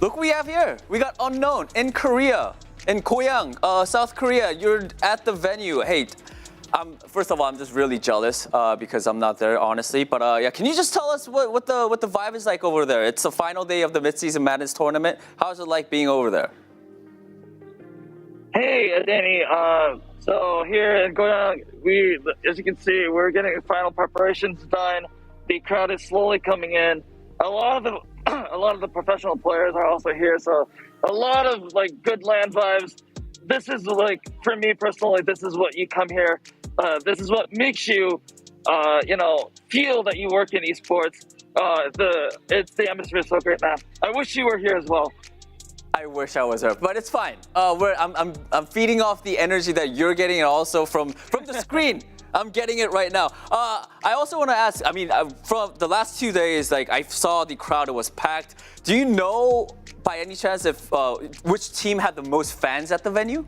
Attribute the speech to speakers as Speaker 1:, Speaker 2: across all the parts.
Speaker 1: Look what we have here. We got Unknown in Korea, in Goyang, South Korea. You're at the venue. Hey, first of all, I'm just really jealous because I'm not there, honestly. But yeah, can you just tell us what the vibe is like over there? It's the final day of the Midseason Madness tournament. How's it like being over there?
Speaker 2: Hey, Danny. So here in Goyang, as you can see, we're getting the final preparations done. The crowd is slowly coming in. A lot of the professional players are also here, so a lot of like good land vibes. This is like, for me personally, this is what you come here. This is what makes you, feel that you work in esports. The atmosphere is so great, man. I wish you were here as well.
Speaker 1: I wish I was there, but it's fine. I'm feeding off the energy that you're getting, and also from the screen. I'm getting it right now. I also want to ask. I mean, from the last 2 days, like I saw the crowd, it was packed. Do you know, by any chance, if which team had the most fans at the venue?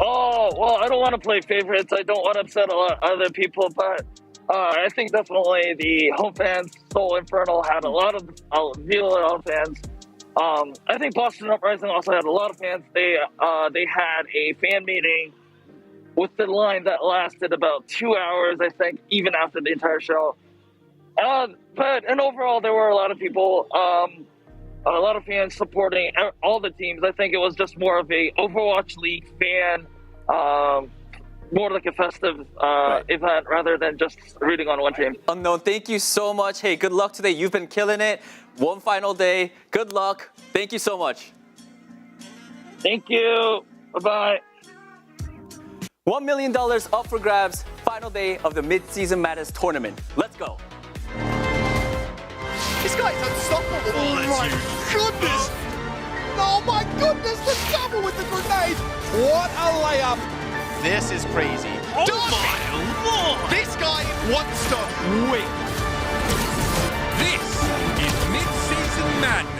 Speaker 2: Oh well, I don't want to play favorites. I don't want to upset a lot of other people, but I think definitely the home fans, Seoul Infernal, had a lot of fans. I think Boston Uprising also had a lot of fans. They had a fan meeting with the line that lasted about 2 hours, I think, even after the entire show. And overall, there were a lot of people, a lot of fans supporting all the teams. I think it was just more of a Overwatch League fan, more like a festive event rather than just rooting on one team.
Speaker 1: Unknown, thank you so much. Hey, good luck today. You've been killing it. One final day. Good luck. Thank you so much.
Speaker 2: Thank you. Bye-bye.
Speaker 1: $1 million up for grabs. Final day of the Midseason Madness tournament. Let's go.
Speaker 3: This guy's unstoppable. Oh my goodness. Oh my goodness, the double with the grenade. What a layup. This is crazy.
Speaker 4: Oh my lord!
Speaker 3: This guy wants to win.
Speaker 4: This is Midseason Madness.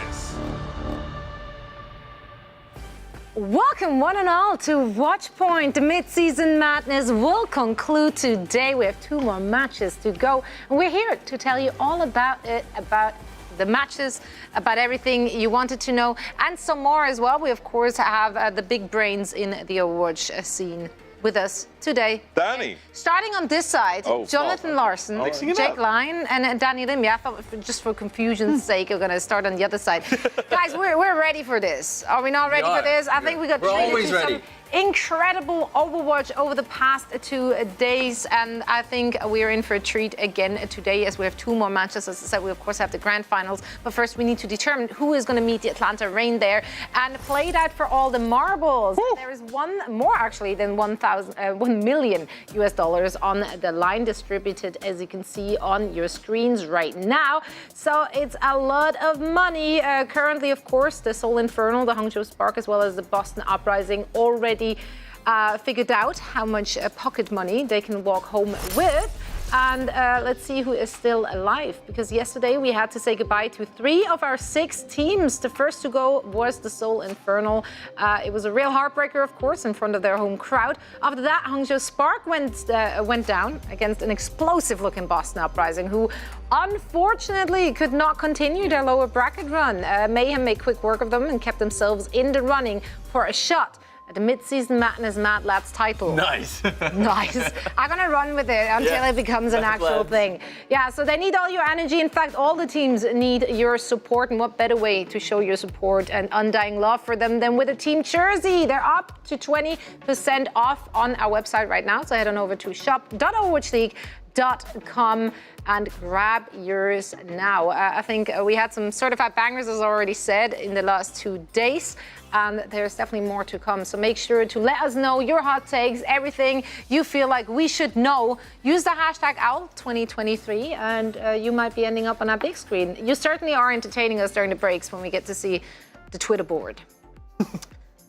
Speaker 5: Welcome one and all to Watchpoint. The Midseason Madness will conclude today. We have 2 more matches to go. And we're here to tell you all about it, about the matches, about everything you wanted to know, and some more as well. We, of course, have the big brains in the Overwatch scene with us today.
Speaker 6: Danny.
Speaker 5: Starting on this side, Jonathan Larson, Jake Lyon, and Danny Lim. Yeah, I thought just for confusion's sake, we're going to start on the other side. Guys, we're ready for this. Are we not ready for this? I think we got treated to some incredible Overwatch over the past 2 days, and I think we're in for a treat again today as we have 2 more matches. As I said, we of course have the grand finals, but first we need to determine who is going to meet the Atlanta Reign there and play that for all the marbles. There is one more actually than $1 million on the line distributed, as you can see on your screens right now. So it's a lot of money. Currently, of course, the Seoul Infernal, the Hangzhou Spark, as well as the Boston Uprising already figured out how much pocket money they can walk home with. And let's see who is still alive, because yesterday we had to say goodbye to 3 of our 6 teams. The first to go was the Seoul Infernal. It was a real heartbreaker, of course, in front of their home crowd. After that, Hangzhou Spark went down against an explosive-looking Boston Uprising, who unfortunately could not continue their lower bracket run. Mayhem made quick work of them and kept themselves in the running for a shot at the Midseason Madness Mad Lads title.
Speaker 1: Nice.
Speaker 5: Nice. I'm going to run with it until it becomes an actual thing. Yeah, so they need all your energy. In fact, all the teams need your support. And what better way to show your support and undying love for them than with a team jersey? They're up to 20% off on our website right now. So head on over to shop.overwatchleague.com and grab yours now. I think we had some certified bangers, as already said, in the last 2 days. And there's definitely more to come. So make sure to let us know your hot takes, everything you feel like we should know. Use the hashtag OWL2023 and you might be ending up on our big screen. You certainly are entertaining us during the breaks when we get to see the Twitter board.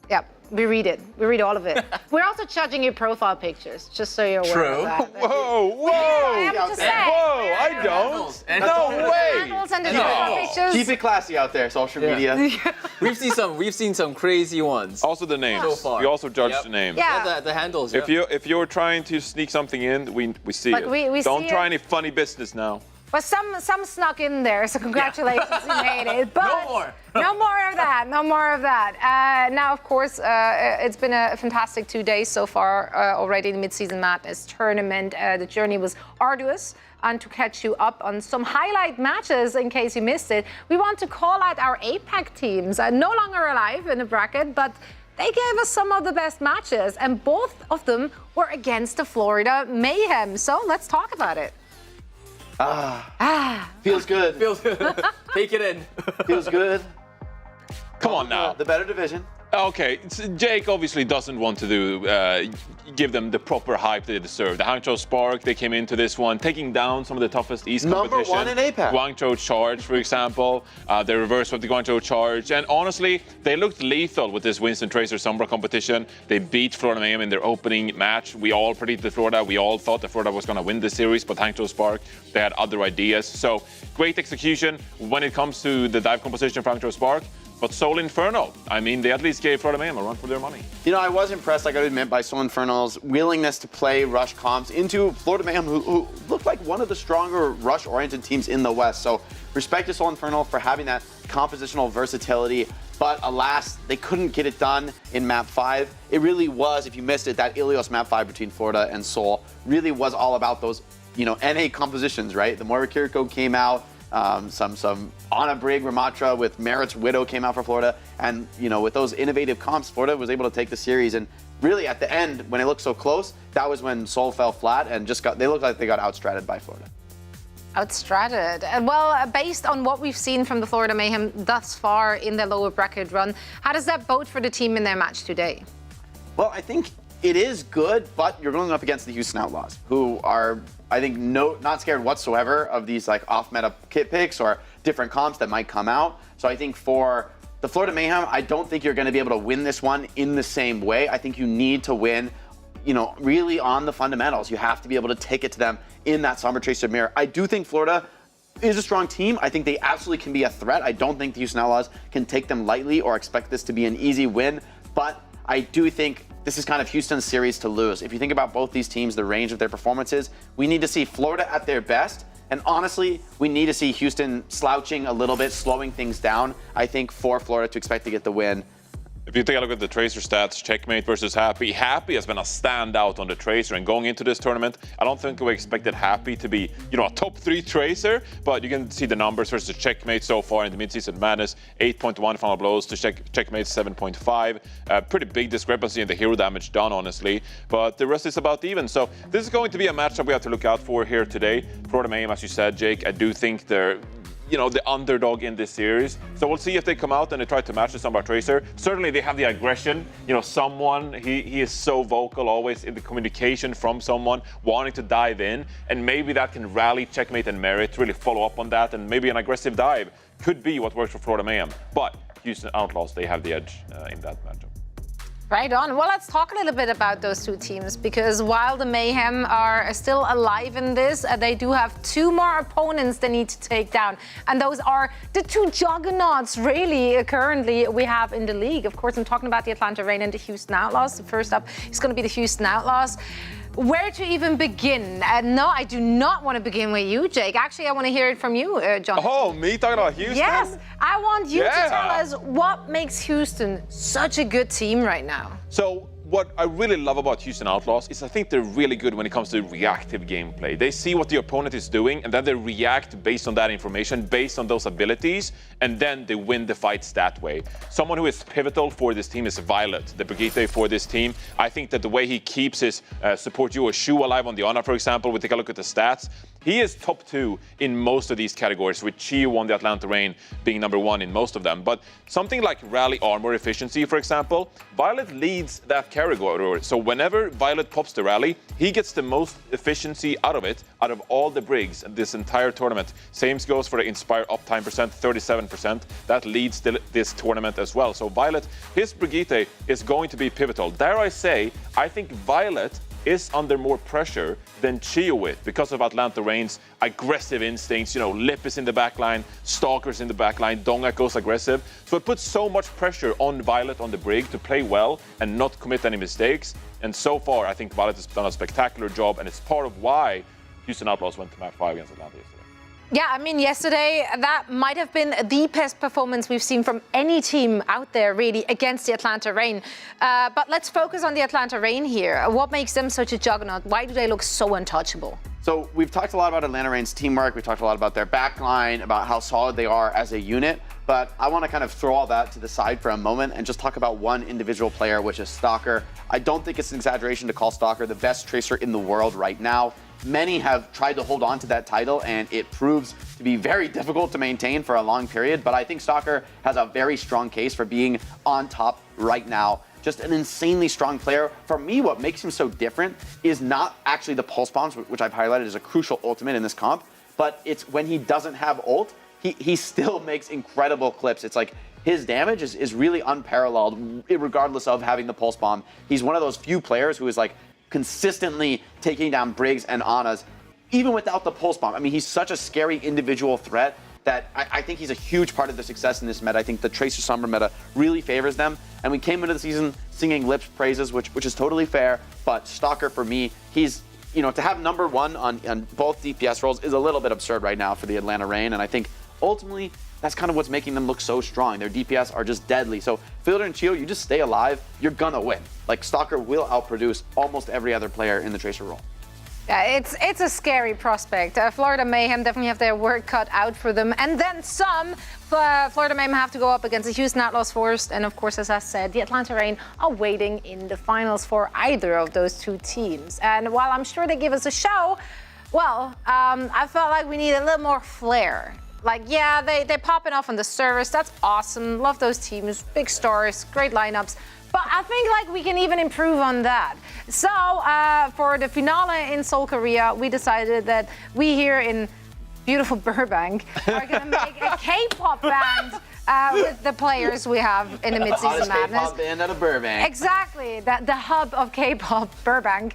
Speaker 5: Yeah, we read it. We read all of it. We're also judging your profile pictures, just so you're aware of that.
Speaker 6: Whoa.
Speaker 5: I'm just saying.
Speaker 6: Whoa, I don't. No way.
Speaker 5: Handles and the profile pictures.
Speaker 7: Keep it classy out there, social media.
Speaker 1: We've seen some crazy ones.
Speaker 6: Also the names.
Speaker 1: So far.
Speaker 6: We also judged the names.
Speaker 5: Yeah.
Speaker 1: The handles.
Speaker 6: If you're trying to sneak something in, we see
Speaker 5: Like
Speaker 6: it.
Speaker 5: we
Speaker 6: Don't
Speaker 5: see
Speaker 6: try
Speaker 5: it.
Speaker 6: any funny business now.
Speaker 5: But some snuck in there, so congratulations, you made it. But
Speaker 1: No more.
Speaker 5: No more of that. No more of that. Now, of course, it's been a fantastic 2 days so far already in the Midseason Madness tournament. The journey was arduous. And to catch you up on some highlight matches, in case you missed it, we want to call out our APAC teams. No longer alive in the bracket, but they gave us some of the best matches, and both of them were against the Florida Mayhem. So let's talk about it.
Speaker 7: Feels good.
Speaker 1: Take it in.
Speaker 7: Feels good.
Speaker 6: Come on now.
Speaker 7: The better division.
Speaker 6: Okay, Jake obviously doesn't want to give them the proper hype they deserve. The Hangzhou Spark, they came into this one taking down some of the toughest East competition.
Speaker 7: Number 1 in APAC.
Speaker 6: Guangzhou Charge, for example. They reversed with the Guangzhou Charge. And honestly, they looked lethal with this Winston Tracer Sombra competition. They beat Florida Mayhem in their opening match. We all predicted Florida. We all thought that Florida was going to win the series, but Hangzhou Spark, they had other ideas. So great execution when it comes to the dive composition for Hangzhou Spark. But Soul Inferno, I mean, they at least gave Florida Mayhem a run for their money.
Speaker 7: You know, I was impressed, I got to admit, by Soul Inferno's willingness to play rush comps into Florida Mayhem, who looked like one of the stronger rush-oriented teams in the West. So respect to Soul Inferno for having that compositional versatility. But alas, they couldn't get it done in Map 5. It really was, if you missed it, that Ilios Map 5 between Florida and Seoul really was all about those, NA compositions, right? The Moira Kiriko came out. Some Anna Brig Ramatra with Merritt's Widow came out for Florida, and with those innovative comps, Florida was able to take the series. And really, at the end, when it looked so close, that was when Seoul fell flat and they looked like they got outstratted by Florida.
Speaker 5: Outstratted. Well, based on what we've seen from the Florida Mayhem thus far in their lower bracket run, how does that bode for the team in their match today?
Speaker 7: Well, I think it is good, but you're going up against the Houston Outlaws, who are, I think, not scared whatsoever of these off-meta kit picks or different comps that might come out. So I think for the Florida Mayhem, I don't think you're going to be able to win this one in the same way. I think you need to win, really on the fundamentals. You have to be able to take it to them in that Sombra Tracer mirror. I do think Florida is a strong team. I think they absolutely can be a threat. I don't think the Houston Outlaws can take them lightly or expect this to be an easy win, but I do think this is kind of Houston's series to lose. If you think about both these teams, the range of their performances, we need to see Florida at their best. And honestly, we need to see Houston slouching a little bit, slowing things down, I think, for Florida to expect to get the win.
Speaker 6: If you take a look at the Tracer stats, Checkmate versus Happy, Happy has been a standout on the Tracer. And going into this tournament, I don't think we expected Happy to be, a top 3 Tracer. But you can see the numbers versus Checkmate so far in the Midseason Madness. 8.1 final blows to Checkmate's 7.5. Pretty big discrepancy in the hero damage done, honestly. But the rest is about even. So this is going to be a matchup we have to look out for here today. Florida Mayhem, as you said, Jake, I do think they're the underdog in this series. So we'll see if they come out and they try to match the Sombra Tracer. Certainly they have the aggression. Someone, he is so vocal always in the communication from someone wanting to dive in. And maybe that can rally Checkmate and Merit to really follow up on that. And maybe an aggressive dive could be what works for Florida Mayhem. But Houston Outlaws, they have the edge in that matchup.
Speaker 5: Right on. Well, let's talk a little bit about those two teams, because while the Mayhem are still alive in this, they do have 2 more opponents they need to take down. And those are the 2 juggernauts, really, currently we have in the league. Of course, I'm talking about the Atlanta Reign and the Houston Outlaws. First up is going to be the Houston Outlaws. Where to even begin? No, I do not want to begin with you, Jake. Actually, I want to hear it from you, Jonathan.
Speaker 6: Oh, me talking about Houston?
Speaker 5: Yes, I want you to tell us what makes Houston such a good team right now.
Speaker 6: So what I really love about Houston Outlaws is I think they're really good when it comes to reactive gameplay. They see what the opponent is doing, and then they react based on that information, based on those abilities, and then they win the fights that way. Someone who is pivotal for this team is Violet, the Brigitte for this team. I think that the way he keeps his support duo Shu alive on the Honor, for example, we take a look at the stats. He is top 2 in most of these categories, with Chiyu on the Atlanta Reign being number 1 in most of them. But something like rally armor efficiency, for example, Violet leads that category. So whenever Violet pops the rally, he gets the most efficiency out of it, out of all the Brigs in this entire tournament. Same goes for the Inspire uptime percent, 37%. That leads this tournament as well. So Violet, his Brigitte is going to be pivotal. Dare I say, I think Violet is under more pressure than Chiyu because of Atlanta Reign's aggressive instincts. Lip is in the backline, Stalker's in the backline, Dongak goes aggressive. So it puts so much pressure on Violet on the Brig to play well and not commit any mistakes. And so far, I think Violet has done a spectacular job, and it's part of why Houston Outlaws went to Map 5 against Atlanta yesterday.
Speaker 5: Yeah, I mean, yesterday, that might have been the best performance we've seen from any team out there, really, against the Atlanta Reign. But let's focus on the Atlanta Reign here. What makes them such a juggernaut? Why do they look so untouchable?
Speaker 7: So we've talked a lot about Atlanta Reign's teamwork. We talked a lot about their backline, about how solid they are as a unit. But I want to kind of throw all that to the side for a moment and just talk about one individual player, which is Stalker. I don't think it's an exaggeration to call Stalker the best tracer in the world right now. Many have tried to hold on to that title, and it proves to be very difficult to maintain for a long period. But I think Stalker has a very strong case for being on top right now. Just an insanely strong player. For me, what makes him so different is not actually the pulse bombs, which I've highlighted as a crucial ultimate in this comp, but it's when he doesn't have ult, he still makes incredible clips. It's like his damage is really unparalleled, regardless of having the pulse bomb. He's one of those few players who is like consistently taking down Briggs and Anas, even without the pulse bomb. I mean, he's such a scary individual threat that I think he's a huge part of the success in this meta. I think the Tracer Sombra meta really favors them. And we came into the season singing Lips praises, which is totally fair. But Stalker, for me, he's, you know, to have #1 on both DPS roles is a little bit absurd right now for the Atlanta Reign. And I think ultimately that's kind of what's making them look so strong. Their DPS are just deadly. So Fielder and Chio, you just stay alive, you're gonna win. Like, Stalker will outproduce almost every other player in the Tracer role.
Speaker 5: Yeah, it's a scary prospect. Florida Mayhem definitely have their work cut out for them. And then some. Florida Mayhem have to go up against the Houston Outlaws first. And of course, as I said, the Atlanta Reign are waiting in the finals for either of those two teams. And while I'm sure they give us a show, well, I felt like we need a little more flair. Like, yeah, they're popping off on the service. That's awesome. Love those teams. Big stars, great lineups. But I think like we can even improve on that. So for the finale in Seoul, Korea, we decided that we here in beautiful Burbank are going to make a K-pop band with the players we have in the Midseason Madness.
Speaker 7: K-pop band out of Burbank.
Speaker 5: Exactly, the hub of K-pop, Burbank.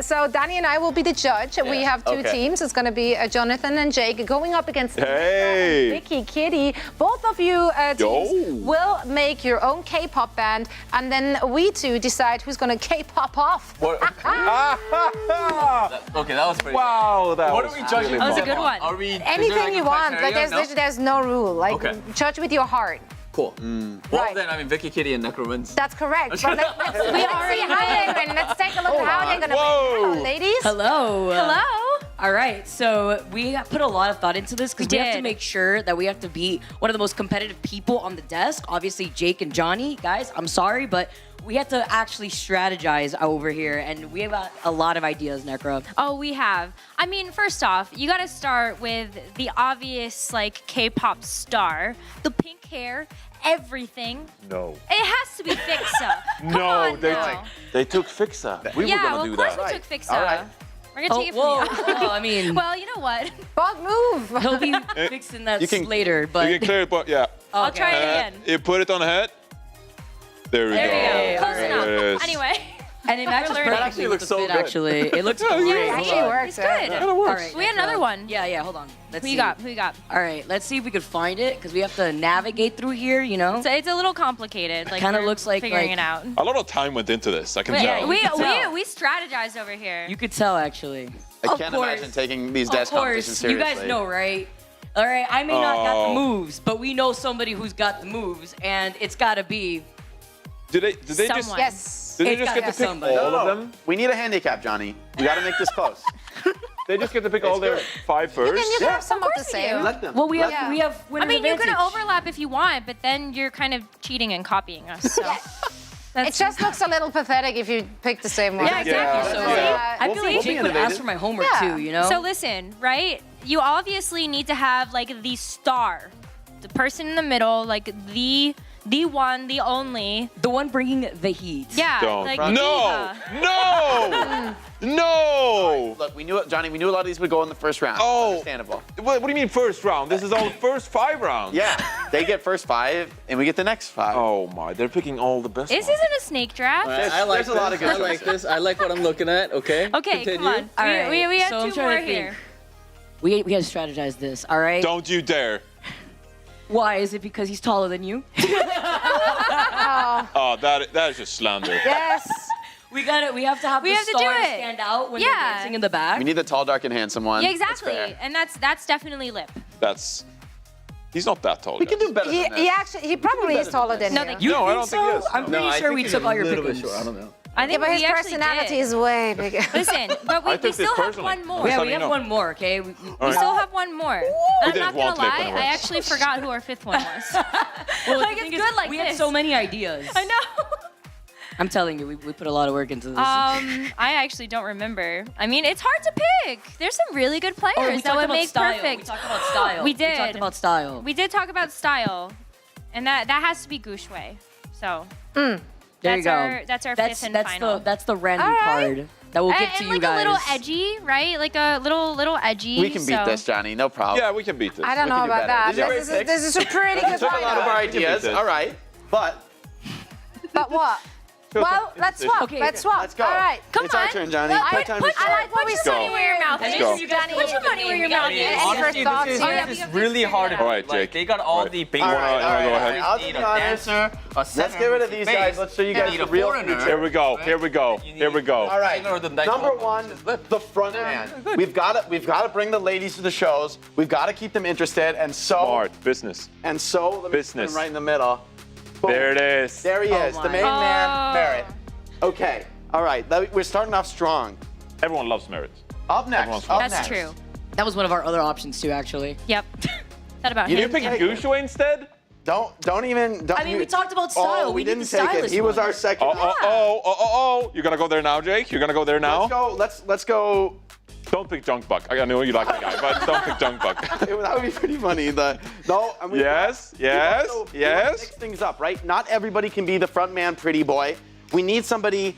Speaker 5: So Danny and I will be the judge. We have two teams. It's going to be Jonathan and Jake going up against Vicky, Kitty. Both of you teams will make your own K-pop band, and then we two decide who's going to K-pop off.
Speaker 1: Okay, that was pretty.
Speaker 6: Wow,
Speaker 1: what are we judging?
Speaker 8: That was a good one.
Speaker 1: Are we
Speaker 5: anything you want? Like there's no rule. Like judge with your heart.
Speaker 1: Cool. Well, then, I mean, Vicky, Kitty, and Necro wins.
Speaker 5: That's correct. But let's see how they win. Let's take a look at how they're going to win. Hello, ladies.
Speaker 8: Hello.
Speaker 5: Hello.
Speaker 8: All right, so we put a lot of thought into this because we have to make sure that we have to beat one of the most competitive people on the desk. Obviously, Jake and Johnny. Guys, I'm sorry, but we have to actually strategize over here, and we have got a lot of ideas, Necro.
Speaker 9: Oh, we have. I mean, first off, you got to start with the obvious, like, K-pop star, the pink hair, everything.
Speaker 6: No.
Speaker 9: It has to be Fixa. Come on now.
Speaker 6: They took Fixa. We were gonna do
Speaker 9: of course
Speaker 6: that.
Speaker 9: we took Fixa.
Speaker 7: All right.
Speaker 9: We're gonna take it from you.
Speaker 8: Well, I mean,
Speaker 9: well, you know what?
Speaker 5: Bold move.
Speaker 8: he'll be fixing that later, but
Speaker 6: You can clear it, but yeah.
Speaker 9: I'll try it again.
Speaker 6: You put it on the head. There we go.
Speaker 9: There you go. Close
Speaker 6: There it
Speaker 9: enough.
Speaker 6: is.
Speaker 9: Anyway.
Speaker 8: and it matches
Speaker 9: That
Speaker 8: perfectly
Speaker 1: actually
Speaker 8: with
Speaker 1: looks
Speaker 8: the
Speaker 1: so
Speaker 8: fit,
Speaker 1: good.
Speaker 8: actually. It looks great.
Speaker 5: It actually works.
Speaker 9: It's good.
Speaker 6: It works.
Speaker 8: All right,
Speaker 9: We had another one.
Speaker 8: Yeah, hold on. Let's
Speaker 9: Who
Speaker 8: see.
Speaker 9: you got? Who you got?
Speaker 8: All right, let's see if we could find it because we have to navigate through here, you know?
Speaker 9: So it's a little complicated. Like
Speaker 8: Kinda
Speaker 9: we're
Speaker 8: looks like-
Speaker 9: figuring
Speaker 8: like-
Speaker 9: it out.
Speaker 6: A lot of time went into this. I can
Speaker 9: But
Speaker 6: tell.
Speaker 9: we
Speaker 8: tell.
Speaker 9: strategized over here.
Speaker 8: You could tell, actually.
Speaker 7: I
Speaker 8: Of
Speaker 7: can't
Speaker 8: course.
Speaker 7: imagine taking these
Speaker 8: Of
Speaker 7: desk competitions
Speaker 8: course,
Speaker 7: seriously.
Speaker 8: you guys know, right? All right, I may not got the
Speaker 6: Oh.
Speaker 8: moves, but we know somebody who's got the moves, and it's got to be...
Speaker 6: Did they just?
Speaker 9: Someone.
Speaker 5: Yes.
Speaker 6: Did they
Speaker 8: It's
Speaker 6: just
Speaker 8: gotta
Speaker 6: get to
Speaker 8: be
Speaker 6: pick
Speaker 8: somebody.
Speaker 6: all of them?
Speaker 7: We need a handicap, Johnny. We got to make this close.
Speaker 6: They just get to pick all their 5 first.
Speaker 5: You can have some of the same.
Speaker 7: Let them.
Speaker 8: Well, we have
Speaker 5: Yeah.
Speaker 8: we have
Speaker 9: I
Speaker 8: winner's
Speaker 9: mean, you could
Speaker 8: advantage.
Speaker 9: overlap if you want, but then you're kind of cheating and copying us. So.
Speaker 5: It just looks a little pathetic if you pick the same one.
Speaker 9: Yeah, exactly.
Speaker 8: So,
Speaker 7: Yeah.
Speaker 8: I
Speaker 7: We'll
Speaker 8: feel
Speaker 7: be-
Speaker 8: like
Speaker 7: we'll be
Speaker 8: Jake would ask
Speaker 7: innovative.
Speaker 8: for my homework
Speaker 5: Yeah.
Speaker 8: too, you know?
Speaker 9: So listen, right? You obviously need to have like the star, the person in the middle, like the one, the only.
Speaker 8: the one bringing the heat.
Speaker 9: Yeah,
Speaker 6: Don't.
Speaker 9: like
Speaker 6: No!
Speaker 9: diva.
Speaker 6: No! No!
Speaker 7: Look, we knew, Johnny, we knew a lot of these would go in the first round.
Speaker 6: Oh.
Speaker 7: Understandable.
Speaker 6: What do you mean first round? This is all first 5 rounds.
Speaker 7: Yeah, they get first 5, and we get the next 5.
Speaker 6: Oh my, they're picking all the best
Speaker 9: This
Speaker 6: ones.
Speaker 9: isn't a snake draft.
Speaker 7: There's a lot of good
Speaker 1: I like this. I like what I'm looking at. Okay.
Speaker 9: Okay,
Speaker 1: Continue.
Speaker 9: come on.
Speaker 8: All right,
Speaker 9: We have
Speaker 8: so I'm
Speaker 9: 2
Speaker 8: trying
Speaker 9: more
Speaker 8: to think.
Speaker 9: here.
Speaker 8: We gotta strategize this, all right?
Speaker 6: Don't you dare.
Speaker 8: Why? Is it because he's taller than you?
Speaker 6: Oh, that is just slander.
Speaker 5: Yes.
Speaker 8: We have to have the
Speaker 9: have to do
Speaker 8: stars
Speaker 9: it.
Speaker 8: stand out when
Speaker 9: Yeah.
Speaker 8: they're dancing in the back.
Speaker 7: We need the tall, dark, and handsome one.
Speaker 9: Yeah,
Speaker 7: That's
Speaker 9: exactly.
Speaker 7: fair.
Speaker 9: And that's definitely Lip.
Speaker 6: He's not that tall.
Speaker 7: We can do better than this.
Speaker 5: He probably is taller than
Speaker 9: No,
Speaker 5: you.
Speaker 9: thank
Speaker 8: You
Speaker 6: No, I
Speaker 8: think
Speaker 6: don't
Speaker 8: so?
Speaker 6: think he is.
Speaker 8: I'm pretty sure we took all your pickings.
Speaker 1: I don't know.
Speaker 9: I
Speaker 5: Yeah,
Speaker 9: think
Speaker 5: but his
Speaker 9: we actually
Speaker 5: personality
Speaker 9: did.
Speaker 5: is way bigger.
Speaker 9: Listen, but
Speaker 6: I
Speaker 9: we
Speaker 6: took this
Speaker 9: still have
Speaker 6: personally.
Speaker 9: one more.
Speaker 8: Yeah,
Speaker 6: Just
Speaker 8: we
Speaker 6: letting
Speaker 8: have
Speaker 6: you know.
Speaker 8: one more, okay? We
Speaker 9: We still have one more. I'm
Speaker 6: didn't
Speaker 9: not gonna
Speaker 6: want Lip
Speaker 9: lie,
Speaker 6: anyway.
Speaker 9: I actually forgot who our fifth one was.
Speaker 8: well,
Speaker 9: Like,
Speaker 8: the
Speaker 9: it's
Speaker 8: thing
Speaker 9: good like
Speaker 8: we
Speaker 9: this.
Speaker 8: had so many ideas.
Speaker 9: I know.
Speaker 8: I'm telling you, we put a lot of work into this.
Speaker 9: I actually don't remember. I mean, it's hard to pick. There's some really good players
Speaker 8: Oh, we
Speaker 9: that
Speaker 8: talked
Speaker 9: would
Speaker 8: about
Speaker 9: make
Speaker 8: style.
Speaker 9: perfect.
Speaker 8: We talked about style.
Speaker 9: We did.
Speaker 8: We talked about style.
Speaker 9: We did talk about style, and that has to be Gushwei. So
Speaker 8: There you
Speaker 9: that's
Speaker 8: go.
Speaker 9: that's our fifth and final.
Speaker 8: That's the random
Speaker 5: All right.
Speaker 8: card that we'll give
Speaker 9: and
Speaker 8: to you
Speaker 9: like
Speaker 8: guys.
Speaker 9: a little edgy, right? Like a little edgy.
Speaker 7: We can beat this, Johnny. No problem.
Speaker 6: Yeah, we can beat this.
Speaker 5: I don't
Speaker 7: We
Speaker 5: know
Speaker 7: can do
Speaker 5: about
Speaker 7: better.
Speaker 5: that.
Speaker 7: These are
Speaker 5: This
Speaker 7: great
Speaker 5: is, this is a pretty good
Speaker 7: Took a lot of
Speaker 5: lineup.
Speaker 7: our
Speaker 6: We can beat
Speaker 7: ideas.
Speaker 6: this.
Speaker 7: All right, but
Speaker 5: But what? Well, let's swap.
Speaker 8: Okay,
Speaker 5: Let's
Speaker 8: okay.
Speaker 5: swap.
Speaker 7: let's go.
Speaker 5: All right.
Speaker 9: Come
Speaker 7: it's
Speaker 9: on.
Speaker 7: our turn, Johnny.
Speaker 9: Well,
Speaker 7: Playtime is
Speaker 5: I like what we
Speaker 9: Put
Speaker 5: said.
Speaker 9: your money where your mouth
Speaker 8: Let's
Speaker 9: is.
Speaker 8: go.
Speaker 5: Johnny,
Speaker 9: Put your money where your mouth is.
Speaker 5: Any first thoughts
Speaker 9: Oh, yeah,
Speaker 5: here?
Speaker 9: we have
Speaker 1: really
Speaker 9: to
Speaker 1: hard.
Speaker 9: figure it
Speaker 6: All
Speaker 9: out.
Speaker 6: right, Jake.
Speaker 1: They got all the big
Speaker 7: All
Speaker 1: ones.
Speaker 7: right, all right,
Speaker 6: go
Speaker 7: all
Speaker 6: ahead.
Speaker 7: right. I'll be honest. Let's get rid of these guys. Let's show you guys the real future.
Speaker 6: Here we go. Here we go. Here we go.
Speaker 7: All right. Number one, the front man. We've got to bring the ladies to the shows. We've got to keep them interested, and so
Speaker 6: Smart business.
Speaker 7: let me put him
Speaker 6: Business.
Speaker 7: right in the middle. Boom.
Speaker 6: There it is.
Speaker 7: There he is, the main man,
Speaker 9: Oh.
Speaker 7: Merritt. Okay. All right. We're starting off strong.
Speaker 6: Everyone loves merit.
Speaker 7: Up next.
Speaker 6: Everyone's
Speaker 7: Up
Speaker 9: That's
Speaker 7: next.
Speaker 9: true.
Speaker 8: That was one of our other options too, actually.
Speaker 9: Yep. That about
Speaker 6: You
Speaker 9: him.
Speaker 6: pick
Speaker 7: Yeah.
Speaker 6: Gushue instead?
Speaker 7: Don't even. Don't
Speaker 8: I mean,
Speaker 7: you-
Speaker 8: we talked about style.
Speaker 7: Oh,
Speaker 8: We need
Speaker 7: didn't
Speaker 8: the
Speaker 7: take it.
Speaker 8: stylish
Speaker 7: He was
Speaker 8: one.
Speaker 7: our second.
Speaker 6: You're gonna go there now, Jake? You're gonna go there now?
Speaker 7: Let's go.
Speaker 6: Don't pick Junk Buck. I know you like the guy, but don't pick Junk Buck.
Speaker 7: That would be pretty funny. No, I mean,
Speaker 6: Yes,
Speaker 7: we want to
Speaker 6: yes.
Speaker 7: mix things up, right? Not everybody can be the front man, pretty boy. We need somebody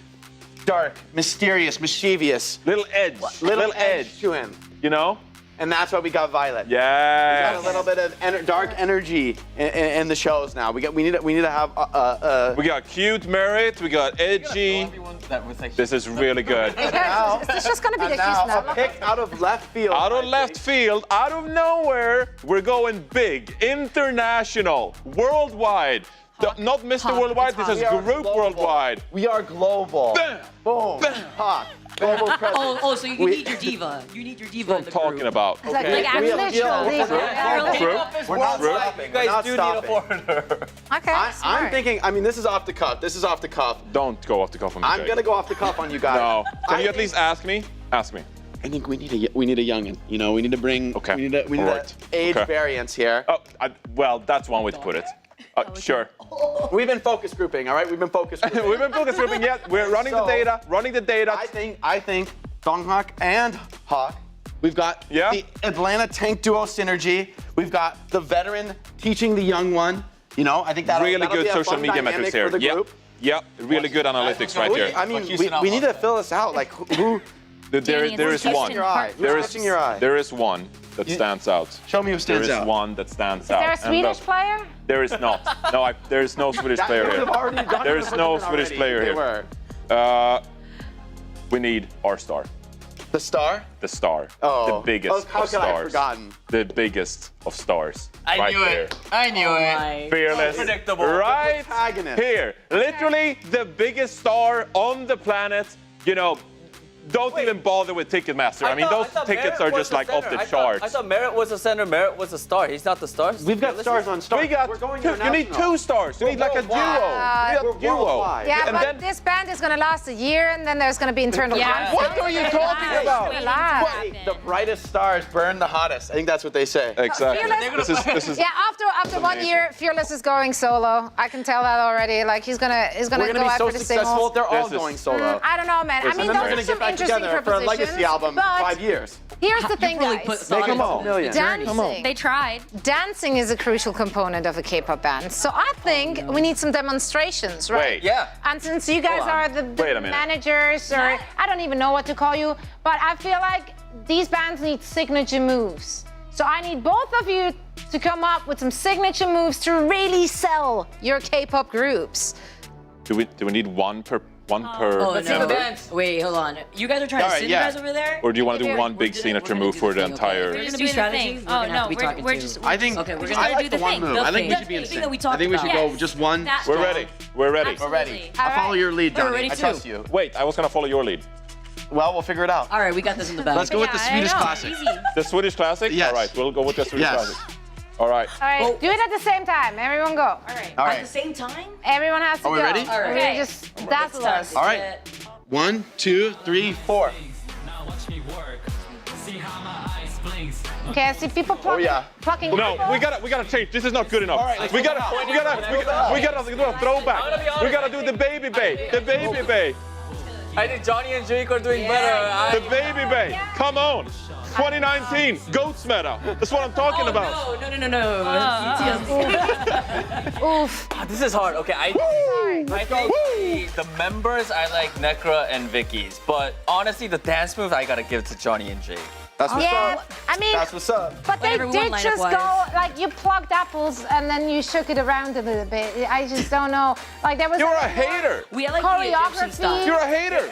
Speaker 7: dark, mysterious, mischievous,
Speaker 6: Little edge.
Speaker 7: little edge to him,
Speaker 6: You know?
Speaker 7: and that's why we got Violet. Got
Speaker 6: Yeah.
Speaker 7: a little bit of dark energy in the shows now. We need to have
Speaker 6: We got cute merit. We got edgy. This is really good.
Speaker 5: Guys, it's just going to be the
Speaker 7: now
Speaker 5: Houston
Speaker 7: a pick out of left field.
Speaker 6: Out of
Speaker 7: I
Speaker 6: left
Speaker 7: think.
Speaker 6: field, out of nowhere, we're going big, international, worldwide. Not Mr.
Speaker 8: Hawk,
Speaker 6: Worldwide,
Speaker 8: it's
Speaker 6: this
Speaker 8: Hawk.
Speaker 6: is
Speaker 7: We are
Speaker 6: group
Speaker 7: global.
Speaker 6: worldwide.
Speaker 7: We are global.
Speaker 6: Bam.
Speaker 7: Boom. Hawk. Global presence.
Speaker 8: Oh, so you need your diva. You need your diva.
Speaker 6: That's what I'm talking about.
Speaker 5: It's like,
Speaker 7: Okay.
Speaker 5: like
Speaker 7: We have-
Speaker 5: actually,
Speaker 7: We're not stopping.
Speaker 1: You
Speaker 7: We're
Speaker 1: guys
Speaker 7: not
Speaker 1: do
Speaker 7: stopping.
Speaker 1: need a foreigner.
Speaker 5: Okay,
Speaker 7: I'm
Speaker 5: smart.
Speaker 7: thinking. I mean, this is off the cuff. This is off the cuff.
Speaker 6: Don't go off the cuff on me,
Speaker 7: I'm
Speaker 6: Jake.
Speaker 7: gonna go off the cuff on you guys.
Speaker 6: No. Can
Speaker 7: I
Speaker 6: you at
Speaker 7: think-
Speaker 6: least ask me? Ask me.
Speaker 7: I think we need a youngin. You know, we need to bring.
Speaker 6: Okay.
Speaker 7: We need
Speaker 6: Alright.
Speaker 7: a age
Speaker 6: Okay.
Speaker 7: variance here.
Speaker 6: Oh, well, that's one way to put it. Sure.
Speaker 7: We've been focus grouping. All right. We've been focus grouping.
Speaker 6: We've been focus grouping yet. We're running the
Speaker 7: So,
Speaker 6: data. Running the data.
Speaker 7: I think Donghawk and Hawk. We've got
Speaker 6: Yeah.
Speaker 7: the Atlanta tank duo synergy. We've got the veteran teaching the young one. You know, I think that'll
Speaker 6: Really
Speaker 7: that'll
Speaker 6: good
Speaker 7: be a
Speaker 6: social
Speaker 7: fun
Speaker 6: media
Speaker 7: dynamic
Speaker 6: metrics here.
Speaker 7: for the
Speaker 6: Yep.
Speaker 7: group.
Speaker 6: Yep. Really good analytics right here.
Speaker 7: I mean, we need to fill this out. Like who?
Speaker 6: There
Speaker 9: Danny,
Speaker 6: is
Speaker 9: it's
Speaker 6: one.
Speaker 7: Your eye.
Speaker 6: There
Speaker 7: Who's
Speaker 6: is
Speaker 7: catching your eye?
Speaker 6: There is one that stands out.
Speaker 7: Show me who
Speaker 6: There
Speaker 7: stands
Speaker 6: is
Speaker 7: out.
Speaker 6: one that stands
Speaker 5: Is
Speaker 6: out.
Speaker 5: there a
Speaker 6: And
Speaker 5: Swedish
Speaker 6: look,
Speaker 5: player?
Speaker 6: There is not. No, there is no Swedish player
Speaker 7: That
Speaker 6: here.
Speaker 7: would have already done it.
Speaker 6: There is
Speaker 7: Put
Speaker 6: no
Speaker 7: them in
Speaker 6: Swedish
Speaker 7: already.
Speaker 6: player
Speaker 7: They
Speaker 6: here.
Speaker 7: were.
Speaker 6: We need our star.
Speaker 7: The star.
Speaker 6: The star.
Speaker 7: Oh.
Speaker 6: The biggest
Speaker 7: How
Speaker 6: of
Speaker 7: could I have
Speaker 6: stars.
Speaker 7: forgotten?
Speaker 6: The biggest of stars.
Speaker 1: I
Speaker 6: right
Speaker 1: knew
Speaker 6: there.
Speaker 1: it. I knew it.
Speaker 6: Fearless.
Speaker 1: Predictable.
Speaker 6: Right
Speaker 7: Protagonist.
Speaker 6: here. Literally the biggest star on the planet. You know, don't even bother with Ticketmaster. I mean, those tickets are just like off the charts.
Speaker 1: I thought Merritt was a center. Merritt was a star. He's not the star.
Speaker 7: We've got stars on stars.
Speaker 6: We got
Speaker 7: We're going
Speaker 6: two. You need
Speaker 7: international.
Speaker 6: 2 stars. You need like a duo.
Speaker 7: worldwide.
Speaker 6: You need
Speaker 7: We're
Speaker 6: a duo.
Speaker 7: worldwide.
Speaker 5: Yeah,
Speaker 6: and
Speaker 5: but
Speaker 6: then,
Speaker 5: this band is going to last a year, and then there's going to be internal conflict.
Speaker 6: what are you talking about?
Speaker 7: Hey, the brightest stars burn the hottest. I think that's what they say.
Speaker 6: Exactly.
Speaker 5: Fearless-
Speaker 6: This is
Speaker 5: Yeah, after 1 year, Fearless is going solo. I can tell that already. Like he's gonna
Speaker 7: We're
Speaker 5: go
Speaker 7: gonna be
Speaker 5: after
Speaker 7: so
Speaker 5: the
Speaker 7: successful.
Speaker 5: singles.
Speaker 7: They're all
Speaker 6: This is-
Speaker 7: going solo.
Speaker 5: I don't know, man. I
Speaker 6: Listen,
Speaker 5: mean,
Speaker 6: and
Speaker 5: those
Speaker 6: they're
Speaker 5: are
Speaker 7: We're gonna
Speaker 5: some
Speaker 7: get back
Speaker 5: interesting
Speaker 7: together for a legacy
Speaker 5: propositions,
Speaker 7: album.
Speaker 5: but
Speaker 7: 5 years.
Speaker 5: here's the thing,
Speaker 8: really
Speaker 5: guys.
Speaker 8: put thought
Speaker 7: Make 'em
Speaker 8: into
Speaker 7: all.
Speaker 8: this
Speaker 7: Million.
Speaker 8: journey.
Speaker 5: Dancing.
Speaker 9: They tried.
Speaker 5: Dancing is a crucial component of a K-pop band. So I think we need some demonstrations, right?
Speaker 6: Wait.
Speaker 1: Yeah.
Speaker 5: And since you guys are the
Speaker 6: Wait a minute.
Speaker 5: managers, or I don't even know what to call you, but I feel like these bands need signature moves. So I need both of you to come up with some signature moves to really sell your K-pop groups.
Speaker 6: Do we need one per One per.
Speaker 8: Oh,
Speaker 1: Let's see
Speaker 8: no.
Speaker 1: the dance.
Speaker 8: Wait, hold on. You guys are trying
Speaker 7: All
Speaker 8: to
Speaker 7: right,
Speaker 8: synergize over there?
Speaker 6: Or do you want to do
Speaker 5: We're
Speaker 6: one big
Speaker 8: We're
Speaker 6: signature
Speaker 8: gonna
Speaker 6: move
Speaker 8: do
Speaker 6: for the
Speaker 8: thing, okay?
Speaker 6: entire?
Speaker 8: We're
Speaker 9: We're
Speaker 8: gonna
Speaker 9: just
Speaker 8: do
Speaker 9: doing the
Speaker 8: strategy.
Speaker 9: thing.
Speaker 8: We're
Speaker 9: Oh
Speaker 8: gonna have
Speaker 9: no,
Speaker 8: to be talking
Speaker 9: we're
Speaker 8: to-
Speaker 9: just.
Speaker 3: I think
Speaker 8: Okay, we're
Speaker 9: just
Speaker 8: gonna
Speaker 3: I
Speaker 9: do
Speaker 3: like
Speaker 9: the
Speaker 3: the one
Speaker 9: thing.
Speaker 3: move.
Speaker 8: The
Speaker 3: I think we
Speaker 8: thing.
Speaker 3: should be
Speaker 8: The thing
Speaker 3: instant.
Speaker 8: that we talked
Speaker 3: I think we should
Speaker 8: about.
Speaker 3: go just one.
Speaker 9: That-
Speaker 6: We're ready. We're ready.
Speaker 3: We're ready.
Speaker 9: Absolutely.
Speaker 3: I'll follow your lead,
Speaker 8: We're
Speaker 3: Johnny.
Speaker 8: ready
Speaker 7: I
Speaker 8: too.
Speaker 7: trust you.
Speaker 6: Wait, I was gonna follow your lead.
Speaker 7: Well, we'll figure it out.
Speaker 8: All right, we got this in the bag.
Speaker 3: Let's go with the
Speaker 9: Yeah, I
Speaker 3: Swedish
Speaker 9: know,
Speaker 3: classic.
Speaker 9: easy.
Speaker 6: The Swedish classic.
Speaker 3: Yes.
Speaker 6: All right, we'll go with the Swedish
Speaker 3: Yes.
Speaker 6: classic. All right.
Speaker 5: All right,
Speaker 8: Oh.
Speaker 5: do it at the same time. Everyone go.
Speaker 8: All right.
Speaker 7: All
Speaker 8: At
Speaker 7: right.
Speaker 8: the same time?
Speaker 5: Everyone has to
Speaker 3: Are we
Speaker 5: go.
Speaker 3: ready?
Speaker 8: All right.
Speaker 5: We're
Speaker 9: Okay.
Speaker 5: just dazzle us.
Speaker 3: All right. 1, 2, 3, 4.
Speaker 5: Okay, I see people plucking.
Speaker 7: yeah.
Speaker 5: plucking
Speaker 6: No,
Speaker 5: apples.
Speaker 6: we gotta change. This is not good enough.
Speaker 7: let's
Speaker 6: we
Speaker 7: go
Speaker 6: gotta
Speaker 7: back.
Speaker 6: do a throwback. We gotta do the baby bay. The baby bay.
Speaker 1: I think Johnny and Jake are doing better.
Speaker 6: The baby bay. Come on. 2019 Goats meta. That's what I'm talking about.
Speaker 8: No.
Speaker 5: Oof.
Speaker 1: This is hard. Okay, I think the members I like Necra and Vicky's, but honestly, the dance move I gotta give to Johnny and Jake.
Speaker 7: That's what's
Speaker 5: Yeah,
Speaker 7: up.
Speaker 5: I mean,
Speaker 7: That's what's up.
Speaker 5: but they
Speaker 8: Whatever,
Speaker 5: did
Speaker 8: one
Speaker 5: just
Speaker 8: lineup
Speaker 5: go,
Speaker 8: wise.
Speaker 5: like, you plucked apples and then you shook it around a little bit. I just don't know. Like, there was
Speaker 6: You're a hater.
Speaker 8: We like the Egyptian
Speaker 5: choreography.
Speaker 8: stuff.
Speaker 6: You're a hater.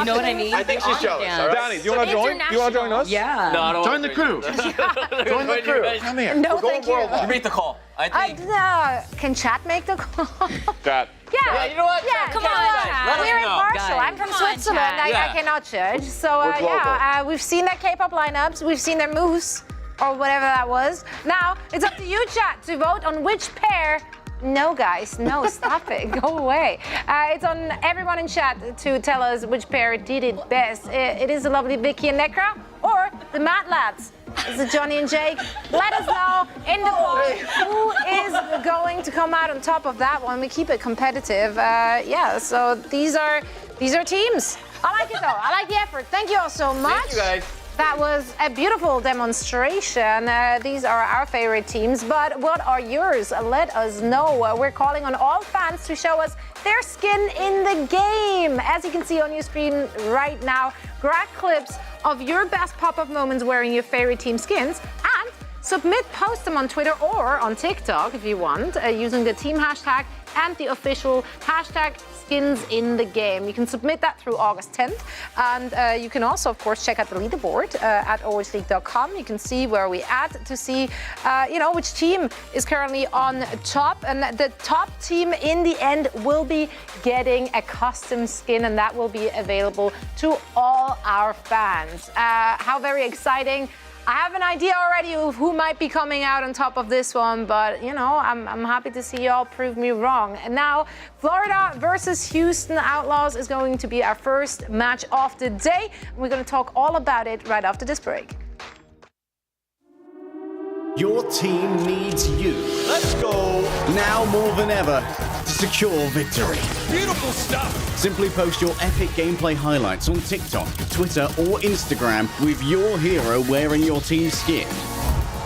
Speaker 8: You know what I mean?
Speaker 7: I think she's jealous, all right?
Speaker 6: Danny, do you wanna join? Do you wanna join us?
Speaker 8: Yeah.
Speaker 1: No, I don't
Speaker 3: Join the crew.
Speaker 7: Join the crew.
Speaker 6: Come here.
Speaker 5: No,
Speaker 7: We're going
Speaker 5: thank you.
Speaker 7: worldwide.
Speaker 1: You make the call. I think.
Speaker 5: Can chat make the call?
Speaker 6: Chat.
Speaker 5: Yeah,
Speaker 1: you know what?
Speaker 5: Yeah,
Speaker 1: Come
Speaker 5: yeah,
Speaker 1: on,
Speaker 5: yeah.
Speaker 1: guys, let us
Speaker 5: We're
Speaker 1: know.
Speaker 5: impartial.
Speaker 8: Guys.
Speaker 5: I'm from
Speaker 9: Come on,
Speaker 5: Switzerland.
Speaker 9: chat.
Speaker 5: I
Speaker 1: Yeah.
Speaker 5: cannot judge. So
Speaker 7: We're global.
Speaker 5: we've seen their K-pop lineups. We've seen their moves, or whatever that was. Now it's up to you, chat, to vote on which pair. No, guys, no, stop it. Go away. It's on everyone in chat to tell us which pair did it best. It is the lovely Vicky and Necra, or the Mad Lads. Is it Johnny and Jake? Let us know in the poll who is going to come out on top of that one. We keep it competitive. Yeah, so these are teams. I like it though. I like the effort. Thank you all so much.
Speaker 1: Thank you guys.
Speaker 5: That was a beautiful demonstration. These are our favorite teams, but what are yours? Let us know. We're calling on all fans to show us their skin in the game. As you can see on your screen right now, grab clips of your best pop-up moments wearing your favorite team skins and post them on Twitter or on TikTok if you want, using the team hashtag and the official hashtag skins in the game. You can submit that through August 10th. And you can also, of course, check out the leaderboard at overwatchleague.com. You can see where we at to see, which team is currently on top. And the top team in the end will be getting a custom skin, and that will be available to all our fans. How very exciting. I have an idea already of who might be coming out on top of this one, but I'm happy to see y'all prove me wrong. And now, Florida versus Houston Outlaws is going to be our first match of the day. We're going to talk all about it right after this break.
Speaker 10: Your team needs you. Let's go! Now more than ever to secure victory.
Speaker 4: Beautiful stuff.
Speaker 10: Simply post your epic gameplay highlights on TikTok, Twitter, or Instagram with your hero wearing your team's skin.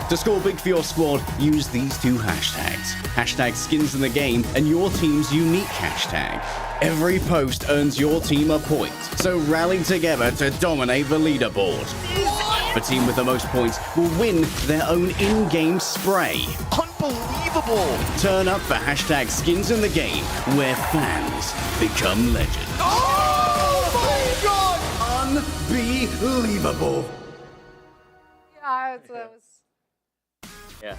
Speaker 10: To score big for your squad, use these two hashtags. Hashtag skins in the game and your team's unique hashtag. Every post earns your team a point, so rally together to dominate the leaderboard. The team with the most points will win their own in-game spray.
Speaker 3: Unbelievable.
Speaker 10: Turn up for hashtag skins in the game, where fans become legends.
Speaker 3: Oh my God.
Speaker 10: Unbelievable.
Speaker 5: Yeah, that was...
Speaker 1: Yeah.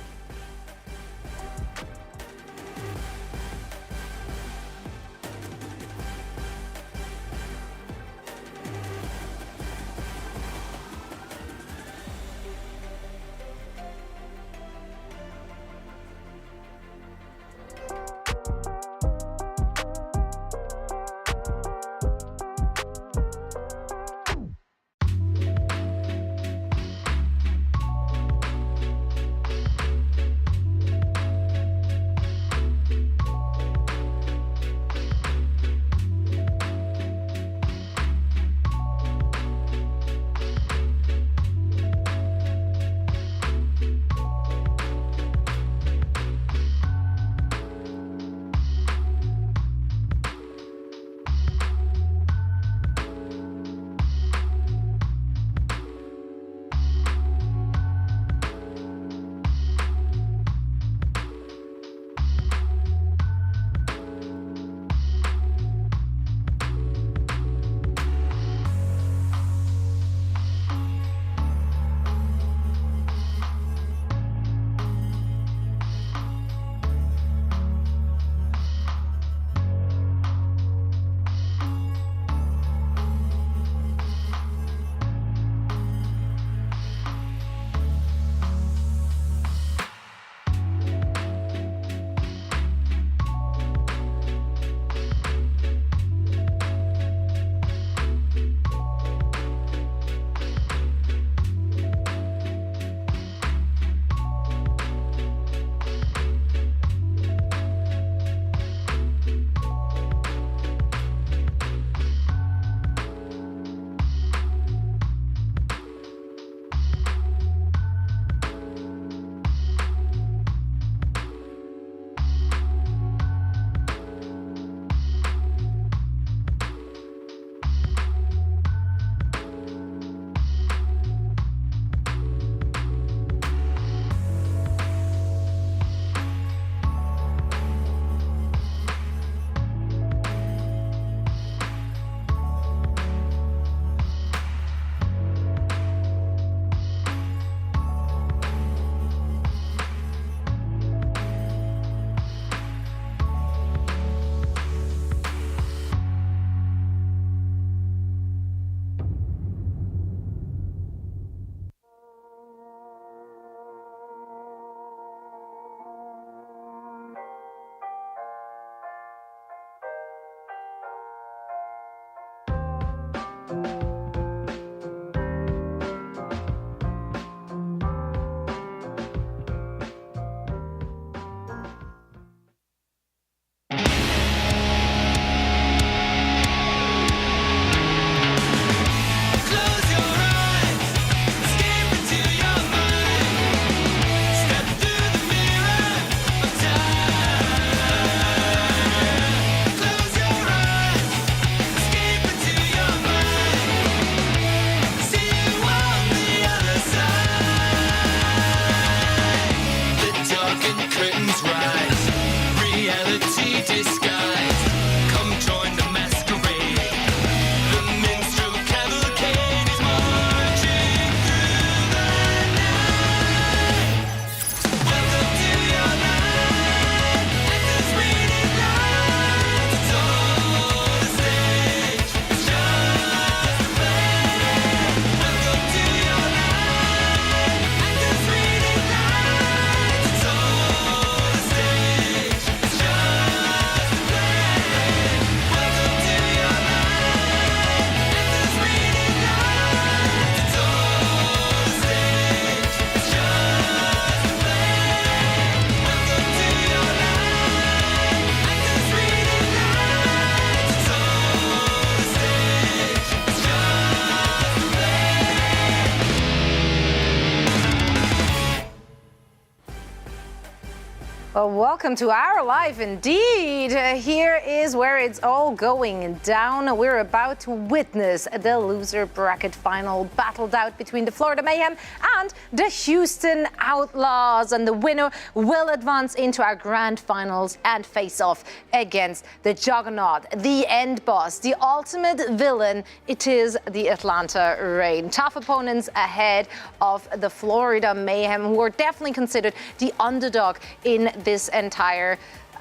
Speaker 5: Well, welcome to our life indeed. Here is where it's all going down. We're about to witness the loser bracket final battled out between the Florida Mayhem and the Houston Outlaws. And the winner will advance into our grand finals and face off against the Juggernaut, the end boss, the ultimate villain. It is the Atlanta Reign. Tough opponents ahead of the Florida Mayhem, who are definitely considered the underdog in this entire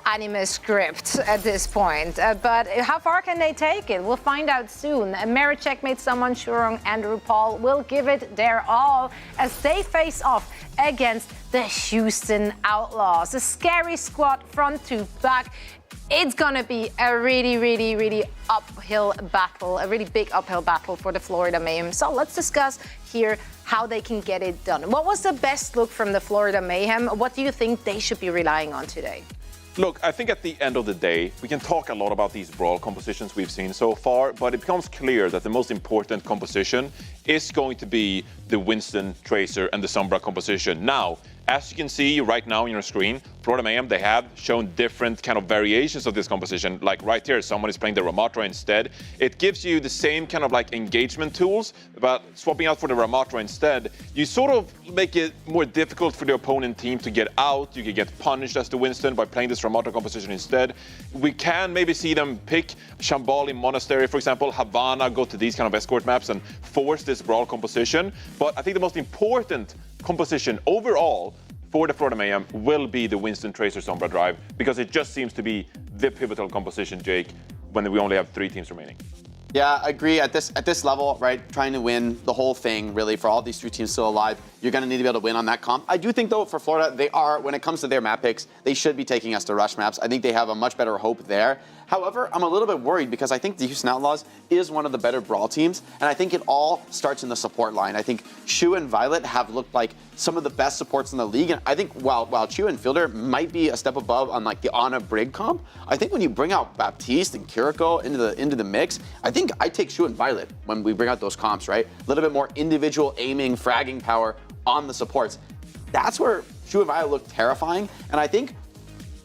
Speaker 5: anime script at this point. But how far can they take it? We'll find out soon. Merit Checkmate, Someone Shurong, and RuPaul will give it their all as they face off against the Houston Outlaws. A scary squad front to back. It's gonna be a really uphill battle, a really big uphill battle for the Florida Mayhem. So let's discuss here how they can get it done. What was the best look from the Florida Mayhem? What do you think they should be relying on today?
Speaker 6: Look, I think at the end of the day, we can talk a lot about these brawl compositions we've seen so far, but it becomes clear that the most important composition is going to be the Winston, Tracer, and the Sombra composition. Now, as you can see right now on your screen, Florida Mayhem, they have shown different kind of variations of this composition. Like right here, someone is playing the Ramatra instead. It gives you the same kind of like engagement tools, but swapping out for the Ramatra instead, you sort of make it more difficult for the opponent team to get out. You can get punished as the Winston by playing this Ramatra composition instead. We can maybe see them pick Shambhala Monastery, for example, Havana, go to these kind of escort maps and force this brawl composition. But I think the most important composition overall for the Florida Mayhem will be the Winston Tracer Sombra drive, because it just seems to be the pivotal composition, Jake, when we only have 3 teams remaining.
Speaker 7: Yeah, I agree. At this level, right, trying to win the whole thing, really, for all these 3 teams still alive, you're going to need to be able to win on that comp. I do think, though, for Florida, they are, when it comes to their map picks, they should be taking us to rush maps. I think they have a much better hope there. However, I'm a little bit worried because I think the Houston Outlaws is one of the better brawl teams, and I think it all starts in the support line. I think Shu and Violet have looked like some of the best supports in the league, and I think while Chu and Fielder might be a step above on like the Ana Brig comp, I think when you bring out Baptiste and Kiriko into the mix, I think I take Shu and Violet when we bring out those comps, right? A little bit more individual aiming, fragging power on the supports. That's where Shu and Violet look terrifying, and I think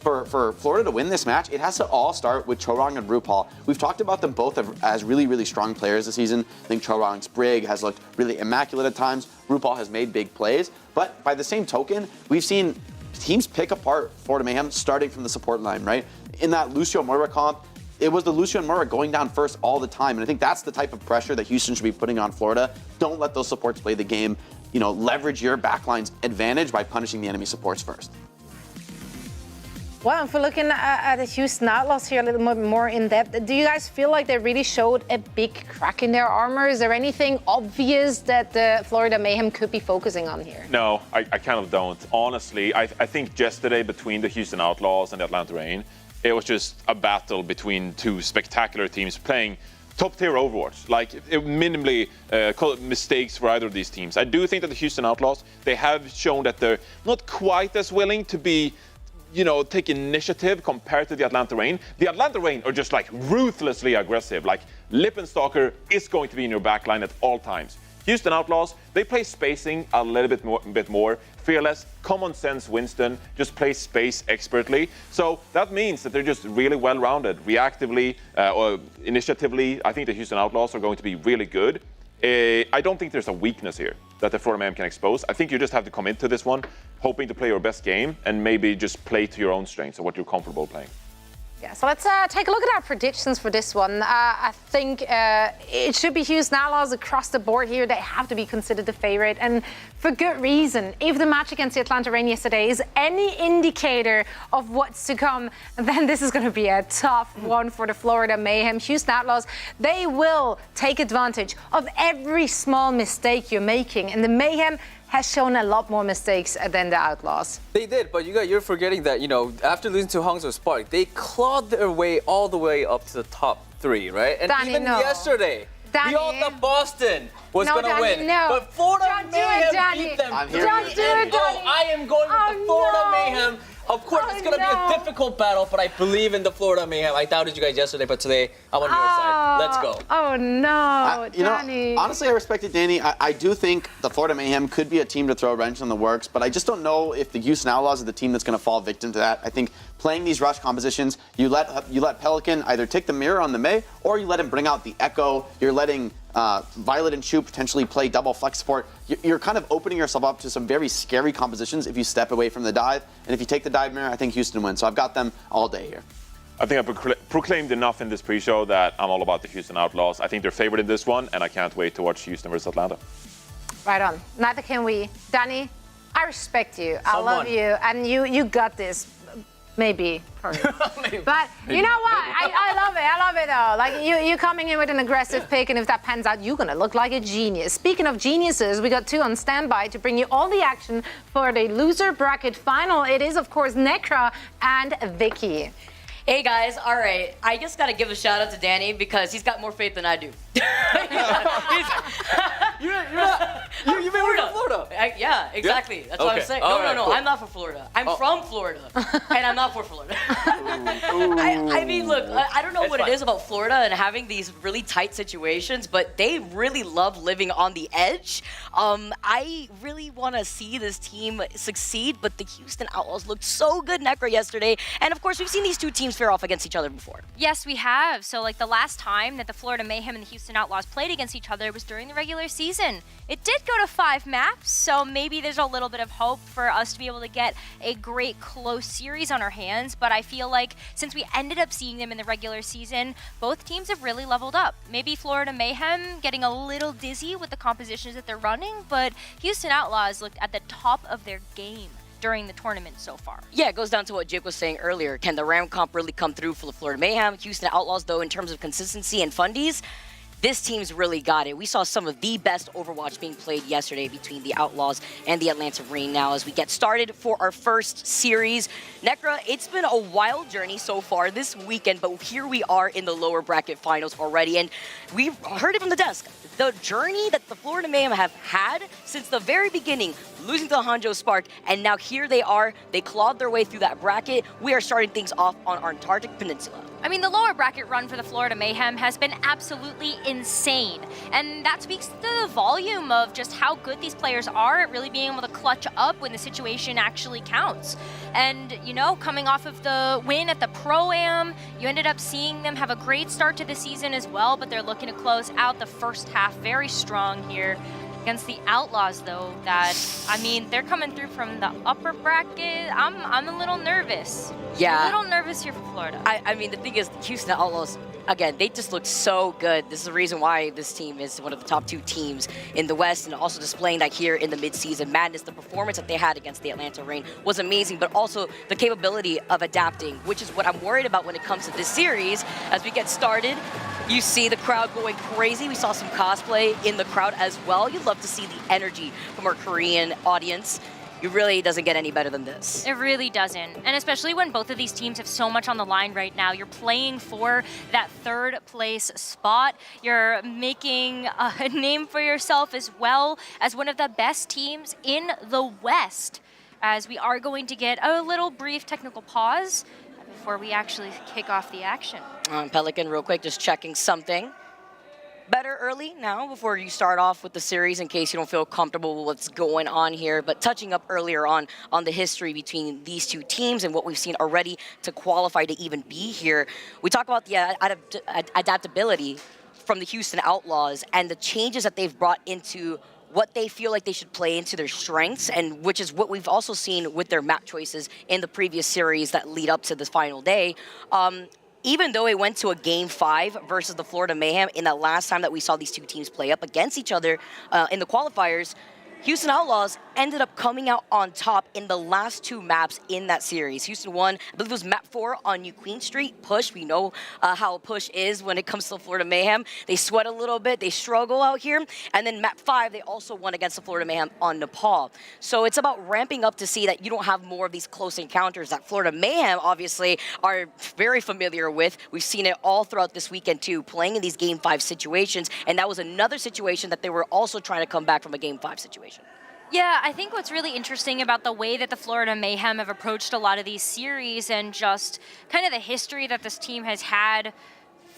Speaker 7: for Florida to win this match, it has to all start with Chorong and RuPaul. We've talked about them both as really strong players this season. I think Chorong's Brig has looked really immaculate at times. RuPaul has made big plays. But by the same token, we've seen teams pick apart Florida Mayhem starting from the support line, right? In that Lucio Moira comp, it was the Lucio and Moira going down first all the time. And I think that's the type of pressure that Houston should be putting on Florida. Don't let those supports play the game. You know, leverage your backline's advantage by punishing the enemy supports first.
Speaker 5: Well, if we're looking at the Houston Outlaws here a little bit more in depth, do you guys feel like they really showed a big crack in their armor? Is there anything obvious that the Florida Mayhem could be focusing on here?
Speaker 6: No, I kind of don't. Honestly, I think yesterday between the Houston Outlaws and the Atlanta Reign, it was just a battle between 2 spectacular teams playing top-tier Overwatch. Like, minimally mistakes for either of these teams. I do think that the Houston Outlaws, they have shown that they're not quite as willing to be, you know, take initiative compared to the Atlanta Reign. The Atlanta Reign are just like ruthlessly aggressive. Like, Lippenstalker is going to be in your backline at all times. Houston Outlaws, they play spacing a little bit more. Fearless, common sense Winston, just plays space expertly. So that means that they're just really well-rounded. Reactively or initiatively, I think the Houston Outlaws are going to be really good. I don't think there's a weakness here that the Florida Mayhem can expose. I think you just have to come into this one hoping to play your best game and maybe just play to your own strengths or what you're comfortable playing.
Speaker 5: Yeah, so let's take a look at our predictions for this one. I think it should be Houston Outlaws across the board here. They have to be considered the favorite, and for good reason. If the match against the Atlanta Reign yesterday is any indicator of what's to come, then this is going to be a tough one for the Florida Mayhem. Houston Outlaws, they will take advantage of every small mistake you're making, and the Mayhem has shown a lot more mistakes than the Outlaws.
Speaker 1: They did, but you're forgetting that, you know, after losing to Hangzhou Spark, they clawed their way all the way up to the top 3, right? And
Speaker 5: Danny,
Speaker 1: even
Speaker 5: no.
Speaker 1: yesterday, we all thought Boston was
Speaker 5: No,
Speaker 1: going to
Speaker 5: Danny,
Speaker 1: win.
Speaker 5: no.
Speaker 1: But Florida
Speaker 5: Don't do it,
Speaker 1: Mayhem
Speaker 5: Danny.
Speaker 1: beat them.
Speaker 7: I'm here.
Speaker 5: Don't do it, Danny.
Speaker 1: I am going with the Florida
Speaker 5: no.
Speaker 1: Mayhem. Of course, it's going to be a difficult battle, but I believe in the Florida Mayhem. I doubted you guys yesterday, but today I'm on your side. Let's go.
Speaker 5: Oh, no, Danny.
Speaker 7: Honestly, I respected Danny. I do think the Florida Mayhem could be a team to throw a wrench in the works, but I just don't know if the Houston Outlaws are the team that's going to fall victim to that. I think playing these rush compositions, you let Pelican either take the mirror on the May, or you let him bring out the Echo. You're letting Violet and Shu potentially play double flex support. You're kind of opening yourself up to some very scary compositions if you step away from the dive. And if you take the dive mirror, I think Houston wins. So I've got them all day here.
Speaker 6: I think I proclaimed enough in this pre-show that I'm all about the Houston Outlaws. I think they're favored in this one, and I can't wait to watch Houston versus Atlanta.
Speaker 5: Right on. Neither can we. Danny, I respect you. I love you. And you got this. Maybe. But you know what? I love it. I love it though. Like you coming in with an aggressive pick, and if that pans out, you're gonna look like a genius. Speaking of geniuses, we got two on standby to bring you all the action for the loser bracket final. It is of course Necra and Vicky.
Speaker 8: Hey guys, all right. I just gotta give a shout out to Danny because he's got more faith than I do.
Speaker 1: You've been working in Florida.
Speaker 8: Yeah, exactly. That's what I'm saying. No. Cool. I'm not for Florida. I'm from Florida, and I'm not for Florida. I mean, look, I don't know what it is about Florida and having these really tight situations, but they really love living on the edge. I really want to see this team succeed, but the Houston Outlaws looked so good Necra yesterday, and of course, we've seen these two teams fare off against each other before.
Speaker 9: Yes, we have. So like the last time that the Florida Mayhem and the Houston Outlaws played against each other was during the regular season. It did go to 5 maps, so maybe there's a little bit of hope for us to be able to get a great close series on our hands, but I feel like since we ended up seeing them in the regular season, both teams have really leveled up. Maybe Florida Mayhem getting a little dizzy with the compositions that they're running, but Houston Outlaws looked at the top of their game during the tournament so far.
Speaker 8: Yeah, it goes down to what Jake was saying earlier. Can the Ram comp really come through for the Florida Mayhem? Houston Outlaws, though, in terms of consistency and fundies, this team's really got it. We saw some of the best Overwatch being played yesterday between the Outlaws and the Atlanta Reign. Now, as we get started for our first series, Necra, it's been a wild journey so far this weekend, but here we are in the lower bracket finals already, and we've heard it from the desk. The journey that the Florida Mayhem have had since the very beginning, losing to the Hanjo Spark, and now here they are. They clawed their way through that bracket. We are starting things off on our Antarctic Peninsula.
Speaker 9: I mean, the lower bracket run for the Florida Mayhem has been absolutely insane. And that speaks to the volume of just how good these players are at really being able to clutch up when the situation actually counts. And, you know, coming off of the win at the Pro-Am, you ended up seeing them have a great start to the season as well, but they're looking to close out the first half very strong here. Against the Outlaws, though, that, I mean, they're coming through from the upper bracket. I'm a little nervous.
Speaker 8: Yeah.
Speaker 9: A little nervous here for Florida.
Speaker 8: I mean, the thing is, Houston Outlaws, again, they just look so good. This is the reason why this team is one of the top 2 teams in the West, and also displaying that here in the Midseason Madness. The performance that they had against the Atlanta Reign was amazing, but also the capability of adapting, which is what I'm worried about when it comes to this series. As we get started, you see the crowd going crazy. We saw some cosplay in the crowd as well. You'd love to see the energy from our Korean audience. It really doesn't get any better than this.
Speaker 9: It really doesn't. And especially when both of these teams have so much on the line right now. You're playing for that 3rd place spot. You're making a name for yourself as well as one of the best teams in the West. As we are going to get a little brief technical pause before we actually kick off the action.
Speaker 8: Pelican, real quick, just checking something. Better early now before you start off with the series in case you don't feel comfortable with what's going on here. But touching up earlier on the history between these two teams and what we've seen already to qualify to even be here, we talk about the adaptability from the Houston Outlaws and the changes that they've brought into what they feel like they should play into their strengths, and which is what we've also seen with their map choices in the previous series that lead up to this final day. Even though it went to a Game 5 versus the Florida Mayhem in the last time that we saw these two teams play up against each other in the qualifiers, Houston Outlaws ended up coming out on top in the last 2 maps in that series. Houston won, I believe it was map 4 on New Queen Street. Push, we know how a push is when it comes to the Florida Mayhem. They sweat a little bit, they struggle out here. And then map 5, they also won against the Florida Mayhem on Nepal. So it's about ramping up to see that you don't have more of these close encounters that Florida Mayhem obviously are very familiar with. We've seen it all throughout this weekend too, playing in these Game 5 situations. And that was another situation that they were also trying to come back from a Game 5 situation.
Speaker 9: Yeah, I think what's really interesting about the way that the Florida Mayhem have approached a lot of these series and just kind of the history that this team has had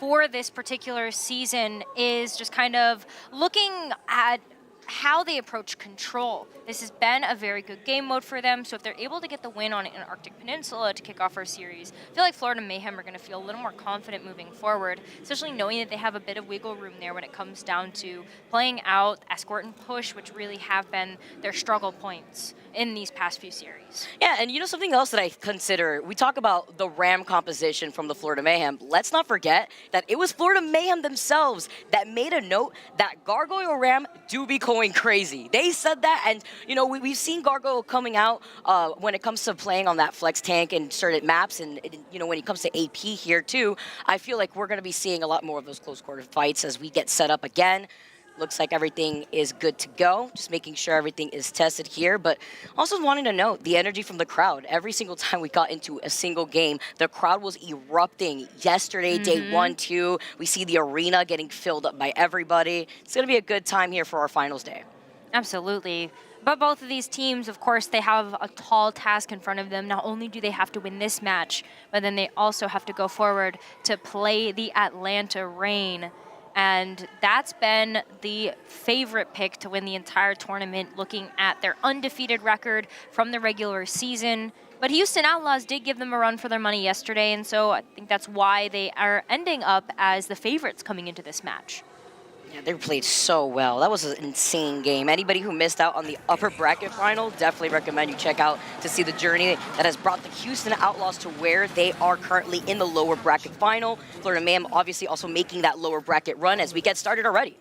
Speaker 9: for this particular season is just kind of looking at how they approach control. This has been a very good game mode for them, so if they're able to get the win on an Arctic Peninsula to kick off our series, I feel like Florida Mayhem are going to feel a little more confident moving forward, especially knowing that they have a bit of wiggle room there when it comes down to playing out escort and push, which really have been their struggle points in these past few series.
Speaker 8: Yeah, and you know something else that I consider, we talk about the RAM composition from the Florida Mayhem. Let's not forget that it was Florida Mayhem themselves that made a note that Gargoyle RAM do be going crazy. They said that, and you know, we've seen Gargoyle coming out when it comes to playing on that flex tank and certain maps, and you know, when it comes to AP here too, I feel like we're going to be seeing a lot more of those close quarter fights as we get set up again. Looks like everything is good to go. Just making sure everything is tested here. But also wanting to note the energy from the crowd. Every single time we got into a single game, the crowd was erupting. Yesterday, day 1, 2, we see the arena getting filled up by everybody. It's going to be a good time here for our finals day.
Speaker 9: Absolutely. But both of these teams, of course, they have a tall task in front of them. Not only do they have to win this match, but then they also have to go forward to play the Atlanta Reign. And that's been the favorite pick to win the entire tournament, looking at their undefeated record from the regular season. But Houston Outlaws did give them a run for their money yesterday, and so I think that's why they are ending up as the favorites coming into this match.
Speaker 8: Yeah, they played so well. That was an insane game. Anybody who missed out on the upper bracket final, definitely recommend you check out to see the journey that has brought the Houston Outlaws to where they are currently in the lower bracket final. Florida Mayhem obviously also making that lower bracket run as we get started already.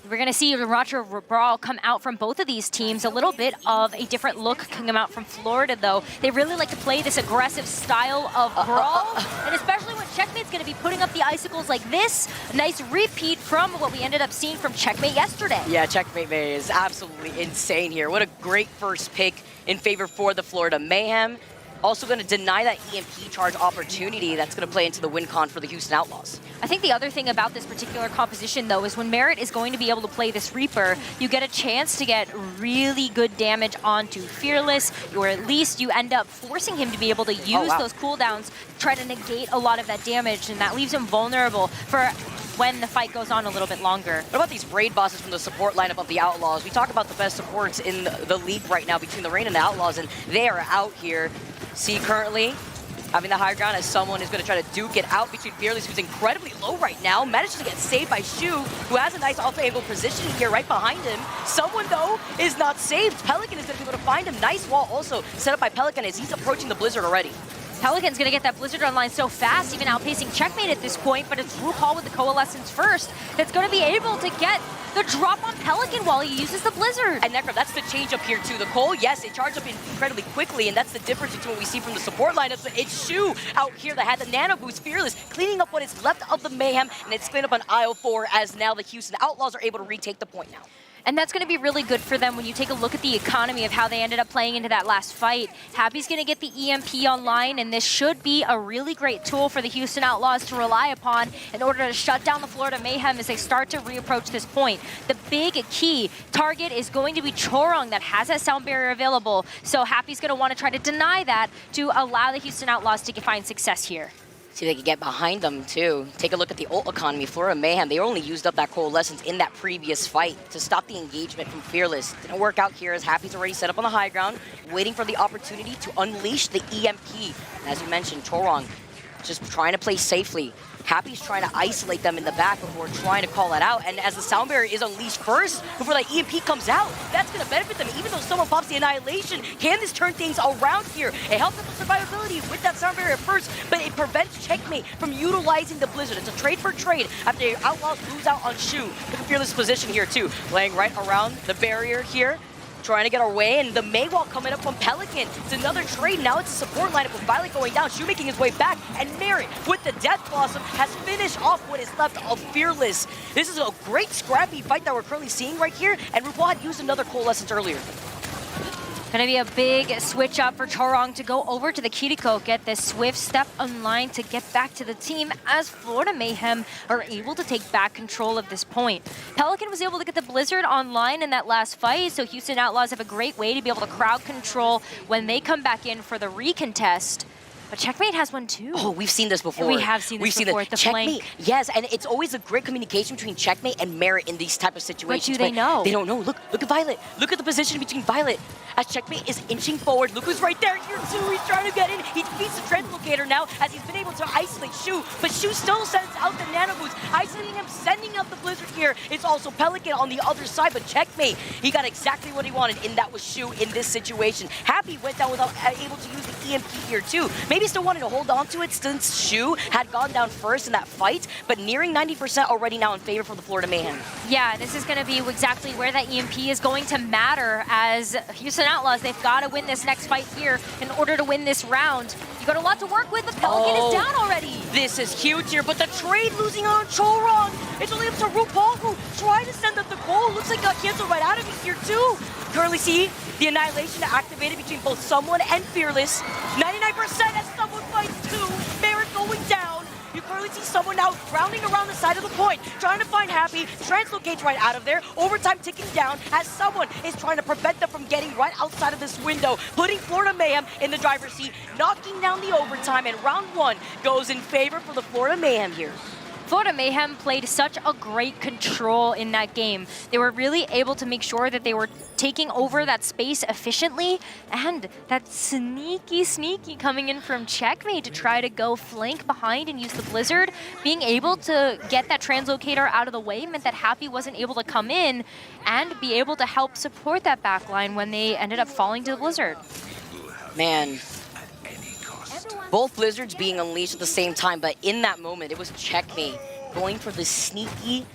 Speaker 9: We're going to see the Roger Brawl come out from both of these teams. A little bit of a different look coming out from Florida, though. They really like to play this aggressive style of brawl, and especially when Checkmate's going to be putting up the icicles like this. A nice repeat from what we ended up seeing from Checkmate yesterday.
Speaker 8: Yeah, Checkmate May is absolutely insane here. What a great first pick in favor for the Florida Mayhem. Also going to deny that EMP charge opportunity that's going to play into the win con for the Houston Outlaws.
Speaker 9: I think the other thing about this particular composition, though, is when Merit is going to be able to play this Reaper, you get a chance to get really good damage onto Fearless, or at least you end up forcing him to be able to use those cooldowns, try to negate a lot of that damage, and that leaves him vulnerable for when the fight goes on a little bit longer.
Speaker 8: What about these raid bosses from the support lineup of the Outlaws? We talk about the best supports in the league right now between the Reign and the Outlaws, and they are out here. See currently having the high ground as someone is going to try to duke it out between Fearless, who's incredibly low right now. Manages to get saved by Shu, who has a nice off-angle positioning here right behind him. Someone, though, is not saved. Pelican is going to be able to find him. Nice wall also set up by Pelican as he's approaching the Blizzard already.
Speaker 9: Pelican's going to get that Blizzard online so fast, even outpacing Checkmate at this point, but it's RuPaul with the Coalescence first that's going to be able to get the drop on Pelican while he uses the Blizzard.
Speaker 8: And Necro, that's the change up here too. The Cole, yes, it charged up incredibly quickly, and that's the difference between what we see from the support lineups. But it's Shu out here that had the Nano Boost, Fearless, cleaning up what is left of the Mayhem, and it's cleaned up on aisle 4 as now the Houston Outlaws are able to retake the point now.
Speaker 9: And that's going to be really good for them when you take a look at the economy of how they ended up playing into that last fight. Happy's going to get the EMP online, and this should be a really great tool for the Houston Outlaws to rely upon in order to shut down the Florida Mayhem as they start to reapproach this point. The big key target is going to be Chorong that has that sound barrier available, so Happy's going to want to try to deny that to allow the Houston Outlaws to find success here.
Speaker 8: See if they can get behind them, too. Take a look at the ult economy. Florida Mayhem, they only used up that Coalescence in that previous fight to stop the engagement from Fearless. Didn't work out here as Happy's already set up on the high ground, waiting for the opportunity to unleash the EMP. And as you mentioned, Chorong just trying to play safely. Happy's trying to isolate them in the back before trying to call it out. And as the sound barrier is unleashed first, before that EMP comes out, that's going to benefit them. Even though someone pops the Annihilation, can this turn things around here? It helps them with survivability with that sound barrier first, but it prevents Checkmate from utilizing the Blizzard. It's a trade for trade after the Outlaws lose out on Shu. Look at Fearless position here too, laying right around the barrier here. Trying to get our way, and the Maywall coming up from Pelican. It's another trade. Now it's a support lineup with Violet going down, Shu making his way back, and Merit with the Death Blossom has finished off what is left of Fearless. This is a great scrappy fight that we're currently seeing right here, and RuPaul had used another Coalescence earlier.
Speaker 9: Gonna be a big switch up for Chorong to go over to the Kiriko, get this swift step online to get back to the team as Florida Mayhem are able to take back control of this point. Pelican was able to get the Blizzard online in that last fight, so Houston Outlaws have a great way to be able to crowd control when they come back in for the recontest. But Checkmate has one too.
Speaker 8: Oh, we've seen this before.
Speaker 9: We have seen this before at the
Speaker 8: Checkmate,
Speaker 9: flank.
Speaker 8: yes, and it's always a great communication between Checkmate and Merit in these type of situations.
Speaker 9: But do they know?
Speaker 8: They don't know. Look at Violet. Look at the position between Violet. As Checkmate is inching forward, look who's right there here too. He's trying to get in. He beats the Translocator now as he's been able to isolate Shu, but Shu still sends out the Nano Boost, isolating him, sending out the Blizzard here. It's also Pelican on the other side, but Checkmate, he got exactly what he wanted, and that was Shu in this situation. Happy went down without able to use the EMP here too. Maybe still wanted to hold on to it since Shu had gone down first in that fight, but nearing 90% already now in favor for the Florida Mayhem.
Speaker 9: Yeah, this is going to be exactly where that EMP is going to matter as Houston Outlaws, they've got to win this next fight here in order to win this round. You got a lot to work with, but Pelican is down already.
Speaker 8: This is huge here, but the trade losing on Chorong. It's only up to RuPaul who tried to send up the goal. Looks like got canceled right out of it here too. Currently see the Annihilation activated between both Someone and Fearless. 99% as Someone fights two. Merit going down. You currently see Someone now rounding around the side of the point, trying to find Happy. Translocates right out of there. Overtime ticking down as Someone is trying to prevent them from getting right outside of this window, putting Florida Mayhem in the driver's seat, knocking down the overtime, and round one goes in favor for the Florida Mayhem here.
Speaker 9: Florida Mayhem played such a great control in that game. They were really able to make sure that they were taking over that space efficiently, and that sneaky coming in from Checkmate to try to go flank behind and use the Blizzard. Being able to get that Translocator out of the way meant that Happy wasn't able to come in and be able to help support that backline when they ended up falling to the Blizzard.
Speaker 8: Man. Both Blizzards being unleashed at the same time, but in that moment, it was Checkmate going for the sneaky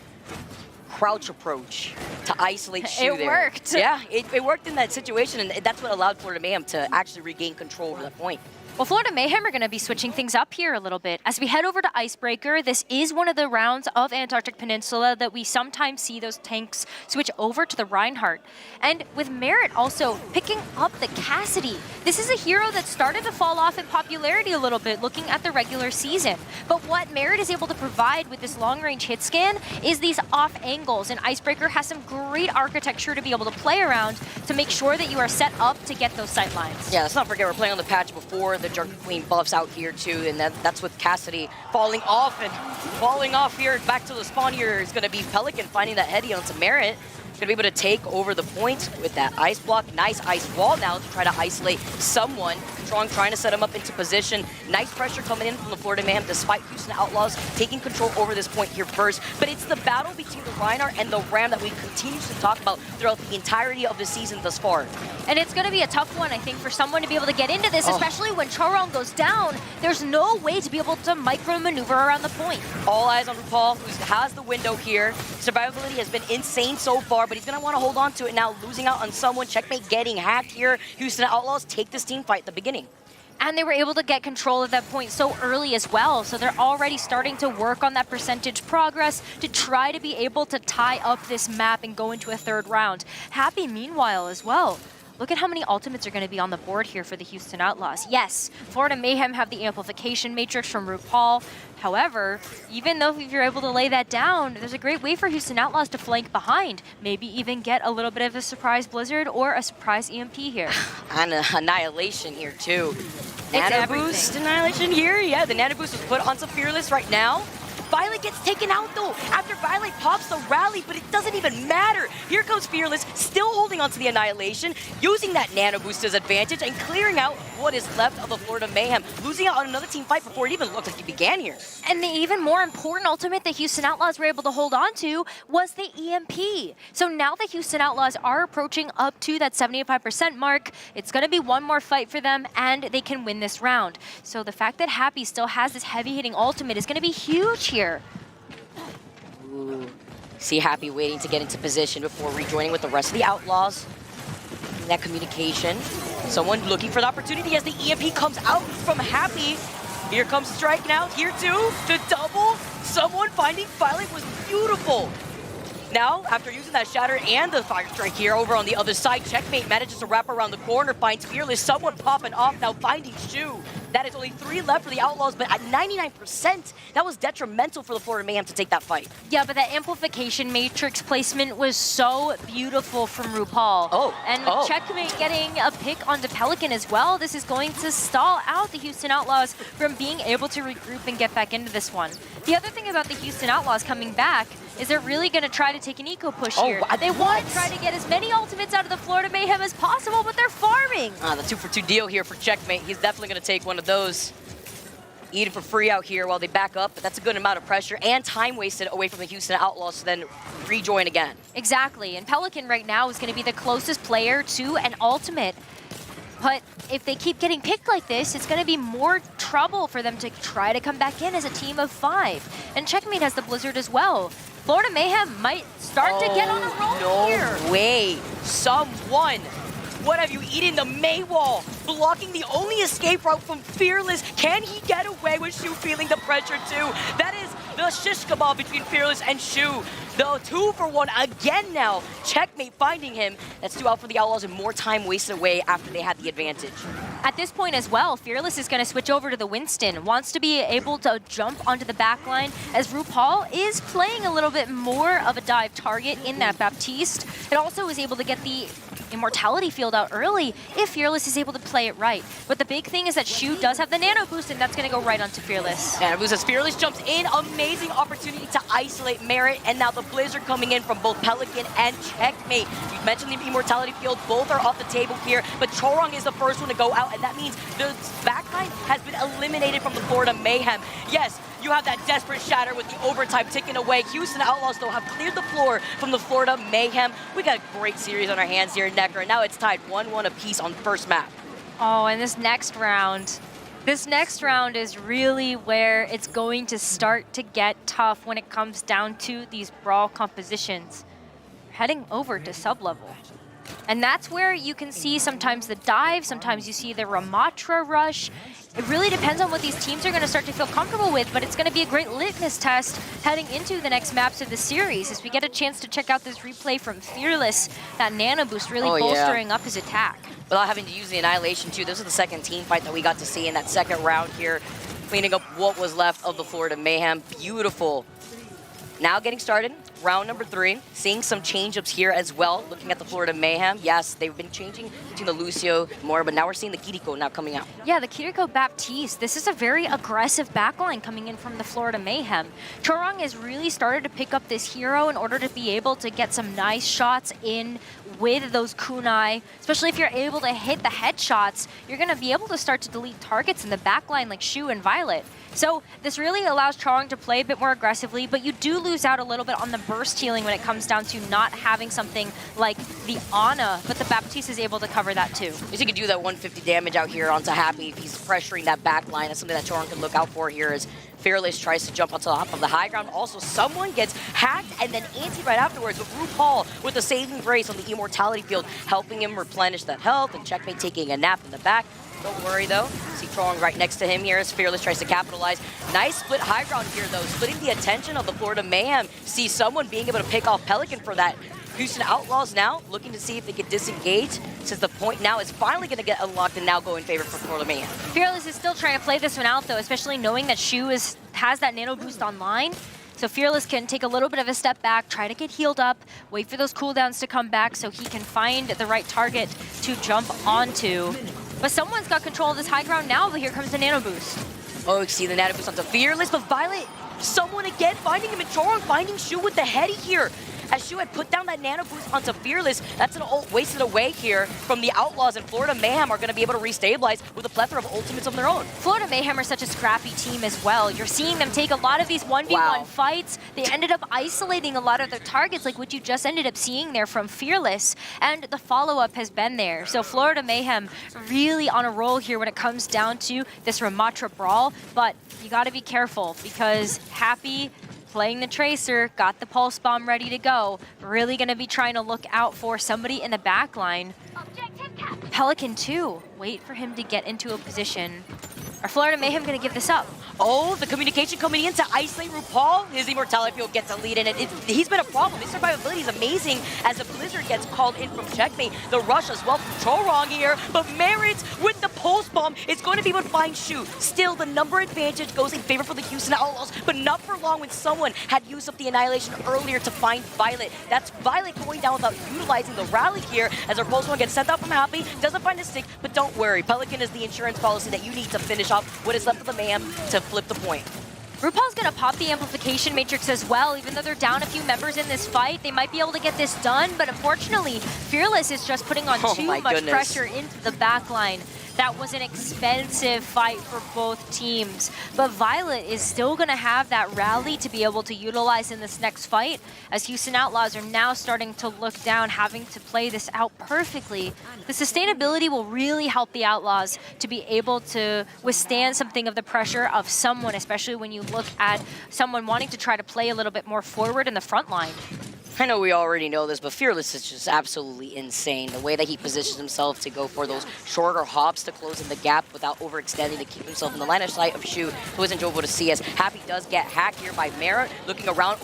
Speaker 8: crouch approach to isolate Shu there.
Speaker 9: It worked.
Speaker 8: Yeah, it worked in that situation, and that's what allowed Florida Mayhem to actually regain control over that point.
Speaker 9: Well, Florida Mayhem are going to be switching things up here a little bit. As we head over to Icebreaker, this is one of the rounds of Antarctic Peninsula that we sometimes see those tanks switch over to the Reinhardt. And with Merit also picking up the Cassidy. This is a hero that started to fall off in popularity a little bit looking at the regular season. But what Merit is able to provide with this long-range hit scan is these off angles. And Icebreaker has some great architecture to be able to play around to make sure that you are set up to get those sight lines.
Speaker 8: Yeah, let's not forget we're playing on the patch before the Jungle Queen buffs out here too, and that's with Cassidy falling off here. Back to the spawn here is going to be Pelican finding that heady onto Merit. Going to be able to take over the point with that ice block. Nice ice wall now to try to isolate Someone. Strong trying to set him up into position. Nice pressure coming in from the Florida Mayhem despite Houston Outlaws taking control over this point here first. But it's the battle between the Reinhardt and the Ram that we continue to talk about throughout the entirety of the season thus far.
Speaker 9: And it's going to be a tough one, I think, for someone to be able to get into this, especially when Chorong goes down. There's no way to be able to micro-maneuver around the point.
Speaker 8: All eyes on RuPaul, who has the window here. Survivability has been insane so far, but he's going to want to hold on to it now, losing out on Someone. Checkmate getting hacked here. Houston Outlaws take this team fight at the beginning.
Speaker 9: And they were able to get control of that point so early as well. So they're already starting to work on that percentage progress to try to be able to tie up this map and go into a third round. Happy meanwhile as well. Look at how many ultimates are going to be on the board here for the Houston Outlaws. Yes, Florida Mayhem have the amplification matrix from RuPaul. However, even though if you're able to lay that down, there's a great way for Houston Outlaws to flank behind. Maybe even get a little bit of a surprise Blizzard or a surprise EMP here.
Speaker 8: And Annihilation here too. Nano Boost Annihilation here. Yeah, the Nano Boost was put onto Fearless right now. Violet gets taken out though after Violet pops the rally, but it doesn't even matter. Here comes Fearless, still holding onto the Annihilation, using that Nano Boost as advantage and clearing out what is left of the Florida Mayhem, losing out on another team fight before it even looked like it began here.
Speaker 9: And the even more important ultimate that Houston Outlaws were able to hold on to was the EMP. So now the Houston Outlaws are approaching up to that 75% mark. It's going to be one more fight for them and they can win this round. So the fact that Happy still has this heavy hitting ultimate is going to be huge here.
Speaker 8: Ooh. See Happy waiting to get into position before rejoining with the rest of the Outlaws. That communication. Someone looking for the opportunity as the EMP comes out from Happy. Here comes Strike now, here too, to double. Someone finding Violet was beautiful. Now, after using that Shatter and the Fire Strike here over on the other side, Checkmate manages to wrap around the corner, finds Fearless, someone popping off, now finding Shu. That is only 3 left for the Outlaws, but at 99%, that was detrimental for the Florida Mayhem to take that fight.
Speaker 9: Yeah, but that amplification matrix placement was so beautiful from RuPaul. And with Checkmate getting a pick onto Pelican as well, this is going to stall out the Houston Outlaws from being able to regroup and get back into this one. The other thing about the Houston Outlaws coming back is they're really going to try to take an eco push here. They want to try to get as many ultimates out of the Florida Mayhem as possible, but they're farming.
Speaker 8: The 2-for-2 deal here for Checkmate. He's definitely going to take one of those. Eat it for free out here while they back up, but that's a good amount of pressure and time wasted away from the Houston Outlaws to then rejoin again.
Speaker 9: Exactly, and Pelican right now is going to be the closest player to an ultimate. But if they keep getting picked like this, it's going to be more trouble for them to try to come back in as a team of 5. And Checkmate has the Blizzard as well. Florida Mayhem might start to get on a roll here.
Speaker 8: No way. Someone. What have you eaten? The May wall, blocking the only escape route from Fearless. Can he get away with Shu feeling the pressure too? That is the shish kebab between Fearless and Shu. The 2-for-1 again now. Checkmate finding him. That's 2 out for the Outlaws and more time wasted away after they had the advantage.
Speaker 9: At this point as well, Fearless is going to switch over to the Winston. Wants to be able to jump onto the back line as RuPaul is playing a little bit more of a dive target in that Baptiste. It also is able to get the Immortality field out early if Fearless is able to play it right. But the big thing is that Shu does have the Nano Boost, and that's going to go right onto Fearless.
Speaker 8: Nano Boost as Fearless jumps in. Amazing opportunity to isolate Merit, and now the Blizzard coming in from both Pelican and Checkmate. You mentioned the Immortality field. Both are off the table here, but Chorong is the first one to go out, and that means the backline has been eliminated from the Florida Mayhem. Yes, you have that desperate Shatter with the overtime ticking away. Houston Outlaws, though, have cleared the floor from the Florida Mayhem. We got a great series on our hands here in Necker, and now it's tied 1-1 apiece on the first map.
Speaker 9: Oh, and this next round is really where it's going to start to get tough when it comes down to these brawl compositions. Heading over to sub-level. And that's where you can see sometimes the dive, sometimes you see the Ramatra rush. It really depends on what these teams are going to start to feel comfortable with, but it's going to be a great litmus test heading into the next maps of the series as we get a chance to check out this replay from Fearless, that Nano Boost really bolstering up his attack.
Speaker 8: Without having to use the Annihilation too, this is the second team fight that we got to see in that second round here, cleaning up what was left of the Florida Mayhem. Beautiful. Now getting started, round number 3, seeing some change-ups here as well, looking at the Florida Mayhem. Yes, they've been changing between the Lucio more, but now we're seeing the Kiriko now coming out.
Speaker 9: Yeah, the Kiriko Baptiste. This is a very aggressive backline coming in from the Florida Mayhem. Chorong has really started to pick up this hero in order to be able to get some nice shots in with those kunai, especially if you're able to hit the headshots, you're going to be able to start to delete targets in the backline like Shu and Violet. So this really allows Chorong to play a bit more aggressively, but you do lose out a little bit on the burst healing when it comes down to not having something like the Ana, but the Baptiste is able to cover that too.
Speaker 8: Because he can do that 150 damage out here onto Happy if he's pressuring that back line. That's something that Chorong can look out for here as Fearless tries to jump on top of the high ground. Also, someone gets hacked and then anti right afterwards, but RuPaul with the saving grace on the Immortality field, helping him replenish that health, and Checkmate taking a nap in the back. Don't worry though, see Chorong right next to him here as Fearless tries to capitalize. Nice split high ground here though, splitting the attention of the Florida Mayhem. See someone being able to pick off Pelican for that. Houston Outlaws now looking to see if they can disengage, since the point now is finally going to get unlocked and now go in favor for Florida Mayhem.
Speaker 9: Fearless is still trying to play this one out though, especially knowing that Shu has that Nano Boost online. So Fearless can take a little bit of a step back, try to get healed up, wait for those cooldowns to come back so he can find the right target to jump onto. But someone's got control of this high ground now, but here comes the Nano Boost.
Speaker 8: Oh, see the Nano Boost onto Fearless, but Violet, someone again finding him, and Chorong finding Shu with the heady here. As Shu had put down that Nano Boost onto Fearless, that's an ult wasted away here from the Outlaws, and Florida Mayhem are going to be able to restabilize with a plethora of ultimates of their own.
Speaker 9: Florida Mayhem are such a scrappy team as well. You're seeing them take a lot of these 1v1 fights. They ended up isolating a lot of their targets, like what you just ended up seeing there from Fearless, and the follow-up has been there. So Florida Mayhem really on a roll here when it comes down to this Ramatra brawl, but you got to be careful because Happy, playing the Tracer, got the Pulse Bomb ready to go. Really going to be trying to look out for somebody in the back line.
Speaker 11: Objective captured.
Speaker 9: Pelican too. Wait for him to get into a position. Are Florida Mayhem going to give this up?
Speaker 8: Oh, the communication coming in to isolate RuPaul. His immortality will get to lead in it. He's been a problem. His survivability is amazing as the Blizzard gets called in from Checkmate. The rush as well from Chorong here, but Merit with the pulse bomb is going to be able to find Shu. Still, the number advantage goes in favor for the Houston Outlaws, but not for long when someone had used up the Annihilation earlier to find Violet. That's Violet going down without utilizing the rally here as our pulse one gets sent out from Happy, doesn't find a stick, but don't worry. Pelican is the insurance policy that you need to finish off what is left of the Mayhem to flip the point.
Speaker 9: RuPaul's gonna pop the amplification matrix as well. Even though they're down a few members in this fight, they might be able to get this done, but unfortunately, Fearless is just putting on too much pressure into the backline. That was an expensive fight for both teams, but Violet is still gonna have that rally to be able to utilize in this next fight, as Houston Outlaws are now starting to look down, having to play this out perfectly. The sustainability will really help the Outlaws to be able to withstand something of the pressure of someone, especially when you look at someone wanting to try to play a little bit more forward in the front line.
Speaker 8: I know we already know this, but Fearless is just absolutely insane. The way that he positions himself to go for those shorter hops to close in the gap without overextending to keep himself in the line of sight of Shu, who isn't enjoyable to see as Happy does get hacked here by Merit, looking around,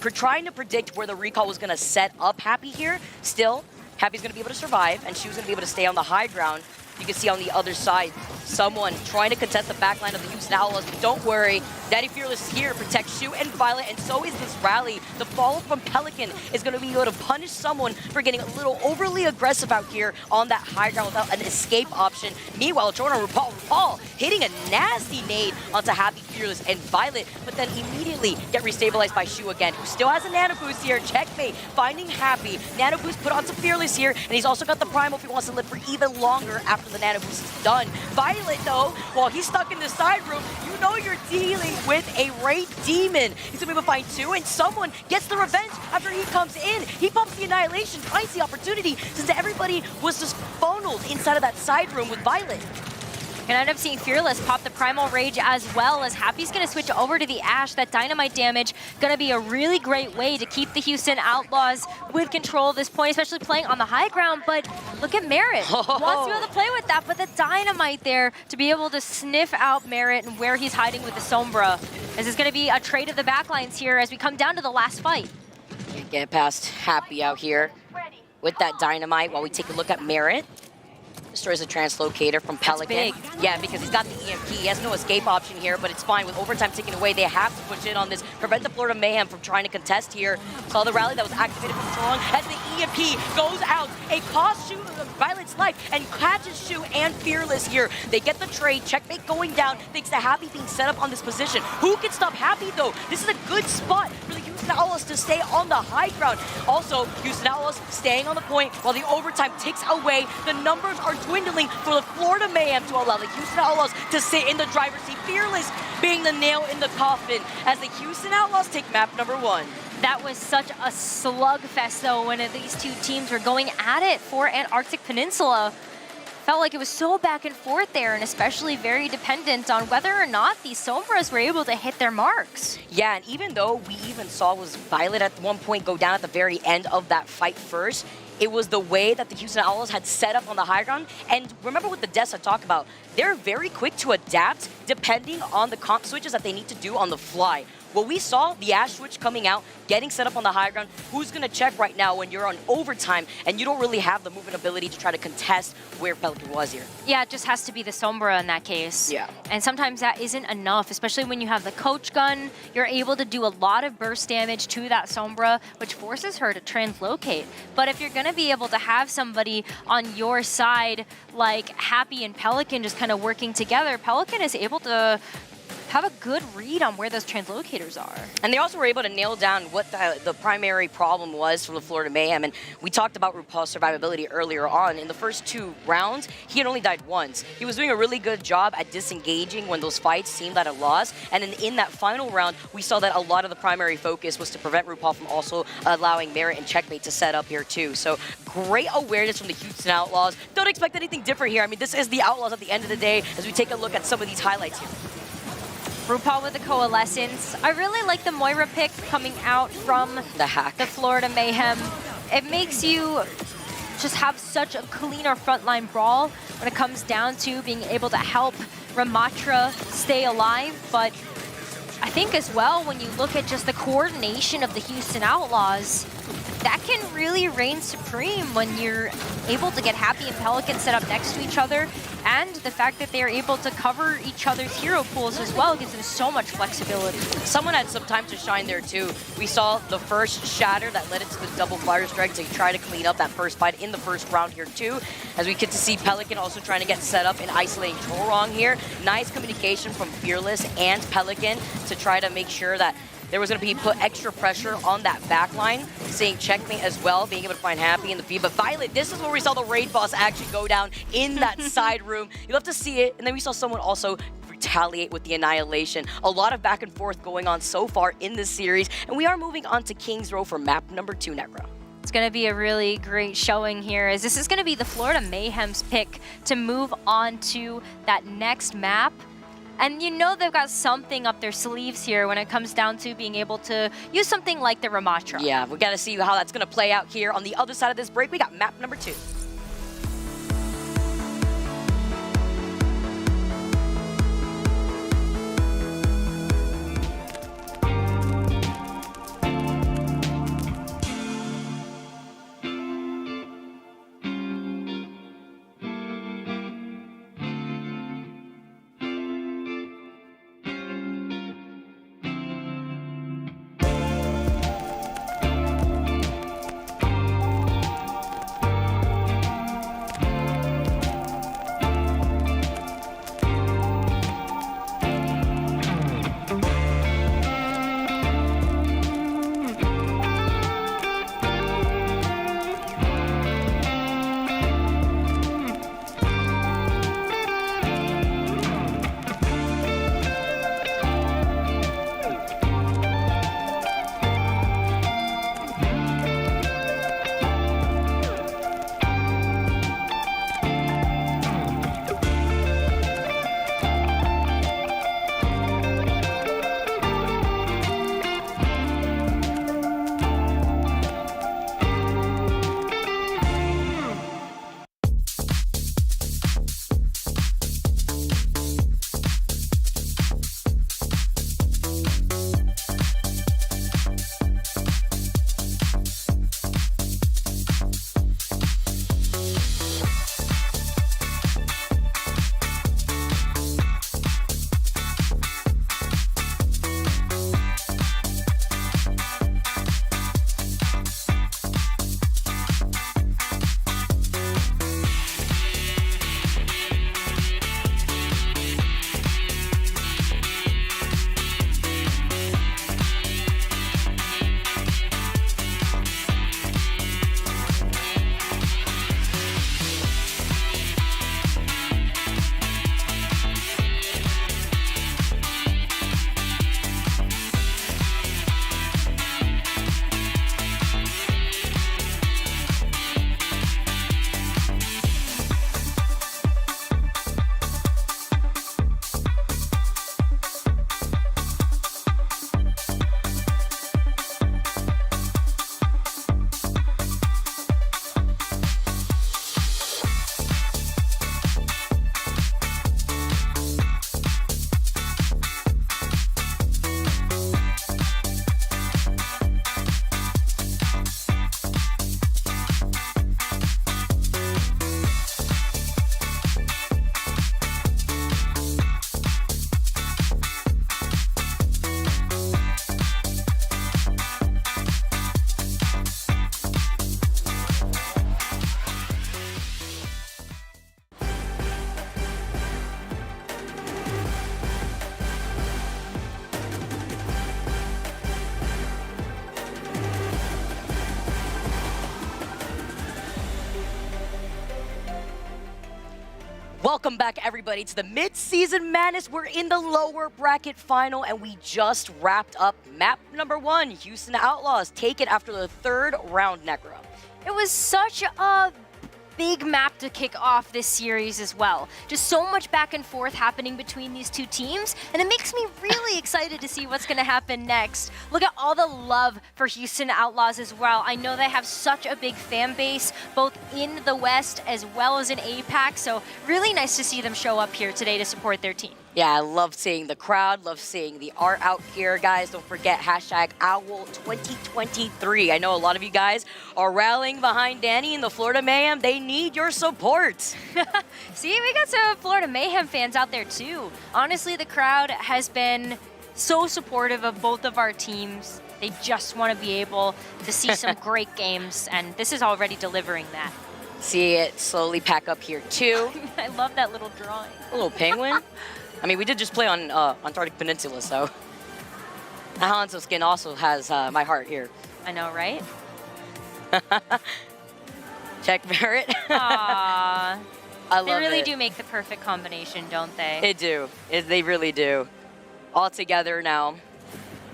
Speaker 8: trying to predict where the recall was going to set up Happy here. Still, Happy's going to be able to survive, and Shu's going to be able to stay on the high ground. You can see on the other side, someone trying to contest the backline of the Houston Outlaws, but don't worry, Daddy Fearless is here to protect Shu and Violet, and so is this rally. The follow from Pelican is going to be able to punish someone for getting a little overly aggressive out here on that high ground without an escape option. Meanwhile, Jordan RuPaul hitting a nasty nade onto Happy, Fearless, and Violet, but then immediately get restabilized by Shu again, who still has a Nano Boost here. Checkmate, finding Happy. Nano Boost put onto Fearless here, and he's also got the Primal if he wants to live for even longer after the Nano Boost is done. Violet, though, while he's stuck in the side room, you know you're dealing with a Wraith Demon. He's gonna be able to find two, and someone gets the revenge after he comes in. He pumps the Annihilation, finds the opportunity, since everybody was just funneled inside of that side room with Violet.
Speaker 9: Gonna end up seeing Fearless pop the Primal Rage as well, as Happy's gonna switch over to the Ash. That dynamite damage gonna be a really great way to keep the Houston Outlaws with control at this point, especially playing on the high ground. But look at Merit. Wants to be able to play with that, but the dynamite there to be able to sniff out Merit and where he's hiding with the Sombra. This is gonna be a trade of the backlines here as we come down to the last fight.
Speaker 8: Can't get past Happy out here with that dynamite while we take a look at Merit. Destroys a translocator from Pelican.
Speaker 9: Big.
Speaker 8: Yeah, because he's got the EMP. He has no escape option here, but it's fine. With overtime taken away, they have to push in on this, prevent the Florida Mayhem from trying to contest here. Saw the rally that was activated from Chorong as the EMP goes out. It costs Shu Violet's life and catches Shu and Fearless here. They get the trade. Checkmate going down thanks to Happy being set up on this position. Who can stop Happy, though? This is a good spot for the Houston Outlaws to stay on the high ground. Also, Houston Outlaws staying on the point while the overtime ticks away. The numbers are dwindling for the Florida Mayhem to allow the Houston Outlaws to sit in the driver's seat. Fearless being the nail in the coffin as the Houston Outlaws take map number 1.
Speaker 9: That was such a slugfest, though, when these two teams were going at it for Antarctic Peninsula. Felt like it was so back and forth there, and especially very dependent on whether or not these Sombras were able to hit their marks.
Speaker 8: Yeah, and even though we even saw was Violet at one point go down at the very end of that fight first, it was the way that the Houston Outlaws had set up on the high ground. And remember what the Deaths I talked about, they're very quick to adapt depending on the comp switches that they need to do on the fly. Well, we saw the Ash switch coming out, getting set up on the high ground. Who's going to check right now when you're on overtime and you don't really have the movement ability to try to contest where Pelican was here?
Speaker 9: Yeah, it just has to be the Sombra in that case.
Speaker 8: Yeah.
Speaker 9: And sometimes that isn't enough, especially when you have the coach gun. You're able to do a lot of burst damage to that Sombra, which forces her to translocate. But if you're going to be able to have somebody on your side like Happy and Pelican just kind of working together, Pelican is able to have a good read on where those translocators are.
Speaker 8: And they also were able to nail down what the primary problem was for the Florida Mayhem. And we talked about RuPaul's survivability earlier on. In the first 2 rounds, he had only died once. He was doing a really good job at disengaging when those fights seemed at a loss. And then in that final round, we saw that a lot of the primary focus was to prevent RuPaul from also allowing Merit and Checkmate to set up here too. So great awareness from the Houston Outlaws. Don't expect anything different here. I mean, this is the Outlaws at the end of the day as we take a look at some of these highlights here.
Speaker 9: RuPaul with the Coalescence. I really like the Moira pick coming out from
Speaker 8: the hack.
Speaker 9: The Florida Mayhem. It makes you just have such a cleaner frontline brawl when it comes down to being able to help Ramatra stay alive. But I think as well, when you look at just the coordination of the Houston Outlaws, that can really reign supreme when you're able to get Happy and Pelican set up next to each other, and the fact that they're able to cover each other's hero pools as well gives them so much flexibility.
Speaker 8: Someone had some time to shine there too. We saw the first shatter that led into the double fire strike to try to clean up that first fight in the first round here too, as we get to see Pelican also trying to get set up and isolating Torong here. Nice communication from Fearless and Pelican to try to make sure that there was going to be put extra pressure on that back line, saying checkmate as well, being able to find Happy in the feed. But Violet, this is where we saw the raid boss actually go down in that side room. You'll have to see it. And then we saw someone also retaliate with the Annihilation. A lot of back and forth going on so far in this series. And we are moving on to Kings Row for map number 2, Necro.
Speaker 9: It's going to be a really great showing here, as this is going to be the Florida Mayhem's pick to move on to that next map. And you know they've got something up their sleeves here when it comes down to being able to use something like the Ramatra.
Speaker 8: Yeah, we got to see how that's going to play out here. On the other side of this break, we got map number 2. Welcome back, everybody, to the Midseason Madness. We're in the lower bracket final, and we just wrapped up map number 1. Houston Outlaws take it after the 3rd round, Necro.
Speaker 9: It was such a big map to kick off this series as well. Just so much back and forth happening between these two teams, and it makes me really excited to see what's going to happen next. Look at all the love for Houston Outlaws as well. I know they have such a big fan base, both in the West as well as in APAC, so really nice to see them show up here today to support their team.
Speaker 8: Yeah, I love seeing the crowd, love seeing the art out here, guys. Don't forget, hashtag OWL2023. I know a lot of you guys are rallying behind Danny and the Florida Mayhem. They need your support.
Speaker 9: See, we got some Florida Mayhem fans out there too. Honestly, the crowd has been so supportive of both of our teams. They just want to be able to see some great games, and this is already delivering that.
Speaker 8: See it slowly pack up here too.
Speaker 9: I love that little drawing.
Speaker 8: A little penguin. I mean, we did just play on Antarctic Peninsula, so Hanzo skin also has my heart here.
Speaker 9: I know, right?
Speaker 8: Check Barrett.
Speaker 9: Aww.
Speaker 8: I love it.
Speaker 9: They really do make the perfect combination, don't they?
Speaker 8: They do. They really do. All together now.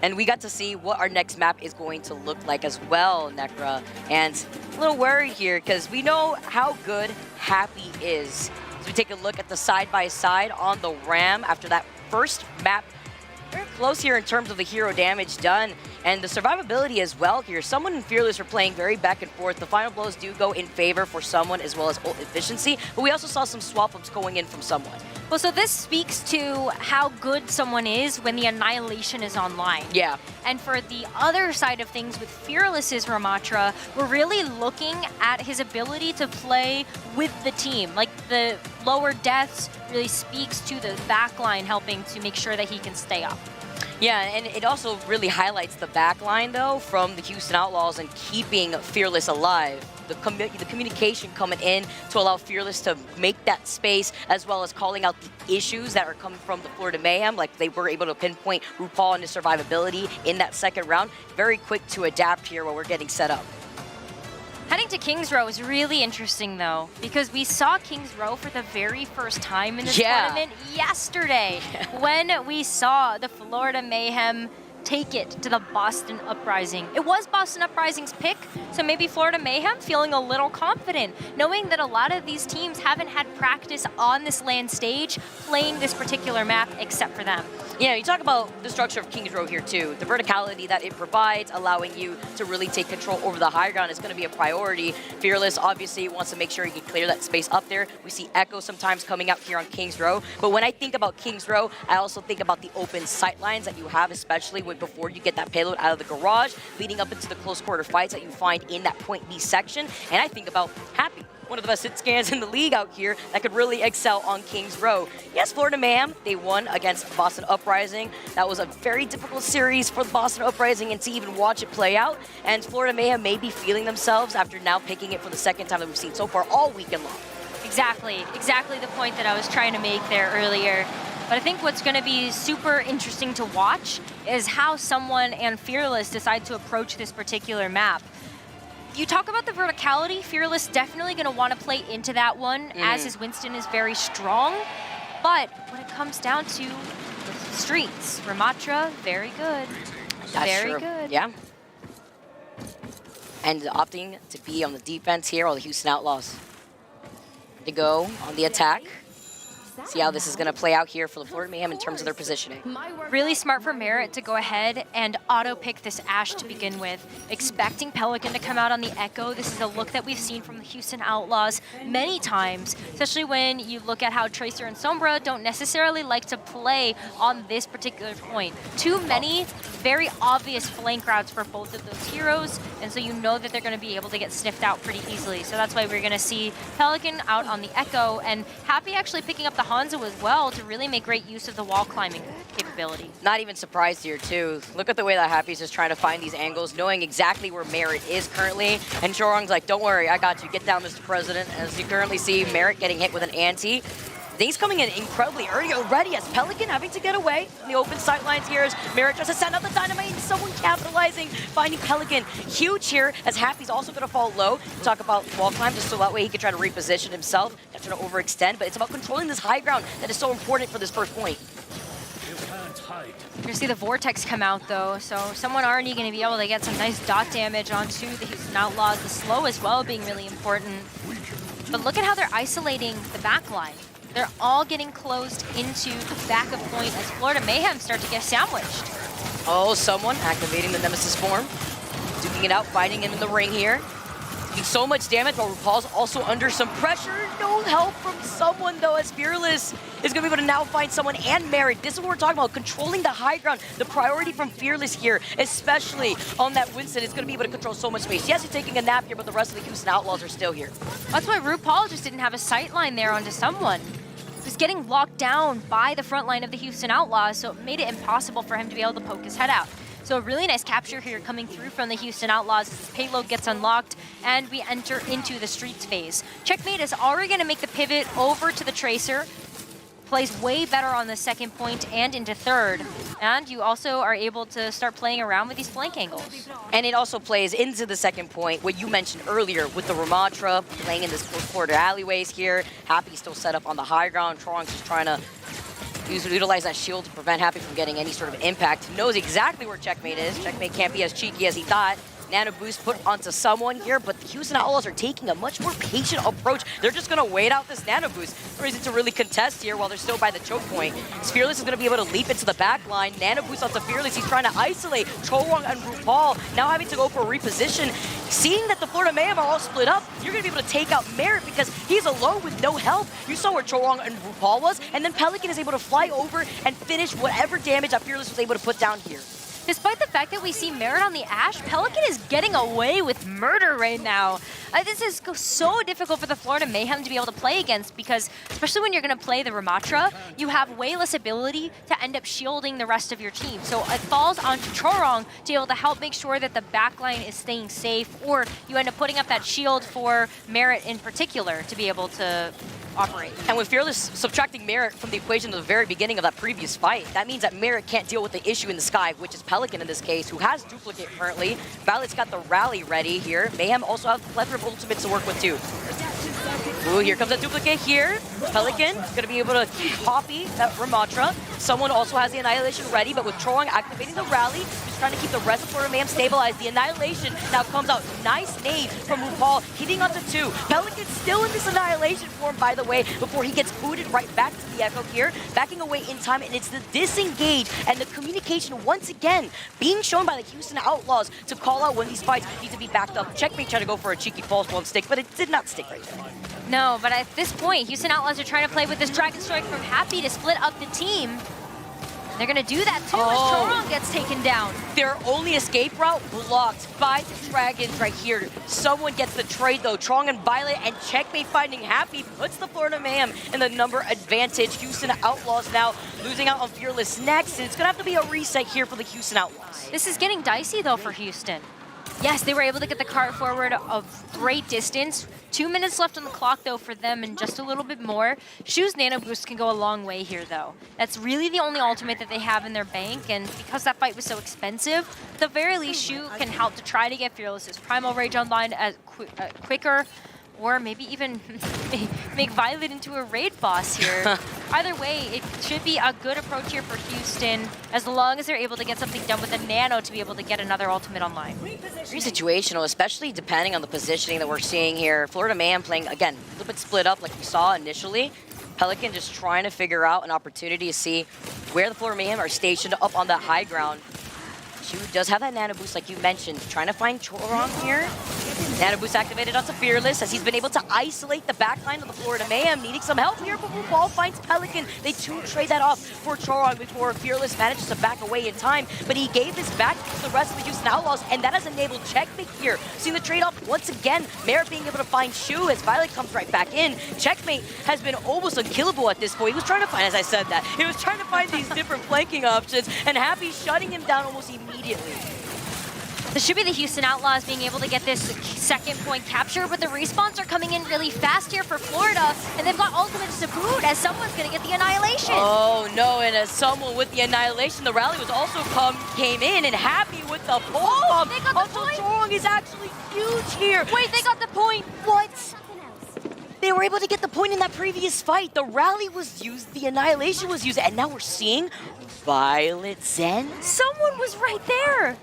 Speaker 8: And we got to see what our next map is going to look like as well, Necra. And a little worried here because we know how good Happy is. So we take a look at the side-by-side on the Ram after that first map. Very close here in terms of the hero damage done. And the survivability as well here. Someone and Fearless are playing very back and forth. The final blows do go in favor for someone as well as ult efficiency. But we also saw some swap-ups going in from someone.
Speaker 9: Well, so this speaks to how good someone is when the Annihilation is online.
Speaker 8: Yeah.
Speaker 9: And for the other side of things with Fearless's Ramatra, we're really looking at his ability to play with the team. Like the lower deaths really speaks to the backline helping to make sure that he can stay up.
Speaker 8: Yeah, and it also really highlights the backline, though, from the Houston Outlaws and keeping Fearless alive. The communication coming in to allow Fearless to make that space, as well as calling out the issues that are coming from the Florida Mayhem. Like they were able to pinpoint RuPaul and his survivability in that second round. Very quick to adapt here while we're getting set up.
Speaker 9: Heading to Kings Row is really interesting, though, because we saw Kings Row for the very first time in this tournament yesterday when we saw the Florida Mayhem take it to the Boston Uprising. It was Boston Uprising's pick, so maybe Florida Mayhem feeling a little confident, knowing that a lot of these teams haven't had practice on this LAN stage playing this particular map except for them.
Speaker 8: Yeah, you talk about the structure of Kings Row here too. The verticality that it provides, allowing you to really take control over the high ground is going to be a priority. Fearless obviously wants to make sure he can clear that space up there. We see Echo sometimes coming out here on Kings Row. But when I think about Kings Row, I also think about the open sight lines that you have, especially before you get that payload out of the garage, leading up into the close quarter fights that you find in that point B section. And I think about Happy, one of the best hit scans in the league out here that could really excel on Kings Row. Yes, Florida Mayhem, they won against Boston Uprising. That was a very difficult series for the Boston Uprising and to even watch it play out. And Florida Mayhem may be feeling themselves after now picking it for the second time that we've seen so far all weekend long.
Speaker 9: Exactly the point that I was trying to make there earlier. But I think what's going to be super interesting to watch is how someone and Fearless decide to approach this particular map. You talk about the verticality, Fearless definitely going to want to play into that one as his Winston is very strong. But when it comes down to the streets, Ramatra, very good.
Speaker 8: That's
Speaker 9: very
Speaker 8: true.
Speaker 9: good.
Speaker 8: Yeah. And opting to be on the defense here, while the Houston Outlaws to go on the attack. See how this is going to play out here for the Florida Mayhem in terms of their positioning.
Speaker 9: Really smart for Merit to go ahead and auto-pick this Ashe to begin with. Expecting Pelican to come out on the Echo. This is a look that we've seen from the Houston Outlaws many times, especially when you look at how Tracer and Sombra don't necessarily like to play on this particular point. Too many very obvious flank routes for both of those heroes, and so you know that they're going to be able to get sniffed out pretty easily. So that's why we're going to see Pelican out on the Echo, and Happy actually picking up the Hanzo as well to really make great use of the wall climbing capability.
Speaker 8: Not even surprised here too. Look at the way that Happy's just trying to find these angles, knowing exactly where Merit is currently. And Chorong's like, don't worry, I got you. Get down, Mr. President. As you currently see Merit getting hit with an anti. Things coming in incredibly early already as Pelican having to get away in the open sight lines here as Merit tries to send out the dynamite and someone capitalizing, finding Pelican. Huge here as Happy's also going to fall low. Talk about wall climb just so that way he can try to reposition himself, not trying to overextend, but it's about controlling this high ground that is so important for this first point.
Speaker 9: You're going to see the Vortex come out, though, so someone already going to be able to get some nice dot damage onto the Houston Outlaws. The slow as well being really important. But look at how they're isolating the back line. They're all getting closed into the back of point as Florida Mayhem start to get sandwiched.
Speaker 8: Oh, someone activating the Nemesis form. Duking it out, fighting him in the ring here. Doing so much damage while RuPaul's also under some pressure. No help from someone though, as Fearless is gonna be able to now find someone and Merit. This is what we're talking about, controlling the high ground. The priority from Fearless here, especially on that Winston, is gonna be able to control so much space. Yes, he's taking a nap here, but the rest of the Houston Outlaws are still here.
Speaker 9: That's why RuPaul just didn't have a sight line there onto someone. He was getting locked down by the front line of the Houston Outlaws, so it made it impossible for him to be able to poke his head out. So a really nice capture here coming through from the Houston Outlaws as his payload gets unlocked and we enter into the streets phase. Checkmate is already going to make the pivot over to the Tracer. Plays way better on the second point and into third. And you also are able to start playing around with these flank angles.
Speaker 8: And it also plays into the second point, what you mentioned earlier with the Ramatra playing in this fourth quarter alleyways here. Happy still set up on the high ground. Tron's just trying to utilize that shield to prevent Happy from getting any sort of impact. He knows exactly where Checkmate is. Checkmate can't be as cheeky as he thought. Nano boost put onto someone here, but the Houston Outlaws are taking a much more patient approach. They're just going to wait out this nano boost. No reason to really contest here while they're still by the choke point. Fearless is going to be able to leap into the back line. Nano boost onto Fearless. He's trying to isolate Cholwong and RuPaul, now having to go for a reposition. Seeing that the Florida Mayhem are all split up, you're going to be able to take out Merit because he's alone with no help. You saw where Cholwong and RuPaul was, and then Pelican is able to fly over and finish whatever damage that Fearless was able to put down here.
Speaker 9: Despite the fact that we see Merit on the Ashe, Pelican is getting away with murder right now. This is so difficult for the Florida Mayhem to be able to play against because, especially when you're going to play the Ramatra, you have way less ability to end up shielding the rest of your team. So it falls onto Chorong to be able to help make sure that the backline is staying safe, or you end up putting up that shield for Merit in particular to be able to operate.
Speaker 8: And with Fearless subtracting Merit from the equation at the very beginning of that previous fight, that means that Merit can't deal with the issue in the sky, which is Pelican in this case, who has Duplicate currently. Violet's got the rally ready here. Mayhem also have a plethora of ultimates to work with too. Ooh, here comes a Duplicate here. Pelican gonna be able to copy that Ramatra. Someone also has the Annihilation ready, but with Chorong activating the rally, just trying to keep the rest of Florida Mayhem stabilized. The Annihilation now comes out. Nice nade from RuPaul, hitting onto two. Pelican's still in this Annihilation form, by the way, before he gets booted right back to the Echo here, backing away in time, and it's the disengage and the communication once again being shown by the Houston Outlaws to call out when these fights need to be backed up. Checkmate tried to go for a cheeky false one stick, but it did not stick right there.
Speaker 9: No, but at this point, Houston Outlaws are trying to play with this Dragon Strike from Happy to split up the team. They're going to do that too as Chorong gets taken down.
Speaker 8: Their only escape route blocked by the Dragons right here. Someone gets the trade though. Trong and Violet, and Checkmate finding Happy puts the Florida Mayhem in the number advantage. Houston Outlaws now losing out on Fearless next, and it's going to have to be a reset here for the Houston Outlaws.
Speaker 9: This is getting dicey though for Houston. Yes, they were able to get the cart forward a great distance. 2 minutes left on the clock, though, for them, and just a little bit more. Shu's Nano Boost can go a long way here, though. That's really the only ultimate that they have in their bank, and because that fight was so expensive, at the very least, Shu can help to try to get Fearless's Primal Rage online quicker, or maybe even make Violet into a raid boss here. Either way, it should be a good approach here for Houston, as long as they're able to get something done with the Nano to be able to get another ultimate online.
Speaker 8: Very situational, especially depending on the positioning that we're seeing here. Florida Mayhem playing, again, a little bit split up like we saw initially. Pelican just trying to figure out an opportunity to see where the Florida Mayhem are stationed up on that high ground. Shu does have that Nano Boost, like you mentioned, trying to find Chorong here. Nano Boost activated onto Fearless as he's been able to isolate the backline of the Florida Mayhem, needing some help here, but RuPaul finds Pelican. They too trade that off for Chorong before Fearless manages to back away in time, but he gave this back to the rest of the Houston Outlaws, and that has enabled Checkmate here. Seeing the trade-off once again, Merit being able to find Shu as Violet comes right back in. Checkmate has been almost unkillable at this point. He was trying to find, as I said that, he was trying to find these different flanking options, and Happy shutting him down almost immediately.
Speaker 9: This should be the Houston Outlaws being able to get this second point capture, but the respawns are coming in really fast here for Florida, and they've got ultimates to boot as someone's going to get the Annihilation.
Speaker 8: Oh no, and as someone with the Annihilation, the rally was also came in, and Happy with the bomb.
Speaker 9: They got the point.
Speaker 8: Chorong is actually huge here.
Speaker 9: Wait, they got the point.
Speaker 8: What? They were able to get the point in that previous fight. The rally was used, the Annihilation was used, and now we're seeing Violet Zen.
Speaker 9: Someone was right there.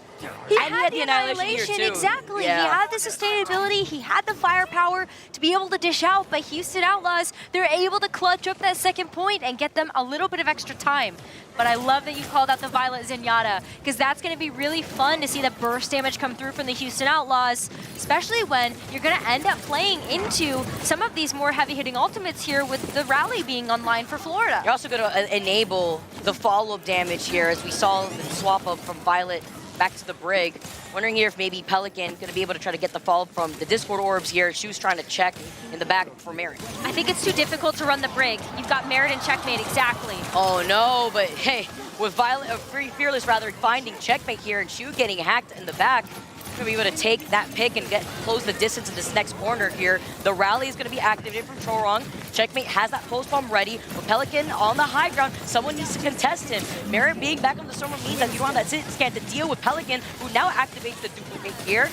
Speaker 9: He
Speaker 8: And
Speaker 9: had the
Speaker 8: Annihilation here,
Speaker 9: Annihilation,
Speaker 8: too.
Speaker 9: exactly.
Speaker 8: Yeah.
Speaker 9: He had the sustainability, he had the firepower to be able to dish out, but Houston Outlaws, they're able to clutch up that second point and get them a little bit of extra time. But I love that you called out the Violet Zenyatta, because that's going to be really fun to see the burst damage come through from the Houston Outlaws, especially when you're going to end up playing into some of these more heavy-hitting ultimates here with the rally being online for Florida.
Speaker 8: You're also going to enable the follow-up damage here, as we saw the swap up from Violet back to the Brig. Wondering here if maybe Pelican going to be able to try to get the follow-up from the Discord orbs here. She was trying to check in the back for Merit.
Speaker 9: I think it's too difficult to run the Brig. You've got Merit and Checkmate, exactly.
Speaker 8: Oh no, but hey, with Fearless rather finding Checkmate here and Shu getting hacked in the back, going to be able to take that pick and close the distance in this next corner here. The rally is going to be activated from Chorong. Checkmate has that post bomb ready, but Pelican on the high ground. Someone needs to contest him. Merit being back on the Stormer means that you don't have that sit scan to deal with Pelican, who now activates the duplicate here.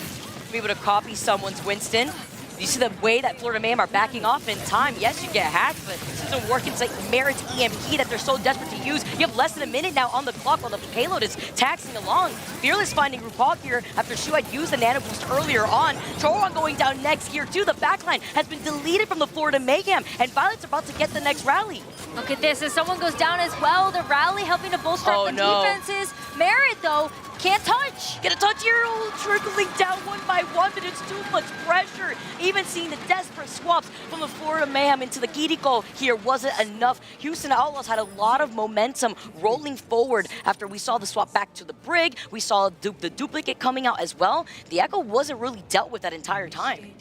Speaker 8: Be able to copy someone's Winston. You see the way that Florida Mayhem are backing off in time. Yes, you get hacked, but this doesn't work. It's like Merit's EMP that they're so desperate to use. You have less than a minute now on the clock while the payload is taxing along. Fearless finding RuPaul here after Shu had used the nano boost earlier on. Choron going down next here too. The backline has been deleted from the Florida Mayhem, and Violet's about to get the next rally.
Speaker 9: Look at this, as someone goes down as well. The rally helping to bolster up the defenses. Merit, though, can't touch.
Speaker 8: Get a touch here, trickling down one by one, but it's too much pressure. Even seeing the desperate swaps from the Florida Mayhem into the Kiriko here wasn't enough. Houston Outlaws had a lot of momentum rolling forward after we saw the swap back to the Brig. We saw the duplicate coming out as well. The Echo wasn't really dealt with that entire time.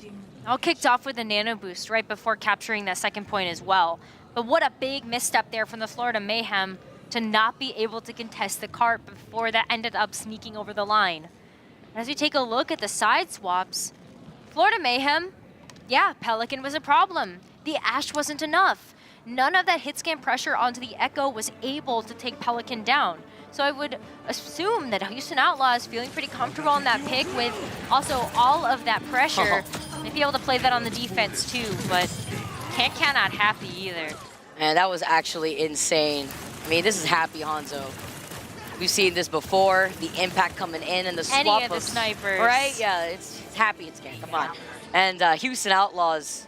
Speaker 9: All kicked off with a nano boost right before capturing that second point as well. But what a big misstep there from the Florida Mayhem to not be able to contest the cart before that ended up sneaking over the line. As we take a look at the side swaps, Florida Mayhem, yeah, Pelican was a problem. The Ash wasn't enough. None of that hit scan pressure onto the Echo was able to take Pelican down. So I would assume that Houston Outlaws feeling pretty comfortable on that pick with also all of that pressure. They'd be able to play that on the defense too, but cannot happy either.
Speaker 8: And that was actually insane. I mean, this is happy Hanzo. We've seen this before, the impact coming in and the swap
Speaker 9: Any of the snipers.
Speaker 8: Right? Yeah, it's happy it's game. Come on. And Houston Outlaws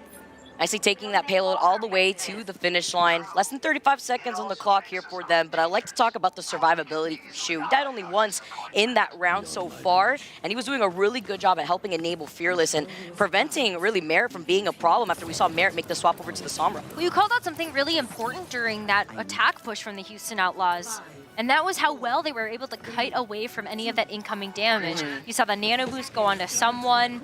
Speaker 8: nicely taking that payload all the way to the finish line. Less than 35 seconds on the clock here for them, but I like to talk about the survivability for Shu. He died only once in that round so far, and he was doing a really good job at helping enable Fearless and preventing really Merit from being a problem after we saw Merit make the swap over to the Sombra.
Speaker 9: Well, you called out something really important during that attack push from the Houston Outlaws. And that was how well they were able to kite away from any of that incoming damage. You saw the nano boost go onto someone.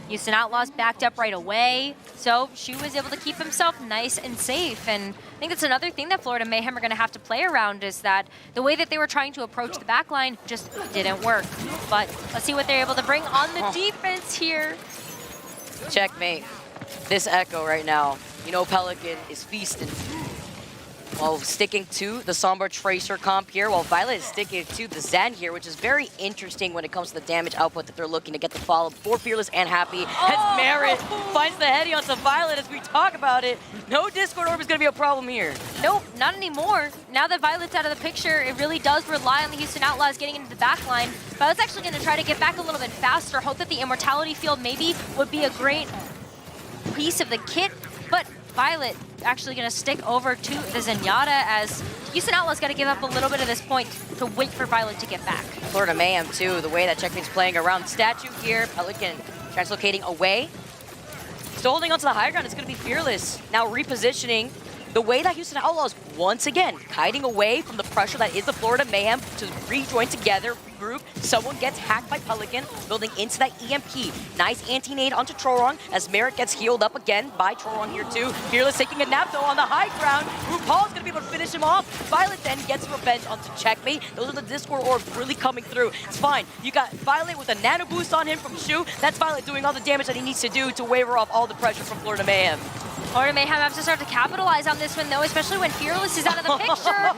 Speaker 9: Houston Outlaws backed up right away. So Shu was able to keep himself nice and safe. And I think that's another thing that Florida Mayhem are going to have to play around, is that the way that they were trying to approach the backline just didn't work. But let's see what they're able to bring on the defense here.
Speaker 8: Checkmate. This Echo right now. You know Pelican is feasting. While sticking to the Sombra Tracer comp here, while Violet is sticking to the Zen here, which is very interesting when it comes to the damage output that they're looking to get the follow for Fearless and Happy. As Merit finds the heady onto Violet as we talk about it. No Discord Orb is going to be a problem here.
Speaker 9: Nope, not anymore. Now that Violet's out of the picture, it really does rely on the Houston Outlaws getting into the backline. Violet's actually going to try to get back a little bit faster, hope that the Immortality Field maybe would be a great piece of the kit, but Violet actually going to stick over to the Zenyatta, as Houston Outlaws got to give up a little bit of this point to wait for Violet to get back.
Speaker 8: Florida Mayhem too, the way that Checkmate's playing around statue here. Pelican translocating away. Still holding onto the high ground, it's going to be Fearless. Now repositioning. The way that Houston Outlaws, once again, kiting away from the pressure that is the Florida Mayhem to rejoin together, regroup. Someone gets hacked by Pelican, building into that EMP. Nice anti-nade onto Chorong as Merit gets healed up again by Chorong here too. Fearless taking a nap though on the high ground. RuPaul's gonna be able to finish him off. Violet then gets revenge onto Checkmate. Those are the Discord orbs really coming through. It's fine. You got Violet with a nano boost on him from Shu. That's Violet doing all the damage that he needs to do to waver off all the pressure from Florida Mayhem.
Speaker 9: Florida Mayhem have to start to capitalize on this one though, especially when Fearless is out of the picture.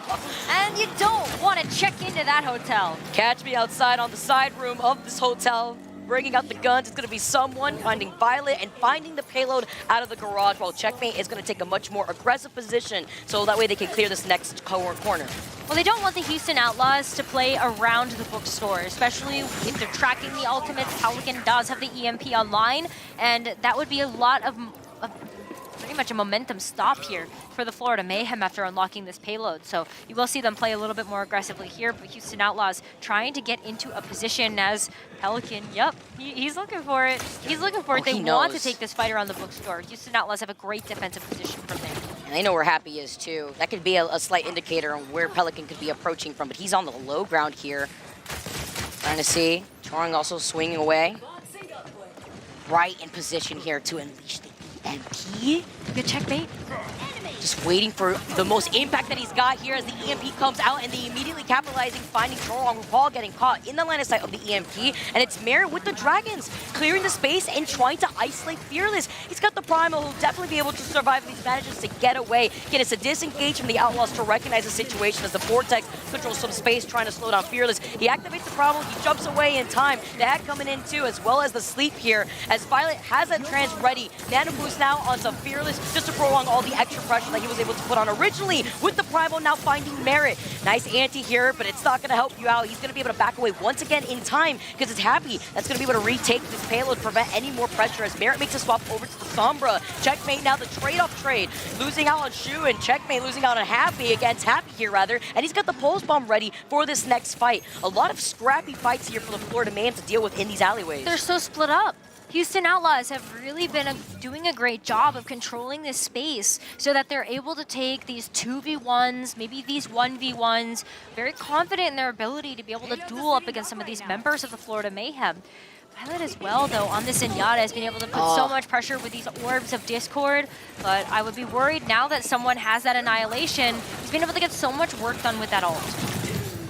Speaker 9: And you don't want to check into that hotel.
Speaker 8: Catch me outside on the side room of this hotel, bringing out the guns. It's going to be someone finding Violet and finding the payload out of the garage, while Checkmate is going to take a much more aggressive position so that way they can clear this next corner.
Speaker 9: Well, they don't want the Houston Outlaws to play around the bookstore, especially if they're tracking the ultimates. Pelican does have the EMP online, and that would be a lot of pretty much a momentum stop here for the Florida Mayhem after unlocking this payload. So you will see them play a little bit more aggressively here, but Houston Outlaws trying to get into a position as Pelican, he's looking for it. He's looking for it. They want to take this fight around the bookstore. Houston Outlaws have a great defensive position from there.
Speaker 8: And they know where Happy is too. That could be a slight indicator on where Pelican could be approaching from, but he's on the low ground here. Trying to see. Chorong also swinging away. Right in position here to unleash the EMP.
Speaker 9: Good checkmate.
Speaker 8: Just waiting for the most impact that he's got here as the EMP comes out, and they immediately capitalizing, finding Chorong. RuPaul getting caught in the line of sight of the EMP, and it's Merit with the Dragons, clearing the space and trying to isolate Fearless. He's got the Primal, who'll definitely be able to survive if he manages to get away. Again, it's a disengage from the Outlaws to recognize the situation as the Vortex controls some space, trying to slow down Fearless. He activates the Primal, he jumps away in time. The Hack coming in too, as well as the Sleep here, as Violet has that trans ready. Nano Boost now onto Fearless, just to prolong all the extra pressure that he was able to put on originally with the Primal, now finding Merit. Nice anti here, but it's not going to help you out. He's going to be able to back away once again in time because it's Happy that's going to be able to retake this payload, prevent any more pressure as Merit makes a swap over to the Sombra. Checkmate now, the trade-off trade. Losing out on Shu, and Checkmate losing out on Happy against Happy here, rather. And he's got the Pulse Bomb ready for this next fight. A lot of scrappy fights here for the Florida Man to deal with in these alleyways.
Speaker 9: They're so split up. Houston Outlaws have really been doing a great job of controlling this space so that they're able to take these 2v1s, maybe these 1v1s, very confident in their ability to be able to duel up against some of these members of the Florida Mayhem. Violet as well, though, on this Zenyatta has been able to put so much pressure with these Orbs of Discord, but I would be worried now that someone has that Annihilation. He's been able to get so much work done with that ult.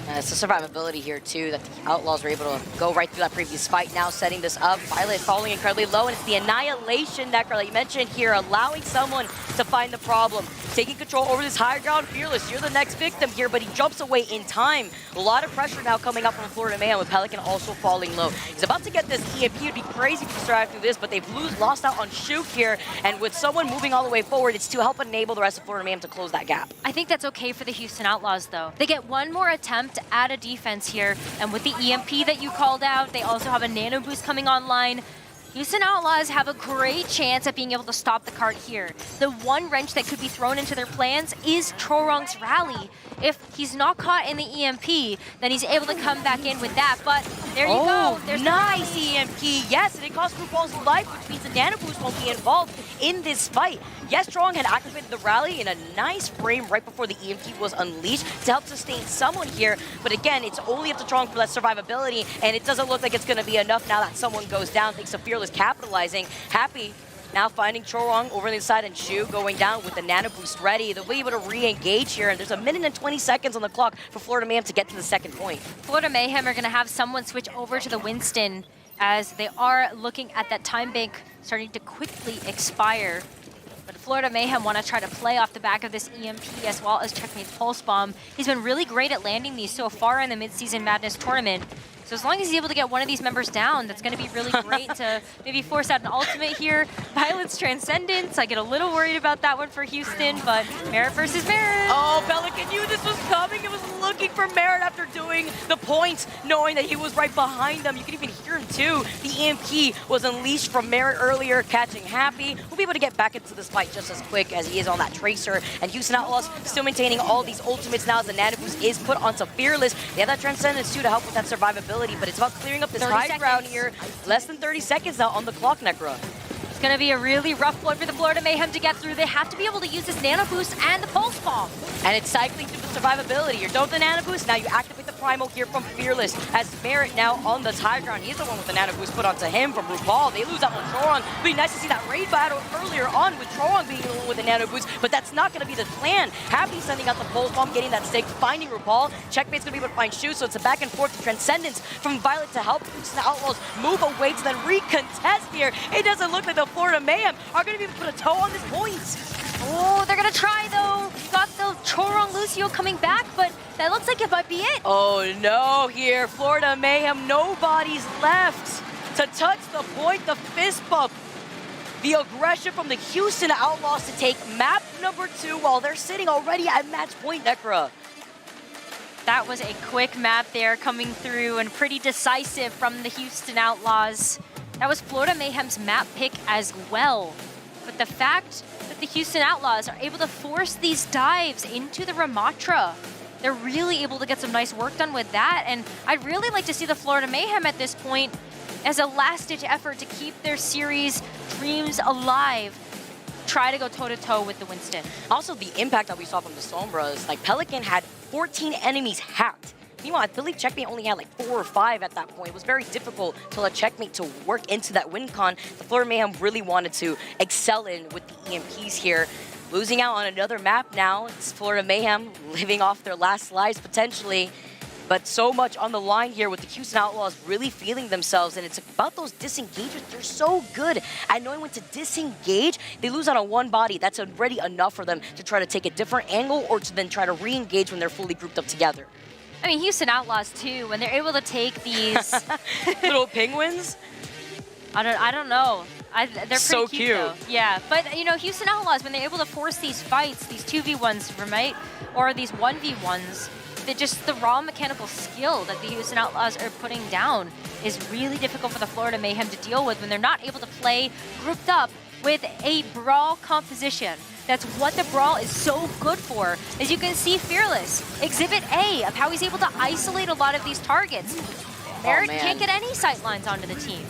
Speaker 8: It's the survivability here, too, that the Outlaws were able to go right through that previous fight, now setting this up. Violet falling incredibly low, and it's the Annihilation Necro that you mentioned here, allowing someone to find the problem. Taking control over this high ground, Fearless. You're the next victim here, but he jumps away in time. A lot of pressure now coming up from Florida Man, with Pelican also falling low. He's about to get this EMP. It'd be crazy to survive through this, but they've lost out on Shook here, and with someone moving all the way forward, it's to help enable the rest of Florida Man to close that gap.
Speaker 9: I think that's okay for the Houston Outlaws, though. They get one more attempt at a defense here, and with the EMP that you called out, they also have a Nano Boost coming online. Houston Outlaws have a great chance at being able to stop the cart here. The one wrench that could be thrown into their plans is Chorong's rally. If he's not caught in the EMP, then he's able to come back in with that, but there you go. There's
Speaker 8: nice EMP. Yes, and it cost RuPaul's life, which means the Nano Boost won't be involved in this fight. Yes, Chorong had activated the rally in a nice frame right before the EMP was unleashed to help sustain someone here, but again, it's only up to Chorong for that survivability, and it doesn't look like it's going to be enough now that someone goes down, thanks to Fearless capitalizing. Happy now finding Chorong over the side, and Shu going down with the Nano Boost ready. They'll be able to re-engage here, and there's a minute and 20 seconds on the clock for Florida Mayhem to get to the second point.
Speaker 9: Florida Mayhem are going to have someone switch over to the Winston as they are looking at that time bank starting to quickly expire. But Florida Mayhem want to try to play off the back of this EMP as well as Checkmate's Pulse Bomb. He's been really great at landing these so far in the Midseason Madness tournament. So as long as he's able to get one of these members down, that's going to be really great to maybe force out an ultimate here. Violet's Transcendence, I get a little worried about that one for Houston, but Merit versus Merit.
Speaker 8: Oh, Pelican knew this was coming. It was looking for Merit after doing the points, knowing that he was right behind them. You can even hear him too. The EMP was unleashed from Merit earlier, catching Happy. We'll be able to get back into this fight just as quick as he is on that Tracer. And Houston Outlaws still maintaining all these ultimates now as the Nano Boost is put onto Fearless. They have that Transcendence too to help with that survivability, but it's about clearing up this high ground here. Less than 30 seconds now on the clock, Necra.
Speaker 9: It's going to be a really rough one for the Florida Mayhem to get through. They have to be able to use this Nano Boost and the Pulse Bomb.
Speaker 8: And it's cycling through the survivability. You're done with the Nano Boost, now you activate the Primal here from Fearless as Merit now on the high ground. He's the one with the Nano Boost put onto him from RuPaul. They lose out on Chorong. It'd be nice to see that raid battle earlier on with Chorong being the one with the Nano Boost, but that's not going to be the plan. Happy sending out the Pulse Bomb, getting that stake, finding RuPaul. Checkmate's going to be able to find Shu, so it's a back and forth to Transcendence from Violet to help the Outlaws move away to then recontest here. It doesn't look like the Florida Mayhem are going to be able to put a toe on this point.
Speaker 9: Oh, they're going to try, though. You got the Chorong Lucio coming back, but that looks like it might be it.
Speaker 8: Oh, no, here. Florida Mayhem, nobody's left to touch the point. The fist bump. The aggression from the Houston Outlaws to take map number 2 while they're sitting already at match point, Necra.
Speaker 9: That was a quick map there coming through and pretty decisive from the Houston Outlaws. That was Florida Mayhem's map pick as well. But the fact that the Houston Outlaws are able to force these dives into the Ramatra, they're really able to get some nice work done with that. And I'd really like to see the Florida Mayhem at this point as a last-ditch effort to keep their series dreams alive. Try to go toe-to-toe with the Winston.
Speaker 8: Also, the impact that we saw from the Sombras, like Pelican had 14 enemies hacked. Meanwhile, I believe Checkmate only had like 4 or 5 at that point. It was very difficult to let Checkmate to work into that win con. The Florida Mayhem really wanted to excel in with the EMPs here. Losing out on another map now. It's Florida Mayhem living off their last lives potentially. But so much on the line here with the Houston Outlaws really feeling themselves, and it's about those disengagements. They're so good at knowing when to disengage. They lose out on one body. That's already enough for them to try to take a different angle or to then try to re-engage when they're fully grouped up together.
Speaker 9: I mean, Houston Outlaws too, when they're able to take these
Speaker 8: little penguins.
Speaker 9: I don't know. They're pretty
Speaker 8: so
Speaker 9: cute. Though. Yeah, but you know, Houston Outlaws, when they're able to force these fights, these 2v1s, right, or these 1v1s. Just the raw mechanical skill that the Houston Outlaws are putting down is really difficult for the Florida Mayhem to deal with when they're not able to play grouped up with a brawl composition. That's what the brawl is so good for. As you can see, Fearless, exhibit A of how he's able to isolate a lot of these targets. Merrick can't get any sightlines onto the team.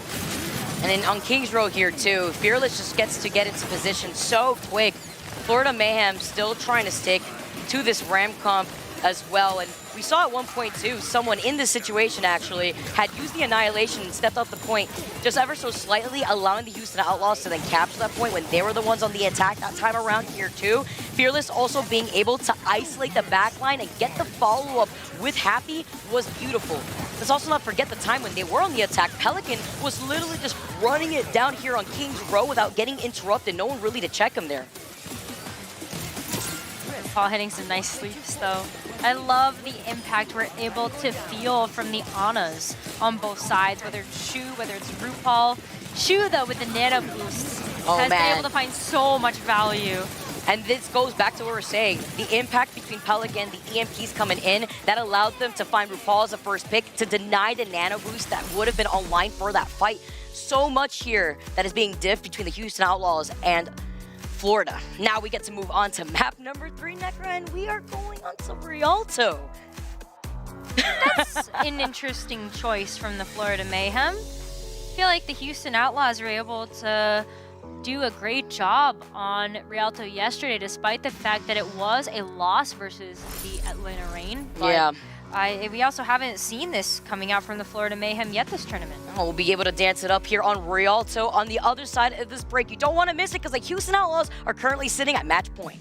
Speaker 8: And then on King's Row here too, Fearless just gets to get into position so quick. Florida Mayhem still trying to stick to this Ram comp as well. And we saw at one point too, someone in this situation actually had used the Annihilation and stepped up the point just ever so slightly, allowing the Houston Outlaws to then capture that point when they were the ones on the attack that time around here too. Fearless also being able to isolate the backline and get the follow-up with Happy was beautiful. Let's also not forget the time when they were on the attack. Pelican was literally just running it down here on King's Row without getting interrupted. No one really to check him there.
Speaker 9: Paul hitting some nice sleeps though. I love the impact we're able to feel from the Annas on both sides, whether it's Shu, whether it's RuPaul. Shu though with the nano boosts has been able to find so much value.
Speaker 8: And this goes back to what we're saying. The impact between Pelican, the EMPs coming in, that allowed them to find RuPaul as a first pick to deny the nano boost that would have been online for that fight. So much here that is being diffed between the Houston Outlaws and Florida. Now we get to move on to map number 3, Necra, and we are going on to Rialto.
Speaker 9: That's an interesting choice from the Florida Mayhem. I feel like the Houston Outlaws were able to do a great job on Rialto yesterday, despite the fact that it was a loss versus the Atlanta Reign. But
Speaker 8: yeah.
Speaker 9: We also haven't seen this coming out from the Florida Mayhem yet this tournament.
Speaker 8: We'll be able to dance it up here on Rialto on the other side of this break. You don't want to miss it because the Houston Outlaws are currently sitting at match point.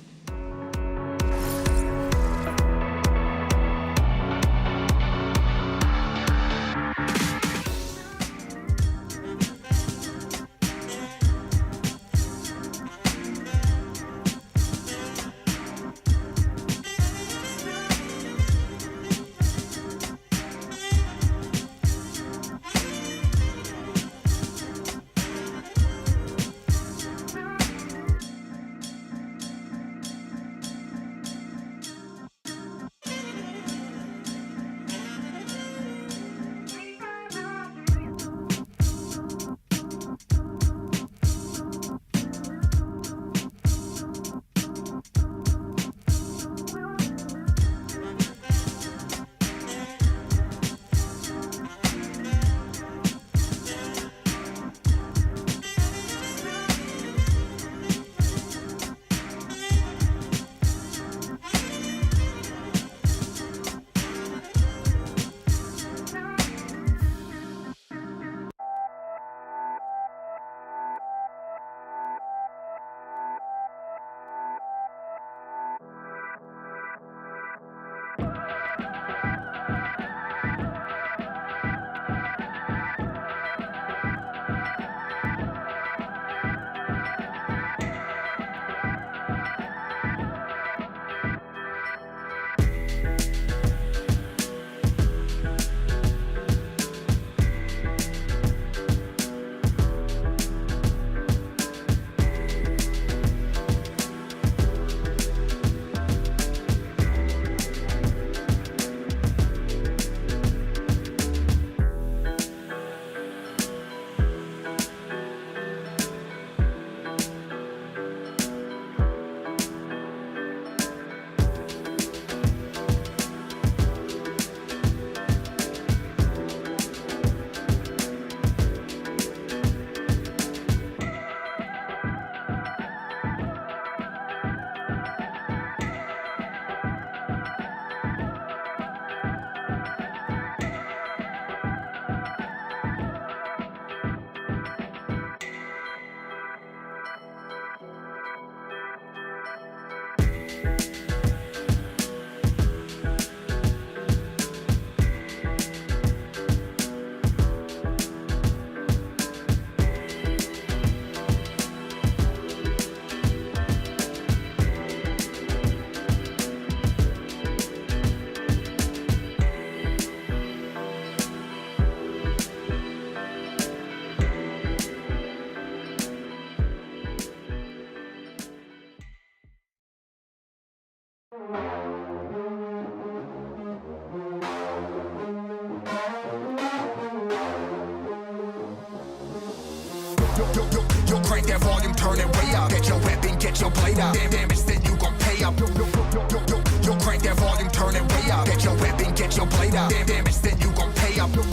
Speaker 4: Yo, crank that volume, turn it way up. Get your weapon, get your blade out. Damage, then you gon' pay up. Yo, crank that volume, turn it way up. Get your weapon, get your blade out. Damage, then you gon' pay up.
Speaker 11: Yo,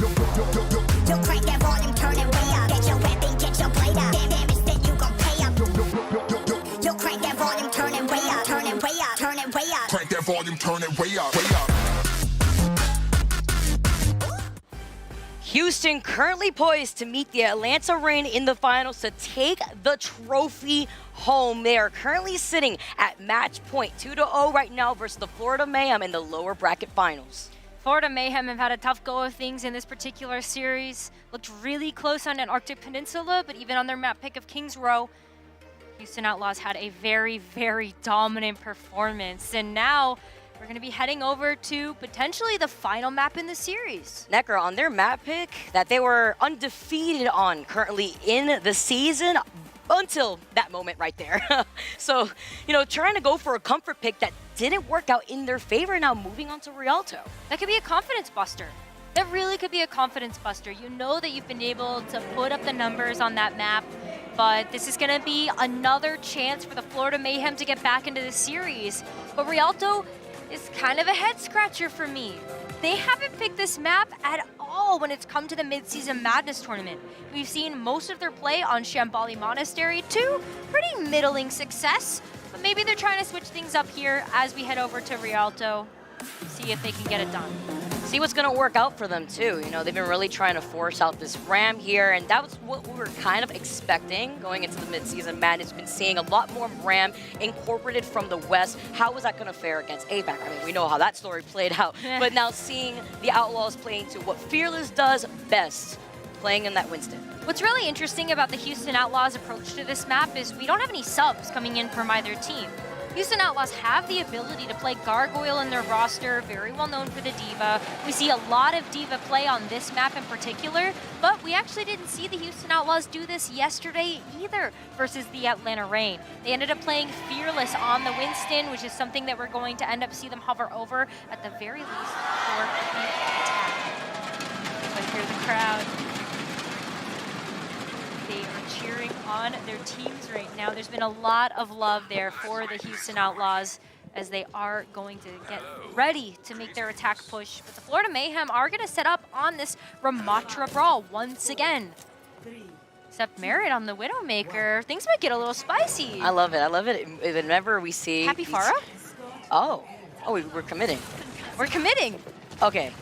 Speaker 11: crank that volume, turn it way up. Get your weapon, get your blade out. Damage, then you gon' pay up. Yo, crank that volume, turn it way up. Turn it way up. Turn it way up.
Speaker 4: Crank that volume, turn it way up. Way up.
Speaker 8: Houston currently poised to meet the Atlanta Reign in the finals to take the trophy home. They are currently sitting at match point 2-0 right now versus the Florida Mayhem in the lower bracket finals.
Speaker 9: Florida Mayhem have had a tough go of things in this particular series. Looked really close on Antarctic Peninsula, but even on their map pick of Kings Row, Houston Outlaws had a very, very dominant performance. And now we're going to be heading over to potentially the final map in the series.
Speaker 8: Necker, on their map pick that they were undefeated on currently in the season until that moment right there. So, you know, trying to go for a comfort pick that didn't work out in their favor, now moving on to Rialto.
Speaker 9: That could be a confidence buster. That really could be a confidence buster. You know that you've been able to put up the numbers on that map, but this is going to be another chance for the Florida Mayhem to get back into the series. But Rialto is kind of a head scratcher for me. They haven't picked this map at all when it's come to the Midseason Madness tournament. We've seen most of their play on Shambali Monastery to pretty middling success, but maybe they're trying to switch things up here as we head over to Rialto, see if they can get it done.
Speaker 8: See what's going to work out for them too. You know, they've been really trying to force out this Ram here, and that was what we were kind of expecting going into the Midseason Madness. We've been seeing a lot more Ram incorporated from the West. How was that going to fare against APAC? I mean, we know how that story played out, but now seeing the Outlaws playing to what Fearless does best, playing in that Winston.
Speaker 9: What's really interesting about the Houston Outlaws' approach to this map is we don't have any subs coming in from either team. Houston Outlaws have the ability to play Gargoyle in their roster, very well known for the Diva. We see a lot of Diva play on this map in particular, but we actually didn't see the Houston Outlaws do this yesterday either versus the Atlanta Reign. They ended up playing Fearless on the Winston, which is something that we're going to end up see them hover over at the very least for the attack. But here's the crowd. They are cheering on their teams right now. There's been a lot of love there for the Houston Outlaws as they are going to get ready to make their attack push. But the Florida Mayhem are going to set up on this Ramatra Brawl once again. Except Merit on the Widowmaker. Things might get a little spicy.
Speaker 8: I love it. I love it. Whenever we see...
Speaker 9: Happy Farah?
Speaker 8: Oh, we're committing.
Speaker 9: We're committing.
Speaker 8: Okay.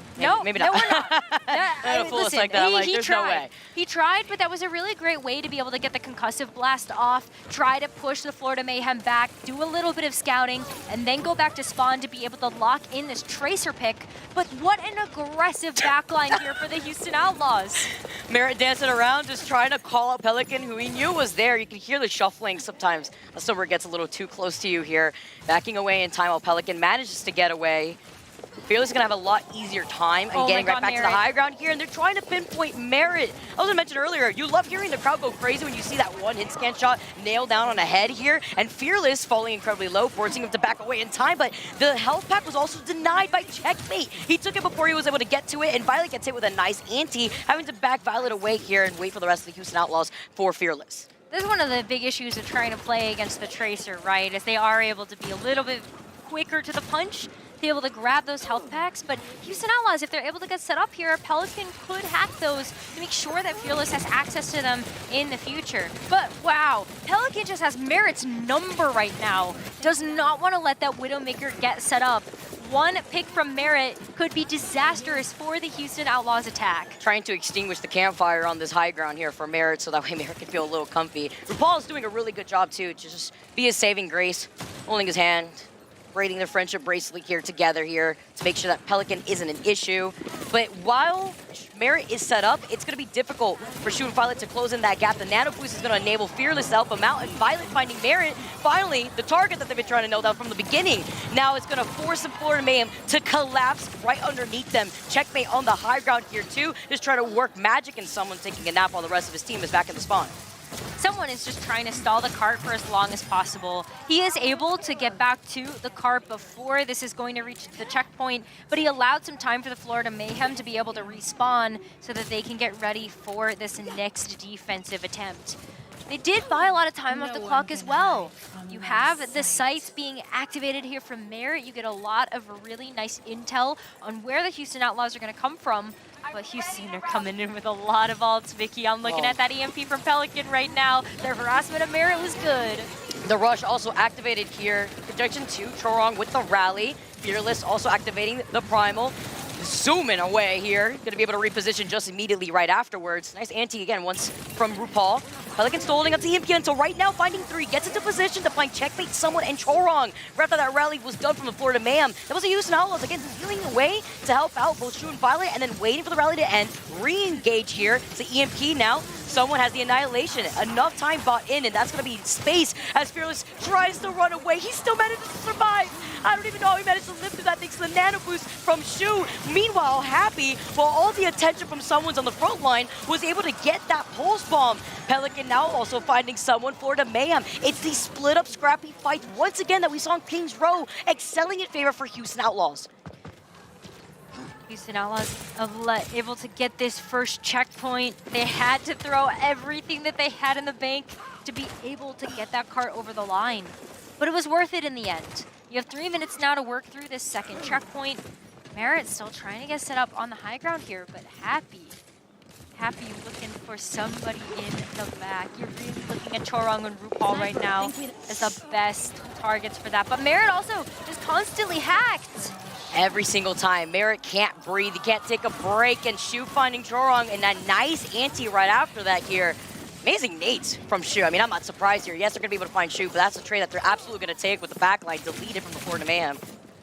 Speaker 8: Maybe
Speaker 9: no,
Speaker 8: not.
Speaker 9: we're not.
Speaker 8: Listen, like that.
Speaker 9: He
Speaker 8: There's
Speaker 9: tried.
Speaker 8: No way.
Speaker 9: He tried, but that was a really great way to be able to get the concussive blast off, try to push the Florida Mayhem back, do a little bit of scouting, and then go back to spawn to be able to lock in this Tracer pick. But what an aggressive backline here for the Houston Outlaws.
Speaker 8: Merritt dancing around, just trying to call out Pelican, who he knew was there. You can hear the shuffling sometimes. Silver gets a little too close to you here. Backing away in time while Pelican manages to get away. Fearless is going to have a lot easier time and getting right back to the high ground here, and they're trying to pinpoint Merit. I was going to mention earlier, you love hearing the crowd go crazy when you see that one hit scan shot nailed down on a head here, and Fearless falling incredibly low, forcing him to back away in time, but the health pack was also denied by Checkmate. He took it before he was able to get to it, and Violet gets hit with a nice anti, having to back Violet away here and wait for the rest of the Houston Outlaws for Fearless.
Speaker 9: This is one of the big issues of trying to play against the Tracer, right? As they are able to be a little bit quicker to the punch, be able to grab those health packs, but Houston Outlaws, if they're able to get set up here, Pelican could hack those to make sure that Fearless has access to them in the future. But wow, Pelican just has Merit's number right now. Does not want to let that Widowmaker get set up. One pick from Merit could be disastrous for the Houston Outlaws attack.
Speaker 8: Trying to extinguish the campfire on this high ground here for Merit so that way Merit can feel a little comfy. RuPaul is doing a really good job too, to just be his saving grace, holding his hand, braiding their friendship bracelet here together here to make sure that Pelican isn't an issue. But while Merit is set up, it's going to be difficult for Shu and Violet to close in that gap. The Nano Boost is going to enable Fearless to help him out, and Violet finding Merit, finally, the target that they've been trying to nail down from the beginning. Now it's going to force the Florida Mayhem to collapse right underneath them. Checkmate on the high ground here too, just trying to work magic, and someone's taking a nap while the rest of his team is back in the spawn.
Speaker 9: Someone is just trying to stall the cart for as long as possible. He is able to get back to the cart before this is going to reach the checkpoint, but he allowed some time for the Florida Mayhem to be able to respawn so that they can get ready for this next defensive attempt. they did buy a lot of time off the clock as well. You have the sites being activated here from Merit. You get a lot of really nice intel on where the Houston Outlaws are going to come from. But Houston are coming in with a lot of ults, Vicky. I'm looking at that EMP from Pelican right now. Their harassment of Merit was good.
Speaker 8: The rush also activated here. Projection 2, Chorong with the rally. Fearless also activating the primal. Zooming away here. Gonna be able to reposition just immediately right afterwards. Nice anti again once from RuPaul. Pelican still holding up to EMP until right now, finding 3. Gets into position to find checkmate someone and Chorong. Right after that rally was done from the Florida Mayhem. That was a Houston Outlaws again, healing away to help out both Shu and Violet and then waiting for the rally to end. Re-engage here. It's the EMP now. Someone has the Annihilation. Enough time bought in, and that's going to be space as Fearless tries to run away. He still managed to survive. I don't even know how he managed to live through that thanks to the nano boost from Shu. Meanwhile, Happy, while all the attention from someone's on the front line, was able to get that pulse bomb. Pelican now also finding someone. Florida Mayhem. It's the split up scrappy fight once again that we saw in Kings Row, excelling in favor for Houston Outlaws.
Speaker 9: Houston Outlaws able to get this first checkpoint. They had to throw everything that they had in the bank to be able to get that cart over the line. But it was worth it in the end. You have 3 minutes now to work through this second checkpoint. Merit's still trying to get set up on the high ground here, but Happy looking for somebody in the back. You're really looking at Chorong and RuPaul right now as the best targets for that. But Merit also just constantly hacked.
Speaker 8: Every single time. Merit can't breathe. He can't take a break. And Shu finding Chorong and a nice anti right after that here. Amazing nades from Shu. I mean, I'm not surprised here. Yes, they're going to be able to find Shu, but that's a trade that they're absolutely going to take with the backline, deleted from the Florida Mayhem.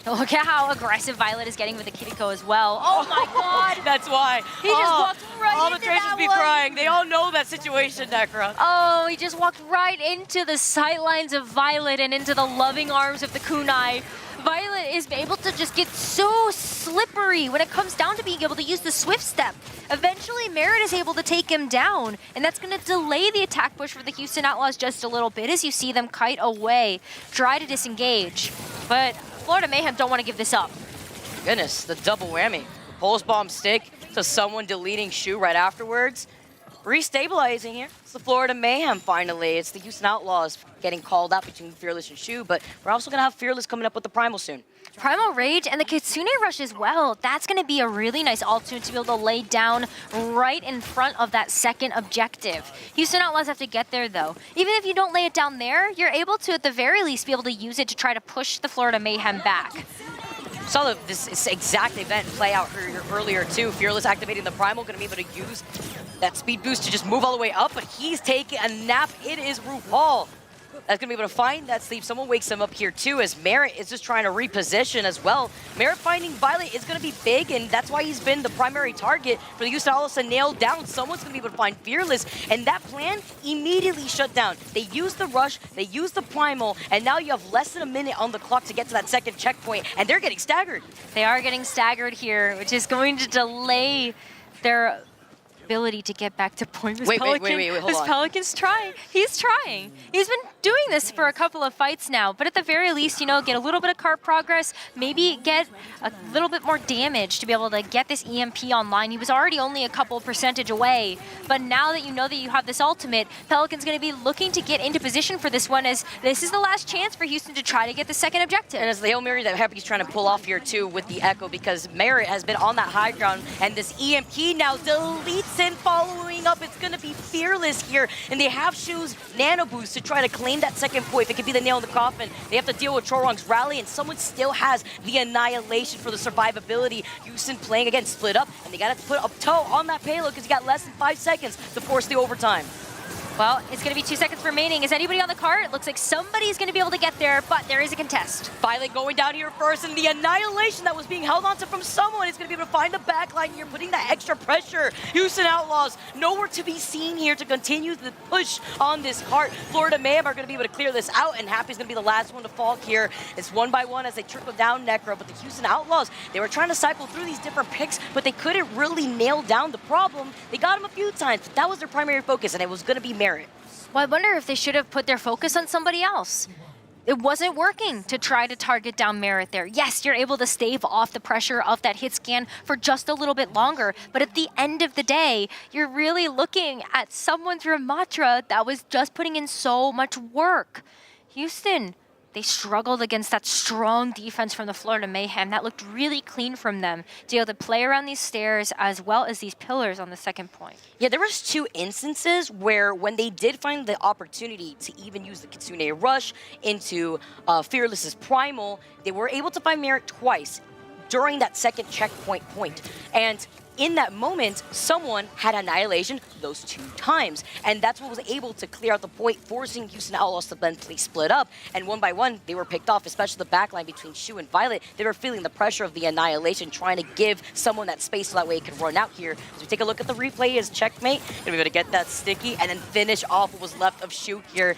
Speaker 9: Look at how aggressive Violet is getting with the Kiriko as well. Oh my god!
Speaker 8: That's why.
Speaker 9: He just walked right
Speaker 8: all
Speaker 9: into
Speaker 8: the Tracers be crying. They all know that situation, Necra.
Speaker 9: Oh, he just walked right into the sightlines of Violet and into the loving arms of the kunai. Violet is able to just get so slippery when it comes down to being able to use the Swift Step. Eventually, Merit is able to take him down, and that's going to delay the attack push for the Houston Outlaws just a little bit as you see them kite away, try to disengage. But Florida Mayhem don't want to give this up.
Speaker 8: Goodness, the double whammy. Pulse bomb stick to someone deleting Shu right afterwards. Restabilizing here. It's the Florida Mayhem finally. It's the Houston Outlaws getting called out between Fearless and Shu, but we're also going to have Fearless coming up with the Primal soon.
Speaker 9: Primal Rage and the Kitsune Rush as well. That's going to be a really nice ult tune to be able to lay down right in front of that second objective. Houston Outlaws have to get there though. Even if you don't lay it down there, you're able to at the very least be able to use it to try to push the Florida Mayhem back.
Speaker 8: Saw this exact event play out earlier too. Fearless activating the Primal, going to be able to use that speed boost to just move all the way up, but he's taking a nap. It is RuPaul that's going to be able to find that sleep. Someone wakes him up here too, as Merit is just trying to reposition as well. Merit finding Violet is going to be big, and that's why he's been the primary target for the Houston Outlaws to nail down. Someone's going to be able to find Fearless, and that plan immediately shut down. They used the rush, they used the Primal, and now you have less than a minute on the clock to get to that second checkpoint, and they're getting staggered.
Speaker 9: They are getting staggered here, which is going to delay their ability to get back to point.
Speaker 8: Wait, hold on.
Speaker 9: Pelican's trying. He's trying. He's been doing this for a couple of fights now, but at the very least, you know, get a little bit of cart progress, maybe get a little bit more damage to be able to get this EMP online. He was already only a couple percentage away, but now that you know that you have this ultimate, Pelican's going to be looking to get into position for this one, as this is the last chance for Houston to try to get the second objective.
Speaker 8: And it's the Hail Mary that Happy's trying to pull off here too with the Echo, because Merit has been on that high ground, and this EMP now deletes and following up. It's going to be Fearless here, and they have Shu's nano boost to try to claim that second point. If it could be the nail in the coffin, they have to deal with Chorong's rally, and someone still has the Annihilation for the survivability. Houston playing again, split up, and they got to put a toe on that payload because you got less than 5 seconds to force the overtime.
Speaker 9: Well, it's going to be 2 seconds remaining. Is anybody on the cart? It looks like somebody's going to be able to get there, but there is a contest.
Speaker 8: Violet going down here first, and the Annihilation that was being held onto from someone is going to be able to find the backline here, putting that extra pressure. Houston Outlaws nowhere to be seen here to continue the push on this cart. Florida Mayhem are going to be able to clear this out, and Happy's going to be the last one to fall here. It's one by one as they trickle down Necro, but the Houston Outlaws, they were trying to cycle through these different picks, but they couldn't really nail down the problem. They got him a few times, but that was their primary focus, and it was going to be Merit.
Speaker 9: Well, I wonder if they should have put their focus on somebody else. it wasn't working to try to target down Merit there. Yes, you're able to stave off the pressure of that hit scan for just a little bit longer, but at the end of the day, you're really looking at someone's Ramatra that was just putting in so much work. Houston, they struggled against that strong defense from the Florida Mayhem. That looked really clean from them to be able to play around these stairs as well as these pillars on the second point.
Speaker 8: Yeah, there was 2 instances where when they did find the opportunity to even use the Kitsune Rush into Fearless's Primal, they were able to find Merit twice during that second checkpoint point. And in that moment, someone had Annihilation those 2 times. And that's what was able to clear out the point, forcing Houston Outlaws to then play split up. And one by one, they were picked off, especially the backline between Shu and Violet. They were feeling the pressure of the Annihilation, trying to give someone that space so that way it could run out here. As we take a look at the replay as Checkmate, gonna be able to get that sticky and then finish off what was left of Shu here.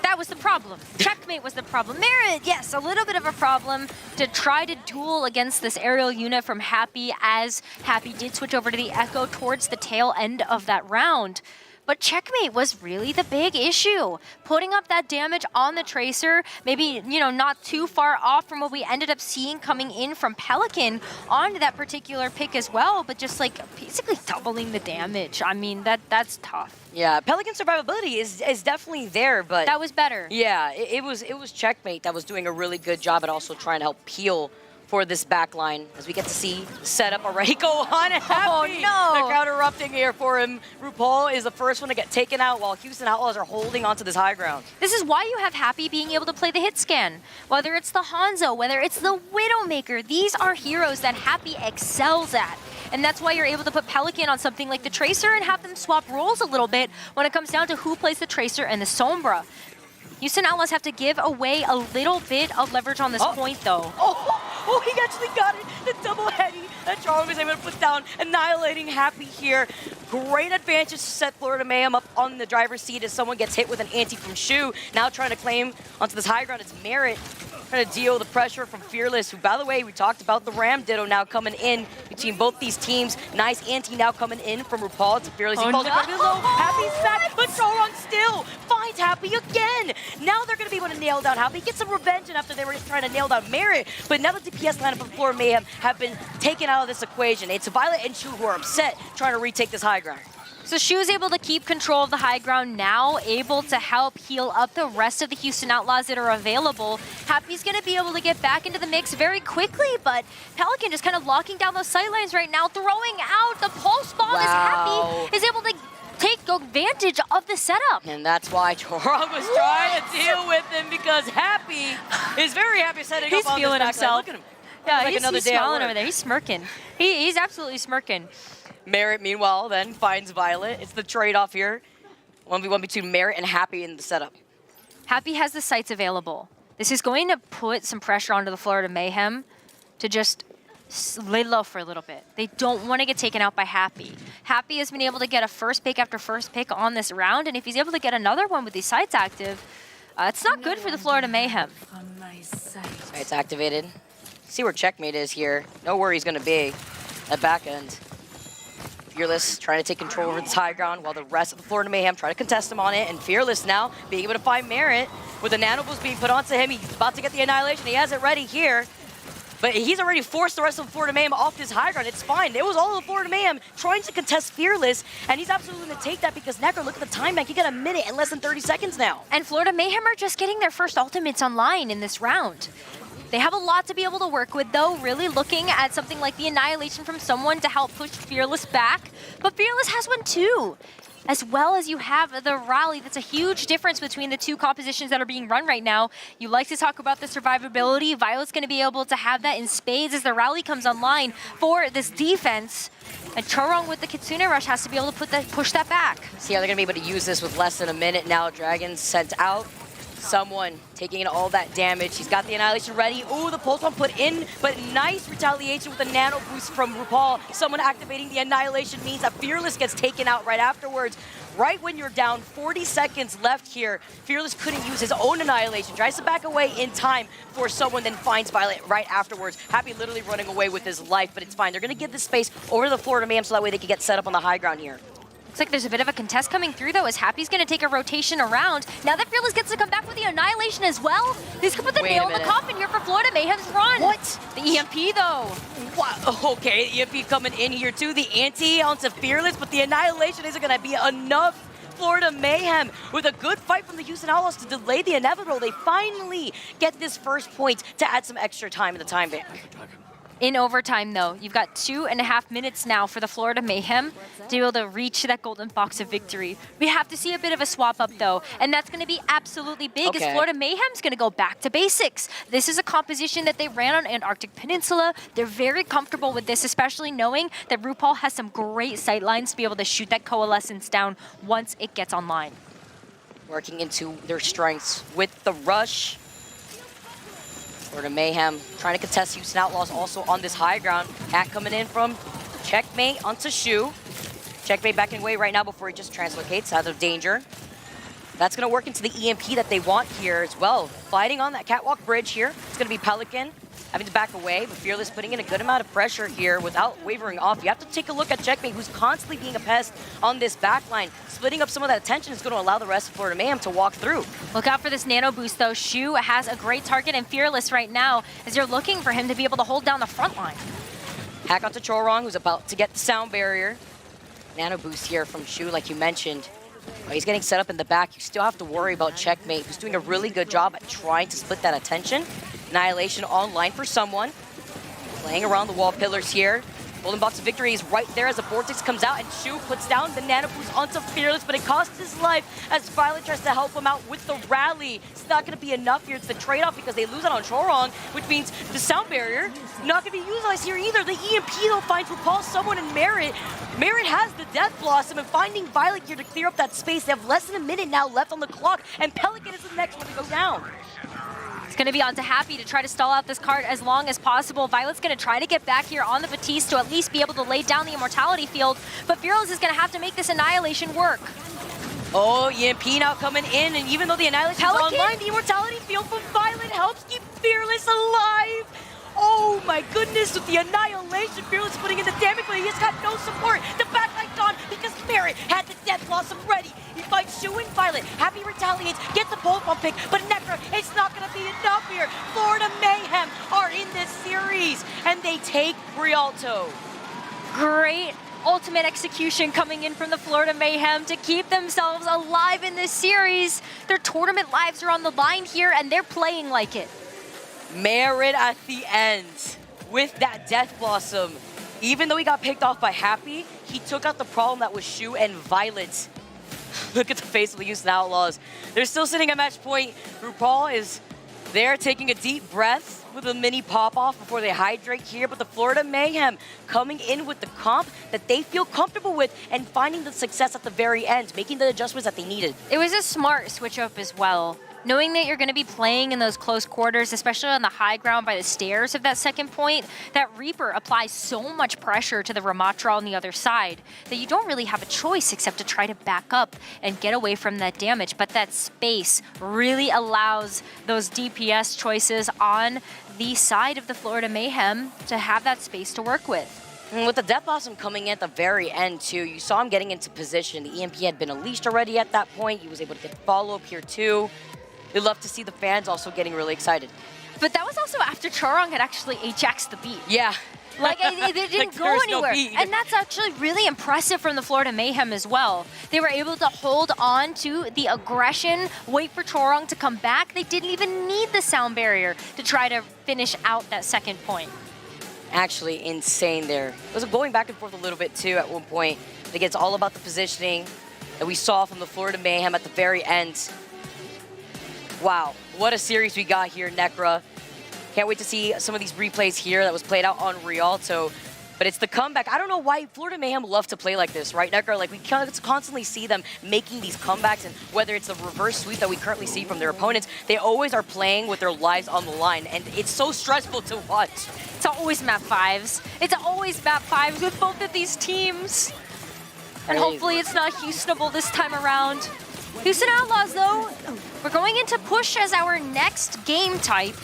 Speaker 9: That was the problem. Checkmate was the problem. Merit, yes, a little bit of a problem to try to duel against this aerial unit from Happy, as Happy did switch over to the Echo towards the tail end of that round. But Checkmate was really the big issue. Putting up that damage on the Tracer, maybe, you know, not too far off from what we ended up seeing coming in from Pelican onto that particular pick as well, but just like basically doubling the damage. I mean, that's tough.
Speaker 8: Yeah, Pelican survivability is definitely there, but
Speaker 9: that was better.
Speaker 8: Yeah, it was Checkmate that was doing a really good job at also trying to help peel for this backline, as we get to see the setup already go on. And
Speaker 9: Oh no!
Speaker 8: The crowd erupting here for him. RuPaul is the first one to get taken out while Houston Outlaws are holding onto this high ground.
Speaker 9: This is why you have Happy being able to play the hit scan. Whether it's the Hanzo, whether it's the Widowmaker, these are heroes that Happy excels at. And that's why you're able to put Pelican on something like the Tracer and have them swap roles a little bit when it comes down to who plays the Tracer and the Sombra. Houston Outlaws have to give away a little bit of leverage on this point, though.
Speaker 8: Oh, he actually got it. The double heady that Charlie was able to put down, annihilating Happy here. Great advantage to set Florida Mayhem up on the driver's seat as someone gets hit with an anti from Shu. Now trying to claim onto this high ground, it's Merit. Trying to deal with the pressure from Fearless, who, by the way, we talked about the Ram Ditto now coming in between both these teams. Nice anti now coming in from RuPaul to Fearless. He falls very low. Happy's back, but Charong still finds Happy again. Now they're going to be able to nail down Happy, get some revenge after they were just trying to nail down Merit. But now the DPS lineup of Florida Mayhem have been taken out of this equation. It's Violet and Shu who are upset, trying to retake this high ground.
Speaker 9: So Shu's able to keep control of the high ground now, able to help heal up the rest of the Houston Outlaws that are available. Happy's going to be able to get back into the mix very quickly, but Pelican just kind of locking down those sight lines right now, throwing out the pulse bomb as Happy is able to take advantage of the setup.
Speaker 8: And that's why Chorong was trying to deal with him, because Happy is very happy setting up on
Speaker 9: feeling
Speaker 8: this
Speaker 9: himself.
Speaker 8: Look at him.
Speaker 9: Yeah,
Speaker 8: like
Speaker 9: he's smiling over there. He's smirking. He's absolutely smirking.
Speaker 8: Merit, meanwhile, then finds Violet. It's the trade-off here. 1v1 between Merit and Happy in the setup.
Speaker 9: Happy has the sights available. This is going to put some pressure onto the Florida Mayhem to just lay low for a little bit. They don't want to get taken out by Happy. Happy has been able to get a first pick after first pick on this round, and if he's able to get another one with these sights active, it's not good for the Florida Mayhem.
Speaker 8: Sights activated. See where Checkmate is here. Know where he's going to be at back end. Fearless trying to take control over this high ground while the rest of the Florida Mayhem try to contest him on it. And Fearless now being able to find Merit with the nano boost being put onto him. He's about to get the Annihilation. He has it ready here. But he's already forced the rest of the Florida Mayhem off this high ground. It's fine. It was all of the Florida Mayhem trying to contest Fearless, and he's absolutely going to take that because Necro, look at the time bank. He got a minute and less than 30 seconds now.
Speaker 9: And Florida Mayhem are just getting their first ultimates online in this round. They have a lot to be able to work with, though, really looking at something like the Annihilation from someone to help push Fearless back. But Fearless has one too, as well as you have the Rally. That's a huge difference between the two compositions that are being run right now. You like to talk about the survivability. Violet's going to be able to have that in spades as the Rally comes online for this defense. And Chorong with the Kitsune Rush has to be able to push that back.
Speaker 8: See how they're going to be able to use this with less than a minute now. Dragon's sent out. Someone taking in all that damage. He's got the Annihilation ready. Ooh, the pulse one put in, but nice retaliation with the nano boost from RuPaul. Someone activating the Annihilation means that Fearless gets taken out right afterwards. Right when you're down 40 seconds left here, Fearless couldn't use his own Annihilation. Tries to back away in time for someone, then finds Violet right afterwards. Happy literally running away with his life, but it's fine. They're going to give this space over to the Florida Mayhem so that way they can get set up on the high ground here.
Speaker 9: Looks like there's a bit of a contest coming through, though, as Happy's going to take a rotation around. Now that Fearless gets to come back with the Annihilation as well, this could put the nail in the coffin here for Florida Mayhem's run.
Speaker 8: What?
Speaker 9: The EMP, though.
Speaker 8: What? Okay, EMP coming in here, too. The anti onto Fearless, but the Annihilation isn't going to be enough. Florida Mayhem with a good fight from the Houston Outlaws to delay the inevitable. They finally get this first point to add some extra time in the time bank.
Speaker 9: In overtime, though, you've got 2.5 minutes now for the Florida Mayhem to be able to reach that golden box of victory. We have to see a bit of a swap up, though, and that's going to be absolutely big as Florida Mayhem's going to go back to basics. This is a composition that they ran on Antarctic Peninsula. They're very comfortable with this, especially knowing that RuPaul has some great sight lines to be able to shoot that Coalescence down once it gets online.
Speaker 8: Working into their strengths with the rush. Florida Mayhem trying to contest Houston Outlaws also on this high ground. Hat coming in from Checkmate onto Shu. Checkmate backing away right now before he just translocates out of danger. That's going to work into the EMP that they want here as well. Fighting on that catwalk bridge here. It's going to be Pelican having to back away, but Fearless putting in a good amount of pressure here without wavering off. You have to take a look at Checkmate, who's constantly being a pest on this backline. Splitting up some of that attention is going to allow the rest of Florida Mayhem to walk through.
Speaker 9: Look out for this nano boost, though. Shu has a great target in Fearless right now as you're looking for him to be able to hold down the front line.
Speaker 8: Hack onto Chorong, who's about to get the sound barrier. Nano boost here from Shu, like you mentioned. He's getting set up in the back. You still have to worry about Checkmate, who's doing a really good job at trying to split that attention. Annihilation online for someone. Playing around the wall pillars here. Golden Box of Victory is right there as the Vortex comes out, and Shu puts down the Nano Boost onto Fearless, but it costs his life as Violet tries to help him out with the rally. It's not going to be enough here. It's the trade-off because they lose it on Chorong, which means the sound barrier not going to be utilized here either. The EMP, though, finds RuPaul someone in Merit. Merit has the Death Blossom, and finding Violet here to clear up that space. They have less than a minute now left on the clock, and Pelican is the next one to go down.
Speaker 9: It's going to be on to Happy to try to stall out this card as long as possible. Violet's going to try to get back here on the Batiste to at least be able to lay down the Immortality field, but Fearless is going to have to make this Annihilation work.
Speaker 8: Oh, EMP now coming in, and even though the Annihilation is online, the Immortality field from Violet helps keep Fearless alive. Oh my goodness, with the Annihilation, Fearless putting in the damage, but he has got no support. The backlight's on because Merit had the Death Blossom ready. He fights Shu and Violet. Happy retaliates, gets the bolt on pick, but Necra, it's not going to be enough here. Florida Mayhem are in this series, and they take Rialto.
Speaker 9: Great ultimate execution coming in from the Florida Mayhem to keep themselves alive in this series. Their tournament lives are on the line here, and they're playing like it.
Speaker 8: Merit at the end with that Death Blossom. Even though he got picked off by Happy, he took out the problem that was Shu and Violet. Look at the face of the Houston Outlaws. They're still sitting at match point. RuPaul is there taking a deep breath with a mini pop-off before they hydrate here, but the Florida Mayhem coming in with the comp that they feel comfortable with and finding the success at the very end, making the adjustments that they needed.
Speaker 9: It was a smart switch up as well. Knowing that you're going to be playing in those close quarters, especially on the high ground by the stairs of that second point, that Reaper applies so much pressure to the Ramatra on the other side that you don't really have a choice except to try to back up and get away from that damage. But that space really allows those DPS choices on the side of the Florida Mayhem to have that space to work with.
Speaker 8: And with the Death Blossom coming in at the very end too, you saw him getting into position. The EMP had been unleashed already at that point. He was able to get follow-up here too. We'd love to see the fans also getting really excited.
Speaker 9: But that was also after Chorong had actually Ajaxed the beat.
Speaker 8: Yeah.
Speaker 9: Like, they didn't go anywhere. And that's actually really impressive from the Florida Mayhem as well. They were able to hold on to the aggression, wait for Chorong to come back. They didn't even need the sound barrier to try to finish out that second point.
Speaker 8: Actually insane there. It was going back and forth a little bit too at one point. I think it's all about the positioning that we saw from the Florida Mayhem at the very end. Wow, what a series we got here, Necra. Can't wait to see some of these replays here that was played out on Rialto. But it's the comeback. I don't know why Florida Mayhem love to play like this, right, Necra? Like, we constantly see them making these comebacks, and whether it's the reverse sweep that we currently see from their opponents, they always are playing with their lives on the line, and it's so stressful to watch.
Speaker 9: It's always map 5s. It's always map 5s with both of these teams. And hopefully it's not Houstonable this time around. Houston Outlaws, though, we're going into push as our next game type.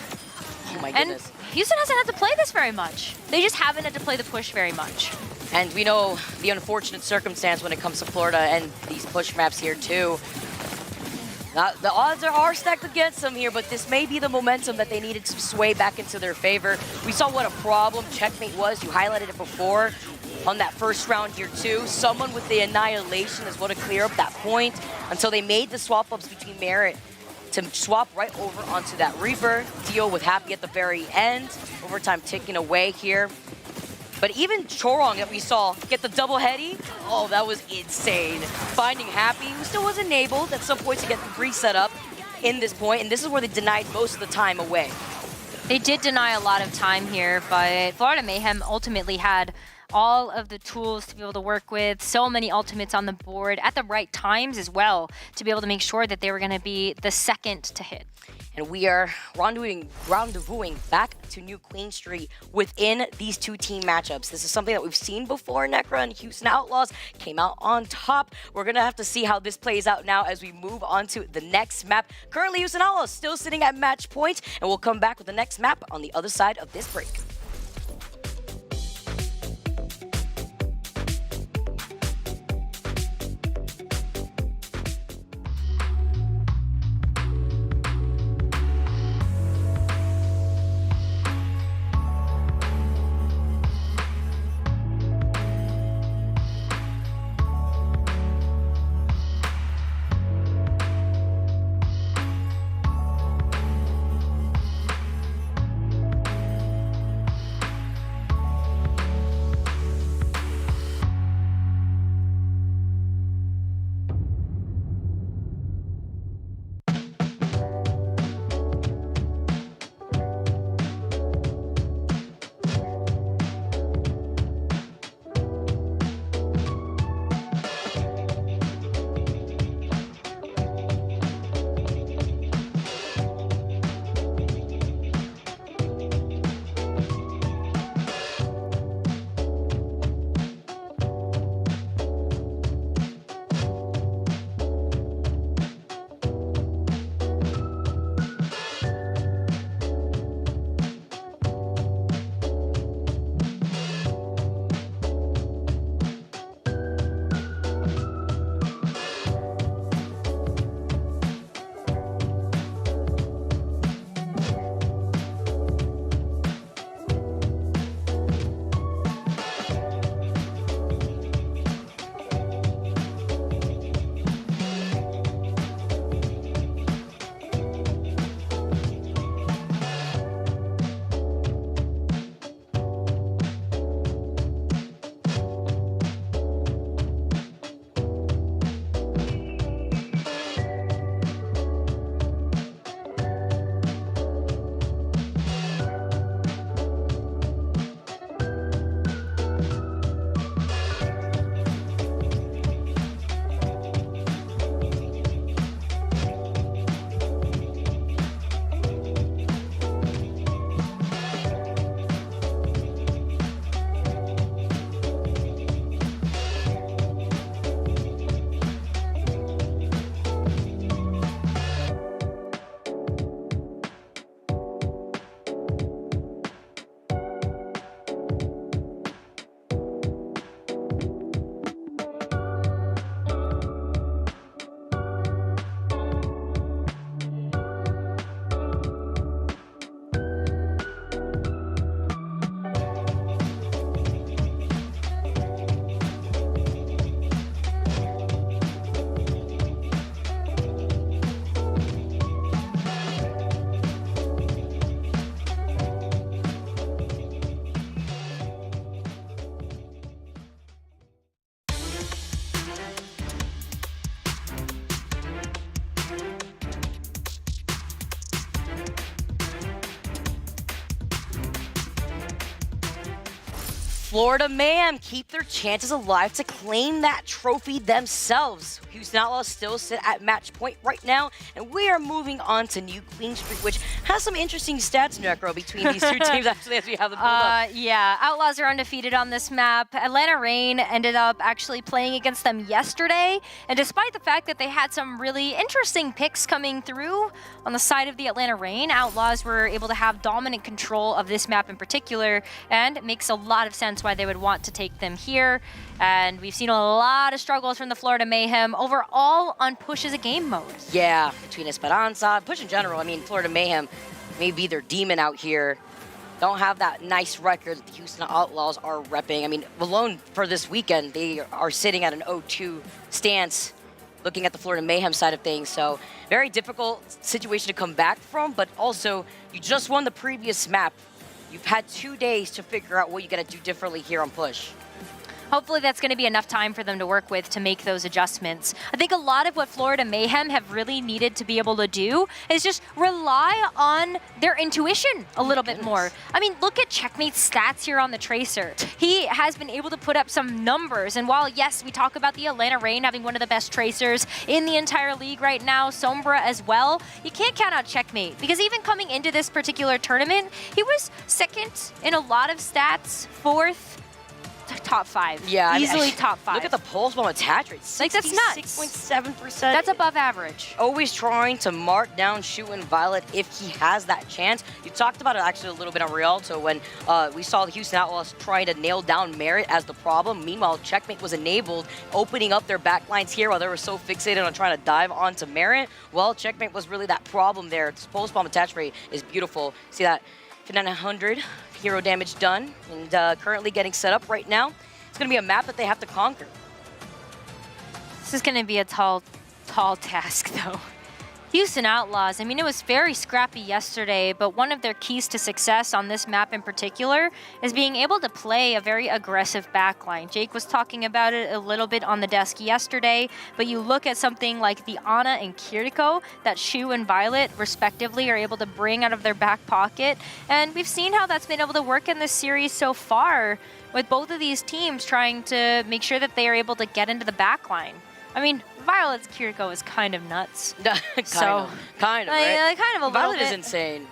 Speaker 8: Oh my goodness.
Speaker 9: And Houston hasn't had to play this very much. They just haven't had to play the push very much.
Speaker 8: And we know the unfortunate circumstance when it comes to Florida and these push maps here too. The odds are stacked against them here, but this may be the momentum that they needed to sway back into their favor. We saw what a problem Checkmate was. You highlighted it before on that first round here too. Someone with the Annihilation is what to clear up that point until they made the swap-ups between Merit to swap right over onto that Reaper. Deal with Happy at the very end. Overtime ticking away here. But even Chorong that we saw get the double heady, oh, that was insane. Finding Happy, who still was enabled at some point to get the reset up in this point, and this is where they denied most of the time away.
Speaker 9: They did deny a lot of time here, but Florida Mayhem ultimately had all of the tools to be able to work with, so many ultimates on the board at the right times as well to be able to make sure that they were going to be the second to hit.
Speaker 8: And we are rendezvousing back to New Queen Street within these two team matchups. This is something that we've seen before. Necra and Houston Outlaws came out on top. We're going to have to see how this plays out now as we move on to the next map. Currently, Houston Outlaws still sitting at match point, and we'll come back with the next map on the other side of this break. Florida Mayhem keep their chances alive to claim that trophy themselves. Houston Outlaws still sit at match point right now, and we are moving on to New Queen Street, which has some interesting stats, Necro, between these two teams, actually, as we have them pulled up.
Speaker 9: Yeah, Outlaws are undefeated on this map. Atlanta Reign ended up actually playing against them yesterday, and despite the fact that they had some really interesting picks coming through on the side of the Atlanta Reign, Outlaws were able to have dominant control of this map in particular, and it makes a lot of sense why they would want to take them here. And we've seen a lot of struggles from the Florida Mayhem overall on push as a game mode.
Speaker 8: Yeah, between Esperanza, push in general. I mean, Florida Mayhem may be their demon out here. Don't have that nice record that the Houston Outlaws are repping. I mean, alone for this weekend, they are sitting at an 0-2 stance, looking at the Florida Mayhem side of things. So very difficult situation to come back from, but also you just won the previous map. You've had 2 days to figure out what you got to do differently here on push.
Speaker 9: Hopefully that's going to be enough time for them to work with to make those adjustments. I think a lot of what Florida Mayhem have really needed to be able to do is just rely on their intuition a little bit more. I mean, look at Checkmate's stats here on the Tracer. He has been able to put up some numbers, and while, yes, we talk about the Atlanta Reign having one of the best Tracers in the entire league right now, Sombra as well, you can't count out Checkmate, because even coming into this particular tournament, he was second in a lot of stats, fourth, top 5.
Speaker 8: Yeah,
Speaker 9: easily top 5.
Speaker 8: Look at the pulse bomb attach rate.
Speaker 9: Like, that's nuts.
Speaker 8: 6.7%.
Speaker 9: That's above average.
Speaker 8: Always trying to mark down Shu and Violet if he has that chance. You talked about it actually a little bit on Rialto when we saw the Houston Outlaws trying to nail down Merit as the problem. Meanwhile, Checkmate was enabled, opening up their backlines here while they were so fixated on trying to dive onto Merit. Well, Checkmate was really that problem there. This pulse bomb attach rate is beautiful. See that? 900 hero damage done, and currently getting set up right now. It's going to be a map that they have to conquer.
Speaker 9: This is going to be a tall task, though. Houston Outlaws, I mean, it was very scrappy yesterday, but one of their keys to success on this map in particular is being able to play a very aggressive backline. Jake was talking about it a little bit on the desk yesterday, but you look at something like the Ana and Kiriko that Shu and Violet, respectively, are able to bring out of their back pocket, and we've seen how that's been able to work in this series so far, with both of these teams trying to make sure that they are able to get into the backline. I mean, Violet's Kiriko is kind of nuts.
Speaker 8: Kind of, right?
Speaker 9: Kind of a little
Speaker 8: Violet
Speaker 9: bit.
Speaker 8: is insane.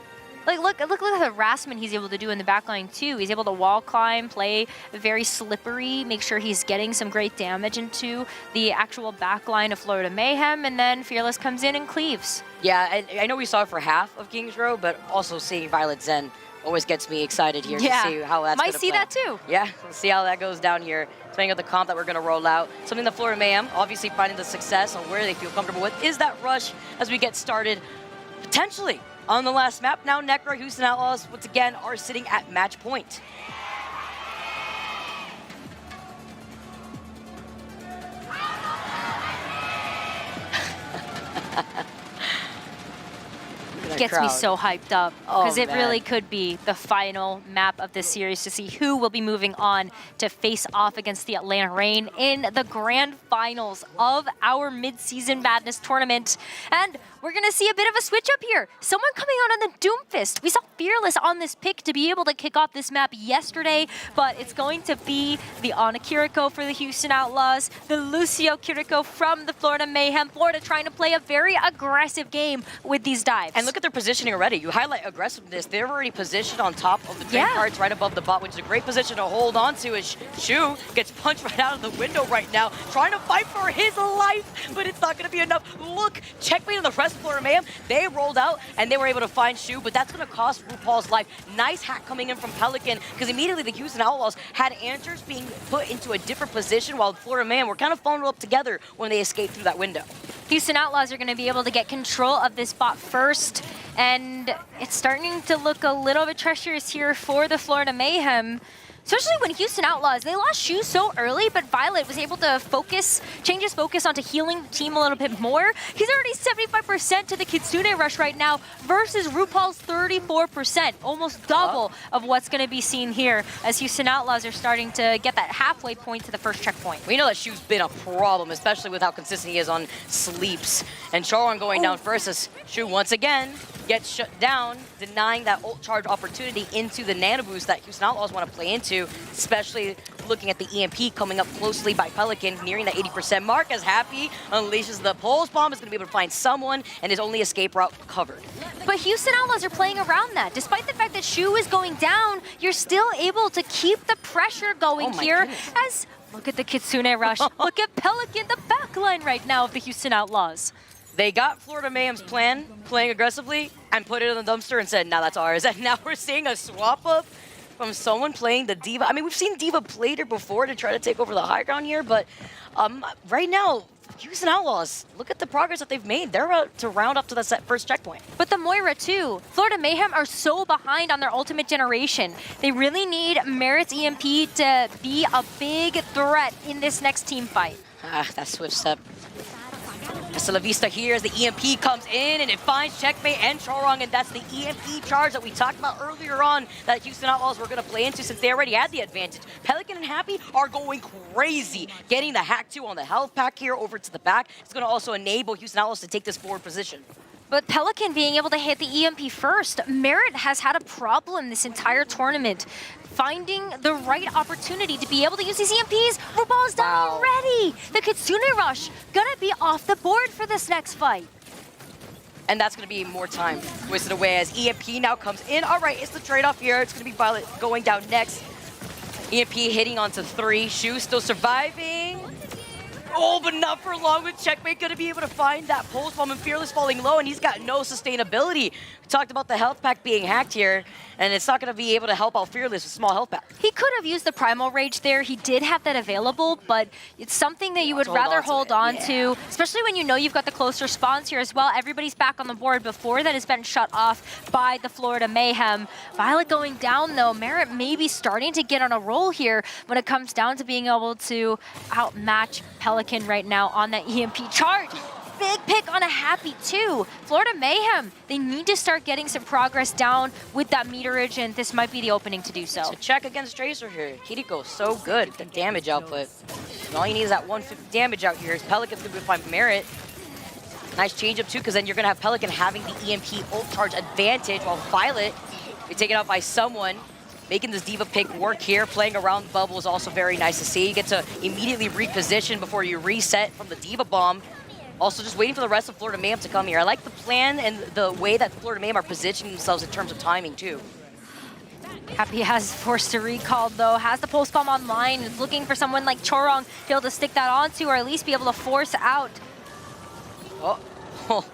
Speaker 9: Like, look at the harassment he's able to do in the backline, too. He's able to wall climb, play very slippery, make sure he's getting some great damage into the actual backline of Florida Mayhem, and then Fearless comes in and cleaves.
Speaker 8: Yeah, I know we saw it for half of Kings Row, but also seeing Violet Zen always gets me excited here to see how that's
Speaker 9: Might see that, too.
Speaker 8: Yeah, we'll see how that goes down here. Depending on the comp that we're going to roll out. Something that Florida Mayhem, obviously finding the success on where they feel comfortable with, is that rush as we get started, potentially on the last map. Now, Necro, Houston Outlaws, once again, are sitting at match point.
Speaker 9: Gets me so hyped up because it
Speaker 8: man.
Speaker 9: really could be the final map of this series to see who will be moving on to face off against the Atlanta Reign in the grand finals of our Midseason Madness tournament. And we're going to see a bit of a switch up here. Someone coming out on the Doomfist. We saw Fearless on this pick to be able to kick off this map yesterday, but it's going to be the Ana Kiriko for the Houston Outlaws, the Lucio Kiriko from the Florida Mayhem. Florida trying to play a very aggressive game with these dives.
Speaker 8: And look at their positioning already. You highlight aggressiveness. They're already positioned on top of the train carts right above the bot, which is a great position to hold on to as Shu gets punched right out of the window right now, trying to fight for his life, but it's not going to be enough. Look, Checkmate on the rest of Florida Mayhem. They rolled out and they were able to find Shu, but that's going to cost RuPaul's life. Nice hack coming in from Pelican, because immediately the Houston Outlaws had answers being put into a different position, while Florida Mayhem were kind of funneled up together when they escaped through that window.
Speaker 9: Houston Outlaws are going to be able to get control of this bot first, and it's starting to look a little bit treacherous here for the Florida Mayhem. Especially when Houston Outlaws, they lost Shu so early, but Violet was able to change his focus onto healing the team a little bit more. He's already 75% to the Kitsune Rush right now versus RuPaul's 34%, almost double of what's going to be seen here as Houston Outlaws are starting to get that halfway point to the first checkpoint.
Speaker 8: We know that Shu's been a problem, especially with how consistent he is on sleeps. And Charon going down first as Shu once again gets shut down, denying that ult charge opportunity into the nano boost that Houston Outlaws want to play into, especially looking at the EMP coming up closely by Pelican, nearing that 80% mark as Happy unleashes the pulse bomb, is going to be able to find someone, and his only escape route covered.
Speaker 9: But Houston Outlaws are playing around that. Despite the fact that Shu is going down, you're still able to keep the pressure going here.
Speaker 8: Goodness.
Speaker 9: As look at the Kitsune rush. Look at Pelican, the backline right now of the Houston Outlaws.
Speaker 8: They got Florida Mayhem's plan, playing aggressively, and put it in the dumpster and said, now that's ours. And now we're seeing a swap up from someone playing the D.Va. I mean, we've seen D.Va play her before to try to take over the high ground here, but right now, Houston Outlaws, look at the progress that they've made. They're about to round up to the first checkpoint.
Speaker 9: But the Moira too. Florida Mayhem are so behind on their ultimate generation. They really need Merit's EMP to be a big threat in this next team fight.
Speaker 8: That swift step. Hasta la vista here as the EMP comes in and it finds Checkmate and Chorong, and that's the EMP charge that we talked about earlier on that Houston Outlaws were going to play into since they already had the advantage. Pelican and Happy are going crazy, getting the hack 2 on the health pack here over to the back. It's going to also enable Houston Outlaws to take this forward position.
Speaker 9: But Pelican being able to hit the EMP first, Merit has had a problem this entire tournament. Finding the right opportunity to be able to use these EMPs. RuPaul is down already. The Kitsune rush gonna be off the board for this next fight.
Speaker 8: And that's gonna be more time twisted away as EMP now comes in. All right, it's the trade-off here. It's gonna be Violet going down next. EMP hitting onto 3. Shu still surviving. Oh, but not for long with Checkmate gonna be able to find that pulse bomb and Fearless falling low, and he's got no sustainability. We talked about the health pack being hacked here, and it's not gonna be able to help out Fearless with small health pack.
Speaker 9: He could have used the Primal Rage there. He did have that available, but it's something that you would rather hold on to, especially when you know you've got the close response here as well. Everybody's back on the board before that has been shut off by the Florida Mayhem. Violet going down though. Merit maybe starting to get on a roll here when it comes down to being able to outmatch Pelican right now on that EMP charge. Big pick on a Happy too. Florida Mayhem, they need to start getting some progress down with that meterage, and this might be the opening to do so.
Speaker 8: So check against Tracer here. Kiriko, so good. The damage output. And all you need is that 150 damage out here. Pelican's gonna be find Merit. Nice change up too, because then you're gonna have Pelican having the EMP ult charge advantage, while Violet be taken out by someone. Making this D.Va pick work here, playing around the bubble is also very nice to see. You get to immediately reposition before you reset from the D.Va bomb. Also just waiting for the rest of Florida Mayhem to come here. I like the plan and the way that Florida Mayhem are positioning themselves in terms of timing too.
Speaker 9: Happy has forced a recall though, has the pulse bomb online, is looking for someone like Chorong to be able to stick that onto, or at least be able to force out.
Speaker 8: Oh,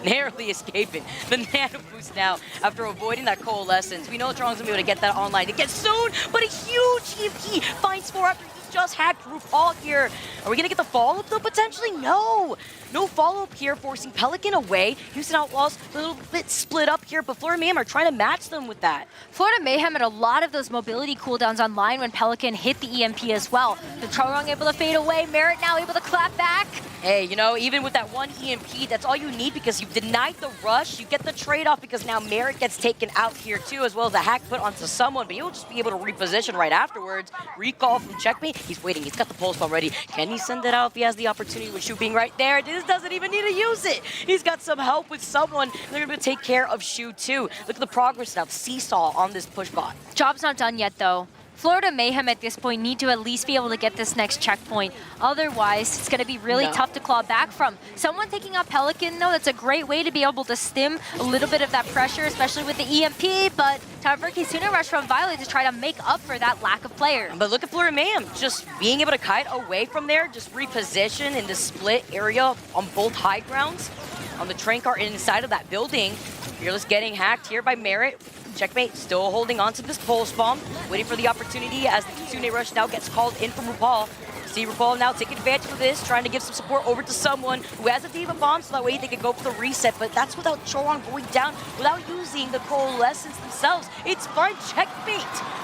Speaker 8: narrowly escaping the nano boost now after avoiding that coalescence. We know Chorong's gonna be able to get that online again soon, but a huge EMP finds 4 after he just hacked RuPaul here. Are we gonna get the follow-up though, potentially? No. No follow-up here, forcing Pelican away. Houston Outlaws a little bit split up here, but Florida Mayhem are trying to match them with that.
Speaker 9: Florida Mayhem had a lot of those mobility cooldowns online when Pelican hit the EMP as well. The Chorong able to fade away, Merit now able to clap back.
Speaker 8: Hey, you know, even with that one EMP, that's all you need because you've denied the rush. You get the trade-off because now Merit gets taken out here too, as well as the hack put onto someone, but he'll just be able to reposition right afterwards. Recall from Checkmate. He's waiting. He's got the pulse bomb ready. Can he send it out if he has the opportunity with Shu being right there? This doesn't even need to use it. He's got some help with someone. They're going to take care of Shu too. Look at the progress now. Seesaw on this push bot.
Speaker 9: Job's not done yet though. Florida Mayhem at this point need to at least be able to get this next checkpoint. Otherwise, it's going to be really tough to claw back from. Someone taking out Pelican, though, that's a great way to be able to stem a little bit of that pressure, especially with the EMP, but time for Kitsune Rush from Violet to try to make up for that lack of player.
Speaker 8: But look at Florida Mayhem, just being able to kite away from there, just reposition in the split area on both high grounds. On the train car inside of that building. Fearless getting hacked here by Merit. Checkmate still holding on to this pulse bomb, waiting for the opportunity as the Kitsune Rush now gets called in from RuPaul. See RuPaul now taking advantage of this, trying to give some support over to someone who has a D.Va bomb so that way they can go for the reset, but that's without Chorong going down, without using the coalescence themselves. It's fine. Checkmate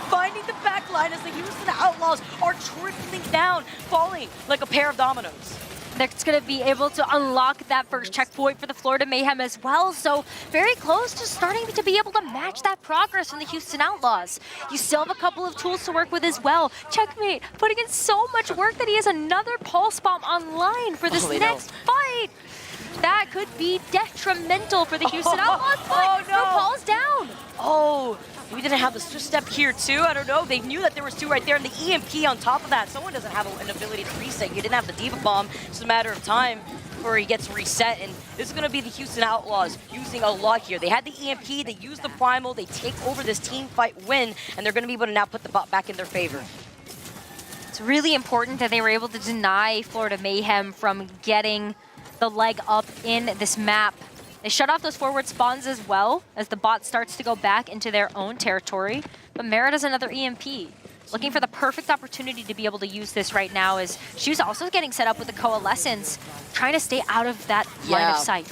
Speaker 8: finding the back line as the Houston Outlaws are trickling down, falling like a pair of dominoes.
Speaker 9: That's going to be able to unlock that first checkpoint for the Florida Mayhem as well. So very close to starting to be able to match that progress from the Houston Outlaws. You still have a couple of tools to work with as well. Checkmate putting in so much work that he has another pulse bomb online for this next fight. that could be detrimental for the Houston Outlaws, but RuPaul's down.
Speaker 8: Oh, we didn't have the switch step here too. I don't know. They knew that there was 2 right there, and the EMP on top of that. Someone doesn't have an ability to reset. You didn't have the Diva Bomb. It's a matter of time before he gets reset, and this is going to be the Houston Outlaws using a lot here. They had the EMP, they used the Primal, they take over this team fight win, and they're going to be able to now put the bot back in their favor.
Speaker 9: It's really important that they were able to deny Florida Mayhem from getting the leg up in this map. They shut off those forward spawns as well as the bot starts to go back into their own territory. But Mara does another EMP. Looking for the perfect opportunity to be able to use this right now as she was also getting set up with the Coalescence, trying to stay out of that line of sight.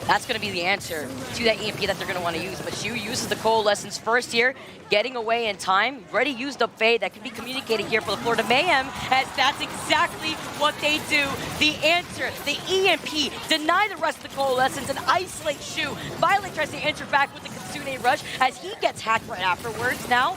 Speaker 8: That's going to be the answer to that EMP that they're going to want to use. But Shu uses the Coalescence first here, getting away in time. Already used up Fade. That could be communicated here for the Florida Mayhem, as that's exactly what they do. The answer, the EMP, deny the rest of the Coalescence and isolate Shu. Violet tries to answer back with the Kitsune Rush as he gets hacked right afterwards. Now,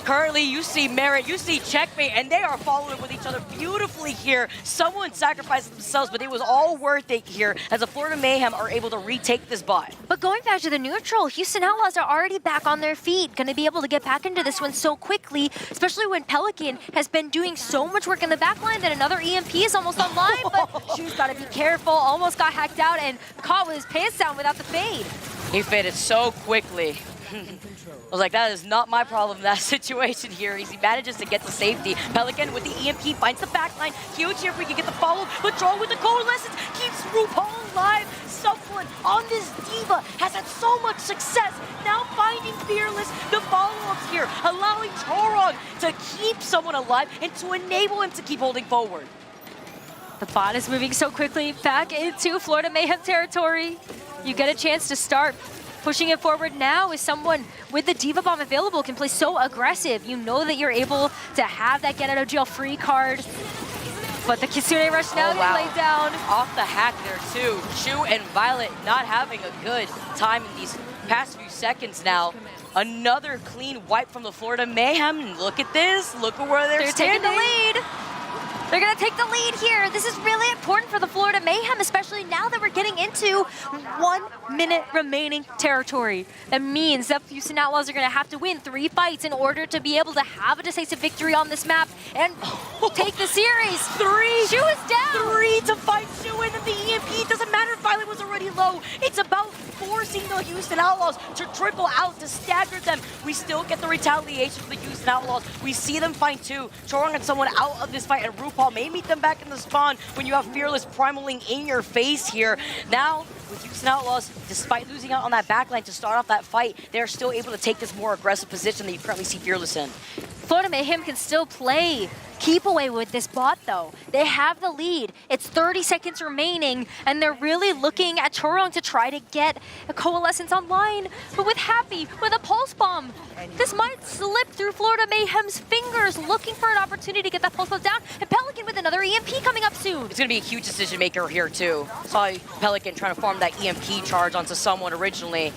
Speaker 8: currently, you see Merit, you see Checkmate, and they are following with each other beautifully here. Someone sacrificed themselves, but it was all worth it here as the Florida Mayhem are able to retake this bot.
Speaker 9: But going back to the neutral, Houston Outlaws are already back on their feet, going to be able to get back into this one so quickly, especially when Pelican has been doing so much work in the backline that another EMP is almost online, but Shu's got to be careful, almost got hacked out and caught with his pants down without the fade.
Speaker 8: He faded so quickly. I was like, that is not my problem in that situation here. He manages to get the safety. Pelican with the EMP finds the backline. Huge here if we can get the follow. Withdraw with the Coalescence keeps RuPaul alive. Someone on this Diva has had so much success. Now finding Fearless, the follow-ups here, allowing Torog to keep someone alive and to enable him to keep holding forward.
Speaker 9: The bot is moving so quickly back into Florida Mayhem territory. You get a chance to start pushing it forward now as someone with the Diva Bomb available can play so aggressive. You know that you're able to have that get out of jail free card. But the Kitsune Rush now gets laid down.
Speaker 8: Off the hack there too. Shu and Violet not having a good time in these past few seconds now. Another clean wipe from the Florida Mayhem. Look at this. Look at where they're standing.
Speaker 9: Taking the lead. They're going to take the lead here. This is really important for the Florida Mayhem, especially now that we're getting into 1 minute remaining territory. That means that Houston Outlaws are going to have to win 3 fights in order to be able to have a decisive victory on this map and take the series.
Speaker 8: 3.
Speaker 9: Shu is down.
Speaker 8: 3 to fight Shu and the EMP. Doesn't matter if Violet was already low. It's about forcing the Houston Outlaws to triple out, to stagger them. We still get the retaliation for the Houston Outlaws. We see them find 2. Chorong and someone out of this fight, and RuPaul may meet them back in the spawn when you have Fearless primaling in your face here. Now, with Houston Outlaws, despite losing out on that backline to start off that fight, they're still able to take this more aggressive position that you currently see Fearless in.
Speaker 9: Florida Mayhem can still play keep away with this bot though. They have the lead. It's 30 seconds remaining and they're really looking at Chorong to try to get a Coalescence online. But with Happy, with a Pulse Bomb, this might slip through Florida Mayhem's fingers, looking for an opportunity to get that Pulse Bomb down. And Pelican with another EMP coming up soon.
Speaker 8: It's going to be a huge decision maker here too. Saw Pelican trying to farm that EMP charge onto someone originally.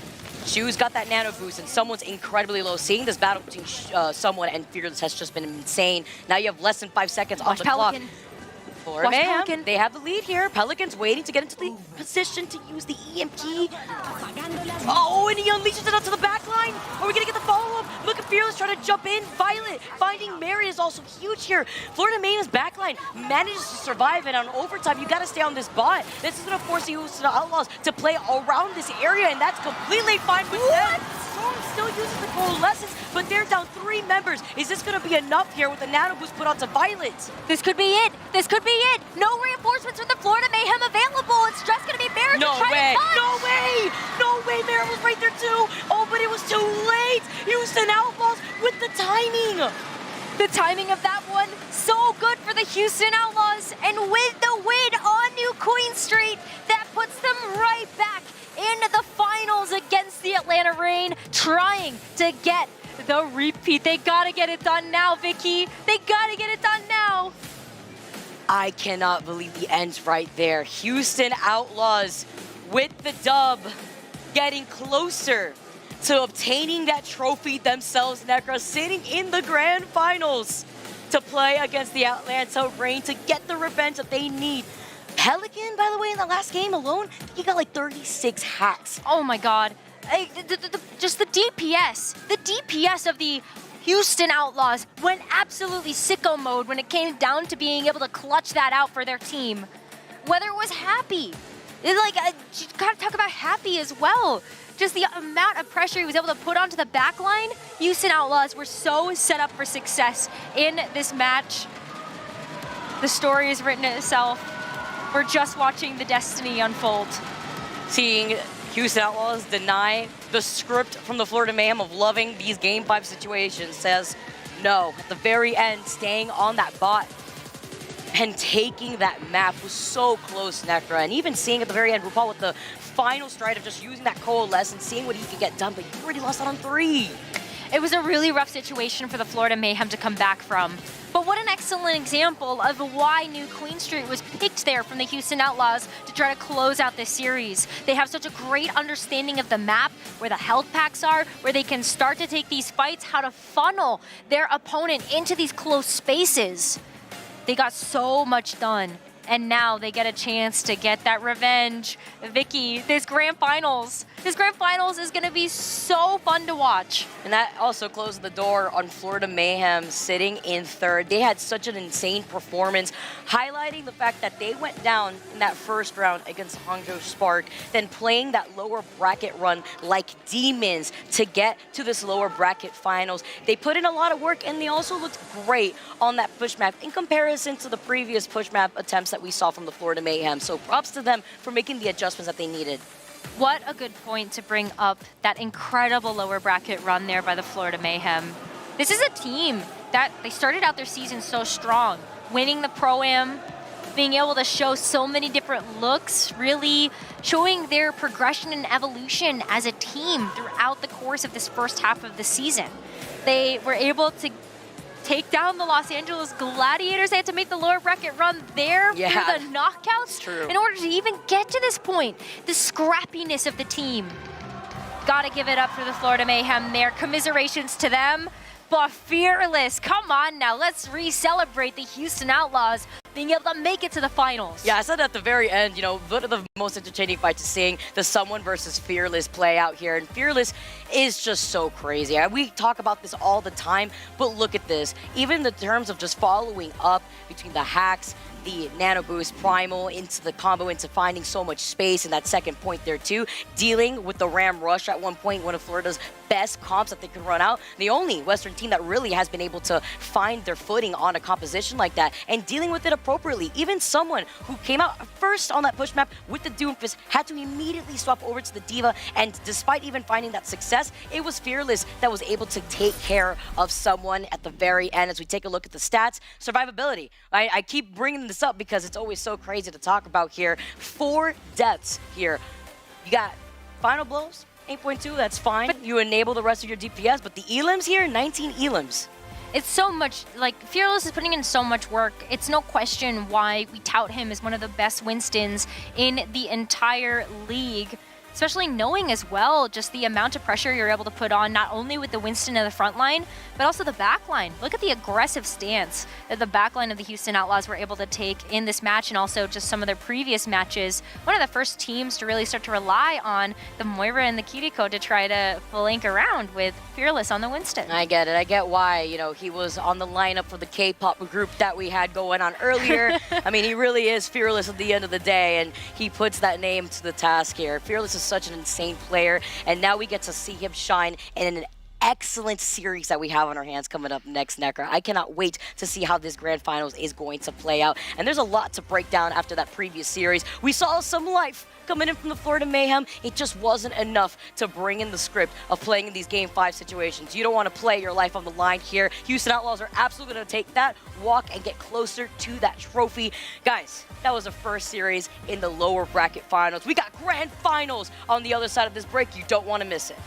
Speaker 8: Shu's got that nano boost, and someone's incredibly low. Seeing this battle between someone and Fearless has just been insane. Now you have less than 5 seconds on the clock. Florida Mayhem, they have the lead here. Pelican's waiting to get into the position to use the EMP. Oh, and he unleashes it onto the back line. Are we going to get the follow-up? Look at Fearless trying to jump in. Violet finding Mary is also huge here. Florida Mayhem's backline manages to survive, and on overtime, you got to stay on this bot. This is going to force the Houston Outlaws to play around this area, and that's completely fine with them. Still uses the Coalescence, but they're down 3 members. Is this going to be enough here with the nano boost put onto Violet?
Speaker 9: This could be it. This could be it. No reinforcements from the Florida Mayhem available. It's just going to be Mary to try to touch.
Speaker 8: No way! No way! Mary was right there too. Oh, but it was too late. Houston Outlaws with the timing.
Speaker 9: The timing of that one, so good for the Houston Outlaws. And with the win on New Queen Street, that puts them right back into the finals against the Atlanta Reign, trying to get the repeat. They gotta get it done now, Vicky. They gotta get it done now.
Speaker 8: I cannot believe the end's right there. Houston Outlaws with the dub, getting closer to obtaining that trophy themselves, Necra, sitting in the grand finals to play against the Atlanta Reign to get the revenge that they need. Pelican, by the way, in the last game alone, he got like 36 hacks.
Speaker 9: Oh my God. Just the DPS. The DPS of the Houston Outlaws went absolutely sicko mode when it came down to being able to clutch that out for their team. Whether it was Happy. You gotta talk about Happy as well. Just the amount of pressure he was able to put onto the back line. Houston Outlaws were so set up for success in this match. The story has written itself. We're just watching the destiny unfold.
Speaker 8: Seeing Houston Outlaws deny the script from the Florida Mayhem of loving these Game 5 situations says no. At the very end, staying on that bot and taking that map was so close, Necra. And even seeing at the very end, RuPaul with the final stride of just using that coalesce and seeing what he could get done, but he already lost out on 3.
Speaker 9: It was a really rough situation for the Florida Mayhem to come back from. But what an excellent example of why New Queen Street was picked there from the Houston Outlaws to try to close out this series. They have such a great understanding of the map, where the health packs are, where they can start to take these fights, how to funnel their opponent into these close spaces. They got so much done, and now they get a chance to get that revenge. Vicky, this grand finals is gonna be so fun to watch.
Speaker 8: And that also closed the door on Florida Mayhem sitting in 3rd. They had such an insane performance, highlighting the fact that they went down in that first round against Hangzhou Spark, then playing that lower bracket run like demons to get to this lower bracket finals. They put in a lot of work, and they also looked great on that push map in comparison to the previous push map attempts that we saw from the Florida Mayhem. So props to them for making the adjustments that they needed.
Speaker 9: What a good point to bring up that incredible lower bracket run there by the Florida Mayhem. This is a team that they started out their season so strong, winning the Pro-Am, being able to show so many different looks, really showing their progression and evolution as a team throughout the course of this first half of the season. They were able to take down the Los Angeles Gladiators. They had to make the lower bracket run there through the knockouts in order to even get to this point. The scrappiness of the team. Gotta give it up for the Florida Mayhem there. Commiserations to them. But Fearless, come on now, let's re-celebrate the Houston Outlaws being able to make it to the finals.
Speaker 8: Yeah, I said at the very end, you know, one of the most entertaining fights is seeing the Someone versus Fearless play out here. And Fearless is just so crazy. We talk about this all the time, but look at this. Even in the terms of just following up between the hacks, the Nano Boost Primal into the combo, into finding so much space in that second point there too. Dealing with the Ram Rush at one point, one of Florida's best comps that they could run out. The only Western team that really has been able to find their footing on a composition like that and dealing with it appropriately. Even Someone who came out first on that push map with the Doomfist had to immediately swap over to the Diva, and despite even finding that success, it was Fearless that was able to take care of Someone at the very end. As we take a look at the stats, survivability. I keep bringing this up because it's always so crazy to talk about here. 4 deaths here. You got final blows, 8.2, that's fine. But you enable the rest of your DPS, but the elims here, 19 elims.
Speaker 9: It's so much, like, Fearless is putting in so much work. It's no question why we tout him as one of the best Winstons in the entire league. Especially knowing as well just the amount of pressure you're able to put on, not only with the Winston in the front line, but also the back line. Look at the aggressive stance that the back line of the Houston Outlaws were able to take in this match, and also just some of their previous matches. One of the first teams to really start to rely on the Moira and the Kiriko to try to flank around with Fearless on the Winston.
Speaker 8: I get it. I get why, you know, he was on the lineup for the K-pop group that we had going on earlier. I mean, he really is Fearless at the end of the day, and he puts that name to the task here. Fearless is such an insane player, and now we get to see him shine in an excellent series that we have on our hands coming up next, Necra. I cannot wait to see how this grand finals is going to play out, and there's a lot to break down after that previous series. We saw some life coming in from the Florida Mayhem. It just wasn't enough to bring in the script of playing in these Game 5 situations. You don't want to play your life on the line here. Houston Outlaws are absolutely going to take that walk and get closer to that trophy. Guys, that was the first series in the lower bracket finals. We got grand finals on the other side of this break. You don't want to miss it.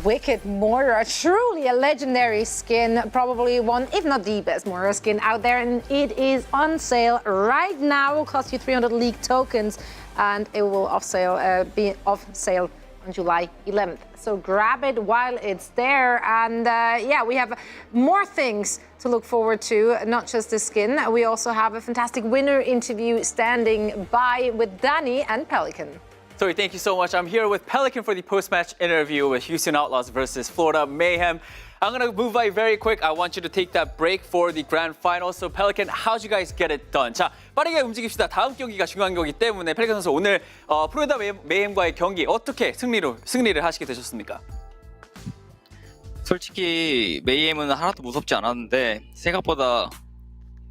Speaker 5: Wicked Moira, truly a legendary skin, probably one, if not the best Moira skin out there, and it is on sale right now. It will cost you 300 League tokens, and it will be off sale on July 11th. So grab it while it's there, and yeah, we have more things to look forward to, not just the skin. We also have a fantastic winner interview standing by with Danny and Pelican.
Speaker 1: So thank you so much. I'm here with Pelican for the post-match interview with Houston Outlaws versus Florida Mayhem. I'm going to move by very quick. I want you to take that break for the grand final. So Pelican, how'd you guys get it done? 자, 빠르게 움직입시다. 다음 경기가 중요한 거기 때문에 펠리컨 선수 오늘 플로리다 메이햄과의 경기 어떻게 승리를 하시게 되셨습니까?
Speaker 12: 솔직히 메이햄은 하나도 무섭지 않았는데 생각보다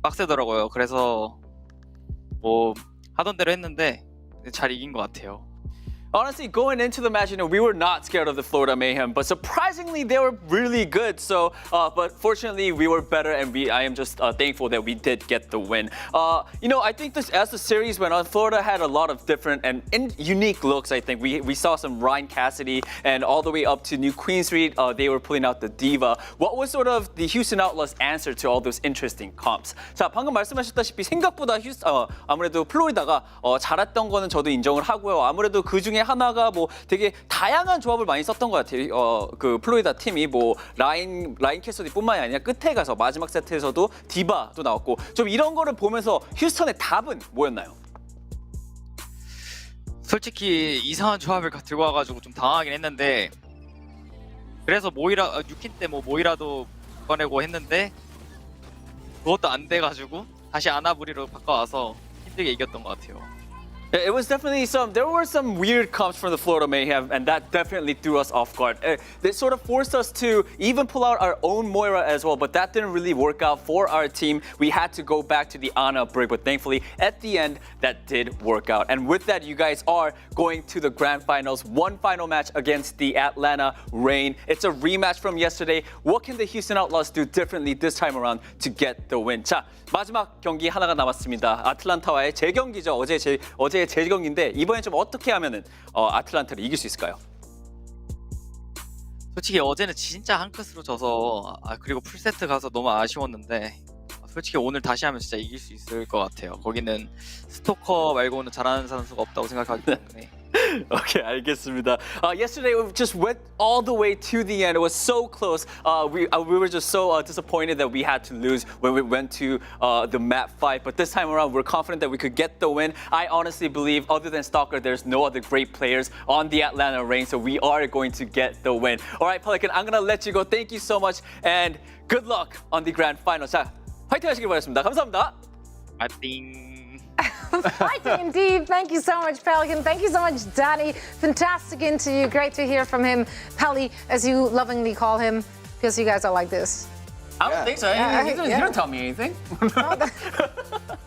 Speaker 12: 빡세더라고요. 그래서 뭐 하던 대로 했는데 잘 이긴 것 같아요.
Speaker 1: Honestly, going into the match, we were not scared of the Florida Mayhem, but surprisingly, they were really good. So, but fortunately, we were better, and I am just thankful that we did get the win. I think as the series went on, Florida had a lot of different and unique looks. I think we saw some Ryan Cassidy, and all the way up to New Queen Street, they were pulling out the Diva. What was sort of the Houston Outlaws' answer to all those interesting comps? 자, 방금 말씀하셨다시피 생각보다 아무래도 플로리다가 잘했던 거는 저도 인정을 하고요. 아무래도 그 중에 하나가 뭐 되게 다양한 조합을 많이 썼던 것 같아요. 그 플로리다 팀이 뭐 라인 캐서디뿐만이 아니라 끝에 가서 마지막 세트에서도 디바도 나왔고 좀 이런 거를 보면서 휴스턴의 답은 뭐였나요?
Speaker 12: 솔직히 이상한 조합을 들고 와가지고 좀 당황하긴 했는데 그래서 모이라 6킨 때 뭐 모이라도 꺼내고 했는데 그것도 안 돼가지고 다시 아나브리로 바꿔와서 힘들게 이겼던 것 같아요.
Speaker 1: It was definitely there were some weird comps from the Florida Mayhem, and that definitely threw us off guard. They sort of forced us to even pull out our own Moira as well, but that didn't really work out for our team. We had to go back to the Ana break, but thankfully, at the end, that did work out. And with that, you guys are going to the grand finals. One final match against the Atlanta Reign. It's a rematch from yesterday. What can the Houston Outlaws do differently this time around to get the win? 자, 마지막 경기 하나가 남았습니다. 아틀란타와의 재경기죠. 어제의 재경기인데 이번엔 좀 어떻게 하면은 아틀란타를 이길 수 있을까요?
Speaker 12: 솔직히 어제는 진짜 한 끗으로 져서 그리고 풀세트 가서 너무 아쉬웠는데 솔직히 오늘 다시 하면 진짜 이길 수 있을 것 같아요. 거기는 스토커 말고는 잘하는 선수가 없다고 생각하기 때문에.
Speaker 1: Okay, 알겠습니다. Yesterday we just went all the way to the end. It was so close. We were just so disappointed that we had to lose when we went to the map fight. But this time around, we're confident that we could get the win. I honestly believe, other than Stalker, there's no other great players on the Atlanta Reign, so we are going to get the win. All right, Pelican, I'm gonna let you go. Thank you so much, and good luck on the grand final. 자, 화이팅 하시길 바라겠습니다. 감사합니다.
Speaker 12: 파이팅.
Speaker 5: Fighting indeed. Thank you so much, Pelican. Thank you so much, Danny. Fantastic interview. Great to hear from him. Pelly, as you lovingly call him, because you guys are like this.
Speaker 1: I don't think so. He don't tell me anything.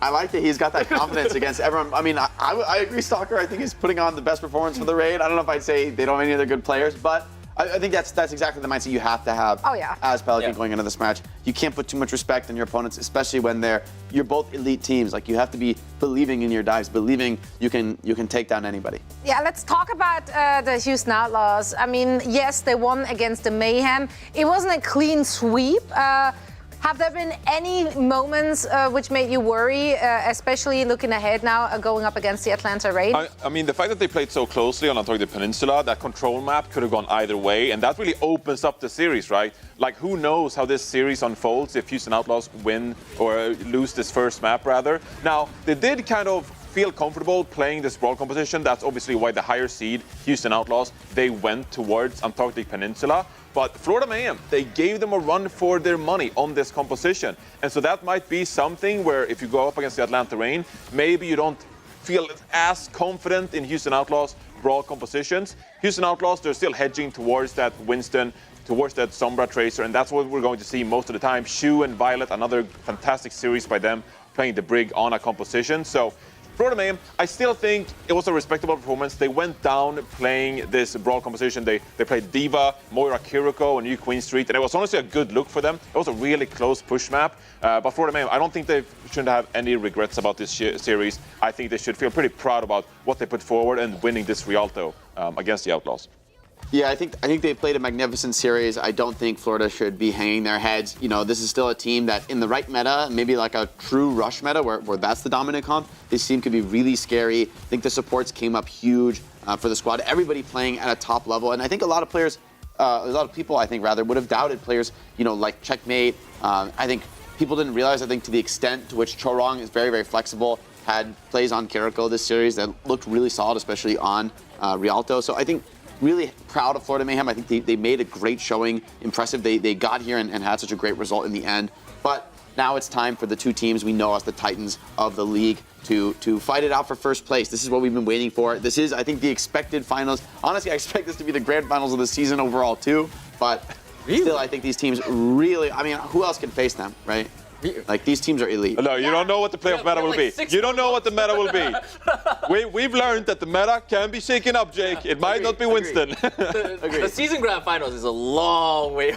Speaker 7: I like that he's got that confidence against everyone. I mean, I agree, Stalker. I think he's putting on the best performance for the Raid. I don't know if I'd say they don't have any other good players, but I think that's exactly the mindset you have to have as Pelican going into this match. You can't put too much respect on your opponents, especially when you're both elite teams. Like, you have to be believing in your dives, believing you can take down anybody.
Speaker 5: Yeah, let's talk about the Houston Outlaws. I mean, yes, they won against the Mayhem. It wasn't a clean sweep. Have there been any moments which made you worry, especially looking ahead now, going up against the Atlanta Reign?
Speaker 6: I mean, the fact that they played so closely on Antarctic Peninsula, that control map could have gone either way, and that really opens up the series, right? Like, who knows how this series unfolds if Houston Outlaws win or lose this first map, rather. Now, they did kind of feel comfortable playing this brawl competition. That's obviously why the higher seed, Houston Outlaws, they went towards Antarctic Peninsula. But Florida Mayhem, they gave them a run for their money on this composition. And so that might be something where if you go up against the Atlanta Reign, maybe you don't feel as confident in Houston Outlaws brawl compositions. Houston Outlaws, they're still hedging towards that Winston, towards that Sombra Tracer, and that's what we're going to see most of the time. Shu and Violet, another fantastic series by them, playing the Brig on a composition. So Florida Mayhem, I still think it was a respectable performance. They went down playing this brawl composition. They played Diva, Moira Kiriko, and New Queen Street, and it was honestly a good look for them. It was a really close push map. But Florida Mayhem, I don't think they shouldn't have any regrets about this series. I think they should feel pretty proud about what they put forward and winning this Rialto against the Outlaws.
Speaker 7: Yeah, I think they played a magnificent series. I don't think Florida should be hanging their heads. You know, this is still a team that in the right meta, maybe like a true rush meta where that's the dominant comp, this team could be really scary. I think the supports came up huge for the squad. Everybody playing at a top level. And I think a lot of players, a lot of people, I think, rather, would have doubted players, you know, like Checkmate. I think people didn't realize, I think, to the extent to which Chorong is very, very flexible, had plays on Kiriko this series that looked really solid, especially on Rialto. So I think really proud of Florida Mayhem. I think they made a great showing, impressive. They got here and had such a great result in the end. But now it's time for the two teams we know as the Titans of the league to fight it out for first place. This is what we've been waiting for. This is, I think, the expected finals. Honestly, I expect this to be the grand finals of the season overall too. But still, I think these teams really, I mean, who else can face them, right? Like, these teams are elite.
Speaker 6: No, you don't know what the playoff meta will be. You don't know what the meta will be. We've learned that the meta can be shaken up, Jake. It might not be Winston.
Speaker 1: The season grand finals is a long way.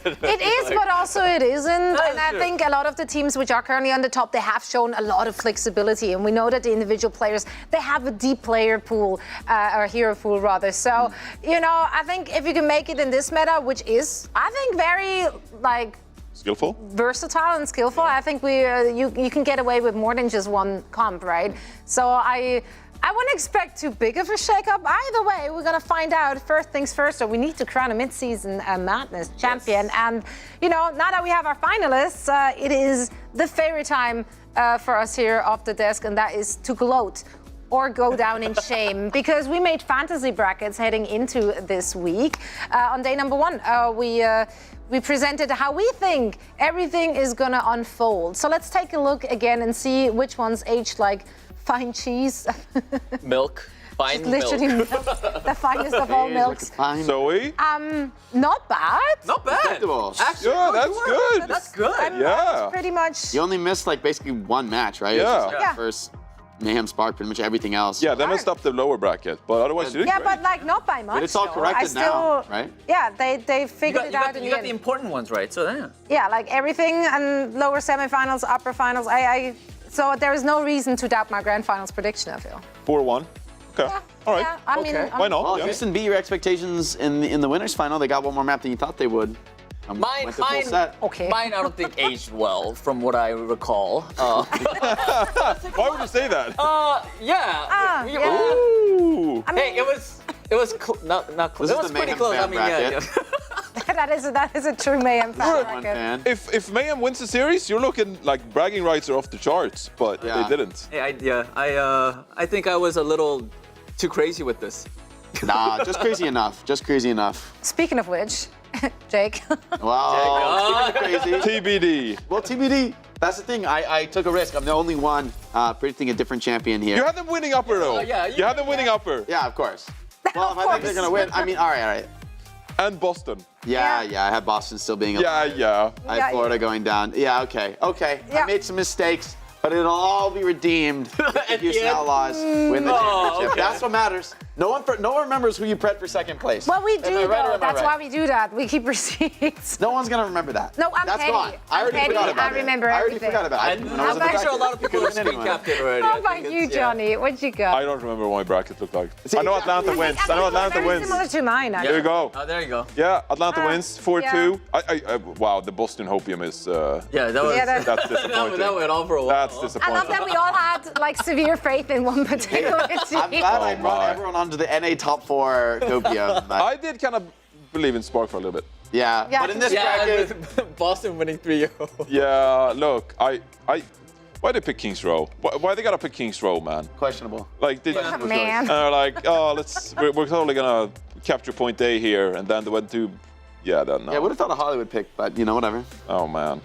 Speaker 5: It is, but also it isn't. And I think a lot of the teams which are currently on the top, they have shown a lot of flexibility. And we know that the individual players, they have a deep player pool, or hero pool rather. So, you know, I think if you can make it in this meta, which is, I think, very, like,
Speaker 6: skillful,
Speaker 5: versatile and skillful. I think you can get away with more than just one comp, right? So I wouldn't expect too big of a shakeup. Either way, we're gonna find out. First things first, so we need to crown a Midseason Madness champion. Yes. And you know, now that we have our finalists, it is the favorite time for us here off the desk, and that is to gloat or go down in shame, because we made fantasy brackets heading into this week. On day number one, we presented how we think everything is gonna unfold. So let's take a look again and see which ones aged like fine cheese.
Speaker 1: Milk. Fine
Speaker 5: literally
Speaker 1: milk.
Speaker 5: The finest of all milks.
Speaker 6: Zoe?
Speaker 5: Not bad.
Speaker 1: Not bad.
Speaker 7: Acceptable.
Speaker 1: Actually,
Speaker 6: Yeah, that's good.
Speaker 1: That's good.
Speaker 6: Yeah.
Speaker 5: Pretty much.
Speaker 7: You only missed like basically one match, right?
Speaker 6: Yeah.
Speaker 7: It's just, like,
Speaker 5: Yeah.
Speaker 7: First Mayhem Spark, pretty much everything else.
Speaker 6: Yeah, they messed up the lower bracket, but otherwise you did
Speaker 5: Yeah,
Speaker 6: great.
Speaker 5: but like not by much.
Speaker 7: But it's all
Speaker 5: though.
Speaker 7: corrected now, right?
Speaker 5: Yeah, they figured it out in
Speaker 1: You
Speaker 5: the
Speaker 1: got the
Speaker 5: end.
Speaker 1: important ones right, so yeah.
Speaker 5: Yeah, like everything and lower semifinals, upper finals. So there is no reason to doubt my grand finals prediction, I feel.
Speaker 6: 4-1. Okay.
Speaker 5: Yeah,
Speaker 6: All right.
Speaker 5: yeah, I mean,
Speaker 6: Why not?
Speaker 7: Well,
Speaker 6: Yeah.
Speaker 7: Houston beat your expectations in the winners final. They got one more map than you thought they would.
Speaker 1: Mine,
Speaker 7: went to full set.
Speaker 5: Okay.
Speaker 1: Mine, I don't think aged well, from what I recall.
Speaker 6: Why would you say that?
Speaker 1: Yeah.
Speaker 5: yeah.
Speaker 6: Ooh.
Speaker 5: I mean,
Speaker 1: Hey, it was not close.
Speaker 7: This
Speaker 1: It
Speaker 7: is
Speaker 1: was
Speaker 7: the
Speaker 1: pretty
Speaker 7: Mayhem
Speaker 1: close. I
Speaker 7: fan
Speaker 1: mean, yeah.
Speaker 7: bracket.
Speaker 5: that is a true Mayhem fan
Speaker 7: One
Speaker 5: bracket.
Speaker 7: fan.
Speaker 6: If Mayhem wins the series, you're looking like bragging rights are off the charts, but
Speaker 7: Yeah.
Speaker 6: they didn't.
Speaker 1: I think I was a little too crazy with this.
Speaker 7: Nah, just crazy enough. Just crazy enough.
Speaker 5: Speaking of which, Jake.
Speaker 7: Wow. Crazy.
Speaker 6: TBD.
Speaker 7: Well, TBD. That's the thing. I took a risk. I'm the only one predicting a different champion here.
Speaker 6: You had them winning upper though.
Speaker 1: yeah,
Speaker 6: you had them winning upper.
Speaker 7: Yeah, of course. Well, if I think they're gonna win, I mean, all right.
Speaker 6: And Boston.
Speaker 7: Yeah. I had Boston still being.
Speaker 6: Yeah.
Speaker 7: I had Florida going down. Yeah, okay.
Speaker 5: Yeah.
Speaker 7: I made some mistakes, but it'll all be redeemed if the Houston Outlaws win the championship.
Speaker 1: okay.
Speaker 7: That's what matters. No one remembers who you pred for second place.
Speaker 5: Well, we do,
Speaker 7: Am I right or
Speaker 5: though.
Speaker 7: am I
Speaker 5: That's
Speaker 7: right?
Speaker 5: why we do that. We keep receipts.
Speaker 7: No one's gonna remember that.
Speaker 5: No, I'm
Speaker 7: That's
Speaker 5: petty.
Speaker 7: gone. I already
Speaker 5: I'm
Speaker 7: forgot
Speaker 5: petty.
Speaker 7: about
Speaker 5: I
Speaker 7: it.
Speaker 5: remember
Speaker 7: I already
Speaker 5: everything.
Speaker 7: forgot about it. When I was
Speaker 1: I'm
Speaker 7: in the
Speaker 1: pretty sure a
Speaker 7: bracket.
Speaker 1: lot of people
Speaker 7: You
Speaker 1: are
Speaker 7: couldn't
Speaker 1: screen
Speaker 7: win anyway.
Speaker 1: captain already.
Speaker 5: How
Speaker 1: I
Speaker 5: about
Speaker 1: think
Speaker 5: you,
Speaker 1: it's- yeah.
Speaker 5: Johnny? What'd you got?
Speaker 6: I don't remember what my bracket looked like.
Speaker 7: See,
Speaker 6: I know Atlanta
Speaker 7: exactly.
Speaker 6: wins. I know Atlanta
Speaker 5: very
Speaker 6: wins.
Speaker 5: similar to mine,
Speaker 6: There
Speaker 5: actually.
Speaker 6: you go.
Speaker 1: Oh, there you go.
Speaker 6: Yeah, Atlanta wins 4-2.
Speaker 5: yeah.
Speaker 6: Wow, the Boston Hopium is.
Speaker 1: Yeah, that was.
Speaker 5: Yeah,
Speaker 6: That's disappointing.
Speaker 1: that went on for a while.
Speaker 6: That's
Speaker 5: I
Speaker 6: disappointing.
Speaker 5: love that we all had like severe faith in one particular team.
Speaker 7: I'm glad I
Speaker 6: Oh,
Speaker 7: brought
Speaker 6: my.
Speaker 7: everyone onto the NA top 4 Copium.
Speaker 6: I did kind of believe in Spark for a little bit.
Speaker 7: Yeah,
Speaker 5: Yeah,
Speaker 7: but in this
Speaker 1: Yeah,
Speaker 7: bracket,
Speaker 1: and Boston winning 3-0.
Speaker 6: Yeah, look, why they pick Kings Row? Why they gotta pick Kings Row, man?
Speaker 7: questionable.
Speaker 6: Like, they
Speaker 5: Oh, man.
Speaker 6: like, oh, we're totally gonna capture point A here, and then they went to, no.
Speaker 7: Yeah, I would have thought a Hollywood pick, but you know, whatever.
Speaker 6: Oh man,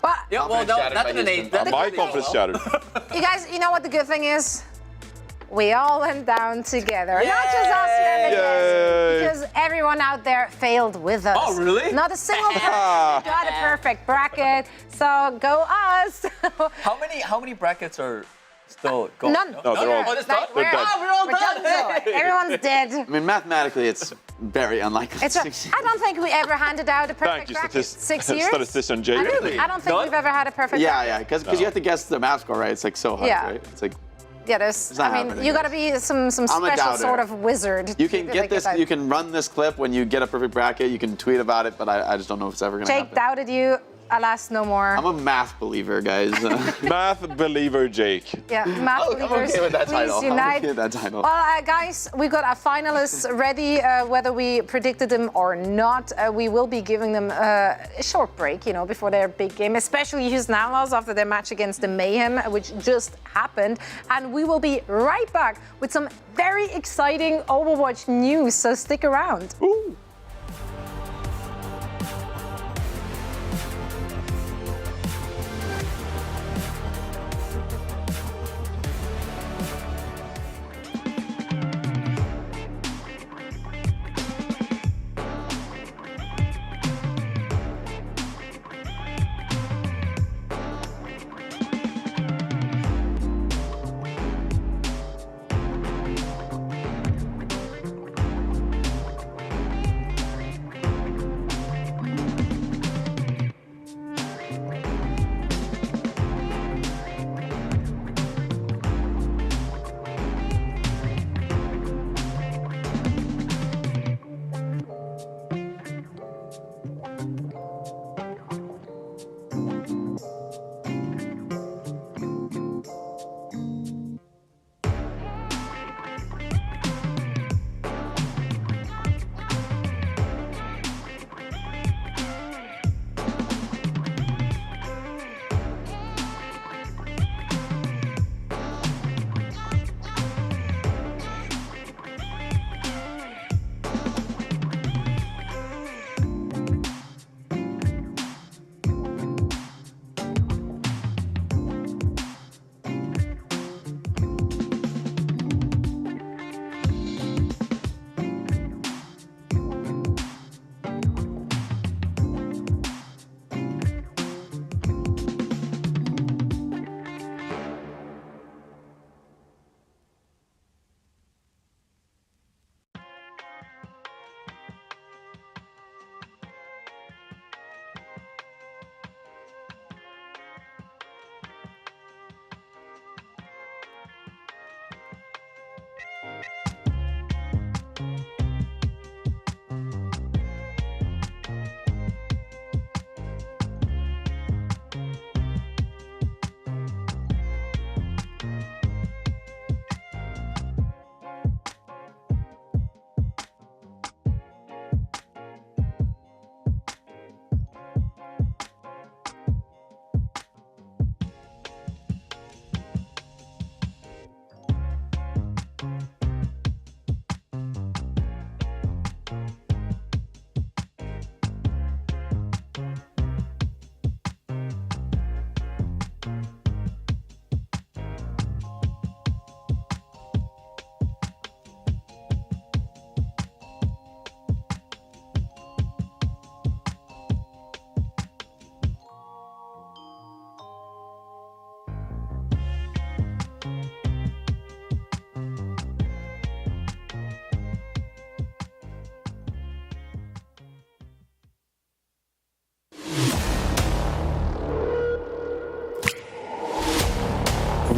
Speaker 5: But
Speaker 1: Yeah, well,
Speaker 7: Confidence shattered
Speaker 1: that
Speaker 7: by
Speaker 1: didn't
Speaker 7: Houston.
Speaker 1: age. That
Speaker 6: my
Speaker 1: didn't age
Speaker 6: confidence
Speaker 1: well.
Speaker 6: shattered.
Speaker 5: you guys, you know what the good thing is? We all went down together. Not just us here in the
Speaker 6: Yay.
Speaker 5: desk, because everyone out there failed with us.
Speaker 1: Oh, really?
Speaker 5: Not a single person got a perfect bracket. So go us.
Speaker 1: How many brackets are still going?
Speaker 5: None.
Speaker 6: No, they're all-
Speaker 1: Oh, it's done?
Speaker 5: We're,
Speaker 6: They're done.
Speaker 1: we're all
Speaker 5: we're
Speaker 1: done.
Speaker 5: done. So everyone's dead.
Speaker 7: I mean, mathematically, it's very unlikely.
Speaker 5: It's I don't think we ever handed out a perfect
Speaker 6: Thank you,
Speaker 5: bracket. 6 years?
Speaker 6: statistician Jake.
Speaker 5: I don't think
Speaker 1: None?
Speaker 5: we've ever had a perfect
Speaker 7: Yeah,
Speaker 5: bracket.
Speaker 7: because you have to guess the map score, right? It's like so hard,
Speaker 5: Yeah.
Speaker 7: right? It's like
Speaker 5: Yeah, you got to be some special sort of wizard.
Speaker 7: You can get this. You can run this clip when you get a perfect bracket. You can tweet about it, but I just don't know if it's ever going to happen.
Speaker 5: Jake doubted you. Alas, no more.
Speaker 7: I'm a math believer, guys.
Speaker 6: Math believer, Jake.
Speaker 5: Yeah, math believers.
Speaker 7: I'm okay with that title.
Speaker 5: Unite.
Speaker 7: I'm okay with that title.
Speaker 5: Well, guys, we've got our finalists ready. Whether we predicted them or not, we will be giving them a short break, before their big game, especially Houston Outlaws after their match against the Mayhem, which just happened. And we will be right back with some very exciting Overwatch news, so stick around.
Speaker 6: Ooh.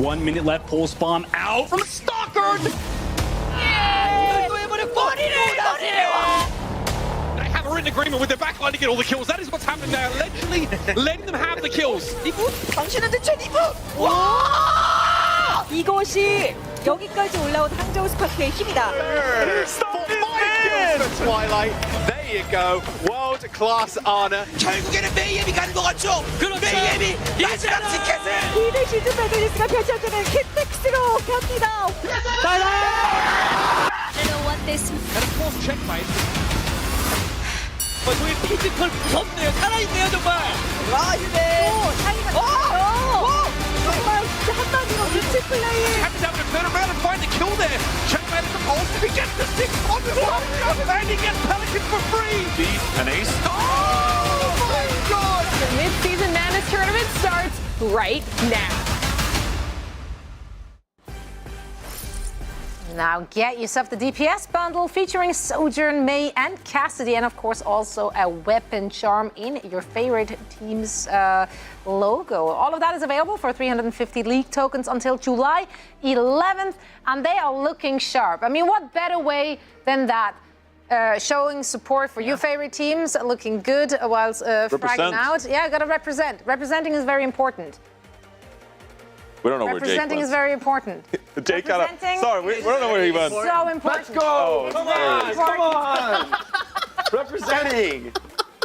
Speaker 13: One minute left, pulse bomb out from Stalker!
Speaker 3: I have a written agreement with the backline to get all the kills. That is what's happening now. Allegedly letting them have the kills.
Speaker 14: 당신은 대체 리브! 와! 이것이 여기까지 올라온 항저우 스파크의 힘이다.
Speaker 3: Twilight. There you go. World class honor.
Speaker 14: 결국에는 메이엠이 가는 것 같죠? 메이엠이 마지막 티켓을! 2대 시즌 메달리스트가 펼쳐지는 킥택스로 갑니다.
Speaker 9: I don't want this.
Speaker 3: And of course, checkmate.
Speaker 14: 저희 피지컬 무섭네요. 살아있네요, 정말. 와, 이네. 정말 진짜 한마디로 미친 플레이.
Speaker 3: Happens having to turn around and find the kill there. Checkmate is supposed to be getting the 6 on the wall. And he gets Pelican for free.
Speaker 6: Beat an ace.
Speaker 3: Oh my god!
Speaker 15: The Midseason Madness tournament starts right now.
Speaker 5: Now get yourself the DPS bundle featuring Sojourn, Mei, and Cassidy, and of course also a weapon charm in your favorite team's logo. All of that is available for 350 League tokens until July 11th, and they are looking sharp. I mean, what better way than that? Showing support for your favorite teams, looking good whilst fragging out. Yeah, gotta represent. Representing is very important.
Speaker 6: We don't know where Jake
Speaker 5: Representing is very important.
Speaker 6: Jake sorry, we don't know where he went.
Speaker 5: So important.
Speaker 7: Let's go! Come on! Representing!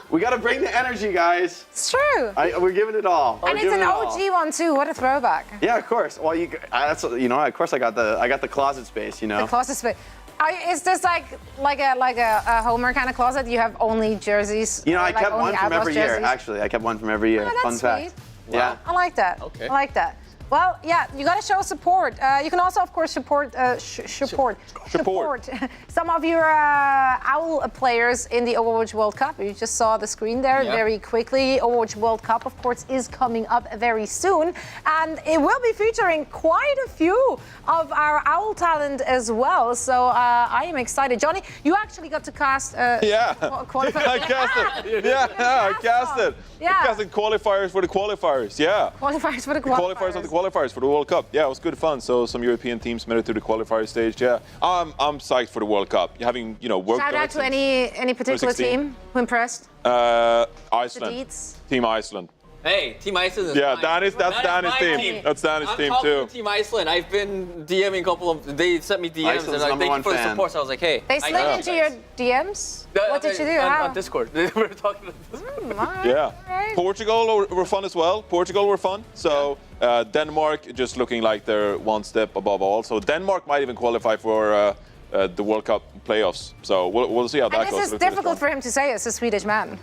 Speaker 7: We gotta bring the energy, guys.
Speaker 5: It's true.
Speaker 7: We're giving it all.
Speaker 5: And it's an OG one too. What a throwback.
Speaker 7: Yeah, of course. Well, of course I got the closet space. You know.
Speaker 5: The closet space. Is this like a Homer kind of closet? You have only jerseys.
Speaker 7: You know, I kept one from every year. Actually, I kept one from every year.
Speaker 5: Oh, that's
Speaker 7: Fun
Speaker 5: sweet.
Speaker 7: fact. Yeah.
Speaker 5: I like that.
Speaker 1: Okay.
Speaker 5: I like that. Well, yeah, you got to show support. You can also, of course, support some of your OWL players in the Overwatch World Cup. You just saw the screen there very quickly. Overwatch World Cup, of course, is coming up very soon, and it will be featuring quite a few of our OWL talent as well. So I am excited. Johnny, you actually got to cast.
Speaker 6: I cast it. I cast it.
Speaker 5: Yeah.
Speaker 6: I casted qualifiers for the qualifiers. Yeah.
Speaker 5: Qualifiers for the qualifiers.
Speaker 6: Qualifiers of the qualifiers for the World Cup. Yeah, it was good fun. So some European teams made it to the qualifier stage. Yeah, I'm psyched for the World Cup. Having worked.
Speaker 5: Shout out to any particular team who impressed.
Speaker 6: Iceland. Team Iceland.
Speaker 1: Hey, Team Iceland is
Speaker 6: yeah,
Speaker 1: fine.
Speaker 6: that's Danny's team. That's Danny's team too.
Speaker 1: Team Iceland. I've been DMing a couple of. They sent me DMs
Speaker 7: Iceland's
Speaker 1: and like, thank you for the support. So I was like, hey.
Speaker 5: They slid into your DMs. What did you do?
Speaker 1: On Discord. We were talking on Discord.
Speaker 6: Yeah. Right. Portugal were fun as well. Portugal were fun. So Denmark just looking like they're one step above all. So Denmark might even qualify for the World Cup playoffs. So we'll see how that goes.
Speaker 5: This is difficult for him to say as a Swedish man.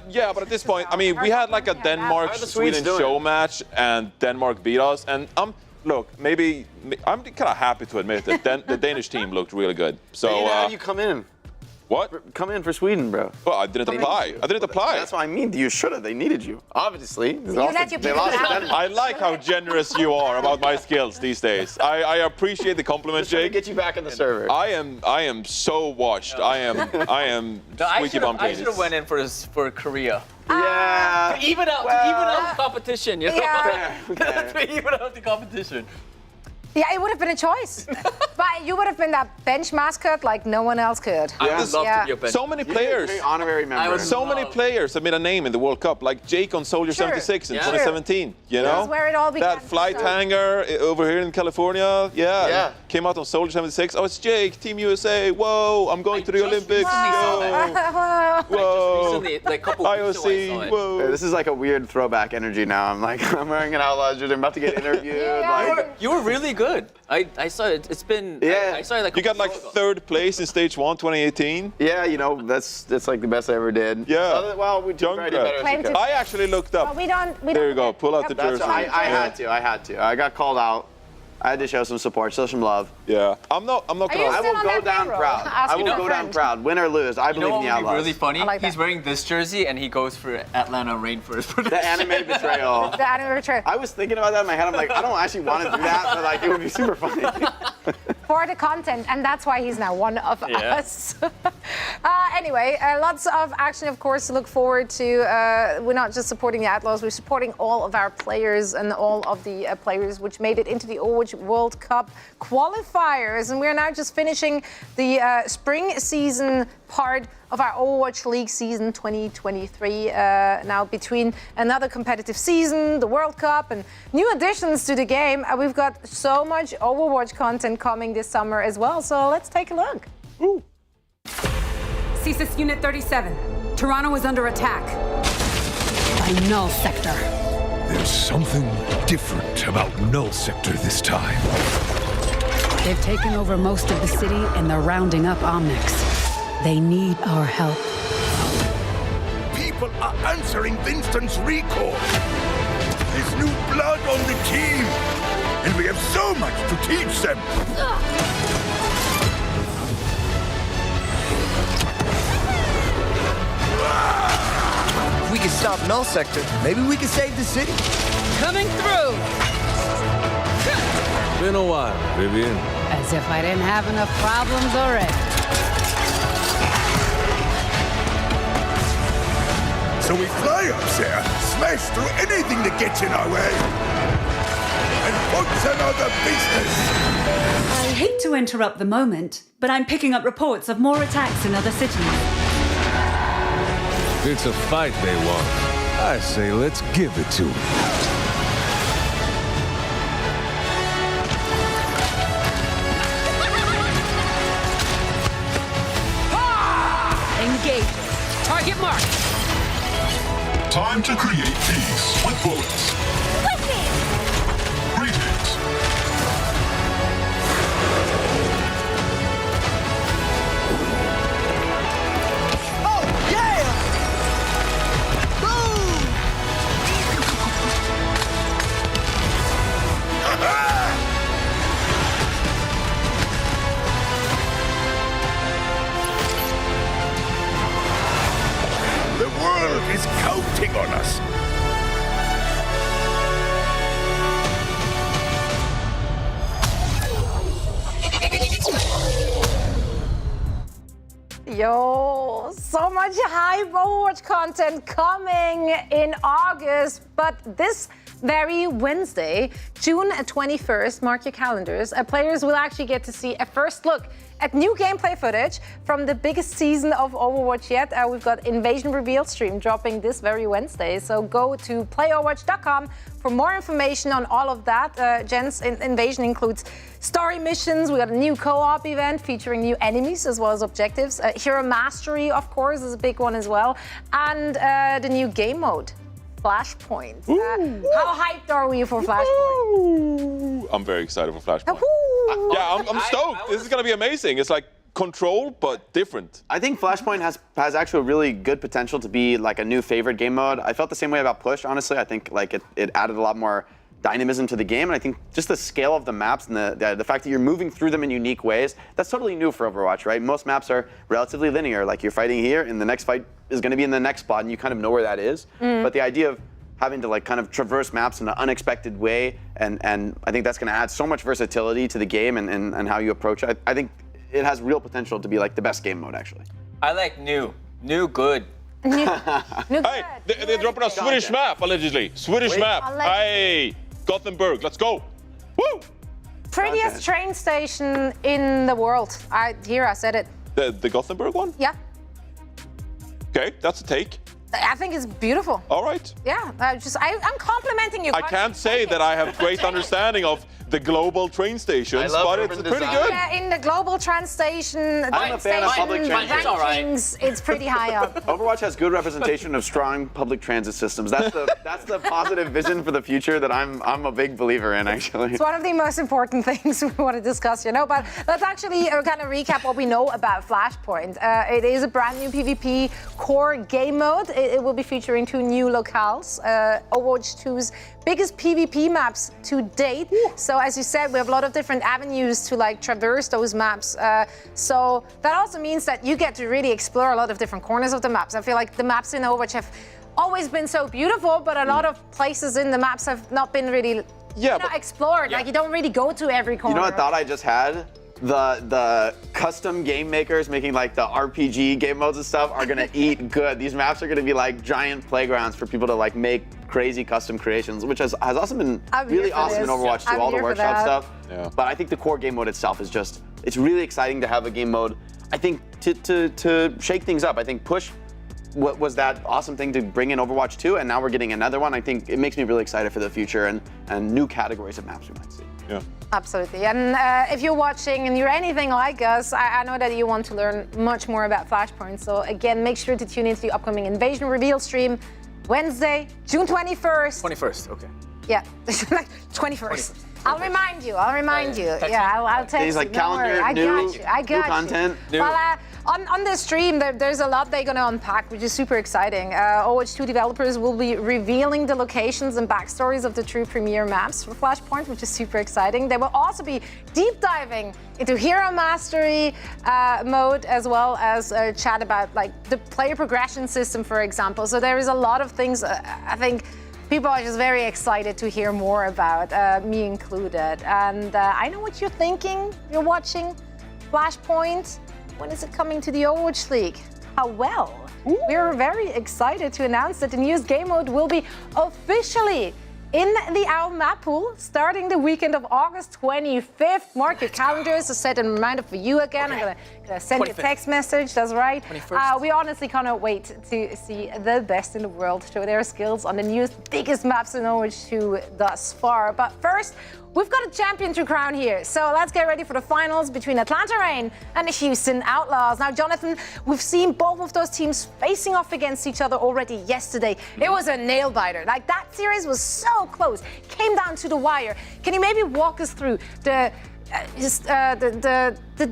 Speaker 6: Yeah, but at this point, I mean, we had like a Denmark-Sweden show match, and Denmark beat us. And look, maybe I'm kind of happy to admit that the Danish team looked really good. So
Speaker 7: how you come in?
Speaker 6: What?
Speaker 7: Come in for Sweden, bro.
Speaker 6: Well, I didn't apply. That's
Speaker 7: what I mean. You should have. They needed you. Obviously. They
Speaker 5: lost
Speaker 6: I like how generous you are about my skills these days. I appreciate the compliment, Jake.
Speaker 7: Get you back in the server.
Speaker 6: I am so washed. I am squeaky bum
Speaker 1: I should have went in for Korea.
Speaker 7: Yeah.
Speaker 1: To even out the competition, you know?
Speaker 5: Yeah.
Speaker 1: To even out the competition.
Speaker 5: Yeah, it would have been a choice. But you would have been that bench mascot like no one else could.
Speaker 1: I would love to be a bench.
Speaker 6: So many players.
Speaker 7: Honorary member.
Speaker 6: So many players have made a name in the World Cup, like Jake on Soldier 76 in 2017. You know?
Speaker 5: That's where it all began.
Speaker 6: That flight hanger over here in California. Yeah. Came out on Soldier 76. Oh, it's Jake, Team USA. Whoa, I'm going to the Olympics.
Speaker 1: Whoa.
Speaker 6: Whoa.
Speaker 1: Recently, like a couple weeks ago, I saw it.
Speaker 6: Whoa.
Speaker 7: This is like a weird throwback energy now. I'm wearing an Outlaws jersey. I'm about to get interviewed.
Speaker 1: You were really good. I saw it. It's been.
Speaker 7: Yeah.
Speaker 1: I saw it like.
Speaker 6: You got like third place in stage 1, 2018.
Speaker 7: Yeah, that's like the best I ever did.
Speaker 6: Yeah.
Speaker 7: Well, we did better as we could.
Speaker 6: I actually looked up.
Speaker 5: Well, we don't.
Speaker 6: There you go. Pull out the jersey.
Speaker 7: I had to. I got called out. I had to show some support, show some love.
Speaker 6: Yeah. I'm not gonna.
Speaker 7: I will go down proud. I will go down proud. Win or lose, I believe in the Outlaws.
Speaker 1: Really funny.
Speaker 5: Like
Speaker 1: he's wearing this jersey and he goes for Atlanta Rainforest for
Speaker 7: the anime betrayal.
Speaker 5: The anime betrayal.
Speaker 7: I was thinking about that in my head. I'm like, I don't actually want to do that, but like it would be super funny.
Speaker 5: For the content, and that's why he's now one of us. Anyway, lots of action, of course, to look forward to. We're not just supporting the Outlaws, we're supporting all of our players and all of the players which made it into the Overwatch World Cup qualifiers. And we're now just finishing the spring season part of our Overwatch League season 2023. Now between another competitive season, the World Cup, and new additions to the game, we've got so much Overwatch content coming this summer as well. So let's take a look.
Speaker 6: Ooh.
Speaker 16: CSIS Unit 37. Toronto is under attack by Null Sector.
Speaker 17: There's something different about Null Sector this time.
Speaker 16: They've taken over most of the city and they're rounding up Omnics. They need our help.
Speaker 17: People are answering Winston's recall. There's new blood on the team, and we have so much to teach them.
Speaker 18: If we can stop Null Sector, maybe we can save the city.
Speaker 19: Coming through!
Speaker 20: Been a while, Vivian.
Speaker 16: As if I didn't have enough problems already.
Speaker 17: So we fly up there, smash through anything that gets in our way, and what's another business?
Speaker 19: I hate to interrupt the moment, but I'm picking up reports of more attacks in other cities.
Speaker 20: It's a fight they want. I say let's give it to them.
Speaker 15: Engage. Target marked.
Speaker 21: Time to create peace with bullets. Greetings.
Speaker 14: Oh, yeah! Boom!
Speaker 17: The world is counting on us.
Speaker 5: Yo, so much hype Overwatch content coming in August, but this very Wednesday, June 21st, mark your calendars, players will actually get to see a first look at new gameplay footage from the biggest season of Overwatch yet. We've got Invasion Reveal stream dropping this very Wednesday, so go to playoverwatch.com for more information on all of that. Jen's Invasion includes story missions, we got a new co-op event featuring new enemies as well as objectives. Hero Mastery, of course, is a big one as well, and the new game mode. Flashpoint. How hyped are we for Flashpoint?
Speaker 6: I'm very excited for Flashpoint. Yeah, I'm stoked. This is going to be amazing. It's like Control, but different.
Speaker 7: I think Flashpoint has actually really good potential to be like a new favorite game mode. I felt the same way about Push, honestly. I think like it added a lot more dynamism to the game, and I think just the scale of the maps and the fact that you're moving through them in unique ways, that's totally new for Overwatch, right? Most maps are relatively linear, like you're fighting here, and the next fight is going to be in the next spot, and you kind of know where that is. But the idea of having to like kind of traverse maps in an unexpected way, and I think that's going to add so much versatility to the game and how you approach it. I think it has real potential to be like the best game mode, actually.
Speaker 1: I like new good.
Speaker 6: Hey, they're dropping a Swedish map, allegedly. Swedish map. Hey, Gothenburg, let's go. Woo!
Speaker 5: Prettiest train station in the world. I said it.
Speaker 6: The Gothenburg one?
Speaker 5: Yeah.
Speaker 6: Okay, that's a take.
Speaker 5: I think it's beautiful.
Speaker 6: All right.
Speaker 5: Yeah, I'm complimenting you.
Speaker 6: I can't say that I have great understanding of the global train stations, but it's pretty good.
Speaker 5: Yeah, in the global train station,
Speaker 7: I'm a fan of public transit.
Speaker 5: rankings, it's pretty high up.
Speaker 7: Overwatch has good representation of strong public transit systems. That's the positive vision for the future that I'm a big believer in, actually.
Speaker 5: It's one of the most important things we want to discuss, but let's actually kind of recap what we know about Flashpoint. It is a brand new PvP core game mode. It will be featuring 2 new locales, Overwatch 2's biggest PvP maps to date. So as you said, we have a lot of different avenues to like traverse those maps. So that also means that you get to really explore a lot of different corners of the maps. I feel like the maps in Overwatch have always been so beautiful, but a lot of places in the maps have not been really explored. Like you don't really go to every corner.
Speaker 7: You know what thought I just had? The custom game makers making like the RPG game modes and stuff are gonna eat good. These maps are gonna be like giant playgrounds for people to like make crazy custom creations, which has also been really awesome in Overwatch too, all the workshop stuff. Yeah. But I think the core game mode itself is it's really exciting to have a game mode, I think, to shake things up. I think Push was that awesome thing to bring in Overwatch 2, and now we're getting another one. I think it makes me really excited for the future and new categories of maps we might see.
Speaker 6: Yeah.
Speaker 5: Absolutely. And if you're watching and you're anything like us, I know that you want to learn much more about Flashpoint. So again, make sure to tune into the upcoming Invasion Reveal stream Wednesday, June 21st.
Speaker 1: 21st, okay.
Speaker 5: Yeah, like 21st. I'll remind you. Yeah, I'll text you.
Speaker 7: He's like
Speaker 5: Don't
Speaker 7: calendar,
Speaker 5: worry. I got you.
Speaker 7: content.
Speaker 5: Well, on this stream, there's a lot they're going to unpack, which is super exciting. Overwatch 2 developers will be revealing the locations and backstories of the true premiere maps for Flashpoint, which is super exciting. They will also be deep diving into Hero Mastery mode, as well as chat about like the player progression system, for example. So there is a lot of things I think People are just very excited to hear more about, me included. And I know what you're thinking. You're watching Flashpoint. When is it coming to the Overwatch League? How well? We're very excited to announce that the newest game mode will be officially in the OWL map pool starting the weekend of August 25th. Mark your calendars to set a reminder for you again. Okay. I'm gonna send you a text message, that's right. We honestly cannot wait to see the best in the world show their skills on the newest, biggest maps in Overwatch 2 thus far. But first, we've got a champion to crown here. So let's get ready for the finals between Atlanta Reign and the Houston Outlaws. Now, Jonathan, we've seen both of those teams facing off against each other already yesterday. It was a nail-biter. Like, that series was so close. Came down to the wire. Can you maybe walk us through the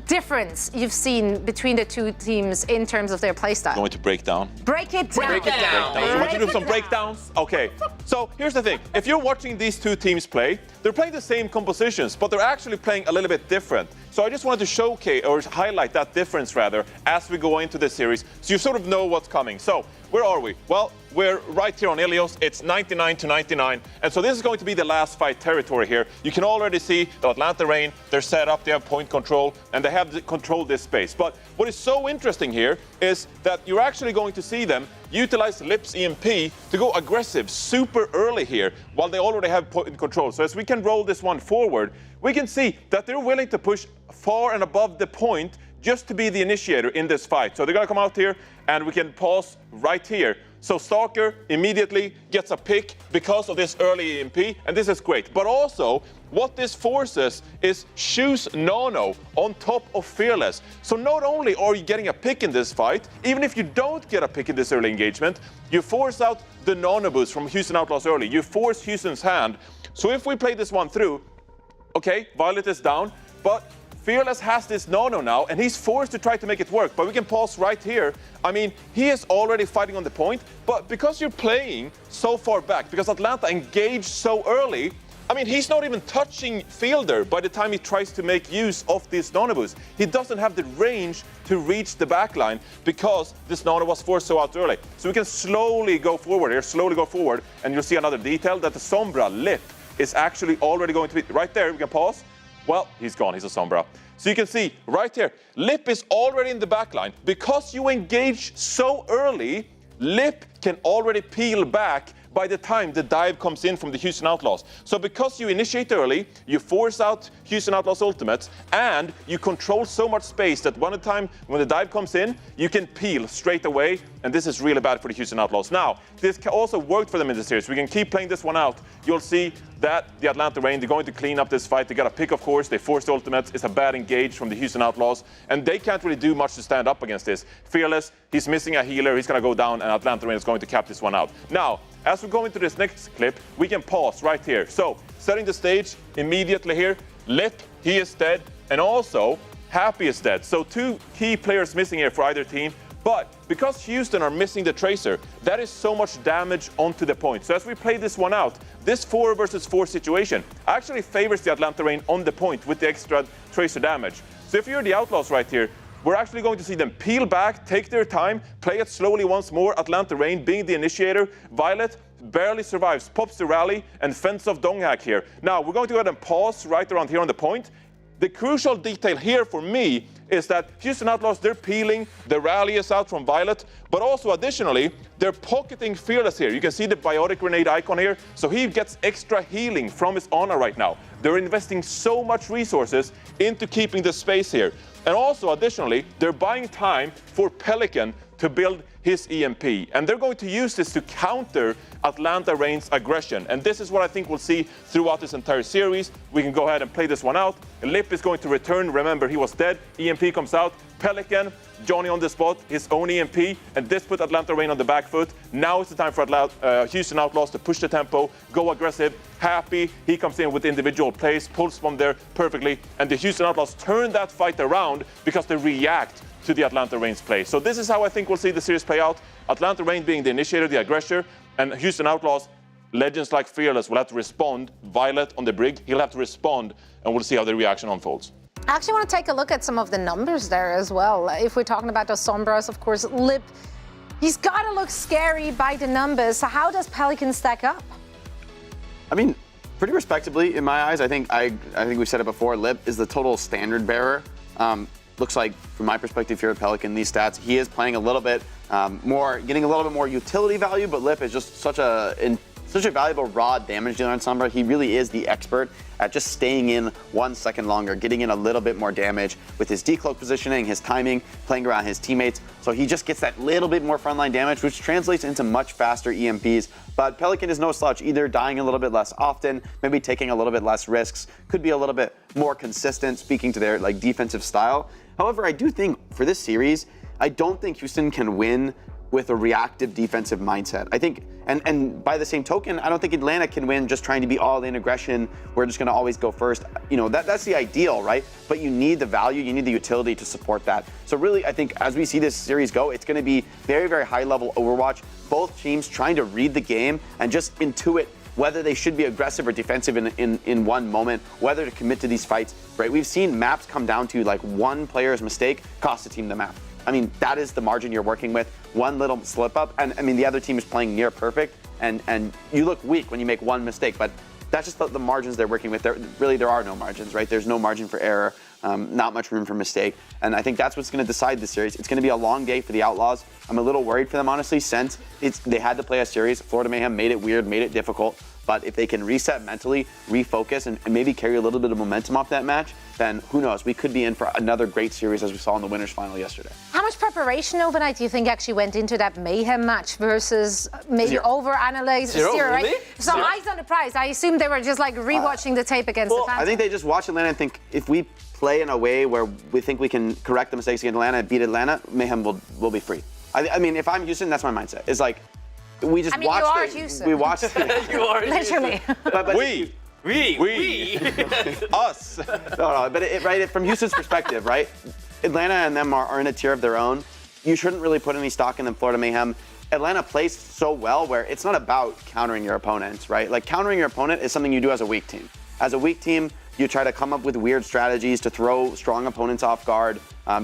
Speaker 5: difference you've seen between the two teams in terms of their playstyle?
Speaker 6: Going to break down.
Speaker 5: Break it down.
Speaker 6: Break it down. You want to do some breakdowns? Okay. So here's the thing. If you're watching these two teams play, they're playing the same compositions, but they're actually playing a little bit different. So I just wanted to showcase or highlight that difference rather as we go into this series, so you sort of know what's coming. So where are we? Well, we're right here on Ilios. It's 99-99, and so this is going to be the last fight territory here. You can already see the Atlanta Reign. They're set up. They have point control, and they have controlled this space. But what is so interesting here is that you're actually going to see them utilize Lip's EMP to go aggressive super early here while they already have point control. So as we can roll this one forward, we can see that they're willing to push far and above the point just to be the initiator in this fight. So they're gonna come out here and we can pause right here. So Stalker immediately gets a pick because of this early EMP, and this is great. But also, what this forces is choose Nano on top of Fearless. So not only are you getting a pick in this fight, even if you don't get a pick in this early engagement, you force out the Nano boost from Houston Outlaws early. You force Houston's hand. So if we play this one through, okay, Violet is down, but Fearless has this Nano now, and he's forced to try to make it work. But we can pause right here. I mean, he is already fighting on the point, but because you're playing so far back, because Atlanta engaged so early, I mean, he's not even touching Fielder by the time he tries to make use of this Nano boost. He doesn't have the range to reach the backline because this Nano was forced so out early. So we can slowly go forward here, and you'll see another detail that the Sombra Lip is actually already going to be right there. We can pause. Well, he's gone. He's a Sombra. So you can see right here, Lip is already in the backline. Because you engage so early, Lip can already peel back by the time the dive comes in from the Houston Outlaws. So because you initiate early, you force out Houston Outlaws ultimates, and you control so much space that when the dive comes in, you can peel straight away, and this is really bad for the Houston Outlaws. Now, this also worked for them in the series. We can keep playing this one out. You'll see that the Atlanta Reign, they're going to clean up this fight. They got a pick, of course. They forced the ultimates. It's a bad engage from the Houston Outlaws, and they can't really do much to stand up against this. Fearless, he's missing a healer. He's going to go down, and Atlanta Reign is going to cap this one out. Now, as we go into this next clip, we can pause right here. So, setting the stage immediately here. Lip, he is dead, and also Happy is dead. So two key players missing here for either team. But because Houston are missing the Tracer, that is so much damage onto the point. So as we play this one out, this 4 versus 4 situation actually favors the Atlanta Reign on the point with the extra Tracer damage. So if you're the Outlaws right here, we're actually going to see them peel back, take their time, play it slowly once more. Atlanta Reign being the initiator. Violet barely survives, pops the rally, and fends off Donghack here. Now, we're going to go ahead and pause right around here on the point. The crucial detail here for me is that Houston Outlaws, they're peeling, the rally is out from Violet, but also additionally, they're pocketing Fearless here. You can see the biotic grenade icon here, so he gets extra healing from his Honor right now. They're investing so much resources into keeping the space here. And also, additionally, they're buying time for Pelican to build his EMP. And they're going to use this to counter Atlanta Reign's aggression. And this is what I think we'll see throughout this entire series. We can go ahead and play this one out. Lip is going to return. Remember, he was dead. EMP comes out. Pelican, Johnny on the spot, his own EMP, and this put Atlanta Reign on the back foot. Now it's the time for Houston Outlaws to push the tempo, go aggressive. Happy, he comes in with individual plays, pulls from there perfectly, and the Houston Outlaws turn that fight around because they react to the Atlanta Reign's play. So this is how I think we'll see the series play out. Atlanta Reign being the initiator, the aggressor, and Houston Outlaws, legends like Fearless, will have to respond. Violet on the brig, he'll have to respond, and we'll see how the reaction unfolds.
Speaker 5: I actually want to take a look at some of the numbers there as well. If we're talking about those Sombras, of course, Lip, he's got to look scary by the numbers. So how does Pelican stack up?
Speaker 7: I mean, pretty respectably in my eyes. I think we said it before. Lip is the total standard bearer. Looks like, from my perspective here at Pelican, these stats, he is playing a little bit more, getting a little bit more utility value, but Lip is just such a valuable raw damage dealer on Sombra. He really is the expert at just staying in 1 second longer, getting in a little bit more damage with his decloak positioning, his timing, playing around his teammates. So he just gets that little bit more frontline damage, which translates into much faster EMPs. But Pelican is no slouch either, dying a little bit less often, maybe taking a little bit less risks, could be a little bit more consistent, speaking to their defensive style. However, I do think for this series, I don't think Houston can win with a reactive defensive mindset. I think, and by the same token, I don't think Atlanta can win just trying to be all in aggression. We're just gonna always go first. That's the ideal, right? But you need the value, you need the utility to support that. So really, I think as we see this series go, it's gonna be very, very high level Overwatch. Both teams trying to read the game and just intuit whether they should be aggressive or defensive in one moment, whether to commit to these fights, right? We've seen maps come down to one player's mistake cost the team the map. I mean, that is the margin you're working with. One little slip up, and I mean, the other team is playing near perfect, and you look weak when you make one mistake, but that's just the margins they're working with. There are no margins, right? There's no margin for error, not much room for mistake, and I think that's what's going to decide this series. It's going to be a long day for the Outlaws. I'm a little worried for them, honestly, since they had to play a series. Florida Mayhem made it weird, made it difficult. But if they can reset mentally, refocus, and maybe carry a little bit of momentum off that match, then who knows? We could be in for another great series as we saw in the winners final yesterday.
Speaker 5: How much preparation overnight do you think actually went into that Mayhem match versus maybe overanalyze?
Speaker 7: Zero,
Speaker 5: right?
Speaker 7: really?
Speaker 5: So eyes on the prize. I assume they were just rewatching the tape against the Phantom.
Speaker 7: I think they just watch Atlanta and think, if we play in a way where we think we can correct the mistakes against Atlanta and beat Atlanta, Mayhem will be free. I mean, if I'm Houston, that's my mindset. It's like, we just watched
Speaker 5: you are
Speaker 7: it.
Speaker 5: Houston.
Speaker 7: We watched it.
Speaker 1: You are
Speaker 5: literally.
Speaker 7: But
Speaker 6: We. Us.
Speaker 7: No, but from Houston's perspective, right? Atlanta and them are in a tier of their own. You shouldn't really put any stock in them, Florida Mayhem. Atlanta plays so well where it's not about countering your opponent, right? Like, countering your opponent is something you do as a weak team. As a weak team, you try to come up with weird strategies to throw strong opponents off guard,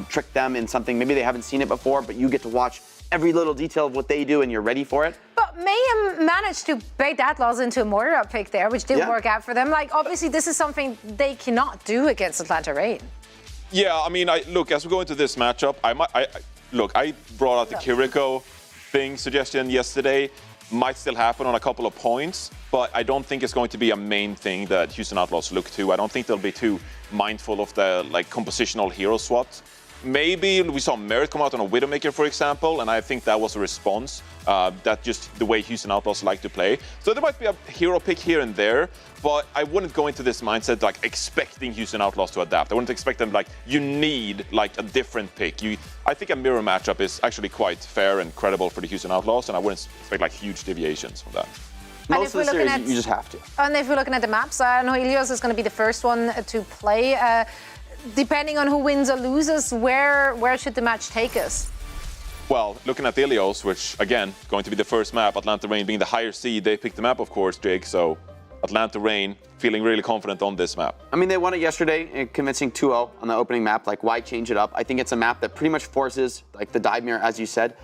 Speaker 7: trick them in something maybe they haven't seen it before, but you get to watch every little detail of what they do and you're ready for it.
Speaker 5: But Mayhem managed to bait the Outlaws into a Moira pick there, which didn't work out for them. Obviously, this is something they cannot do against Atlanta Reign.
Speaker 6: Yeah, I mean, look, as we go into this matchup, I brought out the Kiriko suggestion yesterday. Might still happen on a couple of points, but I don't think it's going to be a main thing that Houston Outlaws look to. I don't think they'll be too mindful of the compositional hero swap. Maybe we saw Merit come out on a Widowmaker, for example, and I think that was a response. That's just the way Houston Outlaws like to play. So there might be a hero pick here and there, but I wouldn't go into this mindset expecting Houston Outlaws to adapt. I wouldn't expect them you need a different pick. I think a mirror matchup is actually quite fair and credible for the Houston Outlaws, and I wouldn't expect huge deviations from that.
Speaker 7: Most of the series, you just have to.
Speaker 5: And if we're looking at the maps, I know Ilios is going to be the first one to play. Depending on who wins or loses, where should the match take us?
Speaker 6: Well, looking at Ilios, which, again, going to be the first map, Atlanta Reign being the higher seed, they picked the map, of course, Jake, so Atlanta Reign feeling really confident on this map. I mean, they won it yesterday, convincing 2-0 on the opening map. Why change it up? I think it's a map that pretty much forces, the dive mirror, as you said.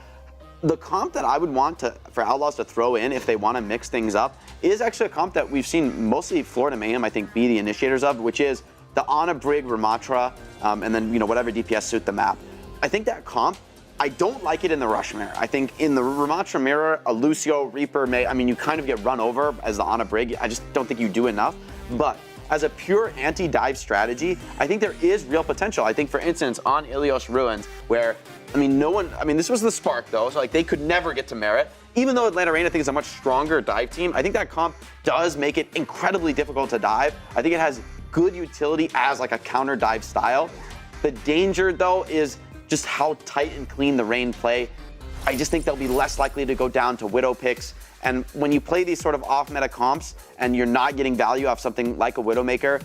Speaker 6: The comp that I would want for Outlaws to throw in if they want to mix things up is actually a comp that we've seen mostly Florida Mayhem, I think, be the initiators of, which is the Ana Brig Ramatra, and then whatever DPS suit the map. I think that comp, I don't like it in the Rush mirror. I think in the Ramatra mirror, a Lucio, Reaper, you kind of get run over as the Ana Brig. I just don't think you do enough. But as a pure anti-dive strategy, I think there is real potential. I think, for instance, on Ilios Ruins, where, this was the Spark, though, so they could never get to Merit. Even though Atlanta Reign, I think, is a much stronger dive team, I think that comp does make it incredibly difficult to dive. I think it has good utility as a counter dive style. The danger, though, is just how tight and clean the Reign play. I just think they'll be less likely to go down to Widow picks. And when you play these sort of off-meta comps and you're not getting value off something like a Widowmaker,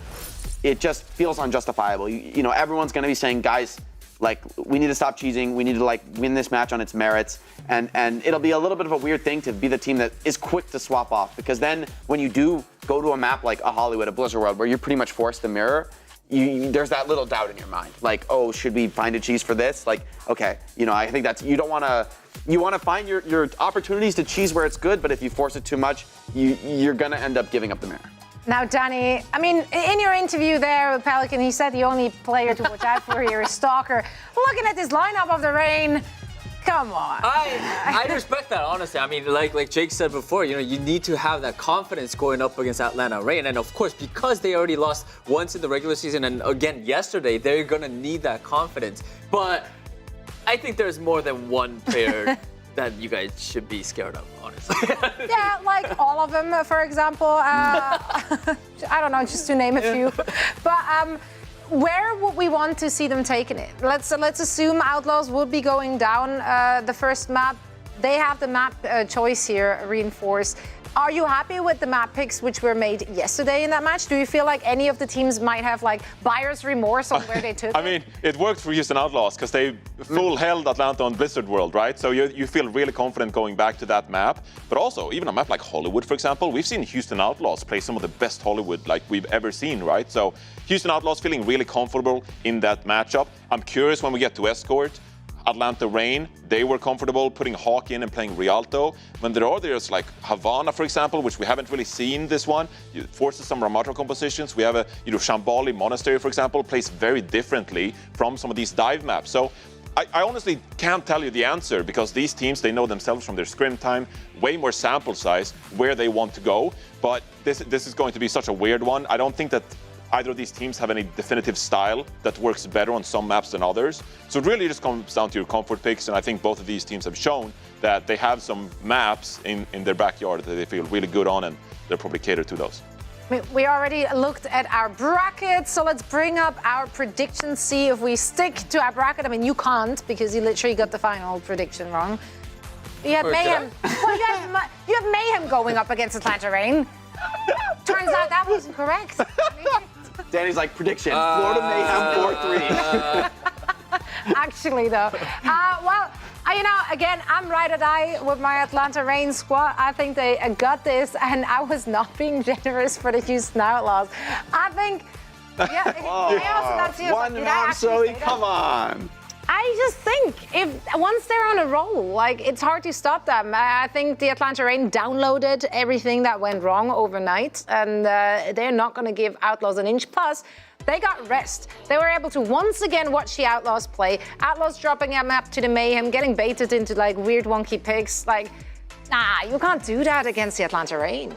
Speaker 6: it just feels unjustifiable. Everyone's going to be saying, guys, we need to stop cheesing. We need to win this match on its merits. And it'll be a little bit of a weird thing to be the team that is quick to swap off, because then when you do go to a map like a Hollywood, a Blizzard World, where you're pretty much forced to mirror, there's that little doubt in your mind. Oh, should we find a cheese for this? Okay, I think you don't want to
Speaker 7: you want to find your opportunities to cheese where it's good, but if you force it too much, you're going to end up giving up the mare.
Speaker 5: Now, Danny, I mean, in your interview there with Pelican, he said the only player to watch out for here is Stalker. Looking at this lineup of the Reign, come on.
Speaker 1: I respect that, honestly. I mean, like Jake said before, you know, you need to have that confidence going up against Atlanta Reign. And of course, because they already lost once in the regular season and again yesterday, they're going to need that confidence. But I think there's more than one player that you guys should be scared of, honestly.
Speaker 5: Yeah, like all of them, for example. I don't know, just to name a few. But where would we want to see them taking it? Let's assume Outlaws would be going down the first map. They have the map choice here, Reinforce. Are you happy with the map picks which were made yesterday in that match? Do you feel like any of the teams might have like buyer's remorse on where they took
Speaker 6: I mean, it worked for Houston Outlaws because they full held Atlanta on Blizzard World, right? So you feel really confident going back to that map. But also, even a map like Hollywood, for example, we've seen Houston Outlaws play some of the best Hollywood like we've ever seen, right? So Houston Outlaws feeling really comfortable in that matchup. I'm curious when we get to Escort. Atlanta Reign, they were comfortable putting Hawk in and playing Rialto. When there are others like Havana, for example, which we haven't really seen this one, it forces some Ramatra compositions. We have a, Shambali Monastery, for example, plays very differently from some of these dive maps. So I honestly can't tell you the answer because these teams, they know themselves from their scrim time, way more sample size, where they want to go. But this is going to be such a weird one. I don't think that either of these teams have any definitive style that works better on some maps than others. So it really just comes down to your comfort picks, and I think both of these teams have shown that they have some maps in their backyard that they feel really good on, and they'll probably cater to those.
Speaker 5: We already looked at our bracket, so let's bring up our predictions, see if we stick to our bracket. I mean, you can't because you literally got the final prediction wrong. You had Mayhem. Well, you have Mayhem going up against Atlanta Reign. Turns out that wasn't correct.
Speaker 7: Danny's like, prediction, Florida Mayhem 4-3.
Speaker 5: Actually, though. Well, again, I'm ride or die with my Atlanta Reign squad. I think they got this, and I was not being generous for the Houston Outlaws. I think,
Speaker 7: one man, Zoe, come on.
Speaker 5: I just think once they're on a roll, like it's hard to stop them. I think the Atlanta Reign downloaded everything that went wrong overnight, and they're not going to give Outlaws an inch. Plus, they got rest. They were able to once again watch the Outlaws play. Outlaws dropping a map to the Mayhem, getting baited into like weird wonky picks. Like, nah, you can't do that against the Atlanta Reign.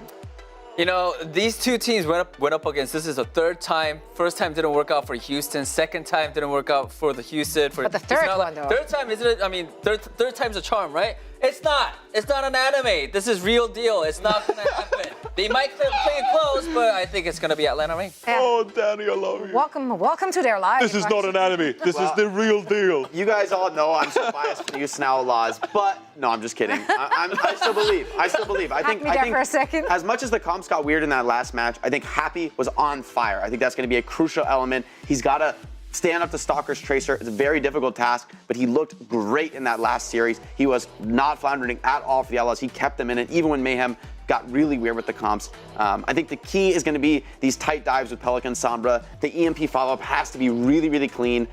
Speaker 1: You know, these two teams went up against, this is the third time. First time didn't work out for Houston. Second time didn't work out for the Houston.
Speaker 5: But the third one, though.
Speaker 1: Third time, isn't it? I mean, third time's a charm, right? It's not. It's not an anime. This is real deal. It's not going to happen. They might play it close, but I think it's going to be Atlanta Reign.
Speaker 5: Yeah.
Speaker 6: Oh, Danny, I love you.
Speaker 5: Welcome to their lives.
Speaker 6: This is not an anime. This is the real deal.
Speaker 7: You guys all know I'm so biased for the Houston Outlaws, but no, I'm just kidding. I still believe. I think
Speaker 5: for a second.
Speaker 7: As much as the comps got weird in that last match, I think Happy was on fire. I think that's going to be a crucial element. He's got to stand up to Stalker's Tracer. It's a very difficult task, but he looked great in that last series. He was not floundering at all for the Outlaws. He kept them in it, even when Mayhem got really weird with the comps. I think the key is going to be these tight dives with Pelican Sombra. The EMP follow-up has to be really, really clean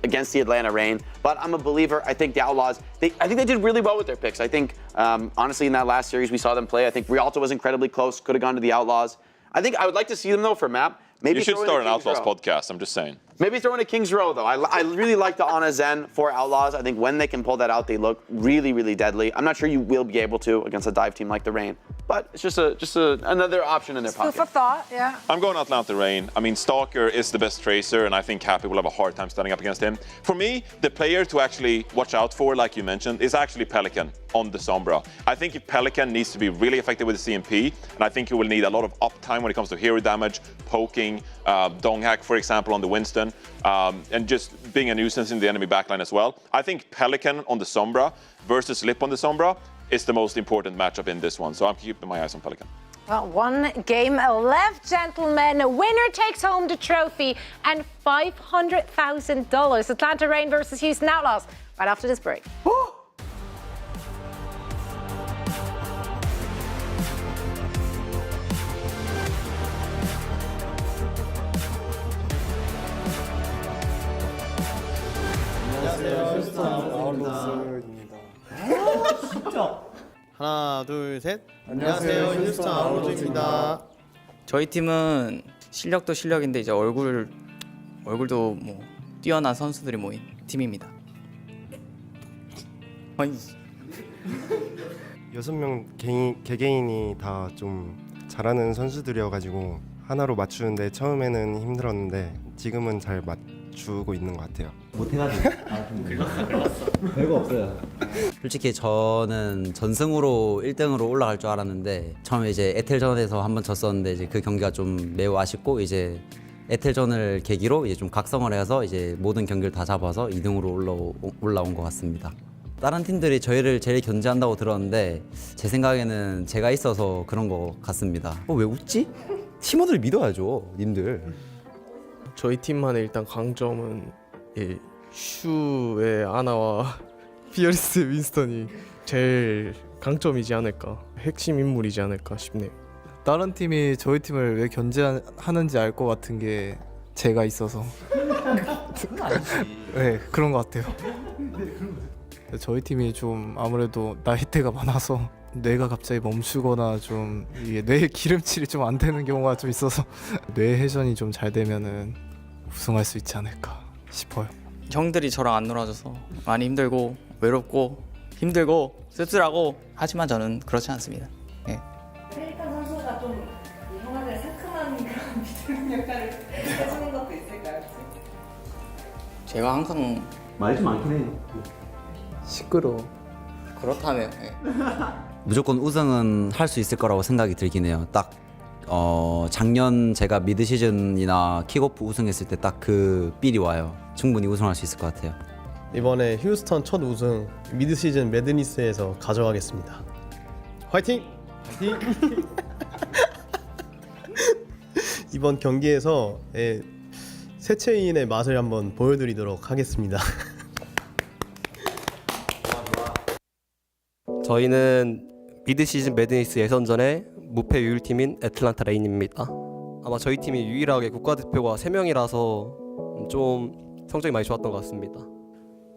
Speaker 7: against the Atlanta Reign. But I'm a believer. I think the Outlaws, I think they did really well with their picks. I think, honestly, in that last series we saw them play, I think Rialto was incredibly close, could have gone to the Outlaws. I think I would like to see them, though, for map. Maybe
Speaker 6: you should start an Outlaws podcast, I'm just saying.
Speaker 7: Maybe throw in a King's Row, though. I really like the Ana Zen for Outlaws. I think when they can pull that out, they look really, really deadly. I'm not sure you will be able to against a dive team like the Reign, but it's just another option in their pocket.
Speaker 5: Food for thought, yeah.
Speaker 6: I'm going Atlanta Reign. I mean, Stalker is the best tracer, and I think Happy will have a hard time standing up against him. For me, the player to actually watch out for, like you mentioned, is actually Pelican on the Sombra. I think if Pelican needs to be really effective with the CMP, and I think he will need a lot of uptime when it comes to hero damage, poking, dong hack, for example, on the Winston, and just being a nuisance in the enemy backline as well. I think Pelican on the Sombra versus Lip on the Sombra is the most important matchup in this one. So I'm keeping my eyes on Pelican.
Speaker 5: Well, one game left, gentlemen. A winner takes home the trophy and $500,000. Atlanta Reign versus Houston Outlaws. Right after this break.
Speaker 2: 안녕하세요. 휴스턴 아웃로즈입니다. 진짜. 하나, 둘, 셋. 안녕하세요. 휴스턴 아웃로즈입니다.
Speaker 22: 저희 팀은 실력도 실력인데 이제 얼굴도 뭐 뛰어난 선수들이 모인 팀입니다. 아니.
Speaker 23: 6명 개개인이 다 좀 잘하는 선수들이어가지고 하나로 맞추는데 처음에는 힘들었는데 지금은 잘 맞추고 있는 것 같아요.
Speaker 24: 못해가지고. 글렀어. 별거 없어요. 솔직히 저는 전승으로 1등으로 올라갈 줄 알았는데 처음에 이제 에텔전에서 한번 졌었는데 이제 그 경기가 좀 매우 아쉽고 이제 에텔전을 계기로 이제 좀 각성을 해서 이제 모든 경기를 다 잡아서 2등으로 올라온 것 같습니다. 다른 팀들이 저희를 제일 견제한다고 들었는데 제 생각에는 제가 있어서 그런 것 같습니다. 왜 웃지? 팀원들 믿어야죠, 님들.
Speaker 2: 저희 팀만의 일단 강점은 슈의 아나와 피어리스 윈스턴이 제일 강점이지 않을까, 핵심 인물이지 않을까 싶네요.
Speaker 25: 다른 팀이 저희 팀을 왜 견제하는지 알 것 같은 게 제가 있어서. 네, 그런 것 같아요. 저희 팀이 좀 아무래도 나이대가 많아서 뇌가 갑자기 멈추거나 좀 이게 뇌 기름칠이 좀 안 되는 경우가 좀 있어서 뇌 회전이 좀 잘 되면은 우승할 수 있지 않을까 싶어요.
Speaker 22: 형들이 저랑 안 놀아줘서 많이 힘들고 외롭고 힘들고 씁쓸하고 하지만 저는 그렇지 않습니다. 네.
Speaker 26: 페리칸 선수가 좀 형한테 상큼한 그런 비트는 역할을 해주는 것도 있을까요?
Speaker 22: 제가 항상
Speaker 24: 말 좀 많긴 해요.
Speaker 25: 시끄러워.
Speaker 22: 그렇다면
Speaker 24: 무조건 우승은 할 수 있을 거라고 생각이 들긴 해요. 딱 작년 제가 미드 시즌이나 킥오프 우승했을 때 딱 그 삘이 와요. 충분히 우승할 수 있을 것 같아요.
Speaker 2: 이번에 휴스턴 첫 우승 미드시즌 매드니스에서 가져가겠습니다. 화이팅! 화이팅! 이번 경기에서 세체인의 맛을 한번 보여드리도록 하겠습니다.
Speaker 27: 저희는 미드시즌 매드니스 예선전의 무패 유일팀인 애틀란타 레인입니다. 아마 저희 팀이 유일하게 국가대표가 3명이라서 좀 성적이 많이 좋았던 것 같습니다.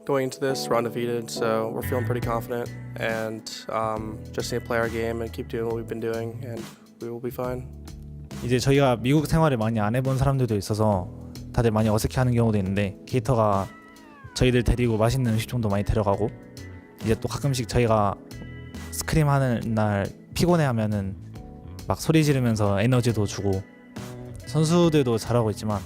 Speaker 2: Going into this, we're undefeated, so we're feeling pretty confident and just need to play our game and keep doing what we've been doing and we will be fine.
Speaker 28: 이제 저희가 미국 생활을 많이 안 해본 사람들도 있어서 다들 많이 어색해하는 경우도 있는데 게이터가 저희들 데리고 맛있는 음식점도 많이 데려가고 이제 또 가끔씩 저희가 스크림하는 날 피곤해하면은 막 소리 지르면서 에너지도 주고 선수들도 잘하고 있지만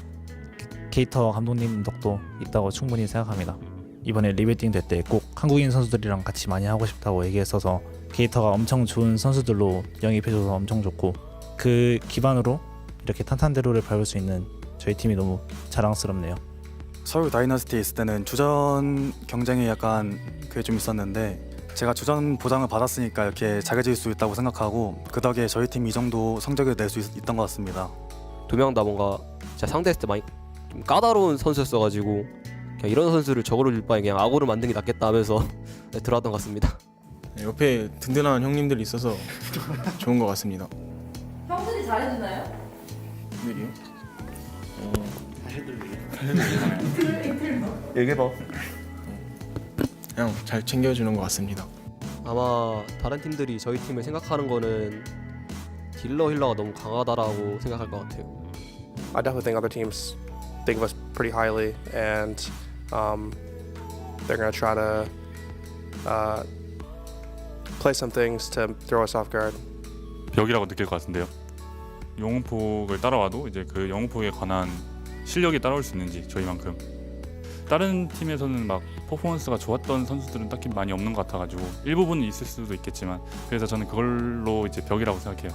Speaker 28: 게이터 감독님 덕도 있다고 충분히 생각합니다. 이번에 리베팅 될 때 꼭 한국인 선수들이랑 같이 많이 하고 싶다고 얘기했어서 게이터가 엄청 좋은 선수들로 영입해줘서 엄청 좋고 그 기반으로 이렇게 탄탄대로를 밟을 수 있는 저희 팀이 너무 자랑스럽네요.
Speaker 29: 서울 다이너스티 있을 때는 주전 경쟁이 약간 그게 좀 있었는데 제가 주전 보장을 받았으니까 이렇게 잘해질 수 있다고 생각하고 그 덕에 저희 팀이 이 정도 성적을 낼 수 있던 것 같습니다.
Speaker 27: 두 명 다 뭔가 제가 상대했을 때 많이 좀 까다로운 선수였어가지고 그냥 이런 선수를 저거로 줄 바에 그냥 악어를 만드는 게 낫겠다 하면서 들어왔던 것 같습니다.
Speaker 2: 옆에 든든한 형님들이 있어서 좋은 것 같습니다.
Speaker 26: 형들이 잘해주나요?
Speaker 2: 형들이요?
Speaker 29: 얘기해봐.
Speaker 2: 그냥 잘 챙겨주는 것 같습니다.
Speaker 27: 아마 다른 팀들이 저희 팀을 생각하는 거는 힐러가 너무 강하다라고 생각할 것 같아요.
Speaker 2: I definitely think other teams think of us pretty highly, and they're going to try to play some things to throw us off guard.
Speaker 30: 벽이라고 느낄 것 같은데요. 영웅폭을 따라와도 이제 그 영웅폭에 관한 실력이 따라올 수 있는지 저희만큼 다른 팀에서는 막 퍼포먼스가 좋았던 선수들은 딱히 많이 없는 것 같아가지고 일부분은 있을 수도 있겠지만 그래서 저는 그걸로 이제 벽이라고 생각해요.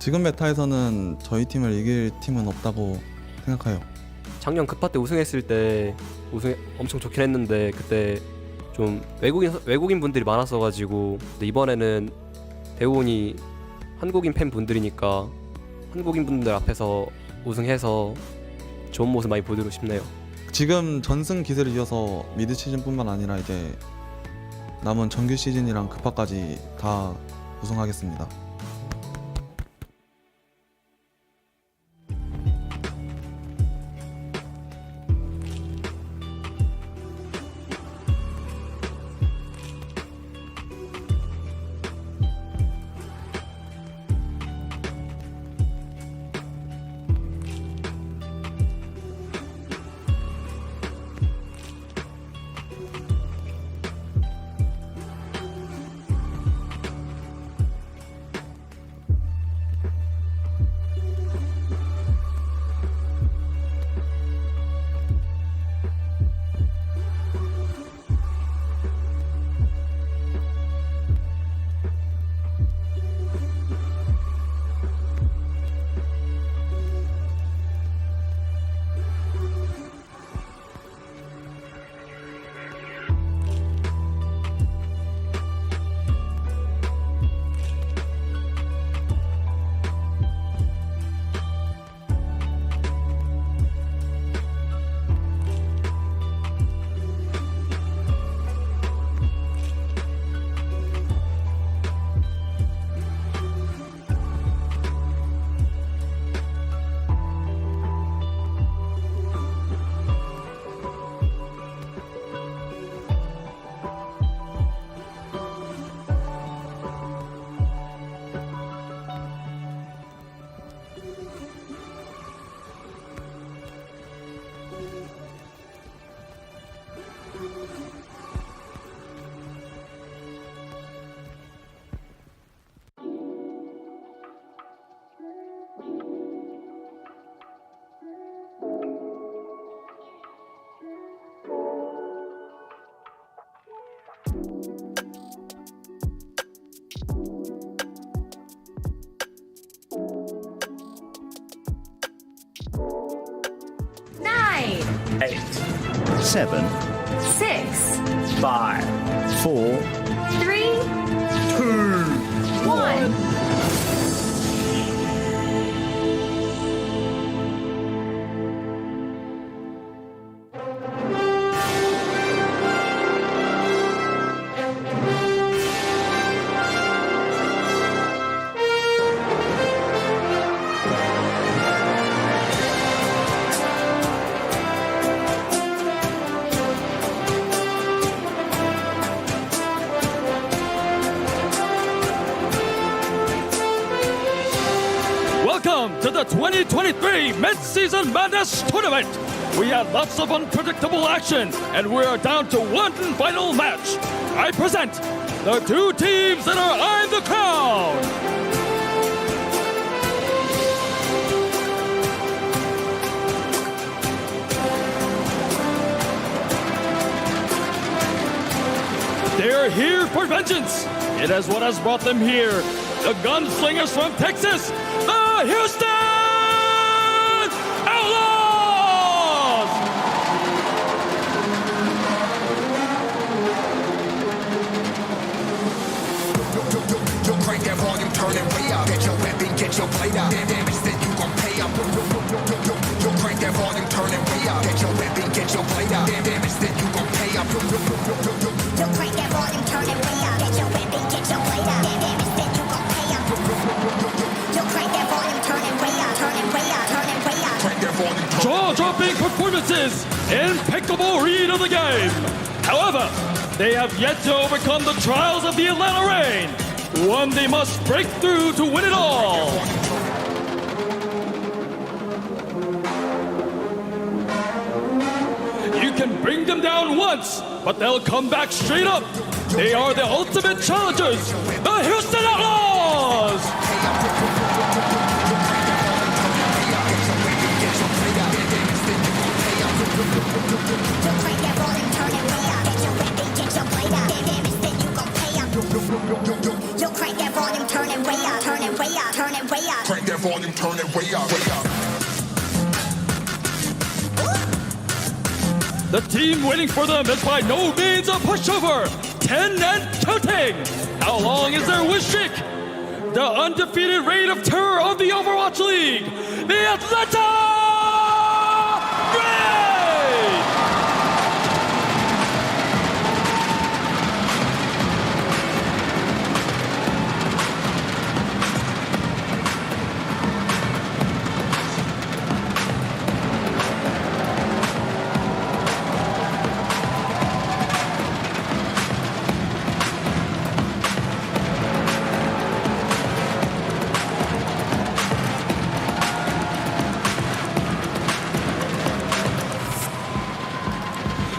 Speaker 31: 지금 메타에서는 저희 팀을 이길 팀은 없다고 생각해요.
Speaker 27: 작년 급파 때 우승했을 때 우승 엄청 좋긴 했는데 그때 좀 외국인 분들이 많았어가지고 근데 이번에는 대부분이 한국인 팬 분들이니까 한국인 분들 앞에서 우승해서 좋은 모습 많이 보여드리고 싶네요.
Speaker 31: 지금 전승 기세를 이어서 미드 시즌뿐만 아니라 이제 남은 정규 시즌이랑 급파까지 다 우승하겠습니다.
Speaker 3: Nine,
Speaker 4: 8, 7,
Speaker 3: 6,
Speaker 4: 5, 4,
Speaker 3: 3,
Speaker 4: 2,
Speaker 3: 1.
Speaker 8: Welcome to the 2023 Midseason Madness tournament. We had lots of unpredictable action, and we're down to one final match. I present the two teams that are eyeing the crown. They're here for vengeance. It is what has brought them here. The gunslingers from Texas, the Houston Outlaws!
Speaker 14: Yo, crank that volume, turn it way up. Get your weapon, get your blade out. Damage, then you gon' pay up. Yo, crank that volume, turn it way up. Get your weapon, get your blade out. Damage, then you gon' pay up. Yo, crank that volume, turn it way up. Get your weapon, get your blade out. Damage, then you gon' pay up. Yo, crank that volume, turn it way up. Turn it way up, turn it way up. Crank that volume.
Speaker 8: Jaw-dropping performances, impeccable read of the game. However, they have yet to overcome the trials of the Atlanta Rain. One they must break through to win it all. You can bring them down once, but they'll come back straight up. They are the ultimate challengers, the Houston Outlaws!
Speaker 14: Yo, crank that volume, turn it way up, turn it way up, turn it way up. Crank that volume, turn it way up, way up.
Speaker 8: The team waiting for them is by no means a pushover. 10 and counting. How long is their win streak? The undefeated reign of terror of the Overwatch League, the Atlanta Rain!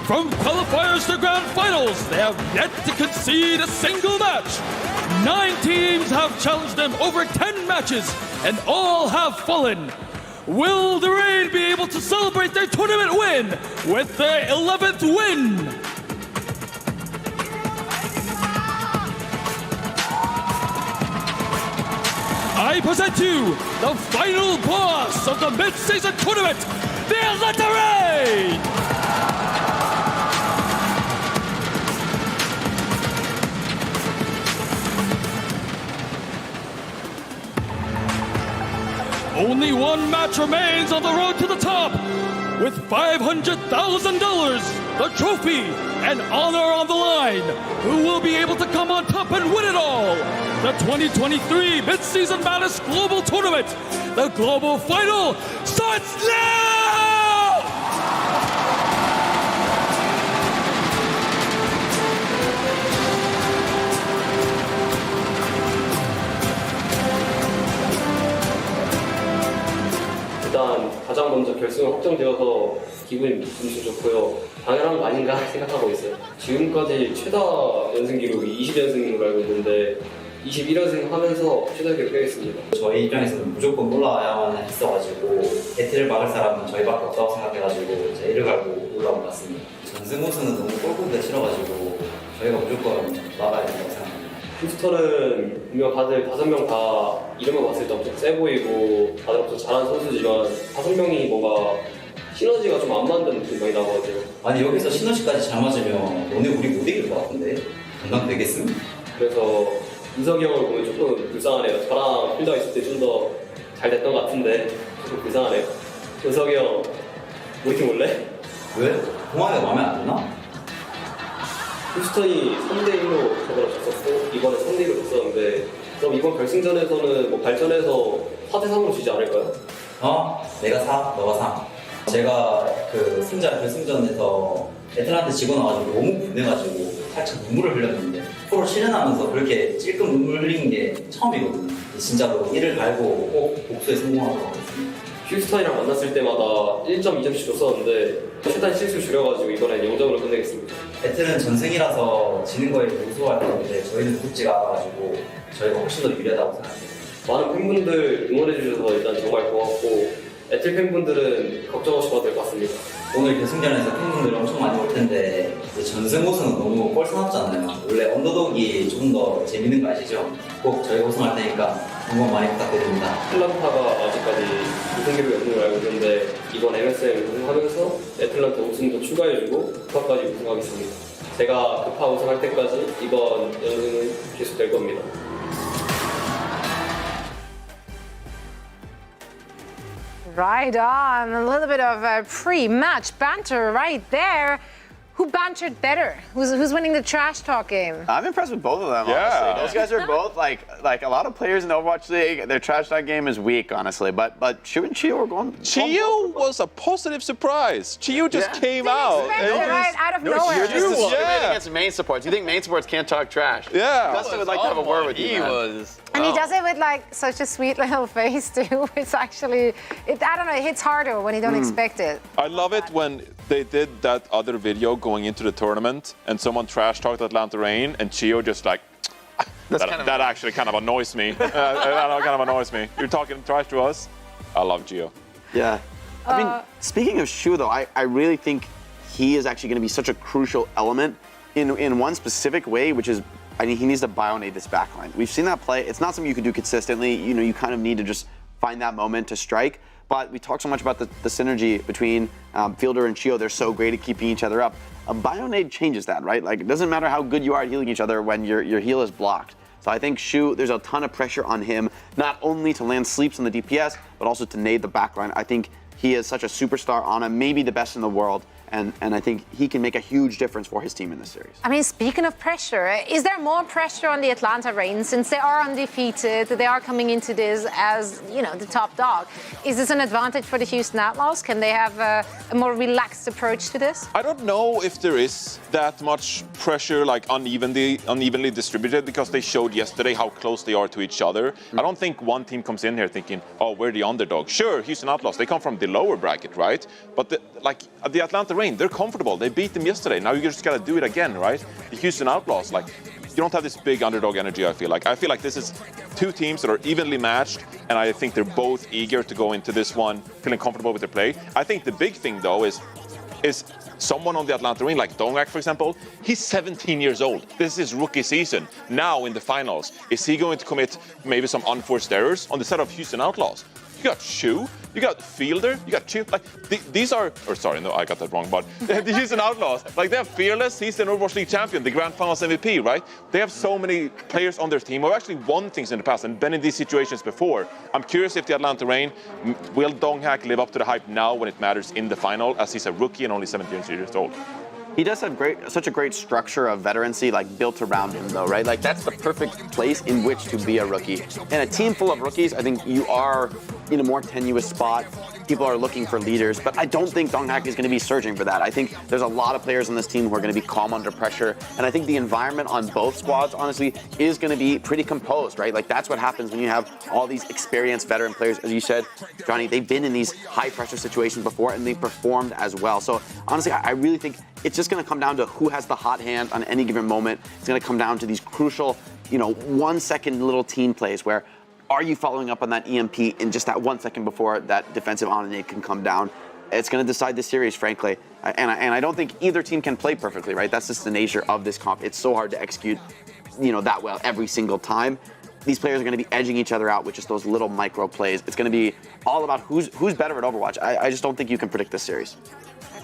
Speaker 8: From qualifiers to grand finals, they have yet to concede a single match. 9 teams have challenged them over 10 matches, and all have fallen. Will the Rain be able to celebrate their tournament win with their 11th win? I present you the final boss of the mid-season tournament, the Atlanta Rain! Only one match remains on the road to the top. With $500,000, the trophy, and honor on the line, who will be able to come on top and win it all? The 2023 Midseason Madness Global Tournament. The global final starts now!
Speaker 27: 일단 가장 먼저 결승을 확정되어서 기분이 엄청 좋고요. 당연한 거 아닌가 생각하고 있어요. 지금까지 최다 연승 기록이 20연승으로 알고 있는데 21연승 하면서 최다 기록 깨겠습니다.
Speaker 24: 저희 입장에서는 무조건 올라와야만 했어가지고 에티를 막을 사람은 저희밖에 없다고 생각해가지고 이제 이를 갈고 올라온 것 같습니다. 전승 전승 우승은 너무 꼴보기가 싫어가지고 저희가 무조건 막아야 된다고 생각합니다.
Speaker 27: 휴스턴은 분명 다들 5명 다 이름을 봤을 때 엄청 세 보이고 다들 엄청 잘하는 선수지만 5명이 뭔가 시너지가 좀 안 맞는 느낌이 많이 나거든요.
Speaker 24: 아니 여기서 시너지까지 잘 맞으면 너네 우리 못 이길 것 같은데 감당 되겠음?
Speaker 27: 그래서 인석이 형을 보면 조금 불쌍하네요. 저랑 필드가 있을 때 좀 더 잘 됐던 것 같은데 조금 불쌍하네요. 인석이 형 우리 팀 올래?
Speaker 24: 왜? 동아리가 마음에 안 드나?
Speaker 27: 휴스턴이 3대1로 저번에 졌었고 이번에 3대1로 졌었는데 그럼 이번 결승전에서는 뭐 발전해서 4대3으로 지지 않을까요?
Speaker 24: 내가 4, 너가 3. 제가 그 결승전에서 애틀한테 지고 나가지고 너무 분해가지고 살짝 눈물을 흘렸는데 프로 실현하면서 그렇게 찔끔 눈물 흘린 게 처음이거든요. 진짜로 이를 갈고 꼭 복수에 성공하도록 하겠습니다.
Speaker 27: 휴스턴이랑 만났을 때마다 1.2점씩 줬었는데 최단 실수 줄여가지고 이번엔 0점으로 끝내겠습니다.
Speaker 24: 배틀은 전승이라서 지는 거에 무서워할 건데 저희는 굳지가 않아가지고 저희가 훨씬 더 유리하다고 생각해요.
Speaker 27: 많은 팬분들 응원해주셔서 일단 정말 고맙고 애틀 팬분들은 걱정 없이 봐도 될 것 같습니다.
Speaker 24: 오늘 결승전에서 팬분들이 엄청 많이 올 텐데 전승 우승은 너무 뻘쭘하잖아요. 원래 언더독이 조금 더 재밌는 거 아시죠? 꼭 저희가 우승할 테니까 응원 많이 부탁드립니다.
Speaker 27: 애틀란타가 아직까지 우승 기록이 없는 걸 알고 있는데 이번 MSM 우승하면서 애틀란타 우승도 추가해주고 급파까지 우승하겠습니다. 제가 급파 우승할 때까지 이번 연승은 계속될 겁니다.
Speaker 5: Right on. A little bit of a pre-match banter right there. Who bantered better? Who's winning the trash talk game?
Speaker 7: I'm impressed with both of them,
Speaker 6: Yeah.
Speaker 7: honestly. Those guys are both like a lot of players in the Overwatch League, their trash talk game is weak, honestly. But Shu and Chiyo were going.
Speaker 6: Chiyo was a positive surprise. Chiyo just came out.
Speaker 5: Right out of nowhere.
Speaker 7: You're just discriminating against main supports. You think main supports can't talk trash?
Speaker 6: Yeah.
Speaker 7: Dustin would like to have a word with you, man.
Speaker 5: And he does it with like such a sweet little face too. It's actually, I don't know, it hits harder when you don't expect it.
Speaker 6: I love it when they did that other video going into the tournament and someone trash talked Atlanta Reign and Chiyo just like, that actually kind of annoys me. That kind of annoys me. You're talking trash to us? I love Chiyo.
Speaker 7: Yeah. I mean, speaking of Shu though, I really think he is actually going to be such a crucial element in one specific way, which is he needs to bionade this backline. We've seen that play. It's not something you can do consistently. You know, you kind of need to just find that moment to strike. But we talk so much about the synergy between Fielder and Chiyo. They're so great at keeping each other up. A bionade changes that, right? Like, it doesn't matter how good you are at healing each other when your heal is blocked. So I think Shu, there's a ton of pressure on him, not only to land sleeps on the DPS, but also to nade the backline. I think he is such a superstar on him, maybe the best in the world. And I think he can make a huge difference for his team in this series.
Speaker 5: I mean, speaking of pressure, is there more pressure on the Atlanta Reign since they are undefeated? They are coming into this as, you know, the top dog. Is this an advantage for the Houston Outlaws? Can they have a more relaxed approach to this?
Speaker 6: I don't know if there is that much pressure, like unevenly distributed, because they showed yesterday how close they are to each other. I don't think one team comes in here thinking, oh, we're the underdog. Sure, Houston Outlaws, they come from the lower bracket, right? But the Atlanta Reign, they're comfortable. They beat them yesterday. Now you just gotta do it again, right? The Houston Outlaws, like, you don't have this big underdog energy, I feel like. I feel like this is two teams that are evenly matched, and I think they're both eager to go into this one feeling comfortable with their play. I think the big thing, though, is someone on the Atlanta Reign, like Dongak, for example, he's 17 years old. This is his rookie season. Now in the finals, is he going to commit maybe some unforced errors on the side of Houston Outlaws? You got Shu, you got Fielder, you got Chip. Like these are, or sorry, no, I got that wrong. But the Houston Outlaws, like they're fearless. He's the Overwatch League champion, the Grand Finals MVP, right? They have so many players on their team who have actually won things in the past and been in these situations before. I'm curious if the Atlanta Reign will Donghack live up to the hype now when it matters in the final, as he's a rookie and only 17 years old.
Speaker 7: He does have such a great structure of veterancy, like built around him, though, right? Like that's the perfect place in which to be a rookie. In a team full of rookies, I think you are in a more tenuous spot. People are looking for leaders, but I don't think Donghack is going to be surging for that. I think there's a lot of players on this team who are going to be calm under pressure, and I think the environment on both squads, honestly, is going to be pretty composed, right? Like that's what happens when you have all these experienced veteran players. As you said, Johnny, they've been in these high-pressure situations before, and they've performed as well. So honestly, I really think it's just going to come down to who has the hot hand on any given moment. It's going to come down to these crucial, 1 second little team plays where are you following up on that EMP in just that 1 second before that defensive on-nade can come down? it's going to decide the series, frankly. And I don't think either team can play perfectly, right? That's just the nature of this comp. It's so hard to execute, that well every single time. These players are going to be edging each other out with just those little micro plays. It's going to be all about who's better at Overwatch. I just don't think you can predict this series.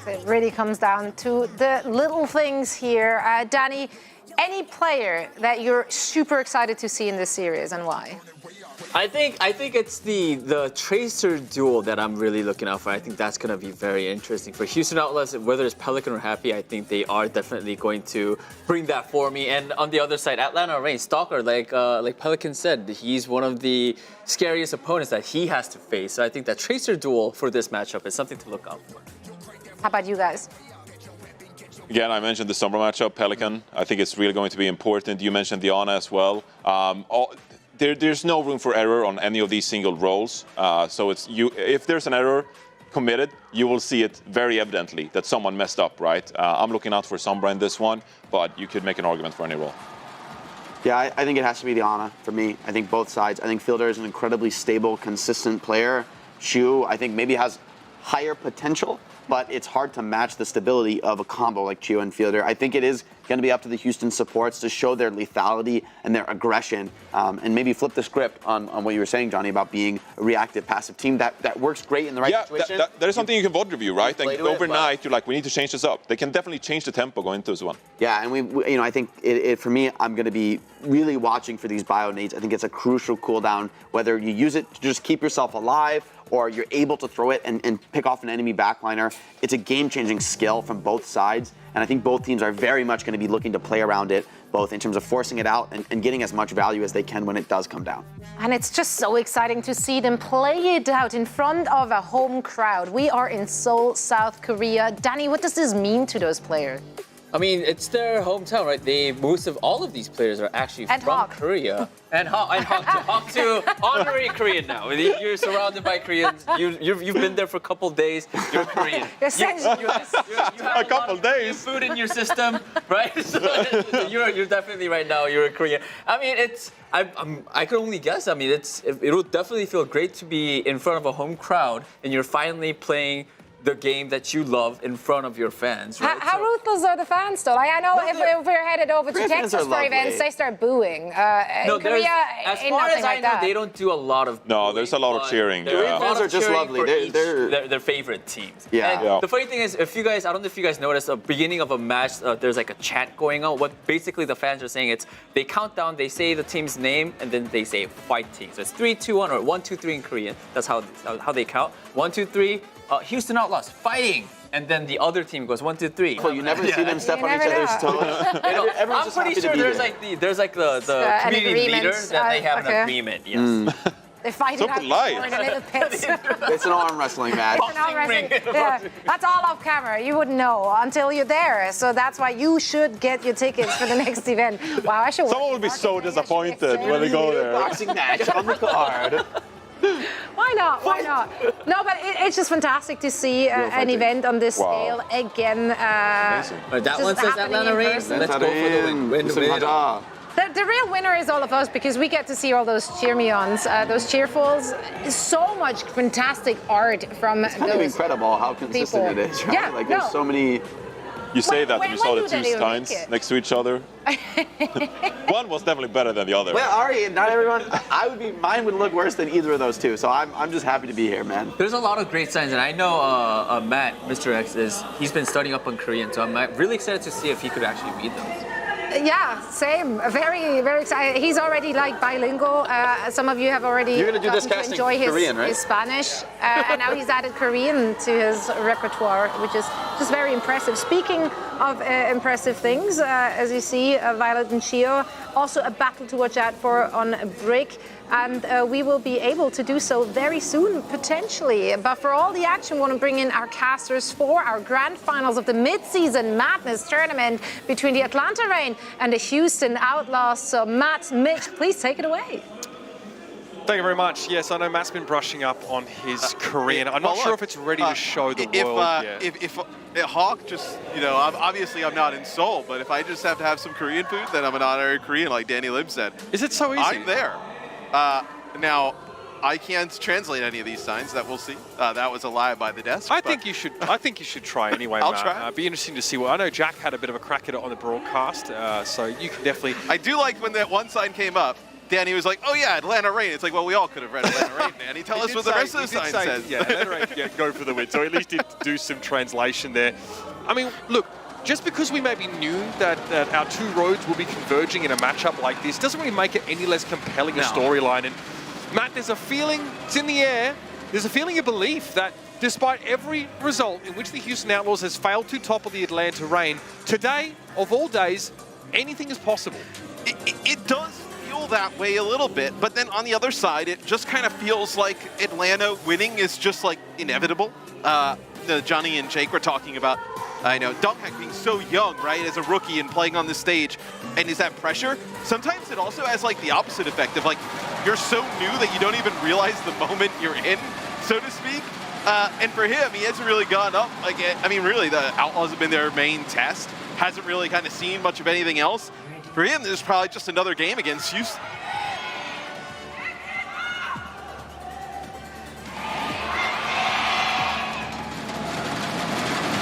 Speaker 5: It really comes down to the little things here. Danny, any player that you're super excited to see in this series and why?
Speaker 1: I think it's the Tracer duel that I'm really looking out for. I think that's going to be very interesting. For Houston Outlaws, whether it's Pelican or Happy, I think they are definitely going to bring that for me. And on the other side, Atlanta Reign, Stalker, like Pelican said, he's one of the scariest opponents that he has to face. So I think that Tracer duel for this matchup is something to look out for.
Speaker 5: How about you guys?
Speaker 6: Again, I mentioned the summer matchup, Pelican. I think it's really going to be important. You mentioned Diana as well. There's no room for error on any of these single roles. So if there's an error committed, you will see it very evidently that someone messed up, right? I'm looking out for Sombra in this one, but you could make an argument for any role.
Speaker 7: Yeah, I think it has to be Diana for me. I think both sides. I think Fielder is an incredibly stable, consistent player. Chu, I think maybe has higher potential, but it's hard to match the stability of a combo like Chu and Fielder. I think it is going to be up to the Houston supports to show their lethality and their aggression, and maybe flip the script on what you were saying, Johnny, about being a reactive, passive team that works great in the right situation.
Speaker 6: That is something you can VOD review, right? And overnight, you're like, we need to change this up. They can definitely change the tempo going into this one.
Speaker 7: Yeah, and I think for me, I'm going to be really watching for these bio nades. I think it's a crucial cooldown, whether you use it to just keep yourself alive or you're able to throw it and pick off an enemy backliner. It's a game-changing skill from both sides, and I think both teams are very much going to be looking to play around it, both in terms of forcing it out and getting as much value as they can when it does come down.
Speaker 5: And it's just so exciting to see them play it out in front of a home crowd. We are in Seoul, South Korea. Danny, what does this mean to those players?
Speaker 1: I mean, it's their hometown, right? Most of all of these players are actually from Korea. And Hawk too, honorary Korean now. You're surrounded by Koreans. You've been there for a couple of days. You're Korean.
Speaker 5: You
Speaker 1: have a couple of days. Food in your system, right? So you're definitely right now. You're a Korean. I mean, I could only guess. I mean, it'll definitely feel great to be in front of a home crowd and you're finally playing the game that you love in front of your fans, right?
Speaker 5: How ruthless are the fans, though? I know if we're headed over to Texas for events, they start booing. In Korea,
Speaker 1: as far as I know, they don't do a lot of booing.
Speaker 6: No, there's a lot of cheering.
Speaker 7: Korean fans are just lovely.
Speaker 1: They're their favorite teams.
Speaker 7: Yeah.
Speaker 1: The funny thing is, I don't know if you guys noticed, at the beginning of a match, there's like a chant going on. What basically the fans are saying, it's they count down, they say the team's name, and then they say fighting. So it's 3, 2, 1, or 1, 2, 3 in Korean. That's how they count. 1, 2, 3. Houston Outlaws fighting, and then the other team goes 1, 2, 3.
Speaker 7: So you never see them step on each other's toes.
Speaker 1: I'm pretty sure there's like the community leader that they have an agreement. Yes.
Speaker 5: They fight it out in a little pits.
Speaker 7: It's an arm wrestling match.
Speaker 5: It's an arm wrestling. Yeah, that's all off camera. You wouldn't know until you're there. So that's why you should get your tickets for the next event. Wow, I should.
Speaker 6: Someone would be so disappointed when they go there.
Speaker 7: Boxing match on the card.
Speaker 5: Why not? Why not? No, but it's just fantastic to see an event on this scale again.
Speaker 1: That one says Atlanta Reign. Let's go for the win.
Speaker 5: The real winner is all of us because we get to see all those cheer-me-ons, those cheerfuls. So much fantastic art from
Speaker 7: it's kind of incredible how consistent it is, right?
Speaker 5: Yeah,
Speaker 7: like there's so many.
Speaker 6: You say that and you saw the two steins next to each other. One was definitely better than the other.
Speaker 7: Well, Ari, not everyone. Mine would look worse than either of those two. So I'm just happy to be here, man.
Speaker 1: There's a lot of great signs, and I know Matt, Mr. X, he's been studying up on Korean, so I'm really excited to see if he could actually beat them.
Speaker 5: Yeah, same. Very, very excited. He's already like bilingual. Some of you have already
Speaker 7: You're gonna do this
Speaker 5: gotten to
Speaker 7: casting
Speaker 5: enjoy
Speaker 7: Korean, right?
Speaker 5: his Spanish, and now he's added Korean to his repertoire, which is just very impressive. Speaking of impressive things, as you see, Violet and Chio, also a battle to watch out for on Brick. And we will be able to do so very soon, potentially. But for all the action, we want to bring in our casters for our grand finals of the Midseason Madness tournament between the Atlanta Reign and the Houston Outlaws. So Matt, Mitch, please take it away.
Speaker 9: Thank you very much. Yes, I know Matt's been brushing up on his Korean. I'm not sure if it's ready to show the world yet.
Speaker 10: If Hawk just, obviously I'm not in Seoul, but if I just have to have some Korean food, then I'm an honorary Korean, like Danny Lim said.
Speaker 9: Is it so easy?
Speaker 10: I'm there. Now, I can't translate any of these signs. That we'll see. That was a lie by the desk.
Speaker 9: I think you should try anyway.
Speaker 10: I'll
Speaker 9: Matt.
Speaker 10: try.
Speaker 9: Be interesting to see what. I know Jack had a bit of a crack at it on the broadcast, so you can definitely.
Speaker 10: I do like when that one sign came up. Danny was like, "Oh yeah, Atlanta Rain." It's like, well, we all could have read Atlanta Rain, Danny. Tell us what the rest of the sign says.
Speaker 9: Yeah, Atlanta Rain, yeah, go for the win. So at least did do some translation there. I mean, look. Just because we maybe knew that our two roads will be converging in a matchup like this doesn't really make it any less compelling a storyline. And Matt, there's a feeling, it's in the air, there's a feeling of belief that despite every result in which the Houston Outlaws has failed to topple the Atlanta Rain, today, of all days, anything is possible.
Speaker 10: It does feel that way a little bit, but then on the other side, it just kind of feels like Atlanta winning is just like inevitable. Johnny and Jake were talking about, I know, Donghack being so young, right, as a rookie and playing on the stage, and is that pressure? Sometimes it also has like the opposite effect of like, you're so new that you don't even realize the moment you're in, so to speak. And for him, he hasn't really gone up. Like, I mean, really, the Outlaws have been their main test. Hasn't really kind of seen much of anything else. For him, this is probably just another game against Houston.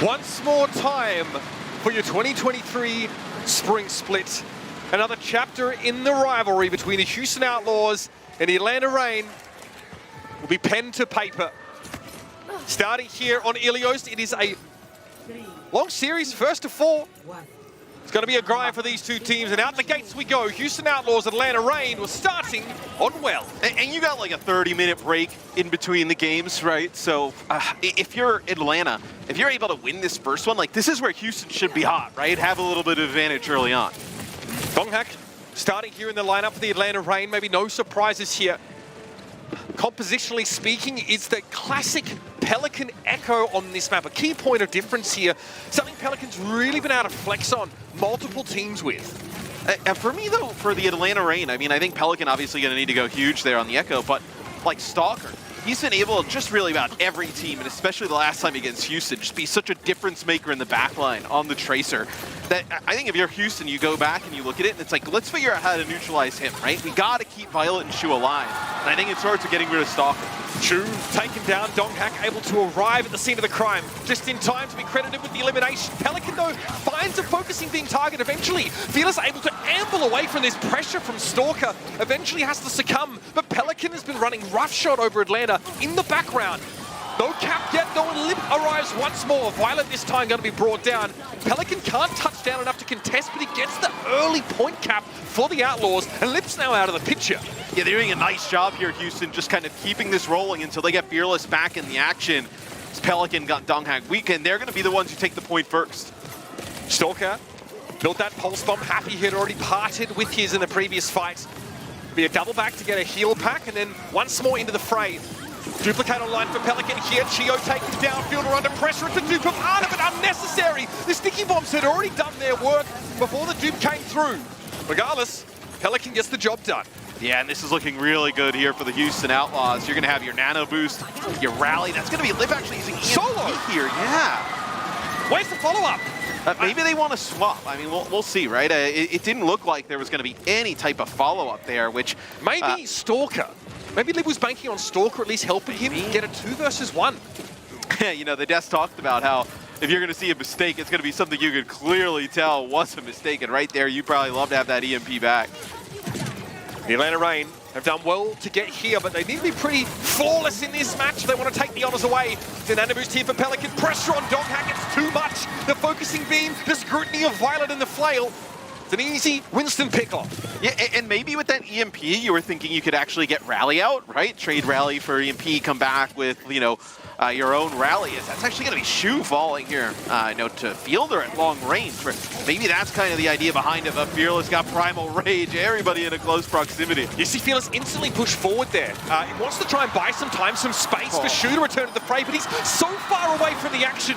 Speaker 9: Once more time for your 2023 Spring Split. Another chapter in the rivalry between the Houston Outlaws and the Atlanta Rain will be pen to paper. Starting here on Ilios, it is a long series, first to four. It's going to be a grind for these two teams, and out the gates we go. Houston Outlaws, Atlanta Rain was starting on well.
Speaker 10: And you got like a 30-minute break in between the games, right? So if you're Atlanta, if you're able to win this first one, like this is where Houston should be hot, right? Have a little bit of advantage early on.
Speaker 9: Donghack starting here in the lineup for the Atlanta Rain. Maybe no surprises here. Compositionally speaking, it's the classic Pelican echo on this map. A key point of difference here. Something Pelican's really been able to flex on multiple teams with.
Speaker 10: For me, though, for the Atlanta Rain, I mean, I think Pelican obviously going to need to go huge there on the Echo, but like Stalker, he's been able to just really about every team, and especially the last time against Houston, just be such a difference maker in the backline on the Tracer that I think if you're Houston, you go back and you look at it, and it's like, let's figure out how to neutralize him, right? We got to keep Violet and Shu alive, and I think it starts with getting rid of Stalker.
Speaker 9: Shu taken down, Donghack able to arrive at the scene of the crime, just in time to be credited with the elimination. Pelican, though, finds a focusing being target eventually. Fearless able to amble away from this pressure from Stalker, eventually has to succumb, but Pelican has been running roughshod over Atlanta in the background. No cap yet, though, and Lip arrives once more. Violet this time going to be brought down. Pelican can't touch down enough to contest, but he gets the early point cap for the Outlaws, and Lip's now out of the picture.
Speaker 10: Yeah, they're doing a nice job here, Houston, just kind of keeping this rolling until they get Fearless back in the action. Pelican got Donghack weak, and they're going to be the ones who take the point first.
Speaker 9: Stalker built that pulse bomb. Happy he had already parted with his in the previous fight. Be a double back to get a heal pack, and then once more into the fray. Duplicate online for Pelican here. Chio taken down, Fielder under pressure. It's a dupe of Arna, but unnecessary. The sticky bombs had already done their work before the dupe came through. Regardless, Pelican gets the job done.
Speaker 10: Yeah, and this is looking really good here for the Houston Outlaws. You're going to have your nano boost, your rally. That's going to be Lip actually using EMP here. Yeah.
Speaker 9: Where's the follow-up?
Speaker 10: Maybe they want to swap. I mean, we'll see, right? It didn't look like there was going to be any type of follow-up there, which...
Speaker 9: Maybe Stalker. Maybe Lip was banking on Stalker, at least helping him get a 2 versus 1.
Speaker 10: You know, the desk talked about how if you're going to see a mistake, it's going to be something you could clearly tell was a mistake. And right there, you'd probably love to have that EMP back.
Speaker 9: The Atlanta Rain have done well to get here, but they need to be pretty flawless in this match. They want to take the honors away. The nano boost here for Pelican. Pressure on Donghack, it's too much. The focusing beam, the scrutiny of Violet and the flail. It's an easy Winston pick-off.
Speaker 10: Yeah, and maybe with that EMP, you were thinking you could actually get Rally out, right? Trade Rally for EMP, come back with, you know, your own Rally. That's actually going to be Shu falling here, to Fielder at long range. Maybe that's kind of the idea behind it, but Fearless got Primal Rage, everybody in a close proximity.
Speaker 9: You see Fearless instantly push forward there. He wants to try and buy some time, some space for Shu to return to the fray, but he's so far away from the action.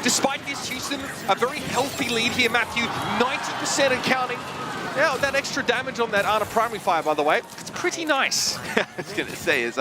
Speaker 9: Despite this, Houston, a very healthy lead here, Matthew. 90% and counting. Now, that extra damage on that Arna primary fire, by the way, it's pretty nice.
Speaker 10: I was going to say,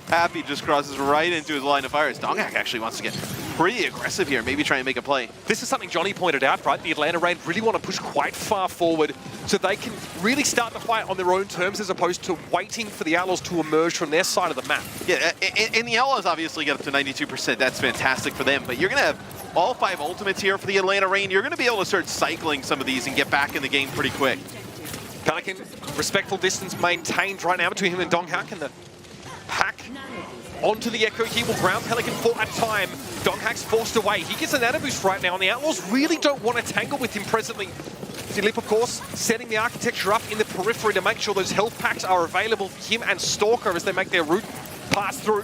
Speaker 10: Happy just crosses right into his line of fire as Donghack actually wants to get pretty aggressive here, maybe try and make a play.
Speaker 9: This is something Johnny pointed out, right? The Atlanta Reign really want to push quite far forward so they can really start the fight on their own terms as opposed to waiting for the Outlaws to emerge from their side of the map.
Speaker 10: Yeah, and the Outlaws obviously get up to 92%. That's fantastic for them, but you're going to have all 5 ultimates here for the Atlanta Reign. You're going to be able to start cycling some of these and get back in the game pretty quick.
Speaker 9: Pelican, respectful distance maintained right now between him and Donghak, and the hack onto the Echo here will ground Pelican for a time. Donghak's forced away. He gets a nano boost right now, and the Outlaws really don't want to tangle with him presently. Philippe, of course, setting the architecture up in the periphery to make sure those health packs are available for him and Stalker as they make their route pass through.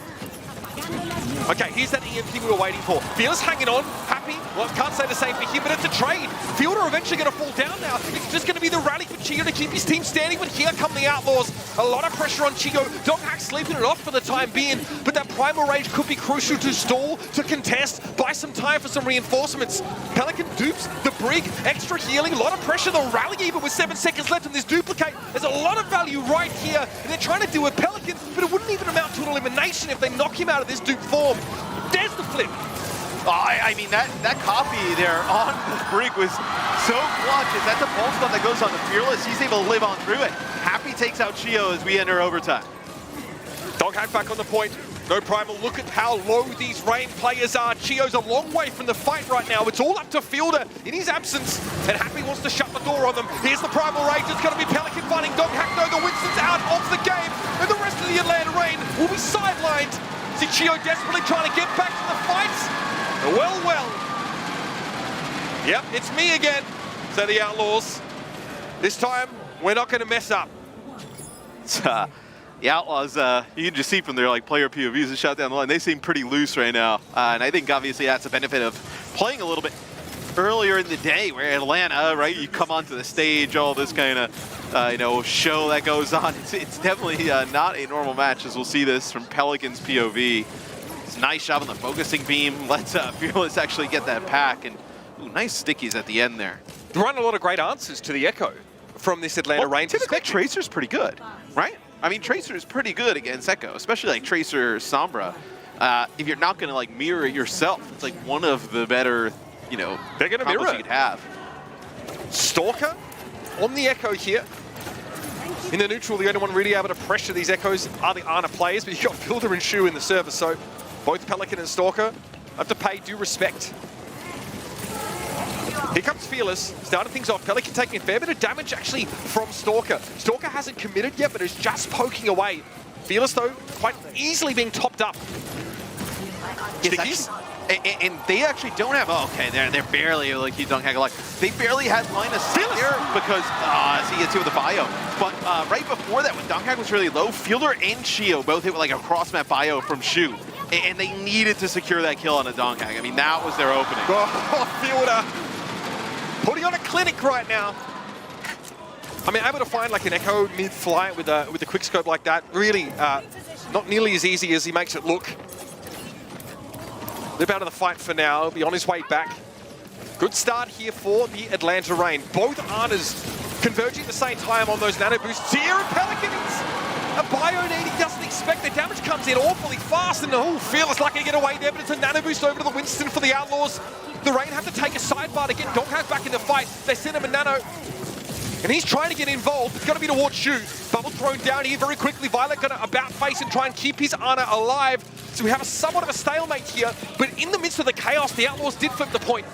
Speaker 9: Okay, here's that EMP we were waiting for. Fearless hanging on, happy. Well, can't say the same for him, but it's a trade. Fielder eventually going to fall down now. It's just going to be the rally for Chiyo to keep his team standing, but here come the Outlaws. A lot of pressure on Chiyo. Donghak sleeping it off for the time being, but that Primal Rage could be crucial to stall, to contest, buy some time for some reinforcements. Pelican dupes the Brig, extra healing, a lot of pressure. The rally even with 7 seconds left in this duplicate. There's a lot of value right here, and they're trying to do with Pelican, but it wouldn't even amount to an elimination if they knock him out of this dupe form. There's the flip.
Speaker 10: I mean, that copy there on the Brig was so clutch. Is that the pulse one that goes on the Fearless? He's able to live on through it. Happy takes out Chiyo as we enter overtime.
Speaker 9: Donghak back on the point. No Primal. Look at how low these Reign players are. Chiyo's a long way from the fight right now. It's all up to Fielder in his absence. And Happy wants to shut the door on them. Here's the Primal Rage. It's going to be Pelican fighting Donghak. No, the Winston's out of the game. And the rest of the Atlanta Reign will be sidelined. See Chiyo desperately trying to get back to the fight. Well. Yep, it's me again, say the Outlaws. This time, we're not going to mess up.
Speaker 10: The Outlaws, you can just see from their player POVs and shot down the line, they seem pretty loose right now. And I think obviously that's a benefit of playing a little bit earlier in the day, where Atlanta, right, you come onto the stage, all this kind of, show that goes on. It's definitely not a normal match, as we'll see this from Pelican's POV. It's a nice job on the focusing beam. Let's Fearless actually get that pack, and nice stickies at the end there.
Speaker 9: There aren't a lot of great answers to the Echo from this Atlanta Reign
Speaker 10: perspective. Tracer's pretty good, right? I mean, Tracer is pretty good against Echo, especially like Tracer Sombra. If you're not going to mirror it yourself, it's like one of the better,
Speaker 9: they're going to mirror
Speaker 10: you could have.
Speaker 9: Stalker on the Echo here. In the neutral, the only one really able to pressure these Echoes are the Ana players, but you've got Fielder and Shu in the service, so both Pelican and Stalker have to pay due respect. Here comes Fearless, starting things off. Pelican taking a fair bit of damage actually from Stalker. Stalker hasn't committed yet, but is just poking away. Fearless, though, quite easily being topped up.
Speaker 10: Yes, and they actually don't have, they're barely able to keep Donghak alive. They barely had line of sight there because, he gets hit with the bio. But right before that, when Donghak was really low, Fielder and Chiyo both hit with a cross-map bio from Shu. And they needed to secure that kill on a Donghak. I mean, that was their opening.
Speaker 9: Oh, Fielder putting on a clinic right now. I mean, able to find an Echo mid-flight with a quickscope like that, really not nearly as easy as he makes it look. Lip out of the fight for now, be on his way back. Good start here for the Atlanta Reign. Both Anas converging at the same time on those nano boosts here, and Pelicans a bio need he doesn't expect. The damage comes in awfully fast, and Fearless lucky to get away there, but it's a nano boost over to the Winston for the Outlaws. The Reign have to take a sidebar to get Donghak back in the fight. They send him a nano, and he's trying to get involved. It's going to be towards Shu. Bubble thrown down here very quickly. Violet going to about face and try and keep his Ana alive. So we have somewhat of a stalemate here, but in the midst of the chaos, the Outlaws did flip the point.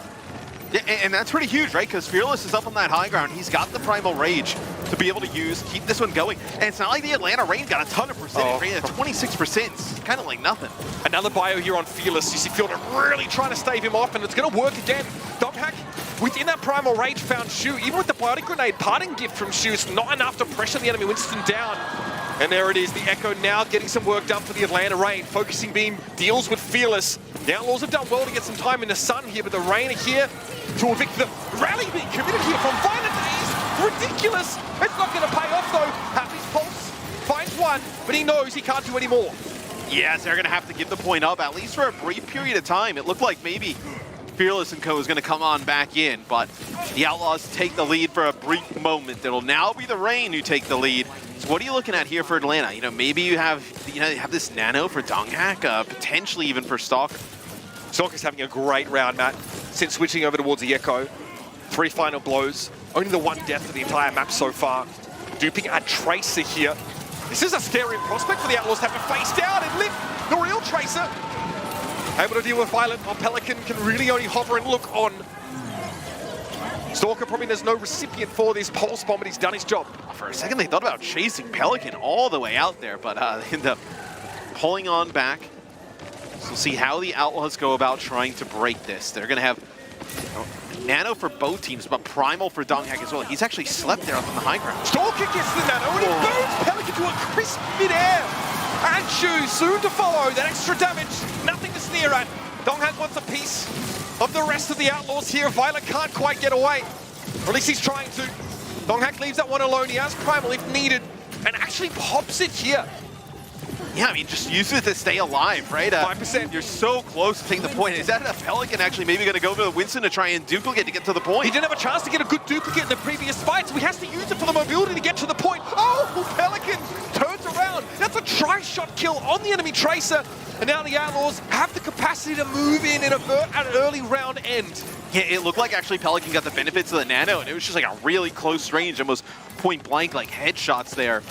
Speaker 10: Yeah, and that's pretty huge, right? Because Fearless is up on that high ground. He's got the Primal Rage to be able to keep this one going. And it's not like the Atlanta Reign got a ton of percentage, right? At 26%, it's kind of like nothing.
Speaker 9: Another bio here on Fearless. You see Fielder really trying to stave him off, and it's going to work again. Donghak, within that Primal Rage, found Shu. Even with the Biotic Grenade parting gift from Shu, it's not enough to pressure the enemy Winston down. And there it is, the Echo now getting some work done for the Atlanta Reign. Focusing beam deals with Fearless. The Outlaws have done well to get some time in the sun here, but the Reign are here to evict them. Rally being committed here from Violet is ridiculous. It's not going to pay off though. Happy's pulse finds one, but he knows he can't do any more.
Speaker 10: Yes, they're going to have to give the point up, at least for a brief period of time. It looked like maybe Fearless and Co is going to come on back in, but the Outlaws take the lead for a brief moment. It'll now be the Reign who take the lead. So what are you looking at here for Atlanta? Maybe you have this nano for Donghak, potentially even for Stalker.
Speaker 9: Stalker's having a great round, Matt. Since switching over towards the Echo, 3 final blows. Only the 1 death of the entire map so far. Duping a Tracer here. This is a scary prospect for the Outlaws to have to face down and lift the real Tracer. Able to deal with Violet on Pelican, can really only hover and look on. Stalker probably there's no recipient for this pulse bomb, but he's done his job.
Speaker 10: For a second, they thought about chasing Pelican all the way out there, but they end up pulling on back. So we'll see how the Outlaws go about trying to break this. They're going to have Nano for both teams, but Primal for Donghak as well. He's actually slept there up on the high ground.
Speaker 9: Stalker gets the Nano, and he burns Pelican to a crisp mid-air. And Shu soon to follow. That extra damage, nothing to sneer at. Donghak wants a piece of the rest of the Outlaws here. Violet can't quite get away. Or at least he's trying to. Donghak leaves that one alone. He has Primal if needed. And actually pops it here.
Speaker 10: Yeah, I mean, just use it to stay alive, right?
Speaker 9: 5%.
Speaker 10: You're so close to taking the point. Is that a Pelican actually maybe going to go for the Winston to try and duplicate to get to the point?
Speaker 9: He didn't have a chance to get a good duplicate in the previous fight, so he has to use it for the mobility to get to the point. Oh, Pelican turns around. That's a tri-shot kill on the enemy Tracer. And now the Outlaws have the capacity to move in and avert an early round end.
Speaker 10: Yeah, it looked like actually Pelican got the benefits of the Nano, and it was just like a really close range, almost point blank, like headshots there.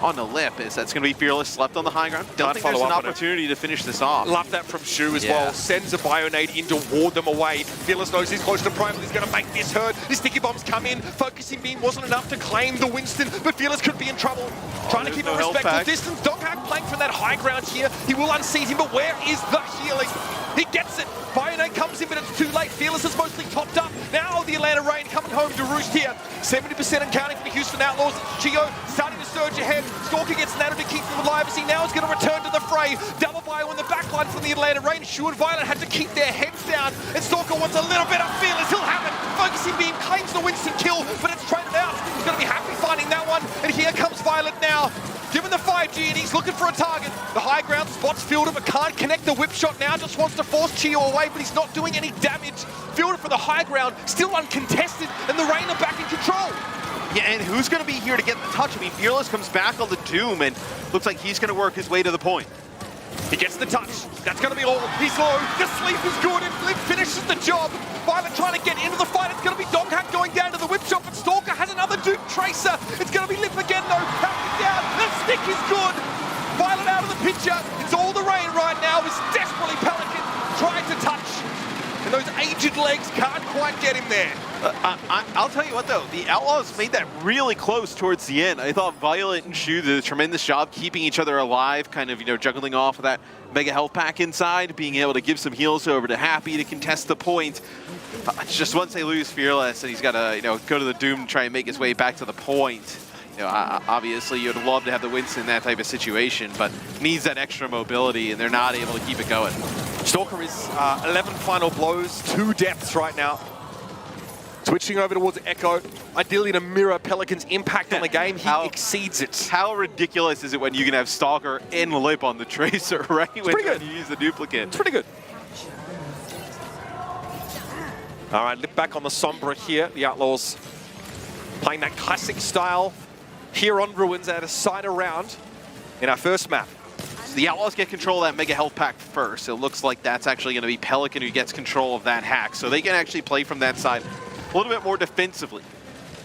Speaker 10: On the lip, is that's going to be Fearless, left on the high ground. Don't think there's an opportunity to finish this off.
Speaker 9: Love that from Shu as well. Sends a Bionade in to ward them away. Fearless knows he's close to Primal. He's going to make this hurt. The sticky bombs come in. Focusing beam wasn't enough to claim the Winston, but Fearless could be in trouble. Trying to keep a respectful distance. Donghak playing from that high ground here. He will unseat him, but where is the healing? He gets it. Bionade comes in, but it's too late. Fearless is mostly topped up. Now the Atlanta Rain coming home to roost here. 70% and counting for the Houston Outlaws. Chio starting to surge ahead. Stalker gets Nano to keep them alive as he now is going to return to the fray. Double bio in the backline from the Atlanta Rain. Shu and Violet had to keep their heads down. And Stalker wants a little bit of Fearless. He'll have it. Focusing beam claims the Winston kill, but it's traded out. He's going to be happy finding that one. And here comes Violet now. Given the 5G and he's looking for a target. The high ground spots Fielder but can't connect the whip shot now. Just wants to force Chio away, but he's not doing any damage. Fielder for the high ground, still uncontested, and the Rain are back in control.
Speaker 10: Yeah, and who's going to be here to get the touch? I mean, Fearless comes back on the Doom, and looks like he's going to work his way to the point.
Speaker 9: He gets the touch. That's going to be all. He's low. The sleep is good, and Flip finishes the job. Violet trying to get into the fight. It's going to be Donghak going down to the whip shot, but Stalker has another Duke Tracer. It's going to be Lip again, though. Hacking down. The stick is good. Violet out of the picture. It's all the Rain right now. Is desperately Pelican trying to touch. And those aged legs can't quite get him there.
Speaker 10: I'll tell you what, though. The Outlaws made that really close towards the end. I thought Violet and Shu did a tremendous job keeping each other alive, kind of, juggling off of that mega health pack inside, being able to give some heals over to Happy to contest the point. Just once they lose Fearless, and he's got to, go to the Doom and try and make his way back to the point. Obviously, you'd love to have the Winston in that type of situation, but needs that extra mobility, and they're not able to keep it going.
Speaker 9: Stalker is 11 final blows, 2 deaths right now. Switching over towards Echo, ideally to mirror Pelican's impact on the game, he exceeds it.
Speaker 10: How ridiculous is it when you can have Stalker and Lip on the Tracer, right?
Speaker 9: It's pretty good.
Speaker 10: When you use the duplicate.
Speaker 9: It's pretty good. All right, Lip back on the Sombra here. The Outlaws playing that classic style here on Ruins at a side around in our first map.
Speaker 10: So the Outlaws get control of that Mega Health Pack first. It looks like that's actually going to be Pelican who gets control of that hack. So they can actually play from that side a little bit more defensively.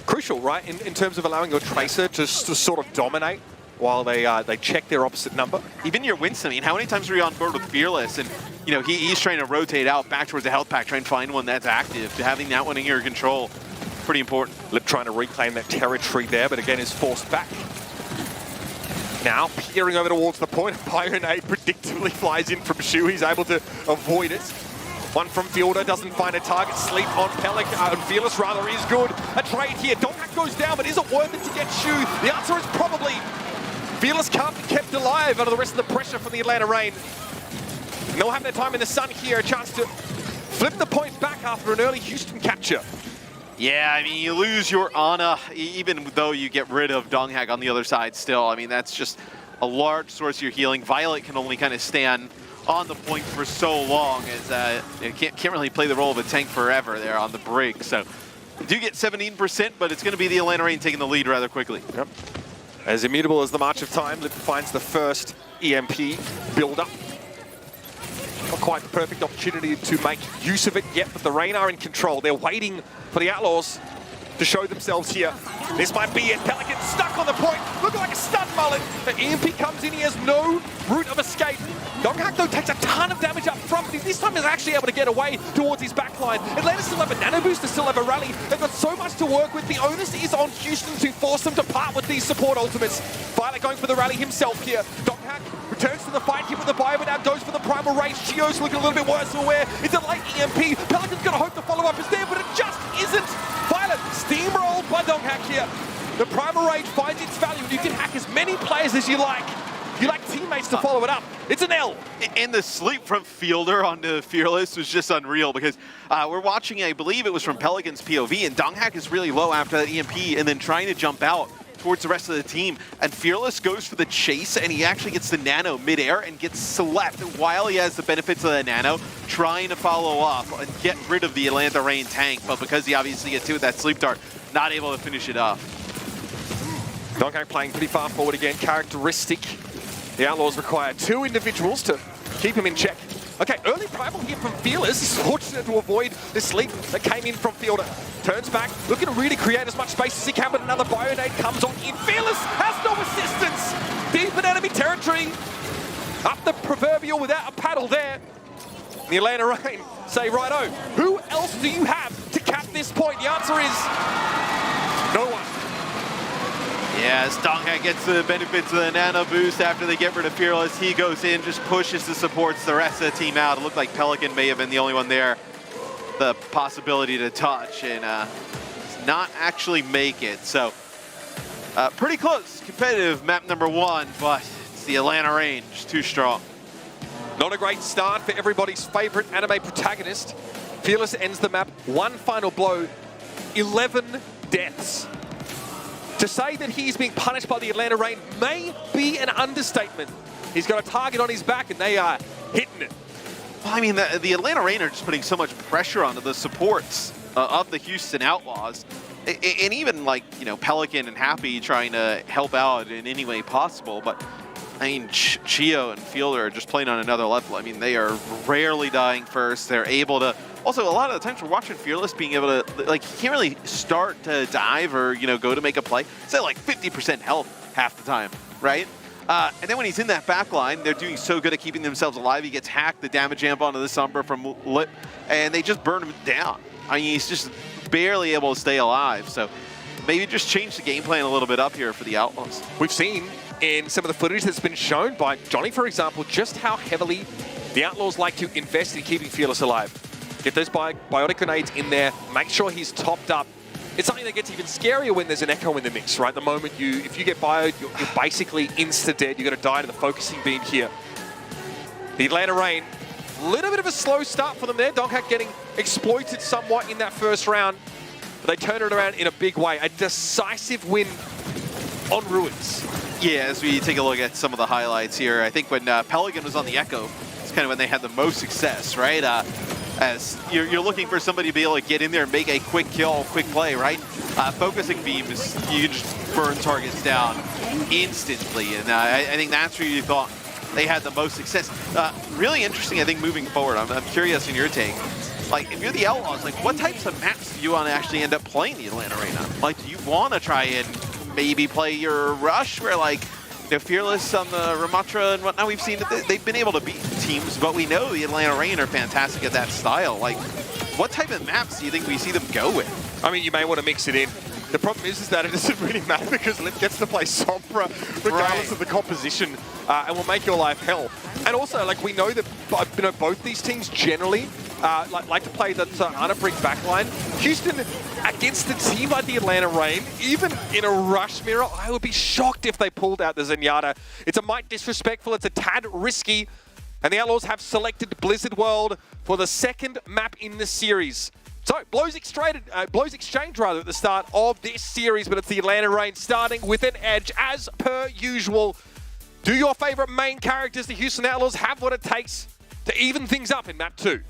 Speaker 9: Crucial, right, in terms of allowing your Tracer to sort of dominate while they check their opposite number.
Speaker 10: Even your Winston, I mean, how many times were you on board with Fearless? And, he's trying to rotate out back towards the health pack, try and find one that's active. Having that one in your control, pretty important.
Speaker 9: Lip trying to reclaim that territory there, but again is forced back. Now, peering over towards the point, Bionade predictably flies in from Shu. He's able to avoid it. One from Fielder, doesn't find a target. Sleep on Pelican, Fearless rather, is good. A trade here. Donghak goes down, but is it worth it to get Shu? The answer is probably. Fearless can't be kept alive under the rest of the pressure from the Atlanta Rain. And they'll have their time in the sun here, a chance to flip the point back after an early Houston capture.
Speaker 10: Yeah, I mean, you lose your Ana, even though you get rid of Donghak on the other side still. I mean, that's just a large source of your healing. Violet can only kind of stand on the point for so long, as can't really play the role of a tank forever there on the break. So you do get 17%, but it's going to be the Atlanta Rain taking the lead rather quickly.
Speaker 9: Yep. As immutable as the March of Time, Lip finds the first EMP build-up. Not quite the perfect opportunity to make use of it yet, but the Reign are in control. They're waiting for the Outlaws to show themselves here. This might be it. Pelican stuck on the point, looking like a stun mullet. The EMP comes in, he has no route of escape. Donghak, though, takes a ton of damage up front, but this time is actually able to get away towards his backline. Atlanta still have a nano boost, they still have a rally. They've got so much to work with. The onus is on Houston to force them to part with these support ultimates. Violet going for the rally himself here. Donghak returns to the fight here with the bio, but now goes for the primal rage. Chio's looking a little bit worse for wear. It's a late EMP. Pelican's gonna hope the follow-up is there, but it just isn't. Violet steamrolled by Donghak here. The primal rage finds its value. You can hack as many players as you like. You like teammates to follow it up. It's an L.
Speaker 10: And the sleep from Fielder onto Fearless was just unreal because we're watching, I believe it was from Pelican's POV, and Donghak is really low after that EMP and then trying to jump out towards the rest of the team. And Fearless goes for the chase, and he actually gets the nano midair and gets slept while he has the benefits of the nano, trying to follow up and get rid of the Atlanta Reign tank. But because he obviously gets hit with that sleep dart, not able to finish it off.
Speaker 9: Donghak playing pretty far forward again, characteristic. The Outlaws require 2 individuals to keep him in check. Okay, early primal here from Fearless. He's fortunate to avoid the sleep that came in from Fielder. Turns back, looking to really create as much space as he can, but another Bionade comes on in. Fearless has no assistance. Deep in enemy territory. Up the proverbial without a paddle there. The Atlanta Reign say, righto, who else do you have to cap this point? The answer is no one.
Speaker 10: Yeah, as Donghak gets the benefits of the nano boost after they get rid of Fearless, he goes in, just pushes the supports the rest of the team out. It looked like Pelican may have been the only one there, the possibility to touch, and not actually make it. So, pretty close, competitive map number 1, but it's the Atlanta Reign, just too strong.
Speaker 9: Not a great start for everybody's favorite anime protagonist. Fearless ends the map, 1 final blow, 11 deaths. To say that he's being punished by the Atlanta Reign may be an understatement. He's got a target on his back and they are hitting it.
Speaker 10: Well, I mean, the Atlanta Reign are just putting so much pressure onto the supports of the Houston Outlaws. And even like, you know, Pelican and Happy trying to help out in any way possible. But I mean, Chio and Fielder are just playing on another level. I mean, they are rarely dying first. They're able to. Also, a lot of the times we're watching Fearless being able to, like, he can't really start to dive or, you know, go to make a play. It's at like 50% health half the time, right? And then when he's in that back line, they're doing so good at keeping themselves alive. He gets hacked, the damage amp onto the Sombra from Lip, and they just burn him down. I mean, he's just barely able to stay alive. So maybe just change the game plan a little bit up here for the Outlaws.
Speaker 9: We've seen in some of the footage that's been shown by Johnny, for example, just how heavily the Outlaws like to invest in keeping Fearless alive. Get those biotic grenades in there, make sure he's topped up. It's something that gets even scarier when there's an Echo in the mix, right? The moment if you get bioed, you're basically insta-dead. You're gonna die to the focusing beam here. The Atlanta Reign, a little bit of a slow start for them there. Donghak getting exploited somewhat in that first round, but they turn it around in a big way. A decisive win on Ruins.
Speaker 10: Yeah, as we take a look at some of the highlights here, I think when Pelican was on the Echo, it's kind of when they had the most success, right? As you're looking for somebody to be able to get in there and make a quick kill, quick play, right? Focusing beams, you can just burn targets down instantly, and I think that's where you thought they had the most success. Really interesting, I think, moving forward. I'm curious in your take. Like, if you're the Outlaws, like, what types of maps do you want to actually end up playing the Atlanta Reign on? Like, do you want to try and maybe play your Rush, where, like, they're Fearless on the Ramatra and whatnot? We've seen that they've been able to beat teams, but we know the Atlanta Reign are fantastic at that style. Like, what type of maps do you think we see them go with?
Speaker 9: I mean, you may want to mix it in. The problem is that it doesn't really matter because Lip gets to play Sombra regardless of the composition, and will make your life hell. And also, like, we know that both these teams generally like to play the Unabrig backline. Houston, against a team like the Atlanta Reign, even in a rush mirror, I would be shocked if they pulled out the Zenyatta. It's a mite disrespectful, it's a tad risky, and the Outlaws have selected Blizzard World for the 2nd map in the series. So, blows exchange at the start of this series, but it's the Atlanta Reign starting with an edge, as per usual. Do your favorite main characters, the Houston Outlaws, have what it takes to even things up in map 2?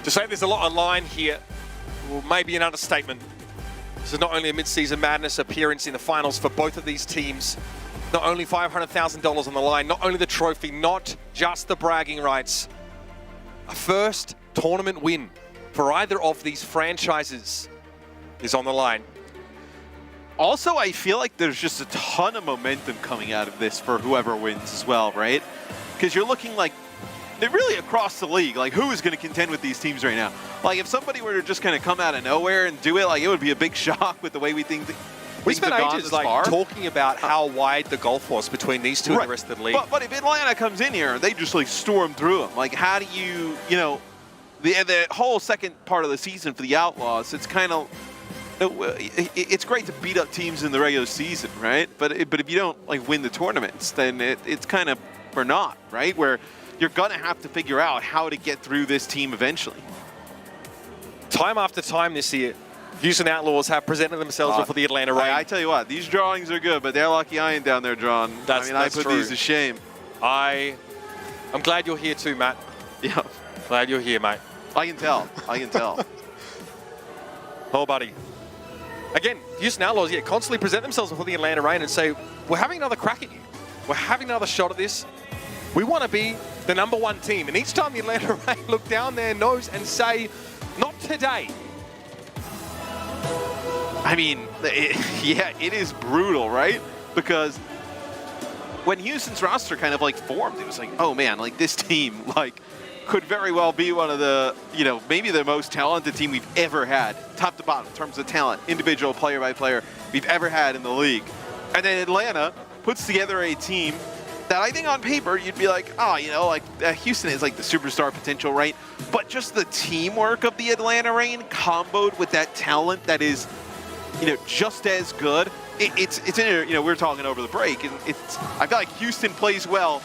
Speaker 9: To say there's a lot on line here, well, maybe an understatement. This is not only a Midseason Madness appearance in the finals for both of these teams, not only $500,000 on the line, not only the trophy, not just the bragging rights. A first tournament win for either of these franchises is on the line.
Speaker 10: Also, I feel like there's just a ton of momentum coming out of this for whoever wins as well, right? Because you're looking like, they're really across the league, like who is going to contend with these teams right now? Like if somebody were to just kind of come out of nowhere and do it, like it would be a big shock with the way we think
Speaker 9: we spent ages like talking about how wide the gulf was between these two and the rest of the league.
Speaker 10: But if Atlanta comes in here, they just like storm through them. Like how do you, you know, the whole second part of the season for the Outlaws, it's kind of, it's great to beat up teams in the regular season, right? But if you don't like win the tournaments, then it's kind of for naught, right? Where you're gonna have to figure out how to get through this team eventually.
Speaker 9: Time after time this year, Houston Outlaws have presented themselves before the Atlanta Reign.
Speaker 10: I tell you what, these drawings are good, but they're lucky I ain't down there drawing. I put these to shame.
Speaker 9: I'm glad you're here too, Matt.
Speaker 10: Yeah.
Speaker 9: Glad you're here, mate.
Speaker 10: I can tell. I can tell.
Speaker 9: Oh, buddy. Again, Houston Outlaws, constantly present themselves before the Atlanta Reign and say, we're having another crack at you. We're having another shot at this. We want to be the #1 team. And each time the Atlanta Reign look down their nose and say, not today.
Speaker 10: I mean, it is brutal, right? Because when Houston's roster kind of like formed, it was like, oh man, like this team like could very well be one of the, you know, maybe the most talented team we've ever had, top to bottom in terms of talent, individual player by player we've ever had in the league. And then Atlanta puts together a team that I think on paper you'd be like, oh, you know, like Houston is like the superstar potential, right? But just the teamwork of the Atlanta Reign comboed with that talent that is, you know, just as good. It's in, you know, we were talking over the break, and I feel like Houston plays well.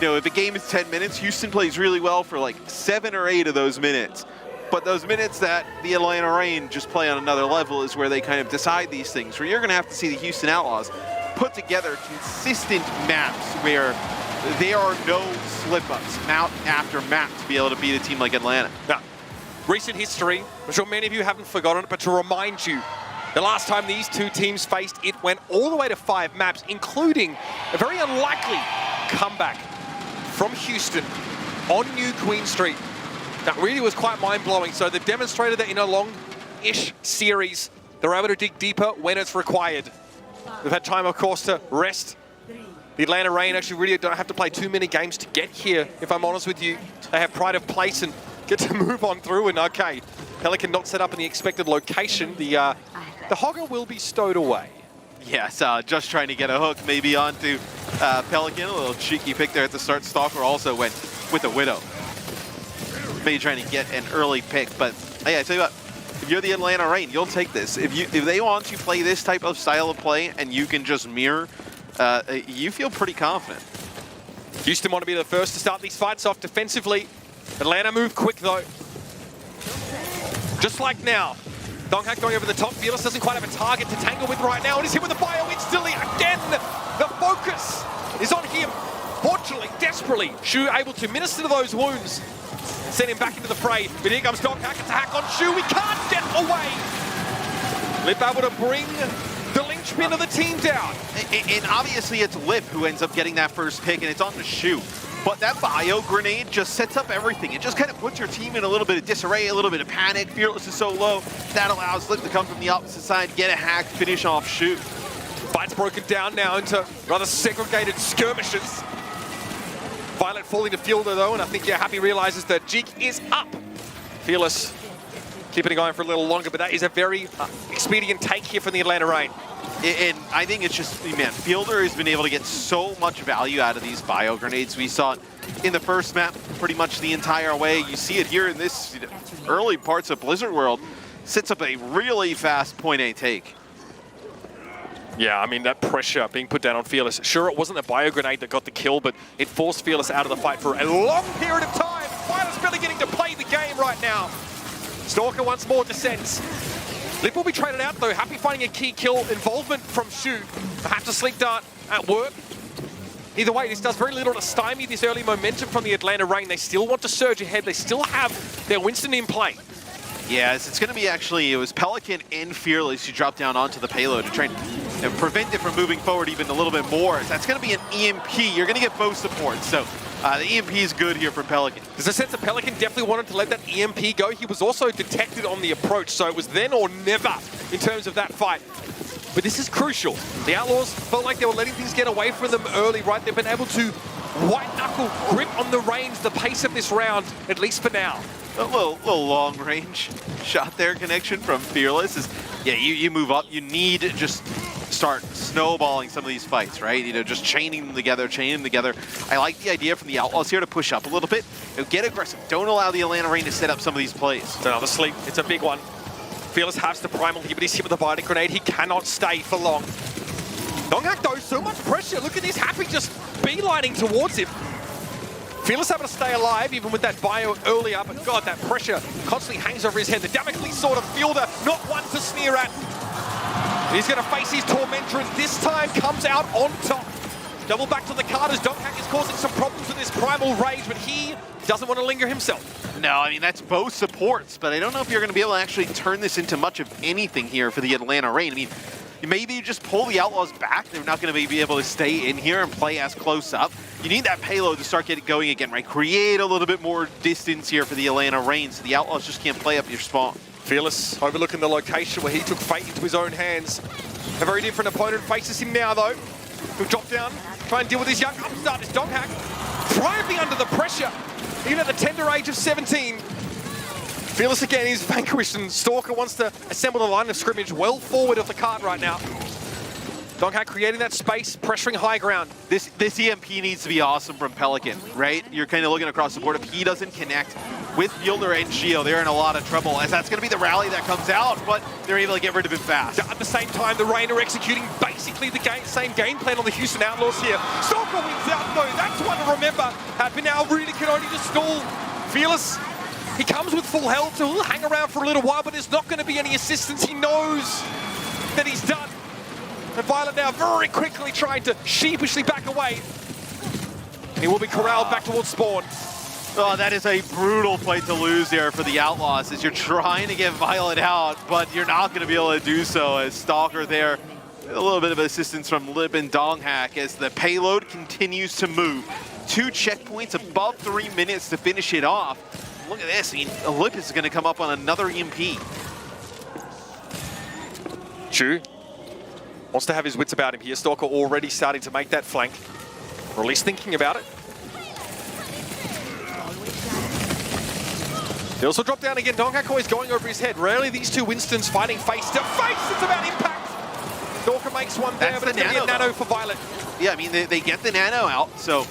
Speaker 10: You know, if a game is 10 minutes, Houston plays really well for like 7 or 8 of those minutes. But those minutes that the Atlanta Reign just play on another level is where they kind of decide these things, where you're going to have to see the Houston Outlaws put together consistent maps where there are no slip-ups, map after map, to be able to beat a team like Atlanta.
Speaker 9: Now, recent history, I'm sure many of you haven't forgotten it, but to remind you, the last time these two teams faced, it went all the way to 5 maps, including a very unlikely comeback from Houston on New Queen Street. That really was quite mind-blowing. So they've demonstrated that in a long-ish series, they're able to dig deeper when it's required. They've had time, of course, to rest. The Atlanta Reign actually really don't have to play too many games to get here, if I'm honest with you. They have pride of place and get to move on through. And okay, Pelican not set up in the expected location. The Hogger will be stowed away.
Speaker 10: Yes, just trying to get a hook maybe onto Pelican. A little cheeky pick there at the start. Stalker also went with a Widow. Maybe trying to get an early pick, but hey, I tell you what, if you're the Atlanta Reign, you'll take this. If they want you to play this type of style of play and you can just mirror, you feel pretty confident.
Speaker 9: Houston want to be the first to start these fights off defensively. Atlanta move quick though. Just like now. Donghack going over the top. Fearless doesn't quite have a target to tangle with right now. And he's hit with a bio instantly. Again, the focus is on him. Fortunately, desperately, Shu able to minister to those wounds. Send him back into the fray. But here comes Donghack. It's a hack on Shu. We can't get away. Lip able to bring the linchpin of the team down.
Speaker 10: And obviously it's Lip who ends up getting that first pick, and it's on the Shu. But that bio grenade just sets up everything. It just kind of puts your team in a little bit of disarray, a little bit of panic. Fearless is so low. That allows Lip to come from the opposite side, get a hack, finish off Shu.
Speaker 9: Fight's broken down now into rather segregated skirmishes. Violet falling to Fielder though, and I think Happy realizes that Jig is up. Fearless keeping it going for a little longer, but that is a very expedient take here from the Atlanta Reign.
Speaker 10: And I think it's just, man, Fielder has been able to get so much value out of these bio grenades. We saw it in the first map pretty much the entire way. You see it here in this early parts of Blizzard World. Sets up a really fast point A take.
Speaker 9: Yeah, I mean, that pressure being put down on Fearless. Sure, it wasn't a bio grenade that got the kill, but it forced Fearless out of the fight for a long period of time. Violet's barely getting to play the game right now. Stalker once more descends. Lip will be traded out though. Happy finding a key kill involvement from Shu. Perhaps a sleep dart at work. Either way, this does very little to stymie this early momentum from the Atlanta Reign. They still want to surge ahead. They still have their Winston in play.
Speaker 10: Yes, it's going to be actually, it was Pelican and Fearless who dropped down onto the payload to try and prevent it from moving forward even a little bit more. So that's going to be an EMP. You're going to get both supports. So the EMP is good here for Pelican.
Speaker 9: There's a sense that Pelican definitely wanted to let that EMP go. He was also detected on the approach, so it was then or never in terms of that fight. But this is crucial. The Outlaws felt like they were letting things get away from them early, right? They've been able to white-knuckle grip on the reins, the pace of this round, at least for now.
Speaker 10: A little long-range shot there connection from Fearless is, yeah, you move up. You need to just start snowballing some of these fights, right? You know, just chaining them together. I like the idea from the Outlaws here to push up a little bit. You know, get aggressive. Don't allow the Atlanta Reign to set up some of these plays.
Speaker 9: Another sleep. It's a big one. Fearless has the primal here, but he's hit with a Biting Grenade. He cannot stay for long. Donghak, though, so much pressure. Look at this. Happy just beelining towards him. Fearless able to stay alive, even with that bio earlier, but God, that pressure constantly hangs over his head. The Damocles sword of Fielder, not one to sneer at. He's going to face his Tormentor, and this time comes out on top. Double back to the card as Donghak is causing some problems with his primal rage, but he doesn't want to linger himself.
Speaker 10: No, I mean, that's both supports, but I don't know if you're going to be able to actually turn this into much of anything here for the Atlanta Reign. I mean, maybe you just pull the Outlaws back. They're not going to be able to stay in here and play as close up. You need that payload to start getting going again, right? Create a little bit more distance here for the Atlanta Reign so the Outlaws just can't play up your spawn.
Speaker 9: Fearless overlooking the location where he took fate into his own hands. A very different opponent faces him now, though. He'll drop down, try and deal with his young upstart, his Donghak. Thriving under the pressure, even at the tender age of 17. Fearless again is vanquished, and Stalker wants to assemble the line of scrimmage well forward of the card right now. Donghak creating that space, pressuring high ground.
Speaker 10: This EMP needs to be awesome from Pelican, right? You're kind of looking across the board. If he doesn't connect with Fielder and Geo, they're in a lot of trouble, as that's going to be the rally that comes out, but they're able to get rid of it fast.
Speaker 9: At the same time, the Reign are executing basically the same game plan on the Houston Outlaws here. Stalker wins out, though. That's one to remember. Happy now really can only just stall. Fearless, he comes with full health, so he'll hang around for a little while, but there's not going to be any assistance. He knows that he's done. And Violet now very quickly trying to sheepishly back away. He will be corralled back towards spawn.
Speaker 10: Oh, that is a brutal fight to lose there for the Outlaws, as you're trying to get Violet out, but you're not going to be able to do so, as Stalker there. A little bit of assistance from Lip and Donghak as the payload continues to move. 2 checkpoints above 3 minutes to finish it off. Look at this, I mean, Olympus is going to come up on another EMP.
Speaker 9: Chu wants to have his wits about him here. Stalker already starting to make that flank, or at least thinking about it. He also dropped down again. Donghak always going over his head. Rarely these two Winstons fighting face to face. It's about impact. Stalker makes one there, but it's going to be a nano for Violet.
Speaker 10: Yeah, I mean, they get the nano out, so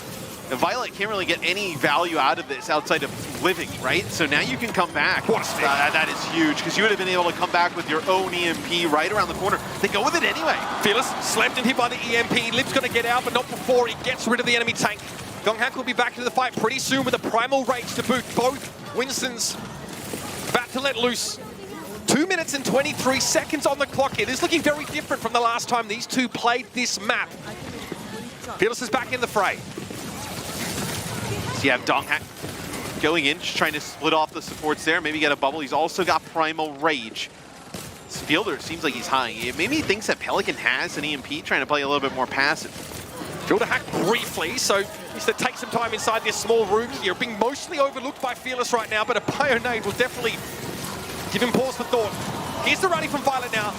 Speaker 10: Violet can't really get any value out of this outside of living, right? So now you can come back.
Speaker 9: What a stick.
Speaker 10: That is huge, because you would have been able to come back with your own EMP right around the corner. They go with it anyway.
Speaker 9: Fearless slapped and hit by the EMP. Lip's going to get out, but not before he gets rid of the enemy tank. Donghak will be back into the fight pretty soon with a primal rage to boot. Both Winstons about to let loose. 2 minutes and 23 seconds on the clock here. This is looking very different from the last time these two played this map. Fearless is back in the fray.
Speaker 10: So you have Donghak going in, just trying to split off the supports there. Maybe get a bubble. He's also got primal rage. This Fielder seems like he's high. Maybe he thinks that Pelican has an EMP, trying to play a little bit more passive.
Speaker 9: Fielder hacked briefly, so needs to take some time inside this small room here. Being mostly overlooked by Fearless right now, but a Pionade will definitely give him pause for thought. Here's the rally from Violet now.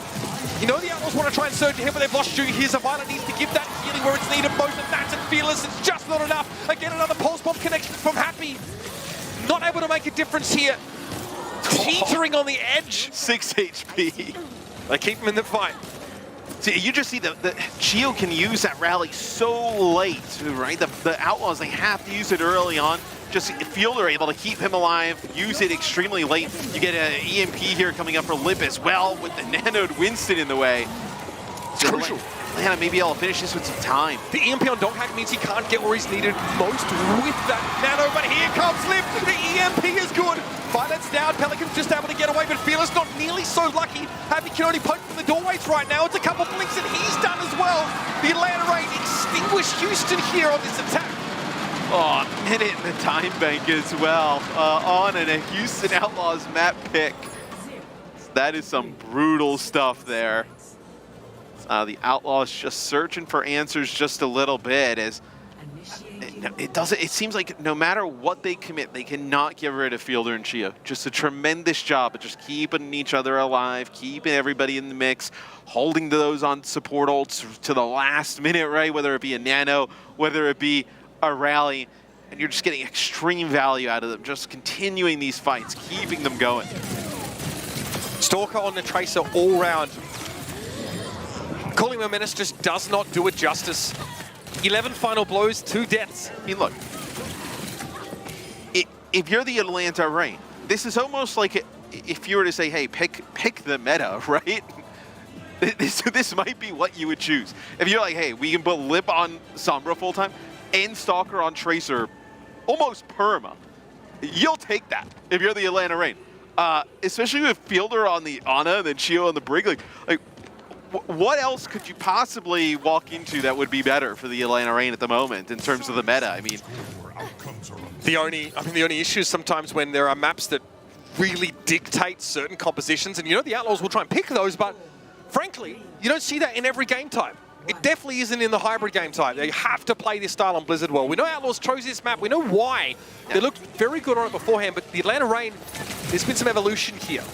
Speaker 9: You know the Outlaws want to try and surge ahead, but they've lost Ju. Here's a Violet needs to give that healing where it's needed most, and that's it. Fearless, it's just not enough. Again, another pulse bomb connection from Happy. Not able to make a difference here. Teetering on the edge.
Speaker 10: 6 HP.
Speaker 9: They keep him in the fight.
Speaker 10: See, you just see the Geo can use that rally so late, right? The Outlaws, they have to use it early on. Just Fielder able to keep him alive, use it extremely late. You get an EMP here coming up for Lip as well, with the nanoed Winston in the way.
Speaker 9: It's crucial.
Speaker 10: Atlanta may be able to finish this with some time.
Speaker 9: The EMP on Donghak means he can't get where he's needed most with that nano, but here comes Lip. The EMP is good. Violet's down, Pelican's just able to get away, but Fearless not nearly so lucky. Happy can only poke from the doorways right now. It's a couple blinks and he's done as well. The Atlanta Reign extinguished is Houston here on this attack?
Speaker 10: Oh, a minute in the time bank as well. On and a Houston Outlaws map pick. That is some brutal stuff there. The Outlaws just searching for answers just a little bit as it seems like no matter what they commit, they cannot get rid of Fielder and Chio. Just a tremendous job of just keeping each other alive, keeping everybody in the mix, holding those on support ults to the last minute, right? Whether it be a nano, whether it be a rally, and you're just getting extreme value out of them, just continuing these fights, keeping them going.
Speaker 9: Stalker on the Tracer all round. Calling Menace just does not do it justice. 11 final blows, 2 deaths.
Speaker 10: I mean, look, if you're the Atlanta Reign, this is almost like if you were to say, hey, pick the meta, right? This might be what you would choose. If you're like, hey, we can put Lip on Sombra full-time and Stalker on Tracer almost perma, you'll take that if you're the Atlanta Reign. Especially with Fielder on the Ana and then Chio on the Brig. Like, what else could you possibly walk into that would be better for the Atlanta Reign at the moment in terms of the meta? I mean,
Speaker 9: the only issue is sometimes when there are maps that really dictate certain compositions, and you know the Outlaws will try and pick those, but frankly, you don't see that in every game type. It definitely isn't in the hybrid game type. They have to play this style on Blizzard well. We know Outlaws chose this map. We know why. They looked very good on it beforehand, but the Atlanta Reign, there's been some evolution here.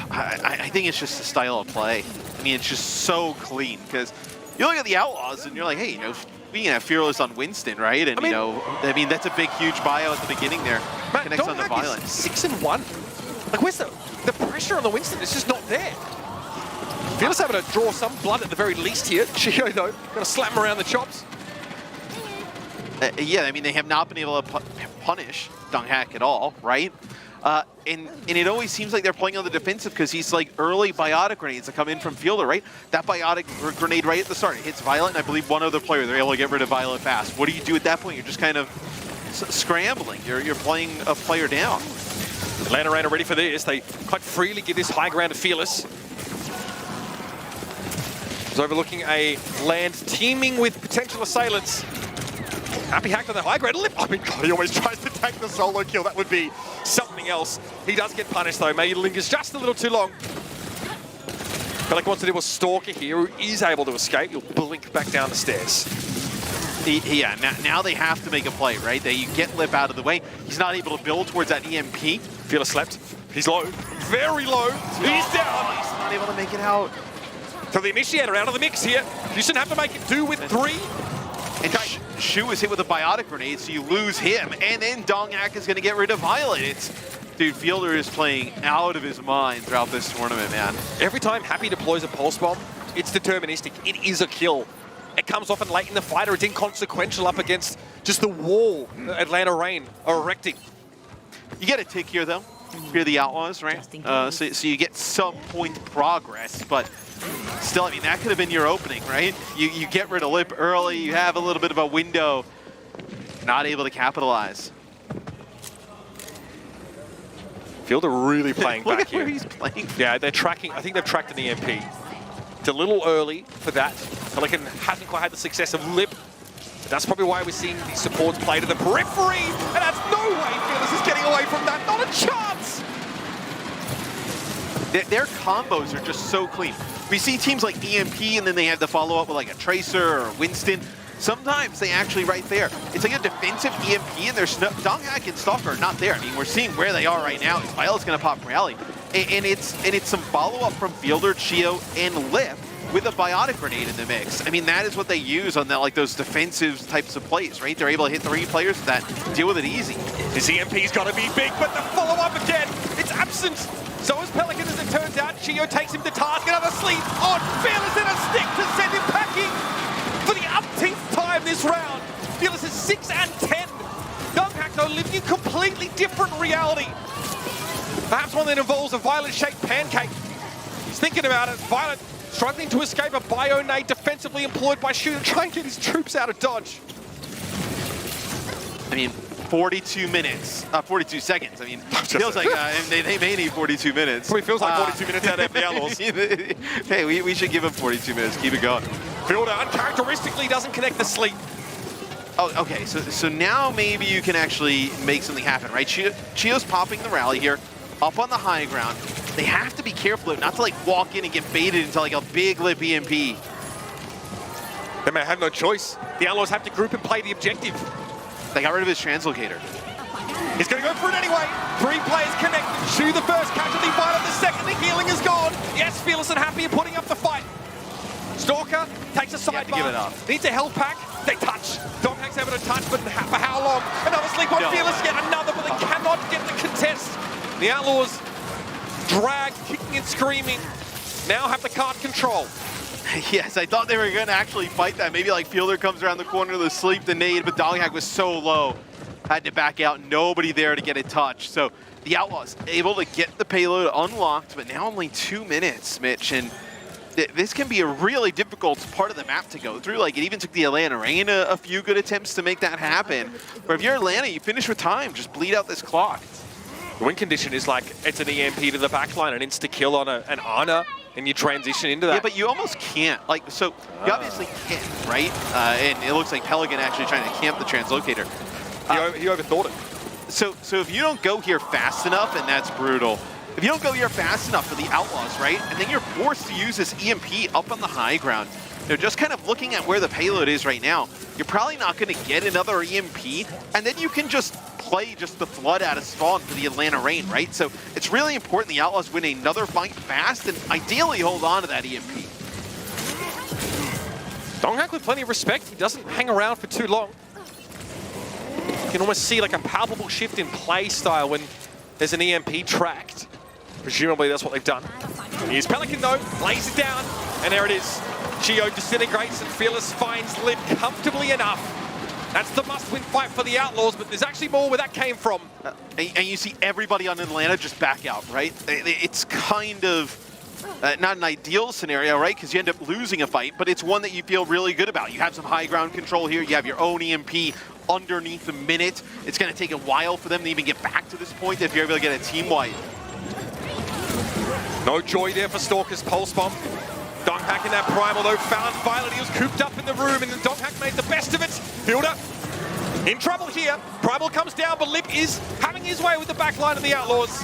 Speaker 10: I think it's just the style of play. I mean, it's just so clean because you look at the Outlaws and you're like, hey, you know, we can have Fearless on Winston, right? And, I mean, that's a big, huge bio at the beginning there.
Speaker 9: Matt,
Speaker 10: connects on the violence.
Speaker 9: 6-1. Like, where's the pressure on the Winston? It's just not there. Fearless having to draw some blood at the very least here. Chio, though, got to slap him around the chops.
Speaker 10: Yeah, I mean, they have not been able to punish Donghack at all, right? And it always seems like they're playing on the defensive because he's like early biotic grenades that come in from Fielder, right? That biotic grenade right at the start, it hits Violet, and I believe one other player, they're able to get rid of Violet fast. What do you do at that point? You're just kind of scrambling. You're playing a player down.
Speaker 9: Atlanta Reign are ready for this. They quite freely give this high ground to Fearless. He's overlooking a land teeming with potential assailants. Happy hacked on the high ground. Lip. I mean, God, he always tries to take the solo kill. That would be something else. He does get punished, though. Maybe lingers just a little too long. Pelican wants to do a Stalker here, who is able to escape. He'll blink back down the stairs.
Speaker 10: Yeah, now they have to make a play, right? They get Lip out of the way. He's not able to build towards that EMP.
Speaker 9: Fearless slept. He's low. Very low. He's down.
Speaker 10: He's not able to make it out.
Speaker 9: So the Initiator out of the mix here. Houston have to make it do with 3.
Speaker 10: And Shu is hit with a biotic grenade, so you lose him. And then Donghack is going to get rid of Violet. Dude, Fielder is playing out of his mind throughout this tournament, man.
Speaker 9: Every time Happy deploys a Pulse Bomb, it's deterministic. It is a kill. It comes often late in the fight, or it's inconsequential up against just the wall Atlanta Reign are erecting.
Speaker 10: You get a tick here, though. You're the Outlaws, right? So you get some point progress, but still, I mean, that could have been your opening, right? You get rid of Lip early, you have a little bit of a window, not able to capitalize.
Speaker 9: Fielder really playing
Speaker 10: Look
Speaker 9: back
Speaker 10: at
Speaker 9: here.
Speaker 10: where he's playing.
Speaker 9: Yeah, they're tracking. I think they've tracked an EMP. It's a little early for that. Pelican hasn't quite had the success of Lip. But that's probably why we're seeing these supports play to the periphery. And that's no way Fearless is getting away from that. Not a chance.
Speaker 10: Their combos are just so clean. We see teams like EMP and then they have to follow up with like a Tracer or Winston. Sometimes they actually right there. It's like a defensive EMP and there's Donghack and Stalker are not there. I mean, we're seeing where they are right now. Violet's gonna pop Rally. And it's some follow-up from Fielder, Chio, and Lip with a biotic grenade in the mix. I mean, that is what they use on that, like those defensive types of plays, right? They're able to hit 3 players with that, deal with it easy.
Speaker 9: His EMP's gotta be big, but the follow-up again, it's absent. So is Pelican, as it turns out. Chio takes him to task, another sleep on Fearless in a stick to send him packing for the umpteenth time this round. Fearless is 6 and 10. Donghack, though, living in completely different reality. Perhaps one that involves a Violet-shaped pancake. He's thinking about it. Violet struggling to escape a bio nade defensively employed by Shu to try and get his troops out of dodge.
Speaker 10: I mean, 42 minutes, 42 seconds. I mean, feels like they may need 42 minutes.
Speaker 9: Probably feels like 42 minutes out of the Outlaws.
Speaker 10: Hey, we should give them 42 minutes. Keep it going.
Speaker 9: Fielder uncharacteristically doesn't connect the sleep.
Speaker 10: Oh, okay, so now maybe you can actually make something happen, right? Chio's popping the rally here, up on the high ground. They have to be careful not to like walk in and get baited into like a big lip EMP.
Speaker 9: They may have no choice. The Outlaws have to group and play the objective.
Speaker 10: They got rid of his translocator.
Speaker 9: He's going to go for it anyway. 3 players connected. Shu the first casualty, Violet the second. The healing is gone. Yes, Fearless and Happy are putting up the fight. Stalker takes a sidebar.
Speaker 10: Give it up.
Speaker 9: Needs a health pack. They touch. Donghack's able to touch, but for how long? Another sleep on Fearless, yet another, but they cannot get the contest. The Outlaws drag, kicking and screaming. Now have the card control.
Speaker 10: Yes, I thought they were going to actually fight that. Maybe like Fielder comes around the corner, the sleep, the nade, but Donghack was so low. Had to back out, nobody there to get a touch. So the Outlaws able to get the payload unlocked, but now only 2 minutes, Mitch. And this can be a really difficult part of the map to go through. Like, it even took the Atlanta Reign a few good attempts to make that happen. But if you're Atlanta, you finish with time. Just bleed out this clock.
Speaker 9: The win condition is like, it's an EMP to the backline, an insta-kill on an Ana, and you transition into that.
Speaker 10: Yeah, but you almost can't. Like, so you obviously can, right? And it looks like Pelican actually trying to camp the translocator.
Speaker 9: He overthought it.
Speaker 10: So if you don't go here fast enough, and that's brutal. If you don't go here fast enough for the Outlaws, right? And then you're forced to use this EMP up on the high ground. They're just kind of looking at where the payload is right now. You're probably not going to get another EMP, and then you can just play just the flood out of spawn for the Atlanta Reign, right? So it's really important the Outlaws win another fight fast and ideally hold on to that EMP.
Speaker 9: Donghack with plenty of respect. He doesn't hang around for too long. You can almost see like a palpable shift in play style when there's an EMP tracked. Presumably that's what they've done. Here's Pelican though, lays it down, and there it is. Chio disintegrates and Fearless finds Lip comfortably enough. That's the must-win fight for the Outlaws, but there's actually more where that came from.
Speaker 10: And you see everybody on Atlanta just back out, right? It's kind of not an ideal scenario, right? Because you end up losing a fight, but it's one that you feel really good about. You have some high ground control here. You have your own EMP underneath the minute. It's going to take a while for them to even get back to this point if you're able to get a team wipe.
Speaker 9: No joy there for Stalker's pulse bomb. Donghack in that primal though found Violet. He was cooped up in the room, and then Donghack made the best of it. Fielder in trouble here. Primal comes down, but Lip is having his way with the back line of the Outlaws.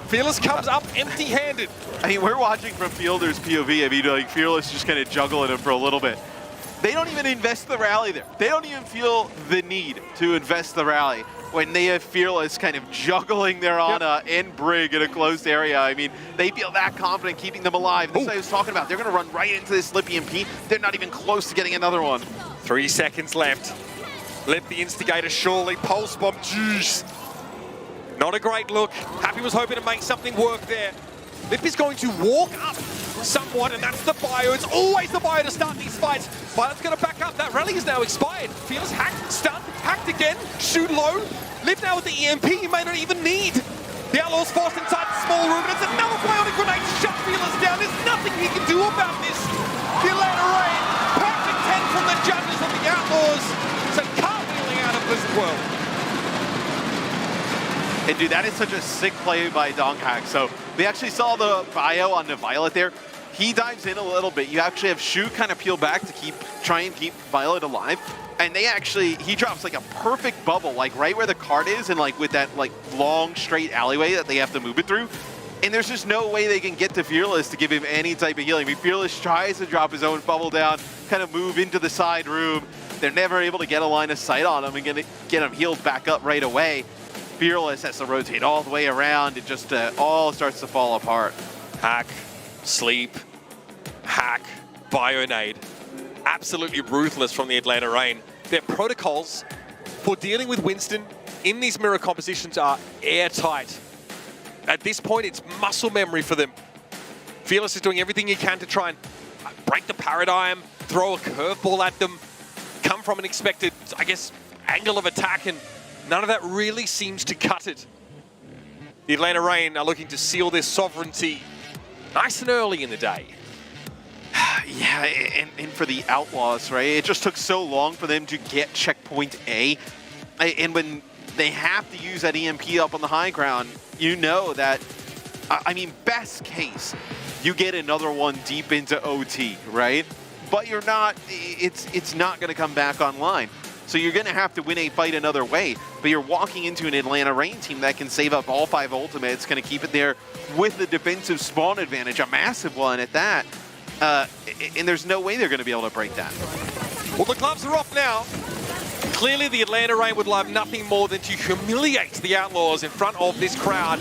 Speaker 9: Fearless comes up empty-handed.
Speaker 10: I mean, we're watching from Fielder's POV. I mean, like, Fearless just kind of juggling him for a little bit. They don't even invest the rally there. They don't even feel the need to invest the rally when they have Fearless kind of juggling their Ana and Brig in a closed area. I mean, they feel that confident keeping them alive. This is what I was talking about. They're going to run right into this Lip EMP. They're not even close to getting another one.
Speaker 9: 3 seconds left. Lip the instigator surely. Pulse bomb, juice. Not a great look. Happy was hoping to make something work there. Lip is going to walk up somewhat, and that's the bio. It's always the bio to start these fights. Violet's going to back up. That rally is now expired. Fearless hacked, stunned, hacked again, shoot low. Lip now with the EMP he may not even need. The Outlaws forced inside the small room, and it's another bionic grenade to shut Fearless down. There's nothing he can do about this. The Atlanta Reign, perfect 10 from the judges of the Outlaws. So cartwheeling out of Blizzard World.
Speaker 10: And dude, that is such a sick play by Donghack. So we actually saw the bio on the Violet there. He dives in a little bit. You actually have Shu kind of peel back to try and keep Violet alive. And he drops like a perfect bubble, like right where the cart is, and like with that like long straight alleyway that they have to move it through. And there's just no way they can get to Fearless to give him any type of healing. I mean, Fearless tries to drop his own bubble down, kind of move into the side room. They're never able to get a line of sight on him and get him healed back up right away. Fearless has to rotate all the way around. It just all starts to fall apart.
Speaker 9: Hack, sleep, hack, bionade. Absolutely ruthless from the Atlanta Reign. Their protocols for dealing with Winston in these mirror compositions are airtight. At this point, it's muscle memory for them. Fearless is doing everything he can to try and break the paradigm, throw a curveball at them, come from an expected, I guess, angle of attack, and none of that really seems to cut it. The Atlanta Reign are looking to seal their sovereignty nice and early in the day.
Speaker 10: Yeah, and for the Outlaws, right? It just took so long for them to get checkpoint A. And when they have to use that EMP up on the high ground, you know that, I mean, best case, you get another one deep into OT, right? but you're not. It's not going to come back online. So you're going to have to win a fight another way, but you're walking into an Atlanta Reign team that can save up all 5 ultimates, going to keep it there with the defensive spawn advantage, a massive one at that, and there's no way they're going to be able to break that.
Speaker 9: Well, the gloves are off now. Clearly, the Atlanta Reign would love nothing more than to humiliate the Outlaws in front of this crowd.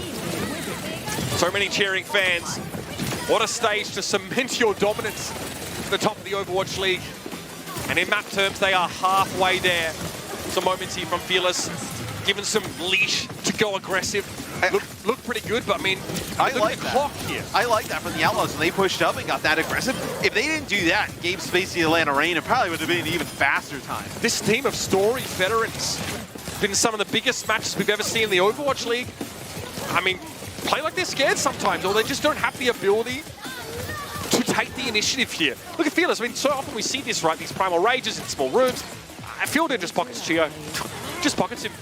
Speaker 9: So many cheering fans. What a stage to cement your dominance at the top of the Overwatch League. And in map terms, they are halfway there. Some moments here from Fearless, given some leash to go aggressive. Look pretty good, but I mean,
Speaker 10: I
Speaker 9: look
Speaker 10: like
Speaker 9: at the
Speaker 10: that.
Speaker 9: clock here.
Speaker 10: I like that from the Outlaws when they pushed up and got that aggressive. If they didn't do that and gave space to the Atlanta Reign, it probably would have been an even faster time.
Speaker 9: This team of storied veterans been some of the biggest matches we've ever seen in the Overwatch League. I mean, play like they're scared sometimes, or they just don't have the ability to take the initiative here. Look at Fearless. I mean, so often we see this, right? These primal rages in small rooms. Fielder just pockets Chio. Just pockets him.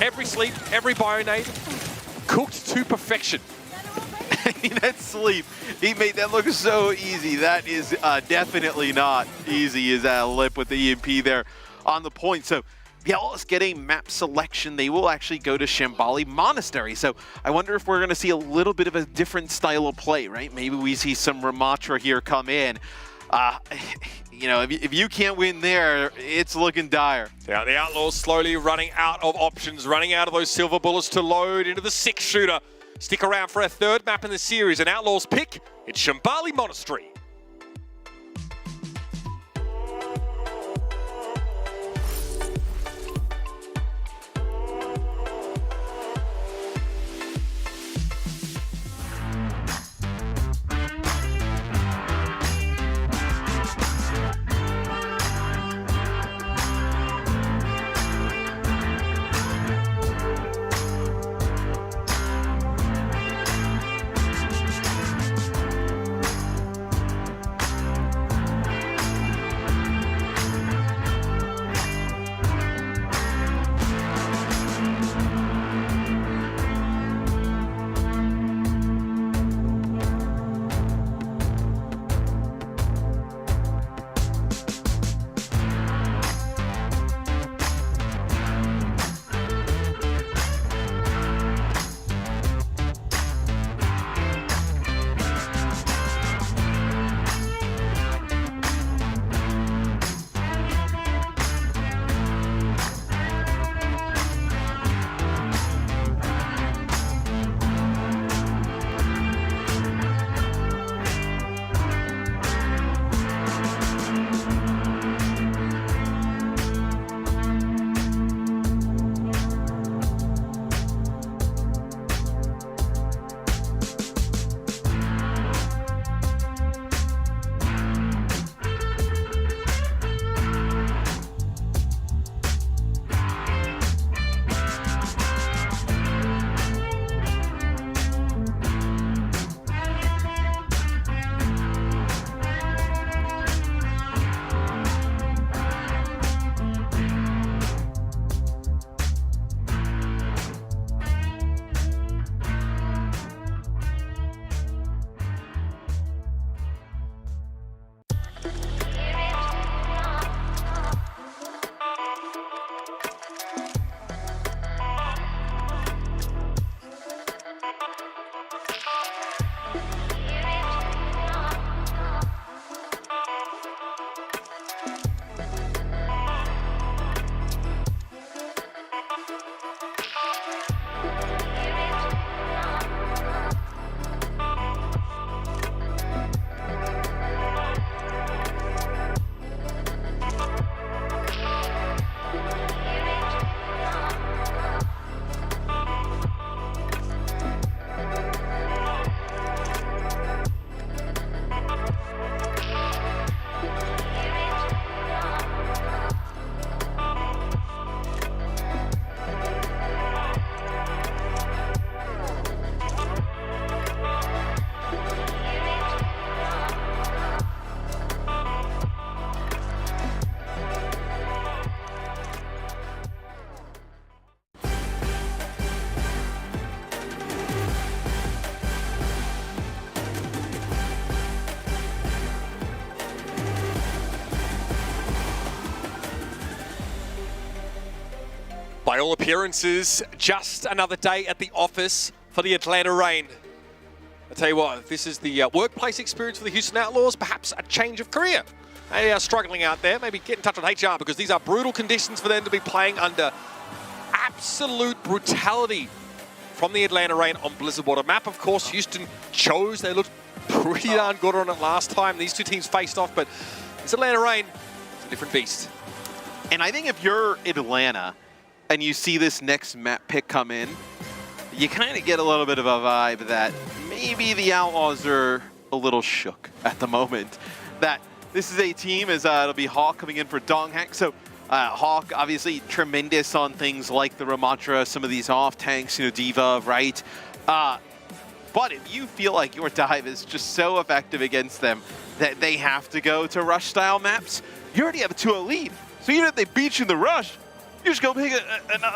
Speaker 9: Every sleep, every bionade, cooked to perfection.
Speaker 10: That sleep, he made that look so easy. That is definitely not easy, is that lip with the EMP there on the point. So the Outlaws get a map selection. They will actually go to Shambali Monastery. So I wonder if we're going to see a little bit of a different style of play, right? Maybe we see some Ramatra here come in. You know, if you can't win there, it's looking dire.
Speaker 9: Yeah, the Outlaws slowly running out of options, running out of those silver bullets to load into the 6-shooter. Stick around for a 3rd map in the series. An Outlaws pick, it's Shambali Monastery. By all appearances, just another day at the office for the Atlanta Reign. I tell you what, if this is the workplace experience for the Houston Outlaws, perhaps a change of career. They are struggling out there. Maybe get in touch with HR because these are brutal conditions for them to be playing under. Absolute brutality from the Atlanta Reign on Blizzard Water. Map, of course, Houston chose. They looked pretty darn good on it last time. These two teams faced off, but this Atlanta Reign is a different beast.
Speaker 10: And I think if you're Atlanta and you see this next map pick come in, you kind of get a little bit of a vibe that maybe the Outlaws are a little shook at the moment. That this is a team, as it'll be Hawk coming in for Donghack. So Hawk, obviously tremendous on things like the Ramatra, some of these off tanks, you know, Diva, right? But if you feel like your dive is just so effective against them that they have to go to rush style maps, you already have a 2-0 lead. So even if they beat you in the rush, you just go pick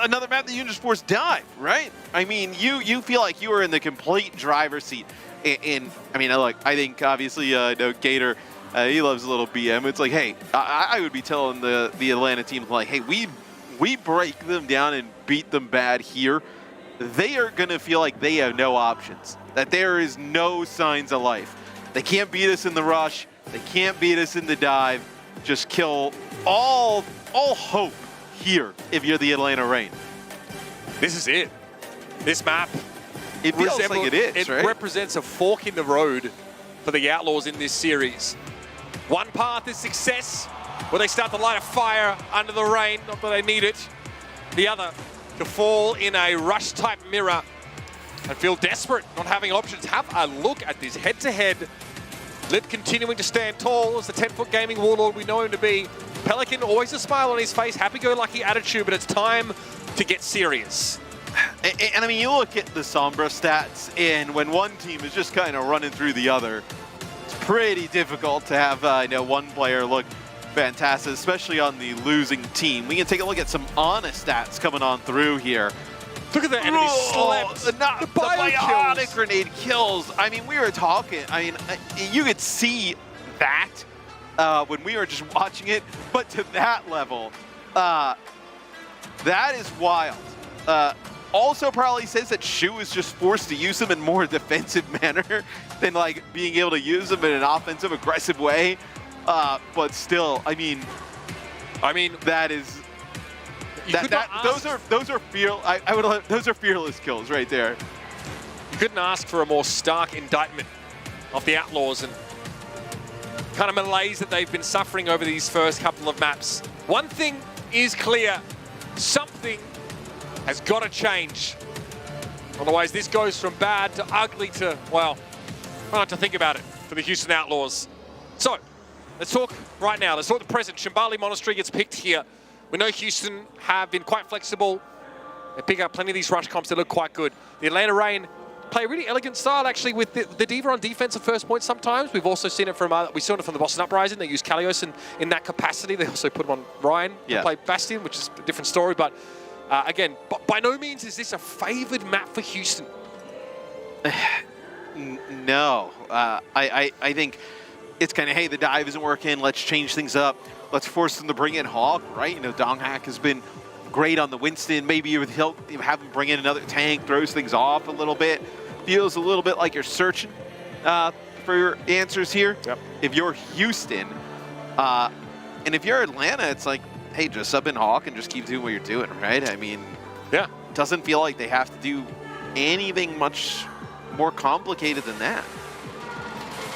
Speaker 10: another map that you can just force dive, right? I mean, you feel like you are in the complete driver's seat. I mean, look, I think obviously, no, Gator, he loves a little BM. It's like, hey, I would be telling the Atlanta team, like, hey, we break them down and beat them bad here. They are going to feel like they have no options, that there is no signs of life. They can't beat us in the rush. They can't beat us in the dive. Just kill all hope here if you're the Atlanta Reign.
Speaker 9: This is it. This map,
Speaker 10: it feels like it is, right?
Speaker 9: It represents a fork in the road for the Outlaws in this series. One path is success, where they start to light a fire under the rain, not that they need it. The other, to fall in a rush-type mirror and feel desperate, not having options. Have a look at this head-to-head. Lit continuing to stand tall as the 10-foot gaming warlord we know him to be. Pelican, always a smile on his face, happy-go-lucky attitude, but it's time to get serious.
Speaker 10: And I mean, you look at the Sombra stats, and when one team is just kind of running through the other, it's pretty difficult to have one player look fantastic, especially on the losing team. We can take a look at some honest stats coming on through here.
Speaker 9: Look at the enemy slept.
Speaker 10: The biotic grenade kills. I mean, we were talking. I mean, you could see that when we were just watching it, but to that level, that is wild. Also probably says that Shu is just forced to use him in more defensive manner than like being able to use him in an offensive, aggressive way. But still, I mean, that is those are fearless kills right there.
Speaker 9: You couldn't ask for a more stark indictment of the Outlaws and kind of malaise that they've been suffering over these first couple of maps. One thing is clear, something has got to change. Otherwise, this goes from bad to ugly to, well, try not to think about it for the Houston Outlaws. So, let's talk right now. Let's talk the present. Shambali Monastery gets picked here. We know Houston have been quite flexible. They pick up plenty of these rush comps that look quite good. The Atlanta Reign play a really elegant style, actually, with the Diva on defense at first point sometimes. We've also seen it from, we saw it from the Boston Uprising. They use Kalios in that capacity. They also put him on Ryan to play Bastion, which is a different story. But again, by no means is this a favored map for Houston.
Speaker 10: No. I think it's kind of, hey, the dive isn't working. Let's change things up. Let's force them to bring in Hawk, right? You know, Donghack has been great on the Winston. Maybe with help, have him bring in another tank, throws things off a little bit. Feels a little bit like you're searching for your answers here.
Speaker 9: Yep.
Speaker 10: If you're Houston, and if you're Atlanta, it's like, hey, just sub in Hawk and just keep doing what you're doing, right? I mean,
Speaker 9: yeah,
Speaker 10: doesn't feel like they have to do anything much more complicated than that.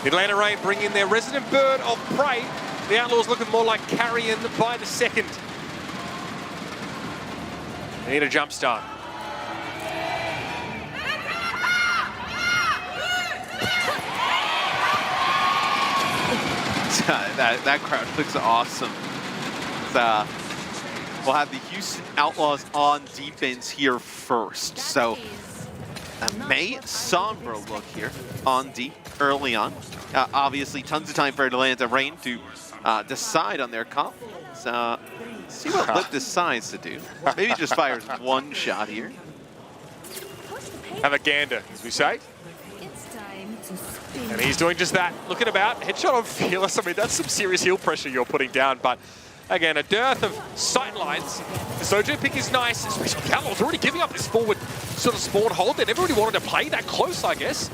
Speaker 9: The Atlanta Reign bring in their resident bird of prey. The Outlaws looking more like carrion by the second. They need a jump start.
Speaker 10: that crowd looks awesome. We'll have the Houston Outlaws on defense here first. So May Sombra look here on D early on. Obviously, tons of time for Atlanta Reign to decide on their comp. See what Lip decides to do. Maybe just fires one shot here.
Speaker 9: Have a gander, as we say. And he's doing just that. Looking about, headshot on Fearless. I mean, that's some serious heel pressure you're putting down, but Again, a dearth of sight lines. The Sojourn pick is nice, especially the Outlaws already giving up this forward sort of spawn hold. They never really wanted to play that close, I guess.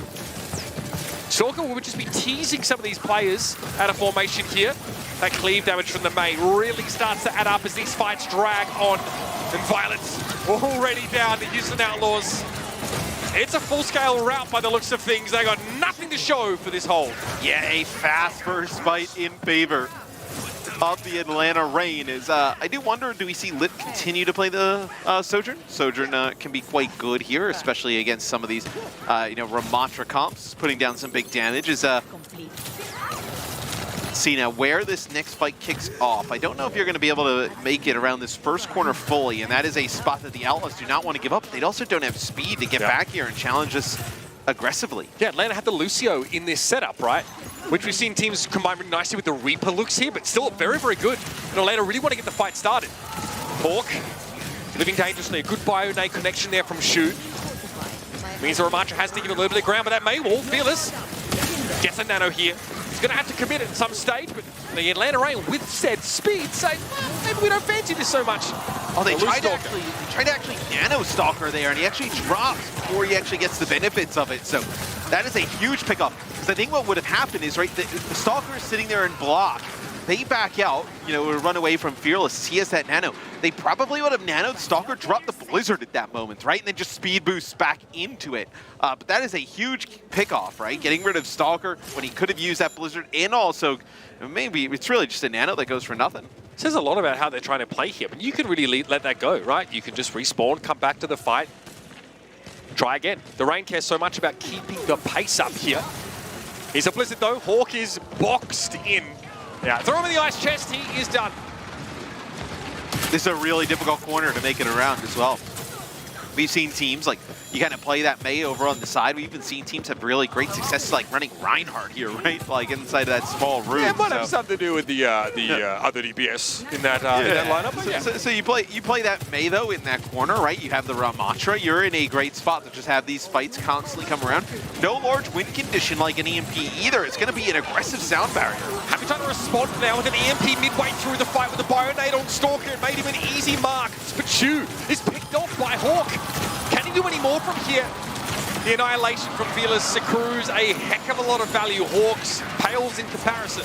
Speaker 9: Stalker will just be teasing some of these players out of formation here. That cleave damage from the Mei really starts to add up as these fights drag on. And Violet's already down to Houston Outlaws. It's a full-scale rout by the looks of things. They got nothing to show for this hold.
Speaker 10: Yeah, a fast first fight in favor of the Atlanta Reign. Is I do wonder, do we see Lit continue to play the Sojourn? Sojourn can be quite good here, especially against some of these, Ramatra comps, putting down some big damage. See now where this next fight kicks off. I don't know if you're going to be able to make it around this first corner fully, and that is a spot that the Outlaws do not want to give up. They also don't have speed to get back here and challenge us aggressively.
Speaker 9: Yeah, Atlanta had the Lucio in this setup, right? Which we've seen teams combine really nicely with the Reaper looks here, but still very, very good. And Atlanta really want to get the fight started. Hawk, living dangerously. A good bio-nade connection there from Shu. Means the Ramatra has to give a little bit of ground, but that Mei wall, Fearless, gets a nano here. He's going to have to commit at some stage, but the Atlanta Reign, with said speed, say, maybe we don't fancy this so much.
Speaker 10: Oh, they tried to actually nano Stalker there, and he actually drops before he actually gets the benefits of it. So that is a huge pickup. Because I think what would have happened is, right, the Stalker is sitting there in block. They back out, run away from Fearless. He has that nano. They probably would have nanoed Stalker, dropped the Blizzard at that moment, right? And then just speed boosts back into it. But that is a huge pickoff, right? Getting rid of Stalker when he could have used that Blizzard, and also maybe it's really just a nano that goes for nothing.
Speaker 9: Says a lot about how they're trying to play here, but you can really let that go, right? You can just respawn, come back to the fight, try again. The Reign cares so much about keeping the pace up here. Here's a Blizzard though. Hawk is boxed in. Yeah, throw him in the ice chest, he is done.
Speaker 10: This is a really difficult corner to make it around as well. We've seen teams like, you kind of play that Mei over on the side. We've even seen teams have really great success like running Reinhardt here, right? Like inside of that small room.
Speaker 9: Yeah, it might have something to do with the other DPS in that lineup.
Speaker 10: So you play that Mei though in that corner, right? You have the Ramatra. You're in a great spot to just have these fights constantly come around. No large win condition like an EMP either. It's going to be an aggressive sound barrier.
Speaker 9: Happy trying to respond now with an EMP midway through the fight with a bio-nade on Stalker. It made him an easy mark. But Shu is picked off by Hawk. Can he do any more from here? The annihilation from Fearless accrues a heck of a lot of value. Hawks pales in comparison.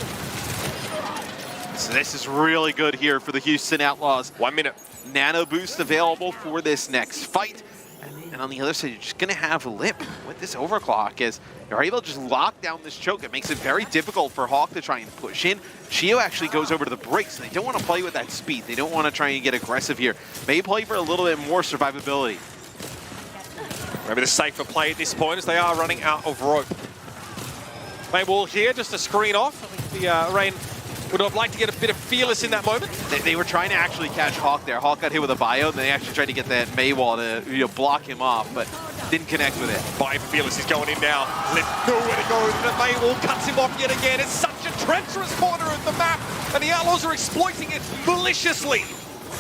Speaker 10: So this is really good here for the Houston Outlaws.
Speaker 9: 1 minute.
Speaker 10: Nano boost available for this next fight. And on the other side, you're just going to have Lip with this overclock as you're able to just lock down this choke. It makes it very difficult for Hawk to try and push in. Chio actually goes over to the brakes. They don't want to play with that speed. They don't want to try and get aggressive here. May play for a little bit more survivability.
Speaker 9: Maybe the safer play at this point as they are running out of rope. Maywall here just to screen off. I think the Reign would have liked to get a bit of Fearless in that moment.
Speaker 10: They were trying to actually catch Hawk there. Hawk got hit with a bio, and they actually tried to get that Maywall to block him off, but didn't connect with it.
Speaker 9: Bio for Fearless is going in now. Let nowhere to go. The Maywall cuts him off yet again. It's such a treacherous corner of the map, and the Outlaws are exploiting it maliciously.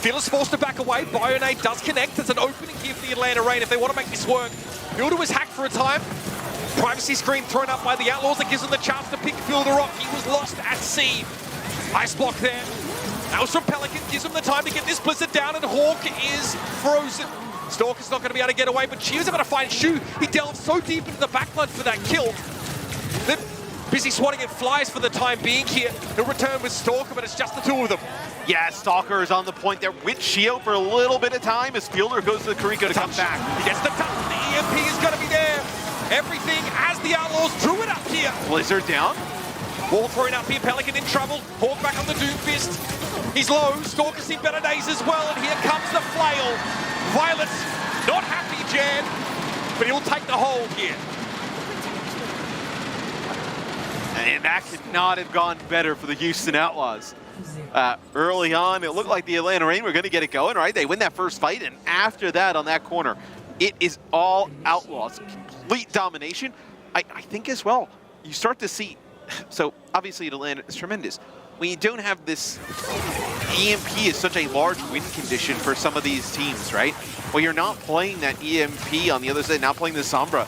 Speaker 9: Fearless forced to back away. bio-nade does connect. There's an opening here for the Atlanta Reign if they want to make this work. Builder was hacked for a time. Privacy screen thrown up by the Outlaws that gives them the chance to pick Builder off. He was lost at sea. Ice block there. That was from Pelican. Gives him the time to get this Blizzard down, and Hawk is frozen. Stalker's not going to be able to get away, but Chio's able to find Shu. He delved so deep into the backline for that kill. They're busy swatting at flies for the time being here. He'll return with Stalker, but it's just the two of them.
Speaker 10: Yeah, Stalker is on the point there with Chio for a little bit of time as Fielder goes to the Kariko to come back.
Speaker 9: He gets the touch. The EMP is going to be there. Everything as the Outlaws drew it up here.
Speaker 10: Blizzard down.
Speaker 9: Wall thrown up here, Pelican in trouble. Hawk back on the Doomfist. He's low, Stalker's seen better days as well, and here comes the flail. Violet's not happy, Jan, but he'll take the hold here.
Speaker 10: And that could not have gone better for the Houston Outlaws. Early on, it looked like the Atlanta Reign were going to get it going, right? They win that first fight, and after that, on that corner, it is all Outlaws. Complete domination. I think as well, you start to see, so obviously Atlanta is tremendous. When you don't have this, EMP is such a large win condition for some of these teams, right? Well, you're not playing that EMP on the other side, not playing the Sombra.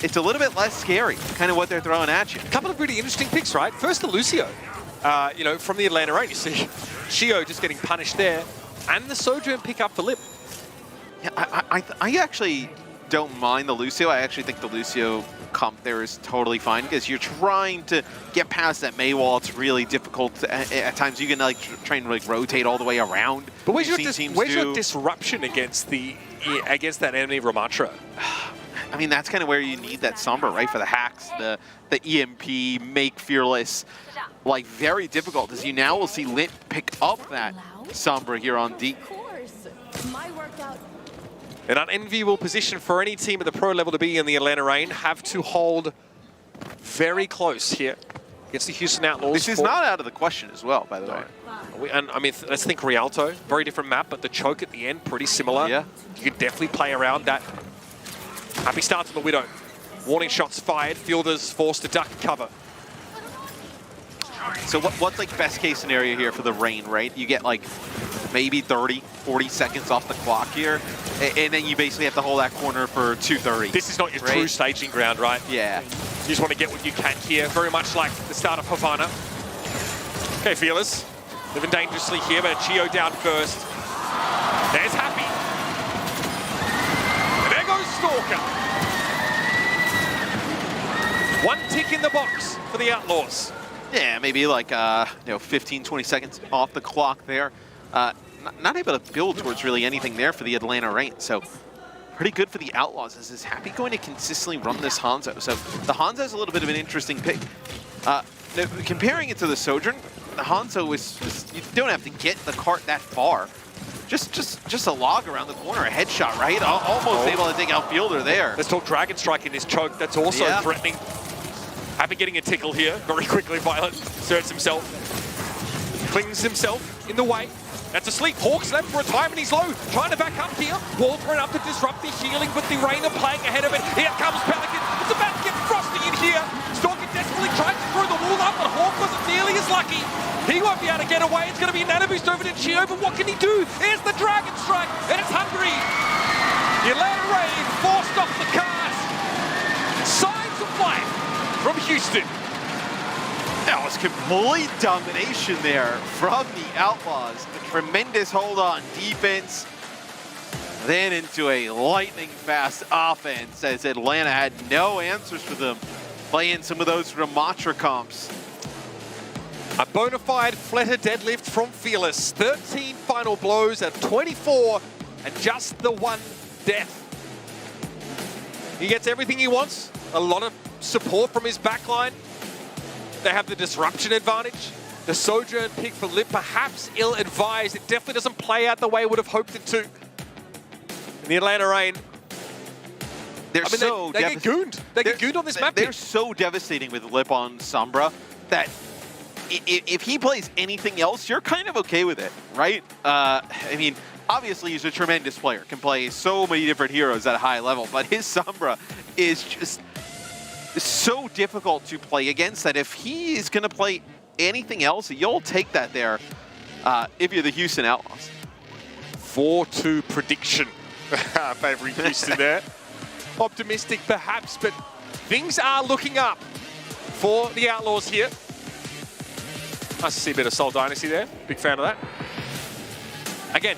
Speaker 10: It's a little bit less scary, kind of what they're throwing at you.
Speaker 9: A couple of really interesting picks, right? First, the Lucio. from the Atlanta Reign. You see Chio just getting punished there, and the Sojourn pick up for Lip.
Speaker 10: Yeah, I actually don't mind the Lucio. I actually think the Lucio comp there is totally fine because you're trying to get past that Mei wall. It's really difficult. At times you can try and rotate all the way around.
Speaker 9: But where's your disruption against that enemy Ramatra?
Speaker 10: I mean, that's kind of where you need that Sombra, right? For the hacks, the EMP, make Fearless, like very difficult. As you now will see Lit pick up that Sombra here on D.
Speaker 9: An unenviable position for any team at the pro level to be in the Atlanta Reign. Have to hold very close here against the Houston Outlaws.
Speaker 10: This is not out of the question as well, by the way.
Speaker 9: And I mean, let's think Rialto. Very different map, but the choke at the end, pretty similar.
Speaker 10: Yeah.
Speaker 9: You can definitely play around that. Happy start to the Widow. Warning shots fired. Fielders forced to duck and cover.
Speaker 10: So what's like best case scenario here for the Reign, right? You get like maybe 30, 40 seconds off the clock here, and then you basically have to hold that corner for 2:30.
Speaker 9: This is not your true staging ground, right?
Speaker 10: Yeah.
Speaker 9: You just want to get what you can here, very much like the start of Havana. Okay, Fearless. Living dangerously here, but Chio down first. There's Happy. And there goes Stalker. One tick in the box for the Outlaws.
Speaker 10: Yeah, maybe like 15, 20 seconds off the clock there. Not able to build towards really anything there for the Atlanta Reign. So pretty good for the Outlaws. Is Happy going to consistently run this Hanzo? So the Hanzo is a little bit of an interesting pick. Comparing it to the Sojourn, the Hanzo is you don't have to get the cart that far. Just a log around the corner, a headshot, right? Almost able to take out Fielder there.
Speaker 9: Let's talk Dragon Strike in this choke. That's also threatening. Happy getting a tickle here. Very quickly, Violet inserts himself. Clings himself in the way. That's asleep. Hawk's left for a time and he's low. Trying to back up here. Wall thrown up to disrupt the healing, but the Reign are playing ahead of it. Here comes Pelican. It's about to get Frosty in here. Stalker desperately trying to throw the wall up, but Hawk wasn't nearly as lucky. He won't be able to get away. It's going to be a nano boost over to Chio, but what can he do? Here's the Dragon Strike, and it's hungry. The Atlanta Reign forced off the cars. Signs of life from Houston.
Speaker 10: That was complete domination there from the Outlaws. A tremendous hold on defense, then into a lightning fast offense as Atlanta had no answers for them, playing some of those Ramatra comps.
Speaker 9: A bona fide fletter deadlift from Fearless. 13 final blows at 24 and just the one death. He gets everything he wants. A lot of support from his backline. They have the disruption advantage. The Sojourn pick for Lip, perhaps ill-advised. It definitely doesn't play out the way I would have hoped it to. In the Atlanta Reign,
Speaker 10: they get
Speaker 9: gooned. They get gooned on this map.
Speaker 10: They're so devastating with Lip on Sombra that if he plays anything else, you're kind of okay with it, right? I mean, obviously he's a tremendous player, can play so many different heroes at a high level, but his Sombra is just so difficult to play against that if he is going to play anything else, you'll take that there if you're the Houston Outlaws.
Speaker 9: 4-2 prediction favoring Houston there. Optimistic perhaps, but things are looking up for the Outlaws here. Nice to see a bit of Soul Dynasty there. Big fan of that. Again,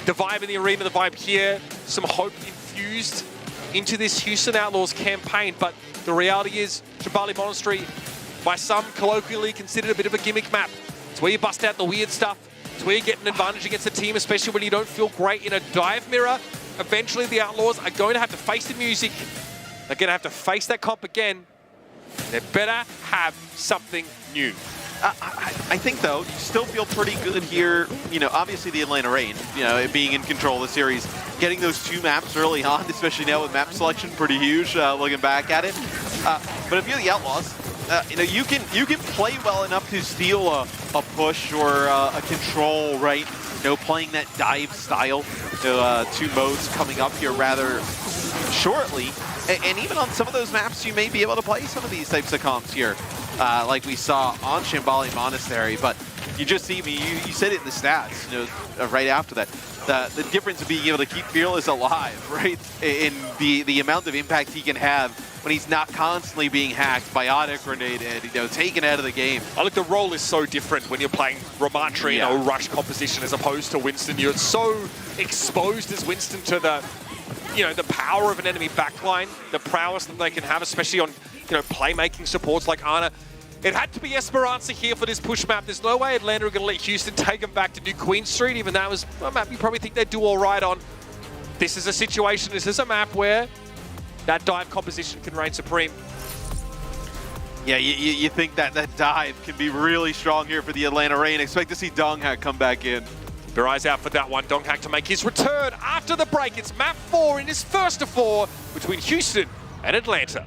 Speaker 9: the vibe in the arena, the vibe here, some hope infused into this Houston Outlaws campaign, but the reality is Jabali Monastery, by some colloquially considered a bit of a gimmick map. It's where you bust out the weird stuff. It's where you get an advantage against a team, especially when you don't feel great in a dive mirror. Eventually the Outlaws are going to have to face the music. They're going to have to face that comp again. They better have something new.
Speaker 10: I think, though, you still feel pretty good here. You know, obviously the Atlanta Reign, it being in control of the series, getting those two maps early on, especially now with map selection, pretty huge looking back at it. But if you're the Outlaws, you can play well enough to steal a push or a control, right? Playing that dive style. Two modes coming up here rather shortly. And even on some of those maps, you may be able to play some of these types of comps here, like we saw on Shambali Monastery. But You just see me. You said it in the stats, right after that. The difference of being able to keep Fearless alive, right? In the amount of impact he can have when he's not constantly being hacked, biotic grenaded, taken out of the game.
Speaker 9: I look, the role is so different when you're playing Ramatri in a rush composition as opposed to Winston. You're so exposed as Winston to the power of an enemy backline, the prowess that they can have, especially on playmaking supports like Ana. It had to be Esperanza here for this push map. There's no way Atlanta are going to let Houston take them back to New Queen Street, even that was a map you probably think they'd do all right on. This is a situation, this is a map where that dive composition can reign supreme.
Speaker 10: Yeah, you think that dive can be really strong here for the Atlanta Reign. Expect to see Donghak come back in.
Speaker 9: Keep your eyes out for that one. Donghak to make his return after the break. It's map 4 in his first of 4 between Houston and Atlanta.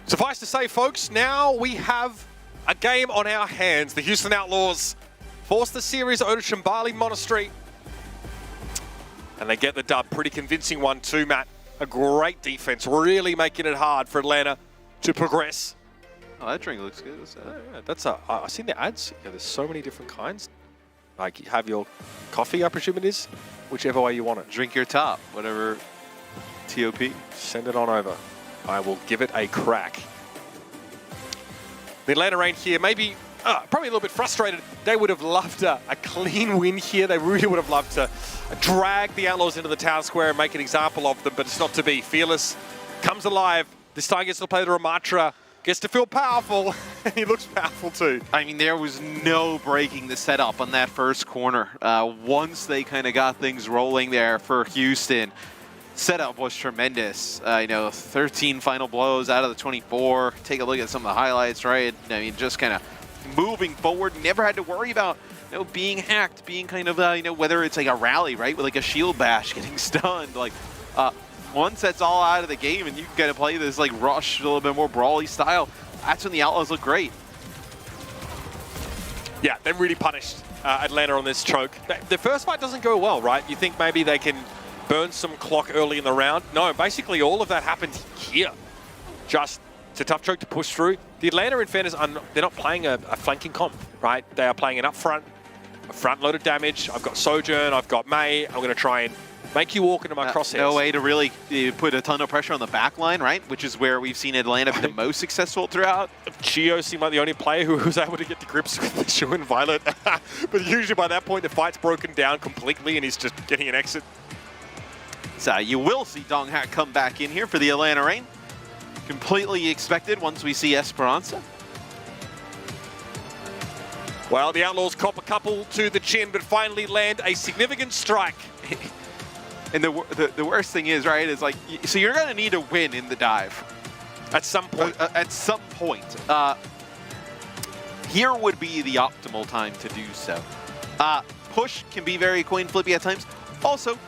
Speaker 9: Suffice to say, folks, now we have a game on our hands. The Houston Outlaws force the series over to Shambali Monastery. And they get the dub. Pretty convincing one too, Matt. A great defense, really making it hard for Atlanta to progress.
Speaker 10: Oh, that drink looks good.
Speaker 9: I've seen the ads. Yeah, there's so many different kinds. Like, you have your coffee, I presume it is, whichever way you want it.
Speaker 10: Drink your top, whatever TOP.
Speaker 9: Send it on over. I will give it a crack. The Atlanta Reign here, maybe probably a little bit frustrated. They would have loved a clean win here. They really would have loved to drag the Outlaws into the town square and make an example of them, but it's not to be. Fearless comes alive. This time gets to play the Ramatra. Gets to feel powerful. He looks powerful too.
Speaker 10: I mean, there was no breaking the setup on that first corner. Once they kind of got things rolling there for Houston, setup was tremendous. 13 final blows out of the 24. Take a look at some of the highlights, right? I mean, just kind of moving forward. Never had to worry about being hacked, being kind of whether it's like a rally, right, with like a shield bash, getting stunned. Like once that's all out of the game, and you can kind of play this like rush, a little bit more brawly style. That's when the Outlaws look great.
Speaker 9: Yeah, they really punished Atlanta on this choke. The first fight doesn't go well, right? You think maybe they can burn some clock early in the round. No, basically all of that happened here. Just, it's a tough choke to push through. The Atlanta, in fairness, they're not playing a flanking comp, right? They are playing an upfront, a front-loaded damage. I've got Sojourn, I've got Mei. I'm going to try and make you walk into my crosshairs.
Speaker 10: No way to really put a ton of pressure on the back line, right? Which is where we've seen Atlanta be the most successful throughout.
Speaker 9: Chio seemed like the only player who was able to get to grips with the Shu and Violet. But usually by that point, the fight's broken down completely and he's just getting an exit.
Speaker 10: So you will see Donghak come back in here for the Atlanta Reign. Completely expected once we see Esperanza.
Speaker 9: Well, the Outlaws cop a couple to the chin, but finally land a significant strike.
Speaker 10: And the worst thing is, right, is like, so you're going to need a win in the dive.
Speaker 9: At some point.
Speaker 10: At some point. Here would be the optimal time to do so. Push can be very coin flippy at times. Also,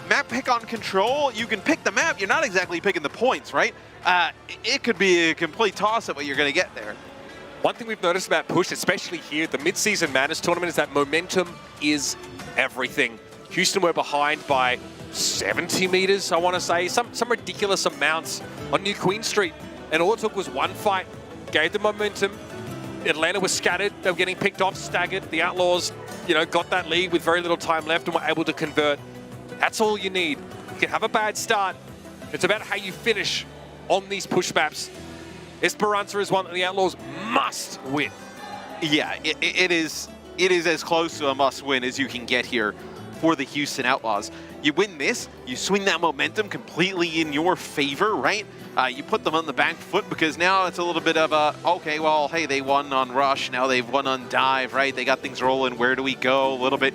Speaker 10: map pick on control, you can pick the map, you're not exactly picking the points, right? It could be a complete toss-up what you're going to get there.
Speaker 9: One thing we've noticed about Push, especially here, the Midseason Madness tournament, is that momentum is everything. Houston were behind by 70 meters, I want to say, some ridiculous amounts on New Queen Street. And all it took was one fight, gave them momentum. Atlanta was scattered, they were getting picked off, staggered. The Outlaws, got that lead with very little time left and were able to convert. That's all you need. You can have a bad start. It's about how you finish on these push maps. Esperanza is one that the Outlaws must win.
Speaker 10: Yeah, it is as close to a must win as you can get here for the Houston Outlaws. You win this, you swing that momentum completely in your favor, right? You put them on the back foot because now it's a little bit of a, okay, well, hey, they won on Rush, now they've won on Dive, right? They got things rolling. Where do we go? A little bit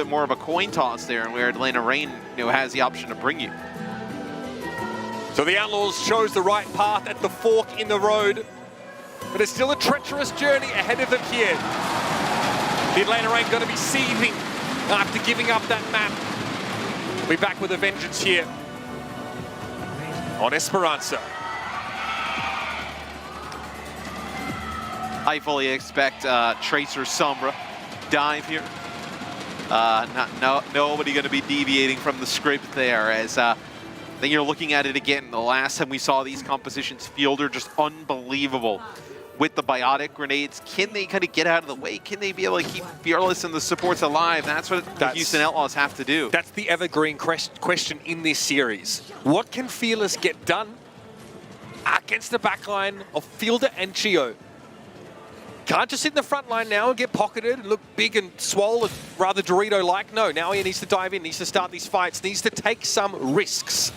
Speaker 10: more of a coin toss there, and where Atlanta Reign has the option to bring you.
Speaker 9: So the Outlaws chose the right path at the fork in the road, but it's still a treacherous journey ahead of them here. The Atlanta Reign going to be seething after giving up that map. We'll be back with a vengeance here on Esperanza.
Speaker 10: I fully expect Tracer Sombra dive here. Nobody going to be deviating from the script there, as then you're looking at it again. The last time we saw these compositions, Fielder just unbelievable with the biotic grenades. Can they kind of get out of the way? Can they be able to keep Fearless and the supports alive? That's what the Houston Outlaws have to do.
Speaker 9: That's the evergreen question in this series. What can Fearless get done against the backline of Fielder and Chio? Can't just sit in the front line now and get pocketed and look big and swollen, rather Dorito-like. No, now he needs to dive in, needs to start these fights, needs to take some risks.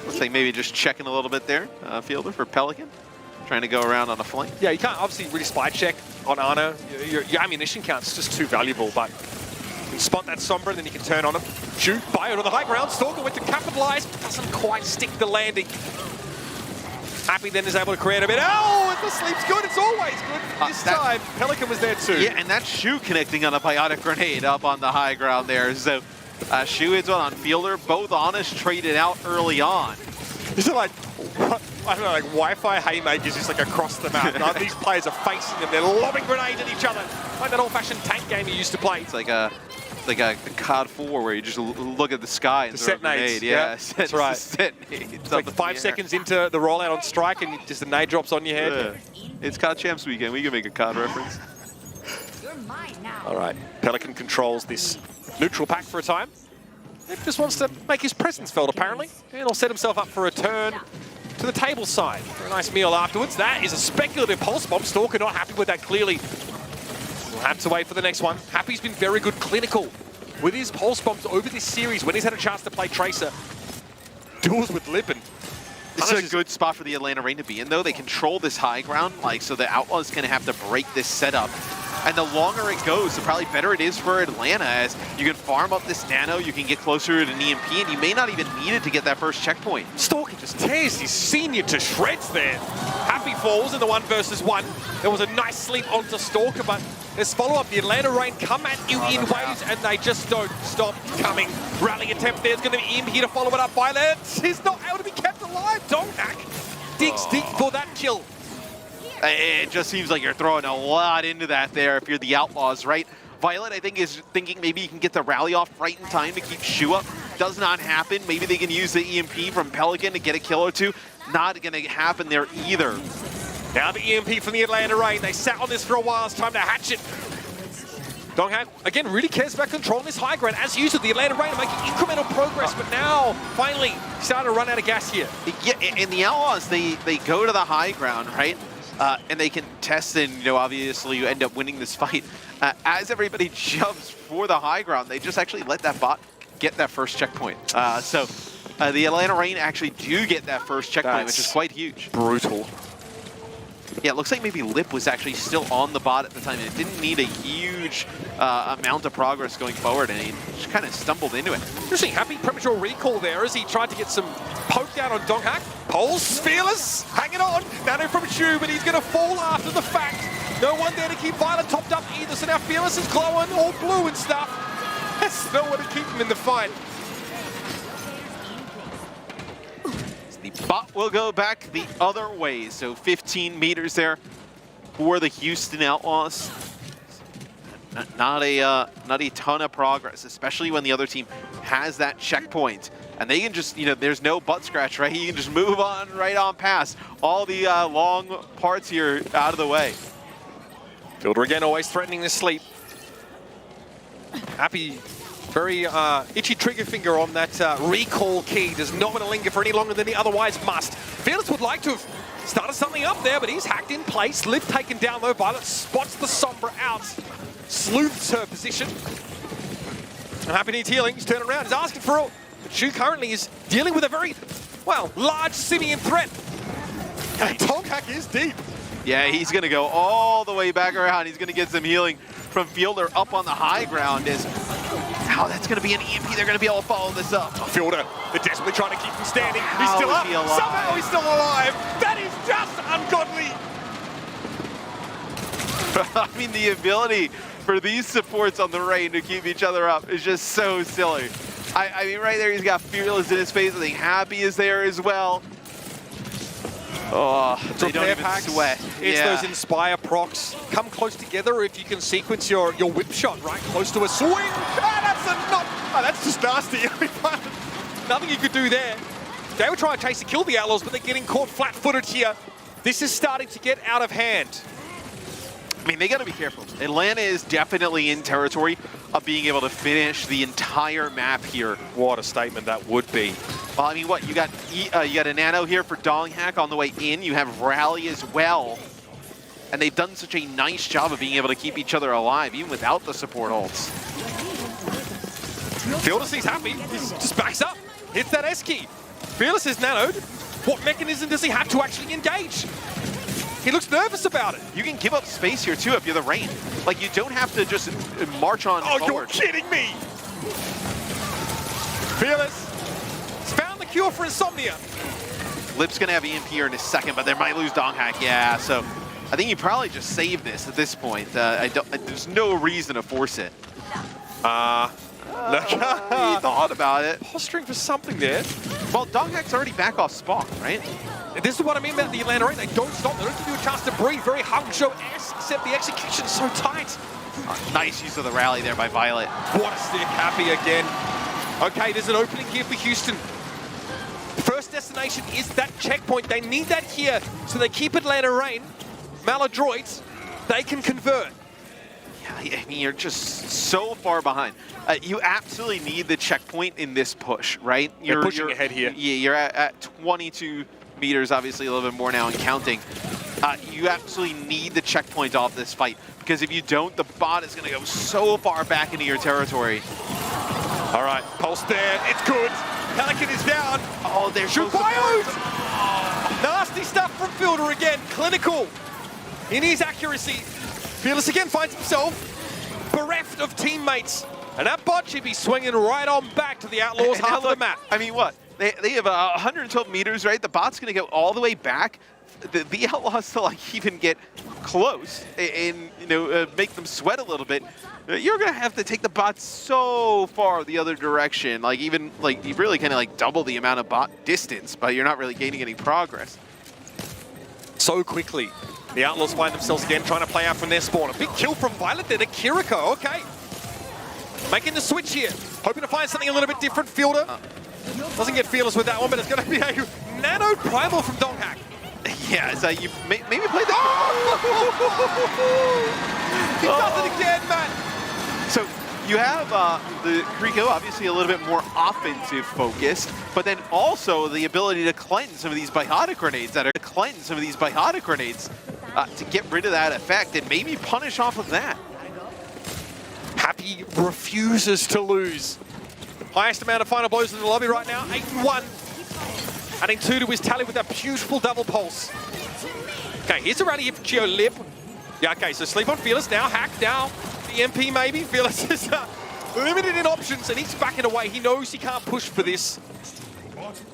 Speaker 10: Looks like maybe just checking a little bit there, Fielder for Pelican. Trying to go around on a flank.
Speaker 9: Yeah, you can't obviously really spy check on Ana. Your ammunition count's just too valuable, but you can spot that Sombra and then you can turn on him. Shoot, Bio to the high ground. Stalker went to capitalize, but doesn't quite stick the landing. Happy then is able to create a bit. Oh, the sleep's good. It's always good. This time, Pelican was there too.
Speaker 10: Yeah, and that Shu connecting on a biotic grenade up on the high ground there. So Shu hits one on Fielder. Both Honest traded out early on.
Speaker 9: Is it like, I don't know, like Wi-Fi haymakers just like across the map? Now these players are facing them. They're lobbing grenades at each other. Like that old-fashioned tank game you used to play.
Speaker 10: It's like a COD 4 where you just look at the sky and
Speaker 9: set nades.
Speaker 10: Yeah,
Speaker 9: that's right.
Speaker 10: Set nades.
Speaker 9: It's like 5 seconds into the rollout on strike and just a nade drops on your head.
Speaker 10: Yeah. It's COD Champs weekend. We can make a COD reference.
Speaker 9: All right, Pelican controls this neutral pack for a time. He just wants to make his presence felt, apparently. And he'll set himself up for a turn to the table side for a nice meal afterwards. That is a speculative pulse bomb. Stalker not happy with that, clearly. We'll have to wait for the next one. Happy's been very good clinical with his pulse bombs over this series when he's had a chance to play Tracer. Duels with Lippin.
Speaker 10: This is a good spot for the Atlanta Reign to be in, though. They control this high ground, so the Outlaws going to have to break this setup And the longer it goes, the probably better it is for Atlanta, as you can farm up this nano, you can get closer to an EMP, and you may not even need it to get that first checkpoint.
Speaker 9: Stalker just tears his senior to shreds there. Happy falls in the 1v1. There was a nice sleep onto Stalker, but there's follow-up. The Atlanta Reign come at you in waves, and they just don't stop coming. Rally attempt, there's going to be EMP to follow it up. Violet is not able to be kept alive. Donghack digs deep for that kill.
Speaker 10: It just seems like you're throwing a lot into that there if you're the Outlaws, right? Violet, I think, is thinking maybe you can get the rally off right in time to keep Shu up. Does not happen. Maybe they can use the EMP from Pelican to get a kill or two. Not going to happen there either.
Speaker 9: Now the EMP from the Atlanta Reign. They sat on this for a while. It's time to hatch it. Donghack, again, really cares about controlling this high ground. As usual, the Atlanta Reign are making incremental progress, but now, finally, starting to run out of gas here.
Speaker 10: Yeah, and the Outlaws, they go to the high ground, right? And they can test, and obviously you end up winning this fight. As everybody jumps for the high ground, they just actually let that bot get that first checkpoint. So the Atlanta Reign actually do get that first checkpoint, which is quite huge.
Speaker 9: Brutal.
Speaker 10: Yeah, it looks like maybe Lip was actually still on the bot at the time, and it didn't need a huge amount of progress going forward, and he just kind of stumbled into it.
Speaker 9: Interesting, happy premature recall there as he tried to get some poke down on Donghack. Pulse, Fearless, hanging on. Nano from Shu, but he's going to fall after the fact. No one there to keep Violet topped up either, so now Fearless is glowing, all blue and stuff. There's no one to keep him in the fight.
Speaker 10: The bot will go back the other way, so 15 meters there for the Houston Outlaws. Not a ton of progress, especially when the other team has that checkpoint. And they can just, there's no butt scratch, right? You can just move on right on past all the long parts here out of the way.
Speaker 9: Fielder again, always threatening to sleep. Happy, very itchy trigger finger on that recall key. Does not want to linger for any longer than he otherwise must. Fearless would like to have started something up there, but he's hacked in place. Liv taken down low. Violet spots the Sombra out. Sleuths her position. And Happy needs healing. He's turning around. He's asking for it. But Shu currently is dealing with a very, large simian threat. And Donghack is deep.
Speaker 10: Yeah, he's going to go all the way back around. He's going to get some healing from Fielder up on the high ground. That's going to be an EMP. They're going to be able to follow this up.
Speaker 9: Fielder, they're desperately trying to keep him standing. He's still up. Somehow he's still alive. That is just ungodly.
Speaker 10: I mean, the ability for these supports on the Reign to keep each other up is just so silly. I mean, right there, he's got Fearless in his face. I think Happy is there as well. Oh, they don't even sweat.
Speaker 9: It's those Inspire procs. Come close together if you can sequence your whip shot right close to a swing. That's just nasty. Nothing you could do there. They were trying to chase and kill the Outlaws, but they're getting caught flat-footed here. This is starting to get out of hand.
Speaker 10: I mean, they got to be careful. Atlanta is definitely in territory of being able to finish the entire map here.
Speaker 9: What a statement that would be.
Speaker 10: Well, I mean, what? You got a nano here for Donghack on the way in. You have Rally as well. And they've done such a nice job of being able to keep each other alive, even without the support ults.
Speaker 9: Fielder sees Happy. He just backs up. Hits that S key. Fearless is nanoed. What mechanism does he have to actually engage? He looks nervous about it.
Speaker 10: You can give up space here, too, if you're the Reign. Like, you don't have to just march on forward.
Speaker 9: You're kidding me! Fearless has found the cure for insomnia.
Speaker 10: Lip's going to have EMP here in a second, but they might lose Donghack. Yeah, so I think you probably just save this at this point. There's no reason to force it.
Speaker 9: Look.
Speaker 10: He thought about it.
Speaker 9: Posturing for something there.
Speaker 10: Well, Donghack's already back off spawn, right?
Speaker 9: This is what I mean about the Atlanta Reign. They don't stop. They don't give you a chance to breathe. Very hung show-esque, except the execution's so tight.
Speaker 10: Nice use of the rally there by Violet.
Speaker 9: What a stick. Happy again. Okay, there's an opening here for Houston. First destination is that checkpoint. They need that here, so they keep Atlanta Reign. Maladroits, they can convert.
Speaker 10: Yeah, I mean, you're just so far behind. You absolutely need the checkpoint in this push, right?
Speaker 9: You're pushing ahead here.
Speaker 10: Yeah, you're at 22 meters, obviously a little bit more now and counting. You absolutely need the checkpoint off this fight, because if you don't, the bot is going to go so far back into your territory.
Speaker 9: All right, Pulse there. It's good. Pelican is down.
Speaker 10: Oh, they're
Speaker 9: Shoot bios! Nasty stuff from Fielder again. Clinical in his accuracy. Fearless again finds himself bereft of teammates. And that bot should be swinging right on back to the Outlaws half of the map.
Speaker 10: I mean, what? They have 112 meters, right? The bot's going to go all the way back. The Outlaws to like even get close and make them sweat a little bit. You're going to have to take the bot so far the other direction. Like even like you really kind of like double the amount of bot distance, but you're not really gaining any progress.
Speaker 9: So quickly. The Outlaws find themselves again trying to play out from their spawn. A big kill from Violet there to Kiriko. Okay. Making the switch here. Hoping to find something a little bit different. Fielder doesn't get Fearless with that one, but it's going to be a nano primal from Donghak.
Speaker 10: Yeah, so you maybe play the...
Speaker 9: He does it again, man.
Speaker 10: So you have the Kiriko obviously a little bit more offensive focused, but then also the ability to cleanse some of these biotic grenades to get rid of that effect and maybe punish off of that.
Speaker 9: Happy refuses to lose. Highest amount of final blows in the lobby right now, 8-1. Adding 2 to his tally with that beautiful double pulse. Okay, here's a rally for Geo Lip. Yeah, okay, so sleep on Fearless now, Hack now. The MP maybe. Fearless is limited in options and he's backing away. He knows he can't push for this.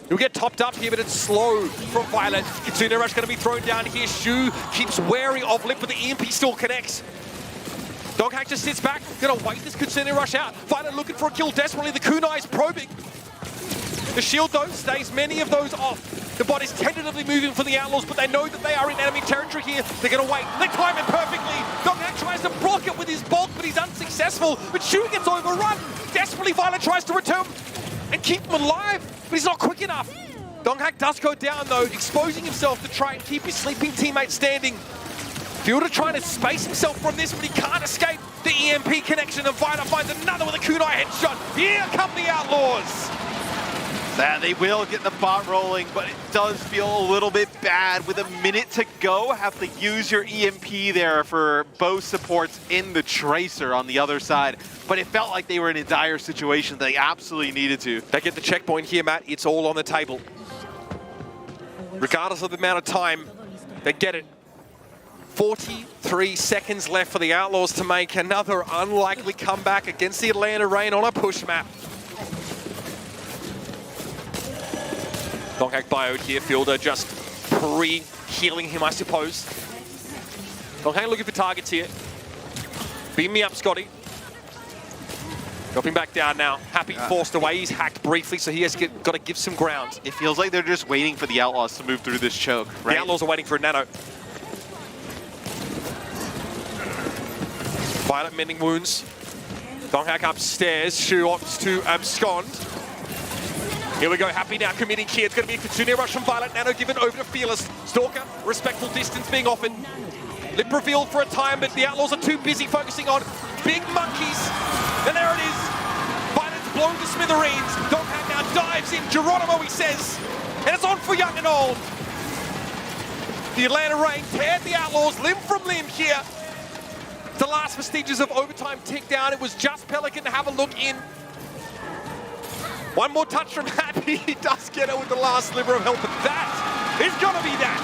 Speaker 9: He'll get topped up here, but it's slow from Violet. Kitsune Rush going to be thrown down here. Shu keeps wary of Lip, but the EMP still connects. Donghak just sits back, gonna wait this Kitsune Rush out. Violet looking for a kill desperately. The Kunai is probing. The shield, though, stays many of those off. The bot is tentatively moving for the Outlaws, but they know that they are in enemy territory here. They're going to wait. They time it perfectly. Donghak tries to block it with his bulk, but he's unsuccessful. But Shu gets overrun. Desperately, Violet tries to return and keep him alive, but he's not quick enough. Donghak does go down, though, exposing himself to try and keep his sleeping teammate standing. Fielder trying to space himself from this, but he can't escape the EMP connection, and Violet finds another with a kunai headshot. Here come the Outlaws.
Speaker 10: They will get the bot rolling, but it does feel a little bit bad. With a minute to go, have to use your EMP there for both supports in the Tracer on the other side. But it felt like they were in a dire situation. They absolutely needed to.
Speaker 9: They get the checkpoint here, Matt. It's all on the table. Regardless of the amount of time, they get it. 43 seconds left for the Outlaws to make another unlikely comeback against the Atlanta Reign on a push map. Donghak bioed here, Fielder just pre-healing him, I suppose. Donghak looking for targets here. Beam me up, Scotty. Dropping back down now. Happy forced away. He's hacked briefly, so he has got to give some ground.
Speaker 10: It feels like they're just waiting for the Outlaws to move through this choke, right?
Speaker 9: The Outlaws are waiting for a nano. Violet mending wounds. Donghak upstairs. Shu opts to abscond. Here we go, Happy now committing here. It's going to be a Kitsune Rush from Violet. Nano given over to Fearless. Stalker, respectful distance being offered. Lip revealed for a time, but the Outlaws are too busy focusing on big monkeys. And there it is. Violet's blown to smithereens. Donghak now dives in. Geronimo, he says. And it's on for young and old. The Atlanta Reign teared the Outlaws limb from limb here. The last vestiges of overtime tick down. It was just Pelican to have a look in. One more touch from Happy. He does get it with the last sliver of health, but that is going to be that.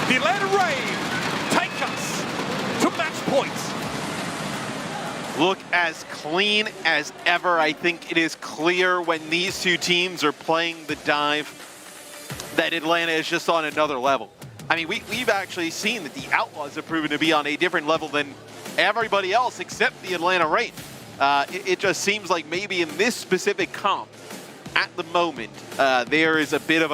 Speaker 9: The Atlanta Reign take us to match points.
Speaker 10: Look as clean as ever. I think it is clear when these two teams are playing the dive that Atlanta is just on another level. I mean, we've actually seen that the Outlaws have proven to be on a different level than everybody else except the Atlanta Reign. It just seems like maybe in this specific comp, at the moment, there is a bit of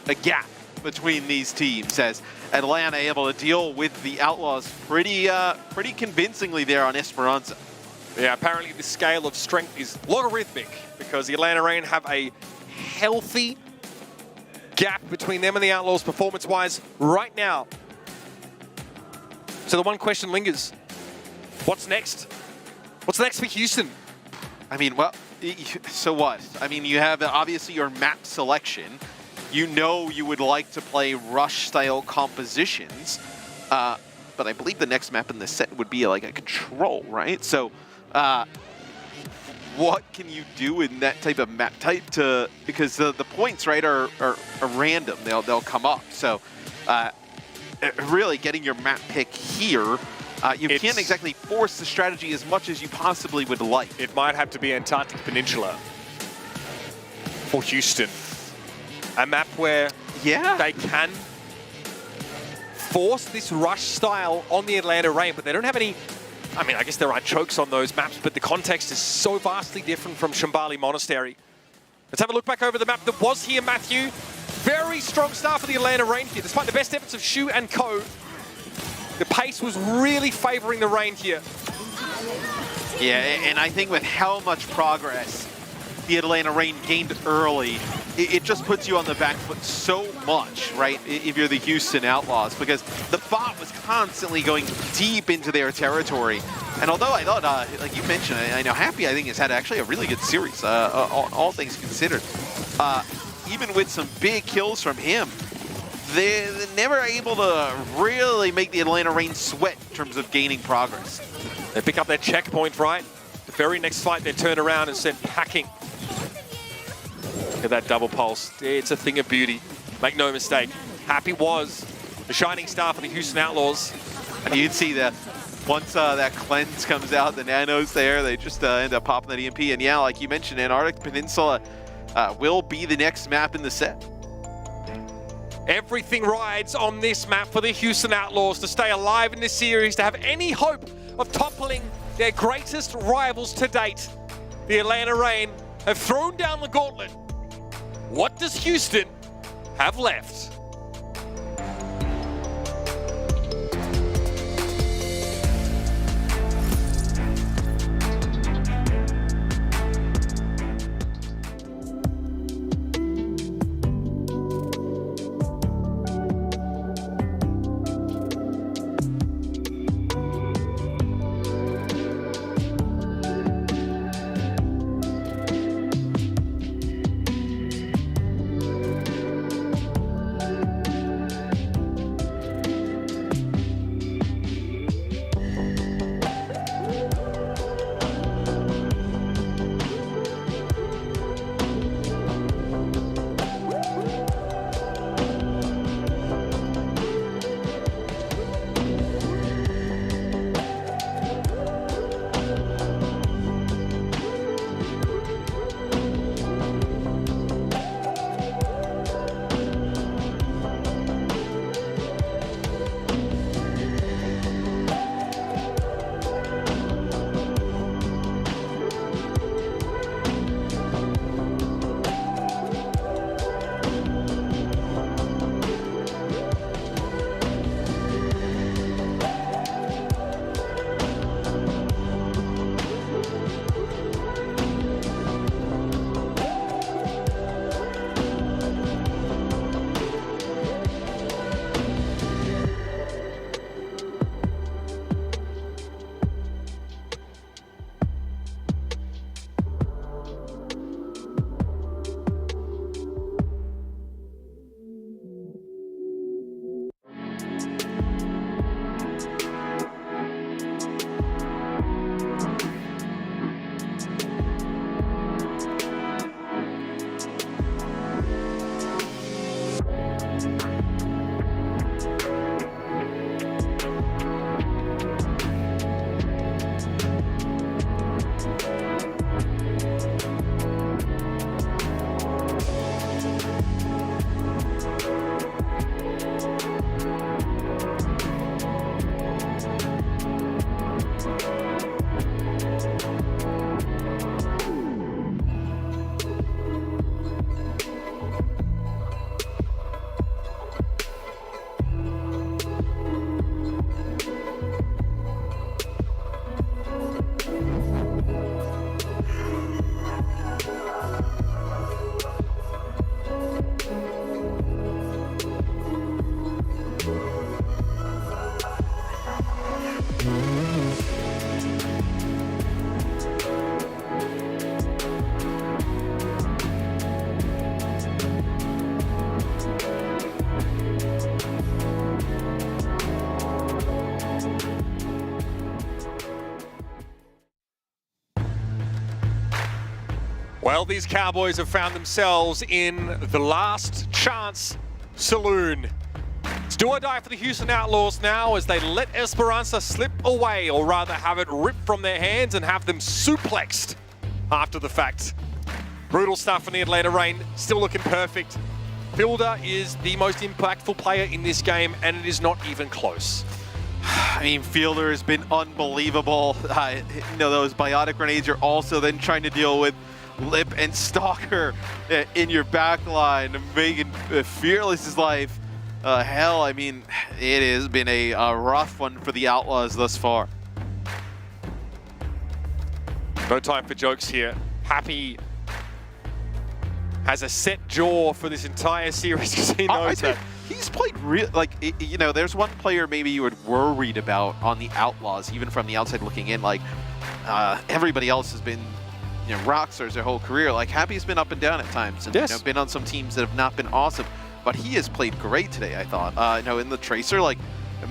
Speaker 10: a gap between these teams as Atlanta able to deal with the Outlaws pretty convincingly there on Esperanza.
Speaker 9: Yeah, apparently the scale of strength is logarithmic because the Atlanta Reign have a healthy gap between them and the Outlaws performance-wise right now. So the one question lingers. What's next? What's next for Houston?
Speaker 10: I mean, well, so what? I mean, you have obviously your map selection. You know you would like to play rush-style compositions, but I believe the next map in the set would be like a control, right? So what can you do in that type of map type to, because the points, right, are random. They'll come up. So really getting your map pick here You can't exactly force the strategy as much as you possibly would like.
Speaker 9: It might have to be Antarctic Peninsula for Houston. A map where they can force this rush style on the Atlanta Reign, but they don't have any... I mean, I guess there are chokes on those maps, but the context is so vastly different from Shambali Monastery. Let's have a look back over the map that was here, Matthew. Very strong start for the Atlanta Reign here. Despite the best efforts of Shu and Co, the pace was really favoring the Reign here.
Speaker 10: Yeah, and I think with how much progress the Atlanta Reign gained early, it just puts you on the back foot so much, right, if you're the Houston Outlaws, because the bot was constantly going deep into their territory. And although I thought, like you mentioned, I know Happy, I think, has had actually a really good series, all things considered. Even with some big kills from him, they're never able to really make the Atlanta Reign sweat in terms of gaining progress.
Speaker 9: They pick up their checkpoint, right? The very next fight, they turn around and send packing. Look at that double pulse. It's a thing of beauty. Make no mistake. Happy was the shining star for the Houston Outlaws.
Speaker 10: And you'd see that once that cleanse comes out, the nanos there, they just end up popping that EMP. And yeah, like you mentioned, Antarctic Peninsula will be the next map in the set.
Speaker 9: Everything rides on this map for the Houston Outlaws to stay alive in this series, to have any hope of toppling their greatest rivals to date. The Atlanta Reign have thrown down the gauntlet. What does Houston have left? Well, these Cowboys have found themselves in the last chance saloon. It's do or die for the Houston Outlaws now as they let Esperanza slip away, or rather have it ripped from their hands and have them suplexed after the fact. Brutal stuff from the Atlanta Reign, still looking perfect. Fielder is the most impactful player in this game, and it is not even close.
Speaker 10: I mean, Fielder has been unbelievable. Those biotic grenades, you're also then trying to deal with Lip and Stalker in your back line, making Fearless's life hell. I mean, it has been a rough one for the Outlaws thus far.
Speaker 9: No time for jokes here. Happy has a set jaw for this entire series because he knows that.
Speaker 10: He's played real, like, you know, there's one player maybe you would worried about on the Outlaws, even from the outside looking in. Like, everybody else has been, you know, rock stars their whole career. Like, Happy's been up and down at times, and you know, been on some teams that have not been awesome. But he has played great today, I thought. You know, in the Tracer, like,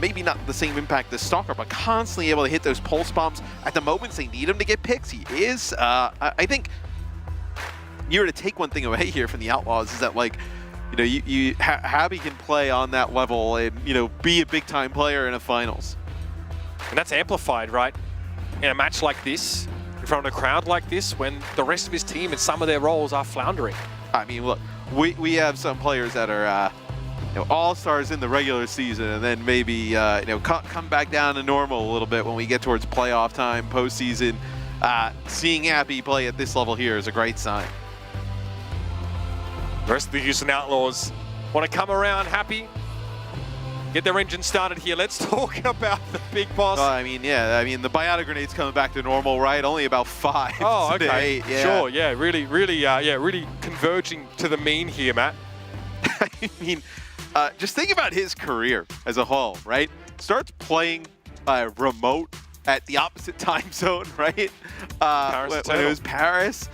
Speaker 10: maybe not the same impact as Stalker, but constantly able to hit those pulse bombs at the moments they need him to get picks. He is. I think you were to take one thing away here from the Outlaws is that, like, you know, Happy can play on that level and, you know, be a big-time player in a finals.
Speaker 9: And that's amplified, right? In a match like this, in front of a crowd like this, when the rest of his team and some of their roles are floundering.
Speaker 10: I mean, look, we have some players that are, you know, all-stars in the regular season, and then maybe, you know, come back down to normal a little bit when we get towards playoff time, postseason. Seeing Happy play at this level here is a great sign.
Speaker 9: The rest of the Houston Outlaws want to come around Happy, get their engine started here. Let's talk about the big boss.
Speaker 10: I mean, yeah, I mean, the biotic grenade's coming back to normal, right? Only about 5
Speaker 9: Oh, okay.
Speaker 10: today. Yeah.
Speaker 9: Sure, yeah, really converging to the mean here, Matt.
Speaker 10: I mean, just think about his career as a whole, right? Starts playing remote at the opposite time zone, right? When it was Paris.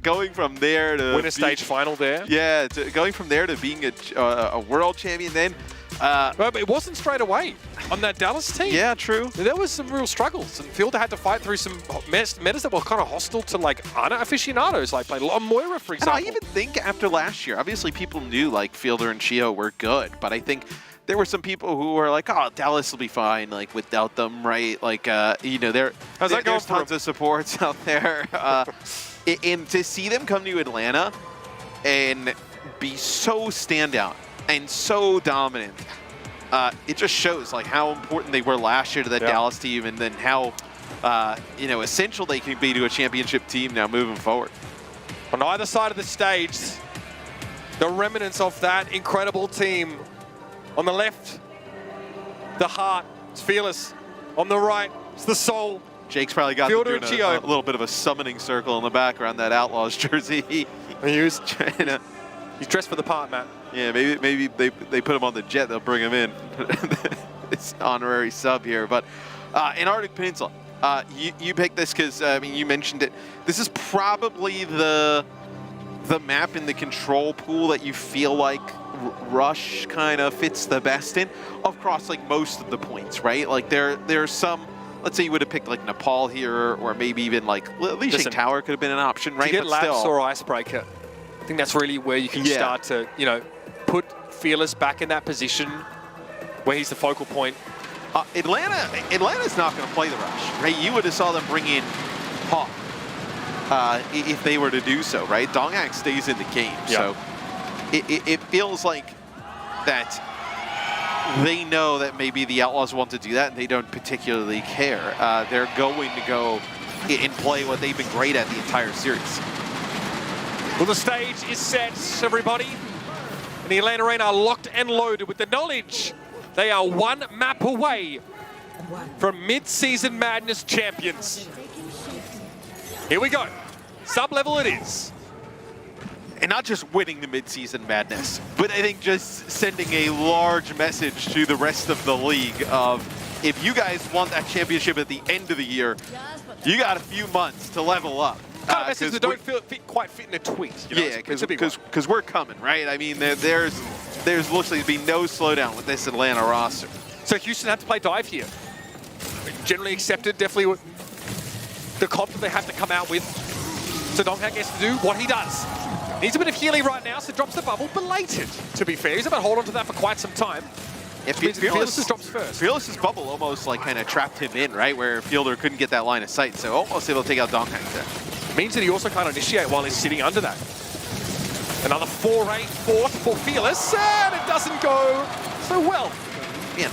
Speaker 10: Going from there to
Speaker 9: win a stage final there.
Speaker 10: Yeah, going from there to being a world champion then.
Speaker 9: But it wasn't straight away on that Dallas team.
Speaker 10: Yeah, true.
Speaker 9: There was some real struggles, and Fielder had to fight through some metas that were kind of hostile to, like, Ana aficionados, like played Moira, for example.
Speaker 10: And I even think after last year, obviously people knew like Fielder and Chio were good, but I think there were some people who were like, oh, Dallas will be fine, like, without them, right? Like, you know, there's tons of supports out there. And to see them come to Atlanta and be so standout and so dominant, it just shows like how important they were last year to that Dallas team, and then how you know, essential they can be to a championship team now moving forward.
Speaker 9: On either side of the stage, the remnants of that incredible team. On the left, the heart, it's Fearless. On the right, it's the soul.
Speaker 10: Jake's probably got
Speaker 9: Fielder
Speaker 10: them doing a little bit of a summoning circle in the back around that Outlaws jersey. He was trying to...
Speaker 9: He's dressed for the part, Matt.
Speaker 10: Yeah, maybe they put him on the jet, they'll bring him in. It's honorary sub here. But in Arctic Peninsula, you picked this because, I mean, you mentioned it. This is probably the map in the control pool that you feel like Rush kind of fits the best in across like most of the points, right? Like there's some... Let's say you would have picked like Nepal here, or maybe even like Leashing Tower could have been an option, right?
Speaker 9: To get Lapse or Icebreaker, I think that's really where you can start to, you know, put Fearless back in that position where he's the focal point.
Speaker 10: Atlanta's not going to play the Rush, right? You would have saw them bring in Hawk if they were to do so, right? Donghak stays in the game, so it feels like that. They know that maybe the Outlaws want to do that, and they don't particularly care. They're going to go and play what they've been great at the entire series.
Speaker 9: Well, the stage is set, everybody. And the Atlanta Reign are locked and loaded with the knowledge they are one map away from Mid-Season Madness champions. Here we go. Sub-level it is.
Speaker 10: And not just winning the Mid-Season Madness, but I think just sending a large message to the rest of the league of, if you guys want that championship at the end of the year, you got a few months to level up.
Speaker 9: Kind of message that don't quite fit in a tweet. You know?
Speaker 10: Yeah, because we're coming, right? I mean, there's looks like to be no slowdown with this Atlanta roster.
Speaker 9: So Houston had to play dive here. Generally accepted, definitely the comp that they have to come out with. So Donghak gets to do what he does. Needs a bit of healing right now, so drops the bubble. Belated, to be fair. He's about to hold on to that for quite some time.
Speaker 10: If
Speaker 9: Fearless drops first.
Speaker 10: Fearless's bubble almost like kind of trapped him in, right? Where Fielder couldn't get that line of sight, so almost able to take out Donghack there.
Speaker 9: Means that he also can't initiate while he's sitting under that. Another 4-8 fourth for Fearless, and it doesn't go so well.
Speaker 10: Man,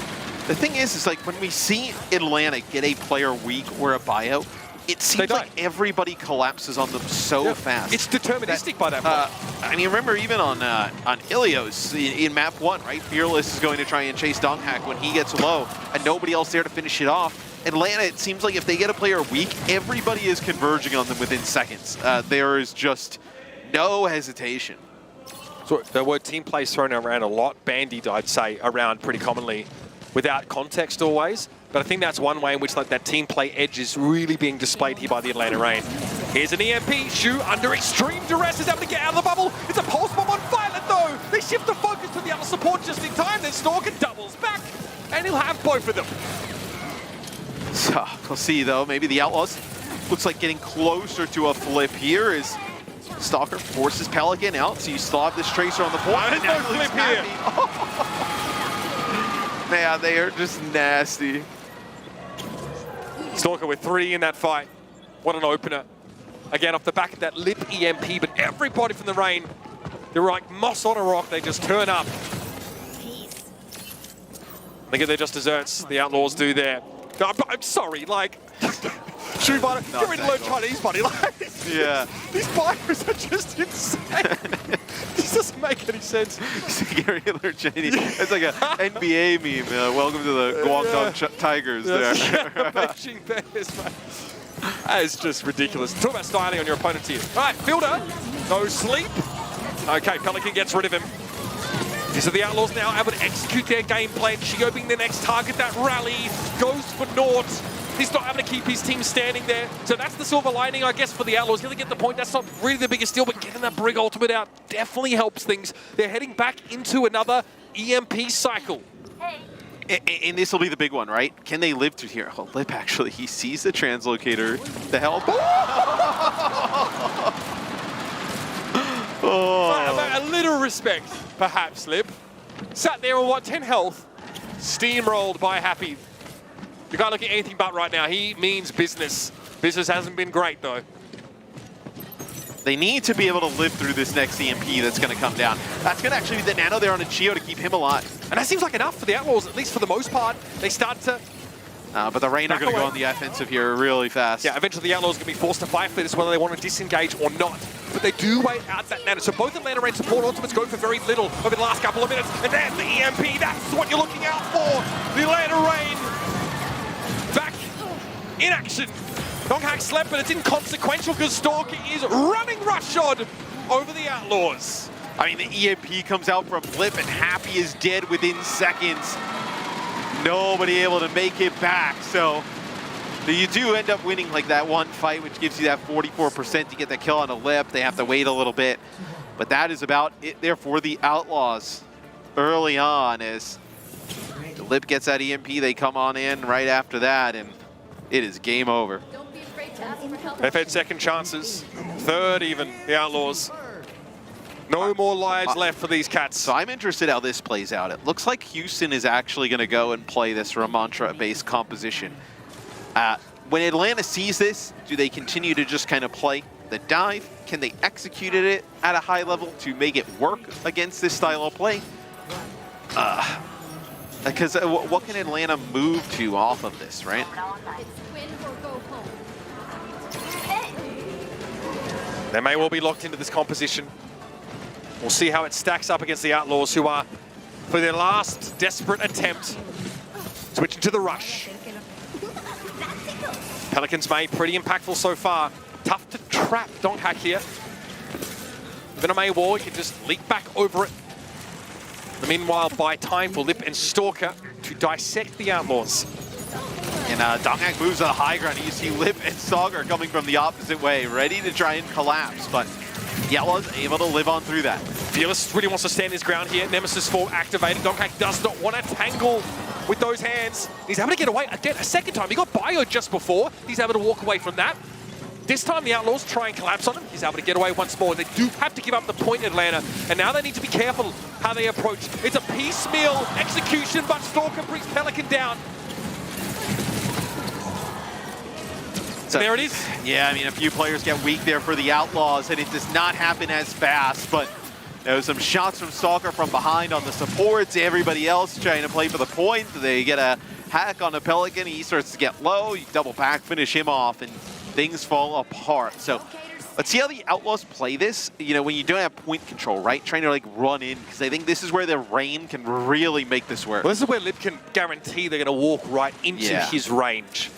Speaker 10: the thing is like when we see Atlanta get a player weak or a buyout, it seems like everybody collapses on them so fast.
Speaker 9: It's deterministic by that point.
Speaker 10: I mean, remember even on Ilios in map 1, right? Fearless is going to try and chase Donghack when he gets low, and nobody else there to finish it off. Atlanta, it seems like if they get a player weak, everybody is converging on them within seconds. There is just no hesitation.
Speaker 9: So the word team play is thrown around a lot, bandied, I'd say, around pretty commonly, without context always. But I think that's one way in which like that team play edge is really being displayed here by the Atlanta Reign. Here's an EMP. Shu under extreme duress is able to get out of the bubble. It's a pulse bomb on Violet though. They shift the focus to the other support just in time. Then Stalker doubles back, and he'll have both of them.
Speaker 10: So we'll see though. Maybe the Outlaws looks like getting closer to a flip here as Stalker forces Pelican out. So you still have this Tracer on the point.
Speaker 9: There's no flip here.
Speaker 10: Man, they are just nasty.
Speaker 9: Stalker with 3 in that fight. What an opener. Again, off the back of that lip EMP, but everybody from the Reign, they're like moss on a rock. They just turn up. They get their just desserts. The Outlaws do there. I'm sorry, like, Shu, buddy, get ready to learn Chinese, buddy. Like,
Speaker 10: yeah.
Speaker 9: These buyers are just insane. This doesn't make any sense.
Speaker 10: Get ready to learn Chinese. It's like an NBA meme. Welcome to the Guangdong Tigers there.
Speaker 9: Beijing Bears, mate. That is just ridiculous. Talk about styling on your opponent here. All right, Fielder, no sleep. Okay, Pelican gets rid of him. These are the Outlaws now able to execute their game plan. Chio being the next target. That rally goes for naught. He's not able to keep his team standing there. So that's the silver lining, I guess, for the Outlaws. Going to get the point. That's not really the biggest deal, but getting that Brig ultimate out definitely helps things. They're heading back into another EMP cycle.
Speaker 10: And this will be the big one, right? Can they live through here? Oh, Lip actually, he sees the translocator. The help.
Speaker 9: A little respect, perhaps, Lip. Sat there on what, 10 health? Steamrolled by Happy. You can't look at anything but right now. He means business. Business hasn't been great, though.
Speaker 10: They need to be able to live through this next EMP that's going to come down. That's going to actually be the nano there on a Chio to keep him alive.
Speaker 9: And that seems like enough for the Outlaws, at least for the most part. They start to...
Speaker 10: but the Reign are going to go on the offensive here really fast.
Speaker 9: Yeah, eventually the Outlaws are going to be forced to fight for this, whether they want to disengage or not. But they do wait out that nano. So both Atlanta Reign support ultimates go for very little over the last couple of minutes. And then the EMP, that's what you're looking out for. The Atlanta Reign back in action. Donghack slept, but it's inconsequential because Stalker is running roughshod over the Outlaws.
Speaker 10: I mean, the EMP comes out from Blip and Happy is dead within seconds. Nobody able to make it back, so you do end up winning like that one fight, which gives you that 44% to get the kill on a Lip. They have to wait a little bit, but that is about it there for the Outlaws early on. As the Lip gets that EMP, they come on in right after that, and it is game over.
Speaker 9: They've had second chances, third even, the Outlaws. No more lives left for these cats.
Speaker 10: So I'm interested how this plays out. It looks like Houston is actually going to go and play this Ramantra-based composition. When Atlanta sees this, do they continue to just kind of play the dive? Can they execute it at a high level to make it work against this style of play? Because what can Atlanta move to off of this, right?
Speaker 9: They may well be locked into this composition. We'll see how it stacks up against the Outlaws, who are, for their last desperate attempt, switching to the rush. Pelicans made pretty impactful so far. Tough to trap Donghack here. Even a May wall, you can just leap back over it. Meanwhile, buy time for Lip and Stalker to dissect the Outlaws.
Speaker 10: And Donghack moves on a high ground. You see Lip and Stalker coming from the opposite way, ready to try and collapse, but the Outlaws able to live on through that.
Speaker 9: Fearless really wants to stand his ground here. Nemesis form activated. Donghack does not want to tangle with those hands. He's able to get away again a second time. He got bio just before. He's able to walk away from that. This time the Outlaws try and collapse on him. He's able to get away once more. They do have to give up the point, Atlanta. And now they need to be careful how they approach. It's a piecemeal execution, but Stalker brings Pelican down. So there it is.
Speaker 10: Yeah, I mean, a few players get weak there for the Outlaws, and it does not happen as fast, but there was some shots from Stalker from behind on the supports. Everybody else trying to play for the point. They get a hack on the Pelican. He starts to get low. You double back, finish him off, and things fall apart. So let's see how the Outlaws play this. You know, when you don't have point control, right? Trying to like run in, because I think this is where the rain can really make this work.
Speaker 9: Well, this is where Lib can guarantee they're going to walk right into his range.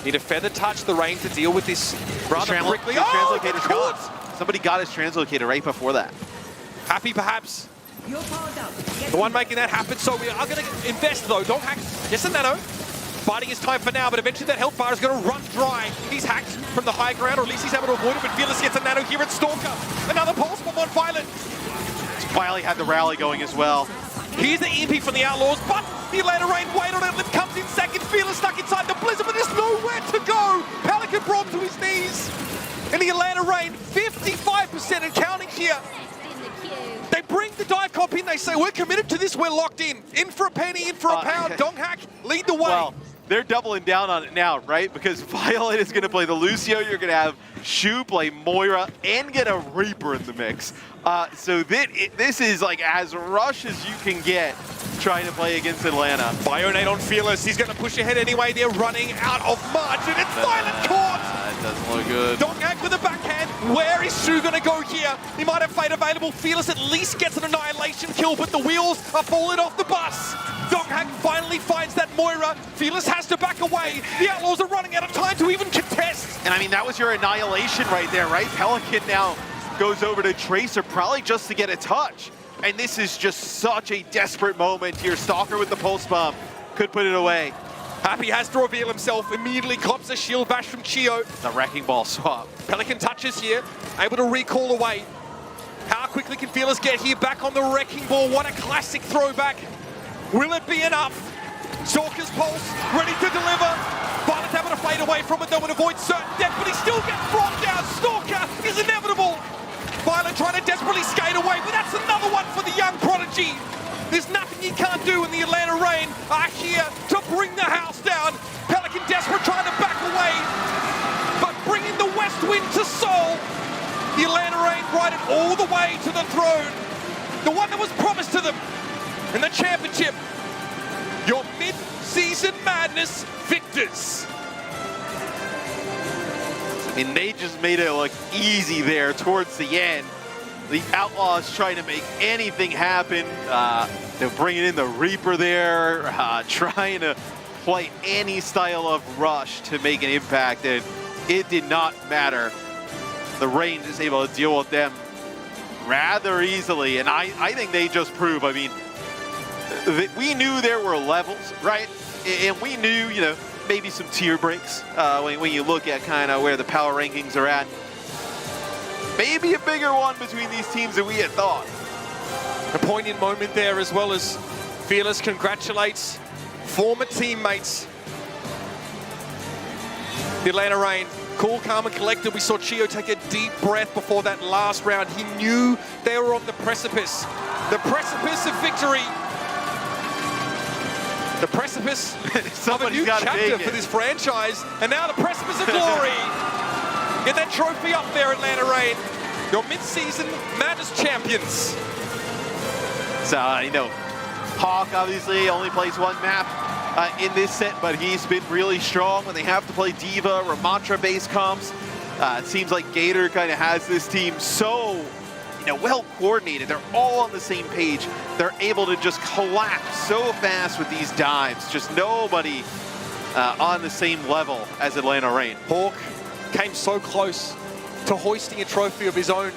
Speaker 9: Need a feather touch the rain to deal with this rather quickly. Oh,
Speaker 10: translocator's gone. Somebody got his translocator right before that.
Speaker 9: Happy, perhaps. The one making that happen, so we are going to invest, though. Don't hack. Yes, and Nano. Biding his time for now, but eventually that health bar is going to run dry. He's hacked from the high ground, or at least he's able to avoid it, but Fearless gets a Nano here at Stalker. Another pulse bomb on Violet.
Speaker 10: Finally had the rally going as well.
Speaker 9: Here's the EMP from the Outlaws, but the Atlanta Rain wait on it. Lip comes in second. Fearless stuck inside the Blizzard, but there's nowhere to go. Pelican brought to his knees. And the Atlanta Rain, 55% and counting here. They bring the dive cop in. They say, we're committed to this. We're locked in. In for a penny, in for a pound. Donghack, lead the way.
Speaker 10: Well, they're doubling down on it now, right? Because Violet is going to play the Lucio. You're going to have Shu play Moira and get a Reaper in the mix. So this is like as rush as you can get trying to play against Atlanta.
Speaker 9: Bionate on Fearless. He's going to push ahead anyway. They're running out of margin. It's Violet caught.
Speaker 10: It doesn't look good.
Speaker 9: Donghack with a backhand. Where is Shu going to go here? He might have Fate available. Fearless at least gets an annihilation kill, but the wheels are falling off the bus. Donghack finally finds that Moira. Fearless has to back away. The Outlaws are running out of time to even contest.
Speaker 10: And I mean, that was your annihilation right there, right? Pelican now goes over to Tracer, probably just to get a touch. And this is just such a desperate moment here. Stalker with the pulse bomb could put it away.
Speaker 9: Happy has to reveal himself, immediately cops a shield bash from Chio.
Speaker 10: The Wrecking Ball swap.
Speaker 9: Pelican touches here, able to recall away. How quickly can Fearless get here? Back on the Wrecking Ball, what a classic throwback. Will it be enough? Stalker's pulse, ready to deliver. Violet's able to fade away from it though and avoid certain death, but he still gets brought down. Stalker is inevitable. Violet trying to desperately skate away, but that's another one for the young prodigy. There's nothing he can't do, and the Atlanta Rain are here to bring the house down. Pelican desperate trying to back away, but bringing the West Wind to Seoul. The Atlanta Rain ride it all the way to the throne. The one that was promised to them in the championship. Your mid-season madness victors.
Speaker 10: And they just made it look easy there towards the end. The Outlaws trying to make anything happen. They're bringing in the Reaper there, trying to play any style of rush to make an impact, and it did not matter. The Rain is able to deal with them rather easily, and I think they just prove, I mean, we knew there were levels, right? And we knew, you know, maybe some tier breaks when you look at kind of where the power rankings are at. Maybe a bigger one between these teams than we had thought.
Speaker 9: A poignant moment there, as well as Fearless congratulates former teammates. The Atlanta Rain, cool, calm and collected. We saw Chio take a deep breath before that last round. He knew they were on the precipice of victory. The precipice of a new chapter for this franchise, and now the precipice of glory. Get that trophy up there, Atlanta Rain. Your mid-season Madness champions.
Speaker 10: So, you know, Hawk obviously only plays one map in this set, but he's been really strong when they have to play Diva, Ramatra-based comps. It seems like Gator kind of has this team so, you know, well coordinated. They're all on the same page. They're able to just collapse so fast with these dives. Just nobody on the same level as Atlanta Rain.
Speaker 9: Hawk came so close to hoisting a trophy of his own.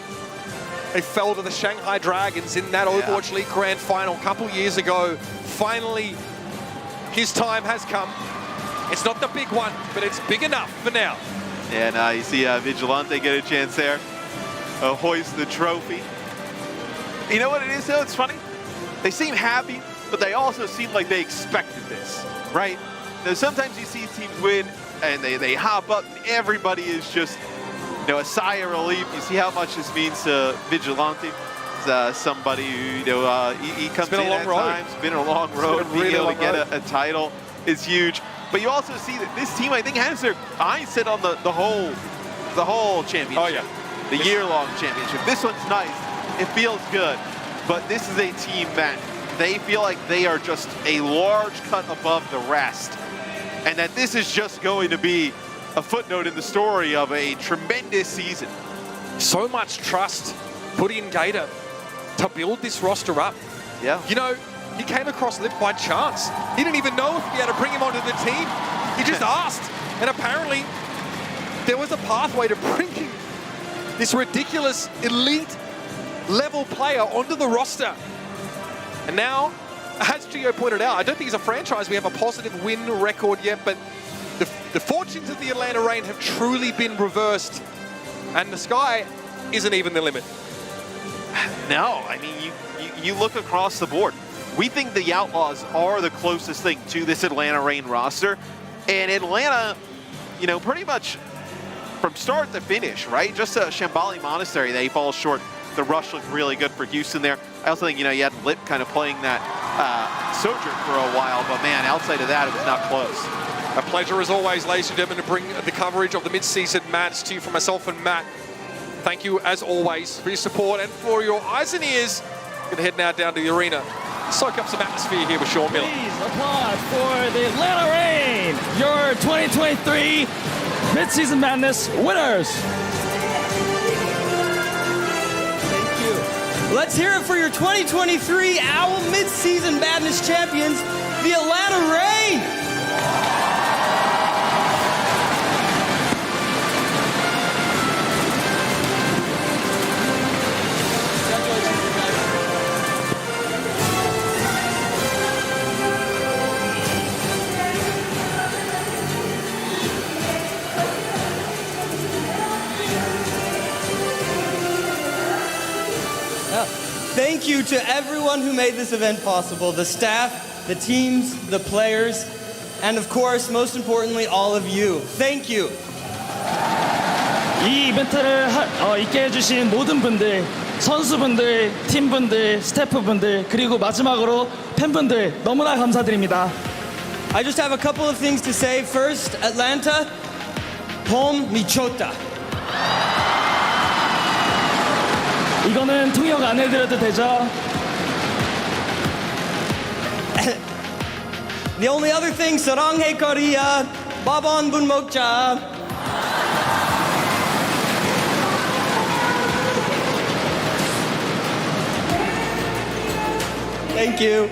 Speaker 9: They fell to the Shanghai Dragons in that Overwatch League Grand Final a couple years ago. Finally, his time has come. It's not the big one, but it's big enough for now.
Speaker 10: And you see Vigilante get a chance there. Hoist the trophy. You know what it is though? It's funny. They seem happy, but they also seem like they expected this, right? Now, sometimes you see teams win and they hop up. And everybody is just, you know, a sigh of relief. You see how much this means to Vigilante. Somebody who, you know, he comes in at times. It's been a long road. Being able to get a title is huge. But you also see that this team, I think, has their eyes set on the whole championship.
Speaker 9: Oh, yeah.
Speaker 10: The year-long championship. This one's nice. It feels good. But this is a team that they feel like they are just a large cut above the rest. And that this is just going to be a footnote in the story of a tremendous season.
Speaker 9: So much trust put in Gator to build this roster up.
Speaker 10: Yeah.
Speaker 9: You know, he came across Lip by chance. He didn't even know if he had to bring him onto the team. He just asked. And apparently, there was a pathway to bringing this ridiculous elite level player onto the roster. And now, as Gio pointed out, I don't think as a franchise we have a positive win record yet, but the fortunes of the Atlanta Reign have truly been reversed. And the sky isn't even the limit.
Speaker 10: No, I mean, you look across the board. We think the Outlaws are the closest thing to this Atlanta Reign roster. And Atlanta, you know, pretty much from start to finish, right? Just a Shambali Monastery, they fall short. The rush looked really good for Houston there. I also think, you know, you had Lip kind of playing that Sojourn for a while, but man, outside of that, it was not close.
Speaker 9: A pleasure as always, ladies and gentlemen, to bring the coverage of the Midseason Madness to you from myself and Matt. Thank you, as always, for your support and for your eyes and ears. We're going to head now down to the arena, soak up some atmosphere here with Sean Miller.
Speaker 8: Please applaud for the Atlanta Reign, your 2023 Midseason Madness winners.
Speaker 11: Thank you. Let's hear it for your 2023 OWL Midseason Madness champions, the Atlanta Reign. Thank you to everyone who made this event possible, the staff, the teams, the players, and of course, most importantly, all of you. Thank you.
Speaker 8: 이 이벤트를 있게 해주신 모든 분들, 선수분들, 팀분들, 스태프분들, 그리고 마지막으로 팬분들 너무나 감사드립니다.
Speaker 11: I just have a couple of things to say. First, Atlanta, home michota.
Speaker 8: 이거는 통역 안 해드려도 되죠?
Speaker 11: The only other thing, saranghe Korea, babon bun mokja. Thank you.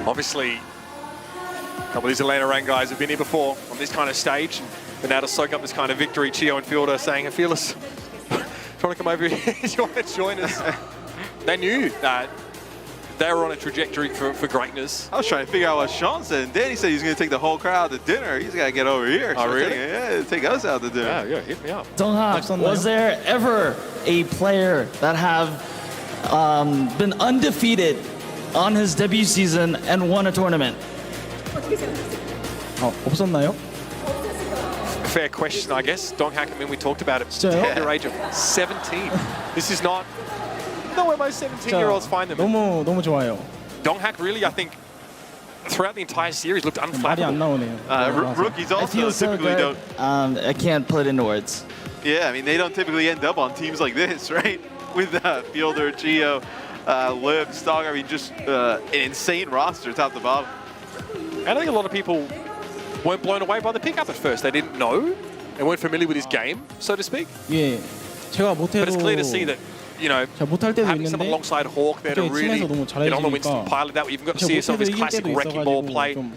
Speaker 9: Obviously, a couple of these Atlanta Reign guys have been here before on this kind of stage, but now to soak up this kind of victory, Chio and Fielder saying, Fearless, do you want to come over here? Do you want to join us? They knew that they were on a trajectory for greatness.
Speaker 10: I was trying to figure out what Sean said, and Danny said he's going to take the whole crowd to dinner. He's got to get over here.
Speaker 9: Oh, really?
Speaker 10: Take us out to dinner.
Speaker 9: Yeah, hit me up.
Speaker 8: Donghak, was there ever a player that have been undefeated on his debut season and won a tournament?
Speaker 28: 없었나요?
Speaker 9: fair question, I guess. Donghack, I mean, we talked about it.
Speaker 12: 진짜요?
Speaker 9: Your age of 17. This is not where most 17-year-olds find them.
Speaker 12: 너무 좋아요.
Speaker 9: Donghack really, I think, throughout the entire series looked
Speaker 12: 말이 안
Speaker 9: unflappable.
Speaker 12: 나오네요.
Speaker 10: Rookies
Speaker 12: I
Speaker 10: also
Speaker 12: feel so
Speaker 10: typically
Speaker 12: good.
Speaker 10: don't.
Speaker 12: I can't put it into words.
Speaker 10: Yeah, I mean, they don't typically end up on teams like this, right? With Fielder, Gio, Lib, Stog. I mean, just an insane roster top to bottom.
Speaker 9: And I think a lot of people weren't blown away by the pickup at first. They didn't know and weren't familiar with his game, so to speak.
Speaker 12: 예, 제가
Speaker 9: But
Speaker 12: 못해도
Speaker 9: it's clear to see that, you know,
Speaker 12: 제가 못할 때도
Speaker 9: having someone
Speaker 12: 있는데
Speaker 9: alongside Hawk there to
Speaker 12: 갑자기
Speaker 9: really
Speaker 12: 팀에서 너무
Speaker 9: get on the Winston
Speaker 12: 잘해주니까
Speaker 9: pilot that. We even got to
Speaker 12: 제가
Speaker 9: see some of his
Speaker 12: 못해도 이길
Speaker 9: classic
Speaker 12: 때도
Speaker 9: wrecking ball
Speaker 12: 있어가지고
Speaker 9: play.
Speaker 12: 좀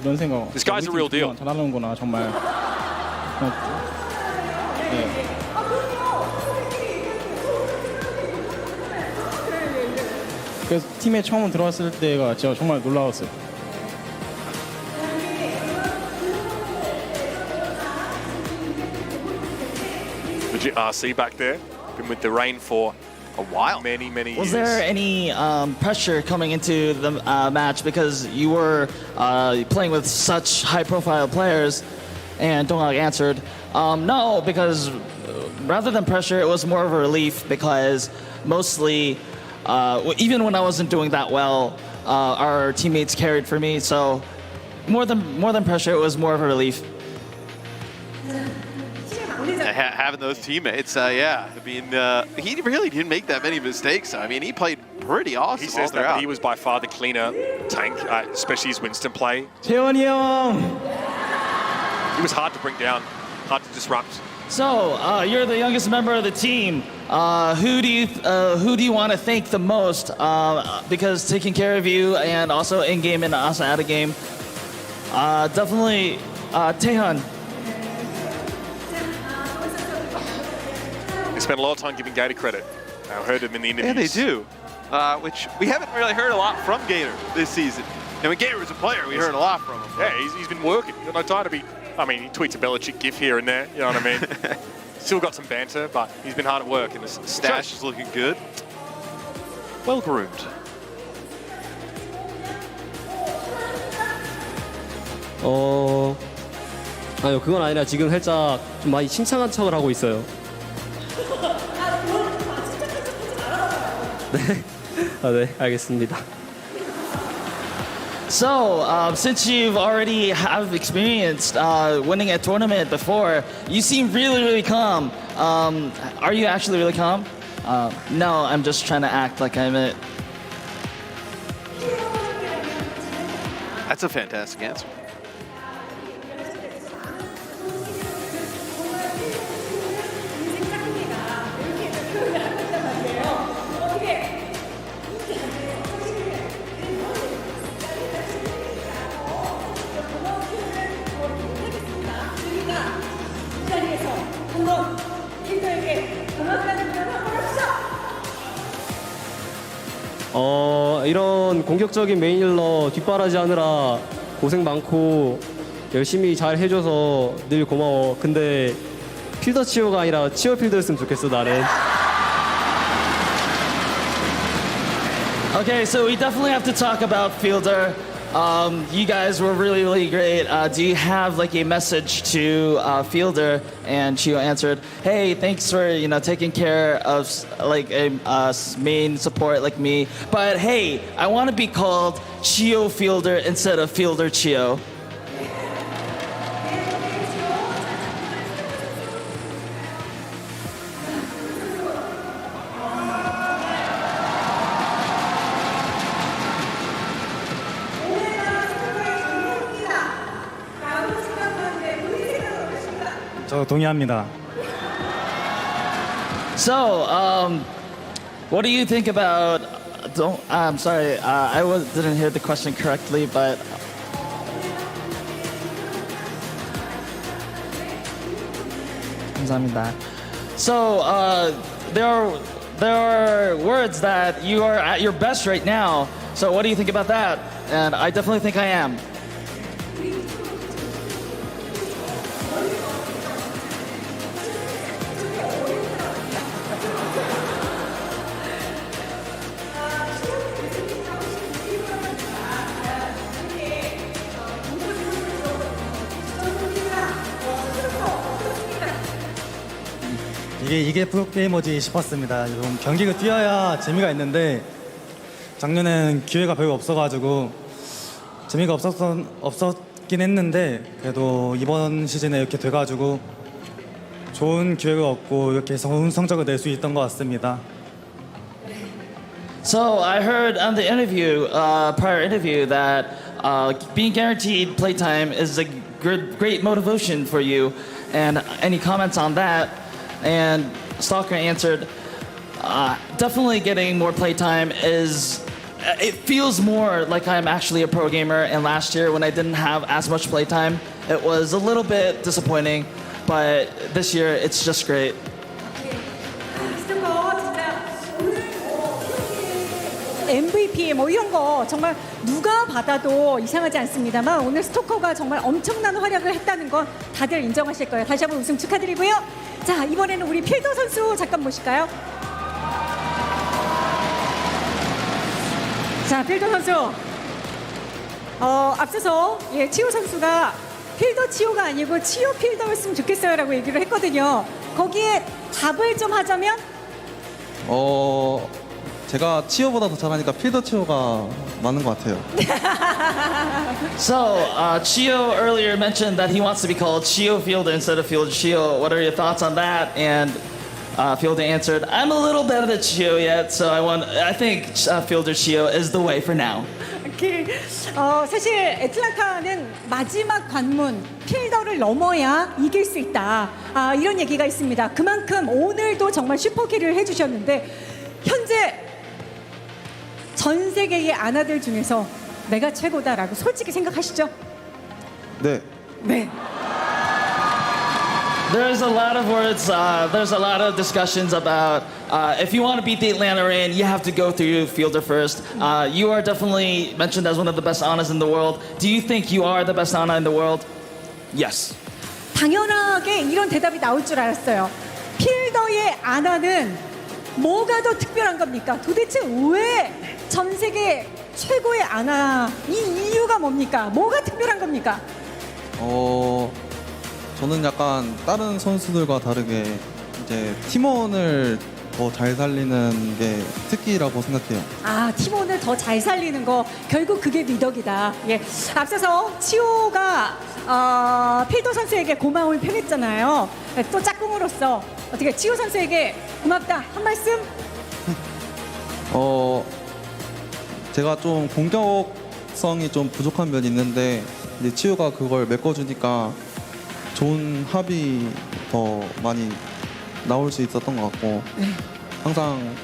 Speaker 12: 이런 생각.
Speaker 9: This guy's a real deal.
Speaker 12: 잘하는구나 정말. 네. 그래서 팀에 처음 들어왔을 때가 진짜 정말 놀라웠어요.
Speaker 9: Legit RC back there. Been with the rain for a while. Many years.
Speaker 13: Was there any pressure coming into the match because you were playing with such high-profile players? And Donghack answered, no, because rather than pressure, it was more of a relief because mostly, even when I wasn't doing that well, our teammates carried for me. So more than pressure, it was more of a relief.
Speaker 10: Having those teammates, yeah. I mean, he really didn't make that many mistakes. I mean, he played pretty awesome.
Speaker 9: He says
Speaker 10: all
Speaker 9: that, but
Speaker 10: throughout.
Speaker 9: he was by far the cleaner tank, especially his Winston play.
Speaker 12: 재원이 형.
Speaker 9: He was hard to bring down, hard to disrupt.
Speaker 13: So you're the youngest member of the team. Who do you want to thank the most? Because taking care of you and also in game and also out of game. Definitely Taehyun.
Speaker 9: They spent a lot of time giving Gator credit. I heard him in the interviews.
Speaker 10: Yeah, they do. Which we haven't really heard a lot from Gator this season. And when Gator was a player, we heard a lot from him.
Speaker 9: Yeah, he's been working. He's got no time to be. I mean, he tweets a Belichick gif here and there. You know what I mean? Still got some banter, but he's been hard at work. And the
Speaker 10: stash is looking good.
Speaker 9: Well groomed.
Speaker 27: 아니요, 그건 아니라 지금 살짝 좀 많이 침착한 척을 하고 있어요. 네, 네, 알겠습니다.
Speaker 13: So, since you've already have experienced winning a tournament before, you seem really calm. Are you actually really calm? No, I'm just trying to act like I'm it.
Speaker 10: That's a fantastic answer.
Speaker 27: 이런 공격적인 메인 힐러 뒷바라지 하느라 고생 많고 열심히 잘 해줘서 늘 고마워. 근데 필더 치오가 아니라 치오 필더였으면 좋겠어, 나는.
Speaker 13: Okay, so we definitely have to talk about Fielder. You guys were really great. Do you have like a message to Fielder? And Chio answered, "Hey, thanks for taking care of like a main support like me. But hey, I want to be called Chio Fielder instead of Fielder Chio."
Speaker 28: 저 동의합니다.
Speaker 13: So, what do you think about? I'm sorry, I didn't hear the question correctly, but. 감사합니다. So, there are words that you are at your best right now. So, what do you think about that? And I definitely think I am.
Speaker 15: 이게 프로게이머지 싶었습니다. 좀 경기가 뛰어야 재미가 있는데 작년엔 기회가 별로 없어가지고 재미가 없었긴 했는데 그래도 이번 시즌에 이렇게 돼가지고 좋은 기회를 얻고 이렇게 좋은 성적을 낼 수 있던 것 같습니다.
Speaker 13: So I heard on the interview, prior interview, that being guaranteed playtime is a great motivation for you. And any comments on that? And Stalker answered, definitely getting more playtime is. It feels more like I'm actually a pro gamer. And last year, when I didn't have as much playtime, it was a little bit disappointing. But this year, it's just great.
Speaker 16: MVP 뭐 이런 거 정말 누가 받아도 이상하지 않습니다만 오늘 스토커가 정말 엄청난 활약을 했다는 건 다들 인정하실 거예요. 다시 한번 우승 축하드리고요. 자, 이번에는 우리 필더 선수 잠깐 보실까요? 자, 필더 선수. 앞서서 치오 선수가 필더 치오가 아니고 치오 필더였으면 좋겠어요라고 얘기를 했거든요. 거기에 답을 좀 하자면
Speaker 31: 제가 치오보다 더 잘하니까 필더 치오가 맞는 것 같아요.
Speaker 13: So, Chio earlier mentioned that he wants to be called Chio Fielder instead of Fielder Chio. What are your thoughts on that? And Fielder answered, I'm a little better than Chio yet, so I think Fielder Chio is the way for now.
Speaker 16: 사실 애틀란타는 마지막 관문 필더를 넘어야 이길 수 있다. 이런 얘기가 있습니다. 그만큼 오늘도 정말 슈퍼킬을 해주셨는데 현재 전 세계의 아나들 중에서 내가 최고다라고 솔직히 생각하시죠?
Speaker 31: 네.
Speaker 16: 네.
Speaker 13: There's a lot of words, there's a lot of discussions about if you want to beat the Atlanta Reign, you have to go through Fielder first. You are definitely mentioned as one of the best Anas in the world. Do you think you are the best Ana in the world? Yes.
Speaker 16: 당연하게 이런 대답이 나올 줄 알았어요. 필더의 아나는 뭐가 더 특별한 겁니까? 도대체 왜 전 세계 최고의 아나 이 이유가 뭡니까? 뭐가 특별한 겁니까?
Speaker 31: 저는 약간 다른 선수들과 다르게 이제 팀원을 더 잘 살리는 게 특기라고 생각해요.
Speaker 16: 팀원을 더 잘 살리는 거 결국 그게 미덕이다. 예. 앞서서 치오가 필더 선수에게 고마움을 표했잖아요. 또 짝꿍으로서 어떻게 치오 선수에게 고맙다 한 말씀?
Speaker 31: 제가 좀 공격성이 좀 부족한 면이 있는데 이제 치유가 그걸 메꿔주니까 좋은 합이 더 많이 나올 수 있었던 것 같고 항상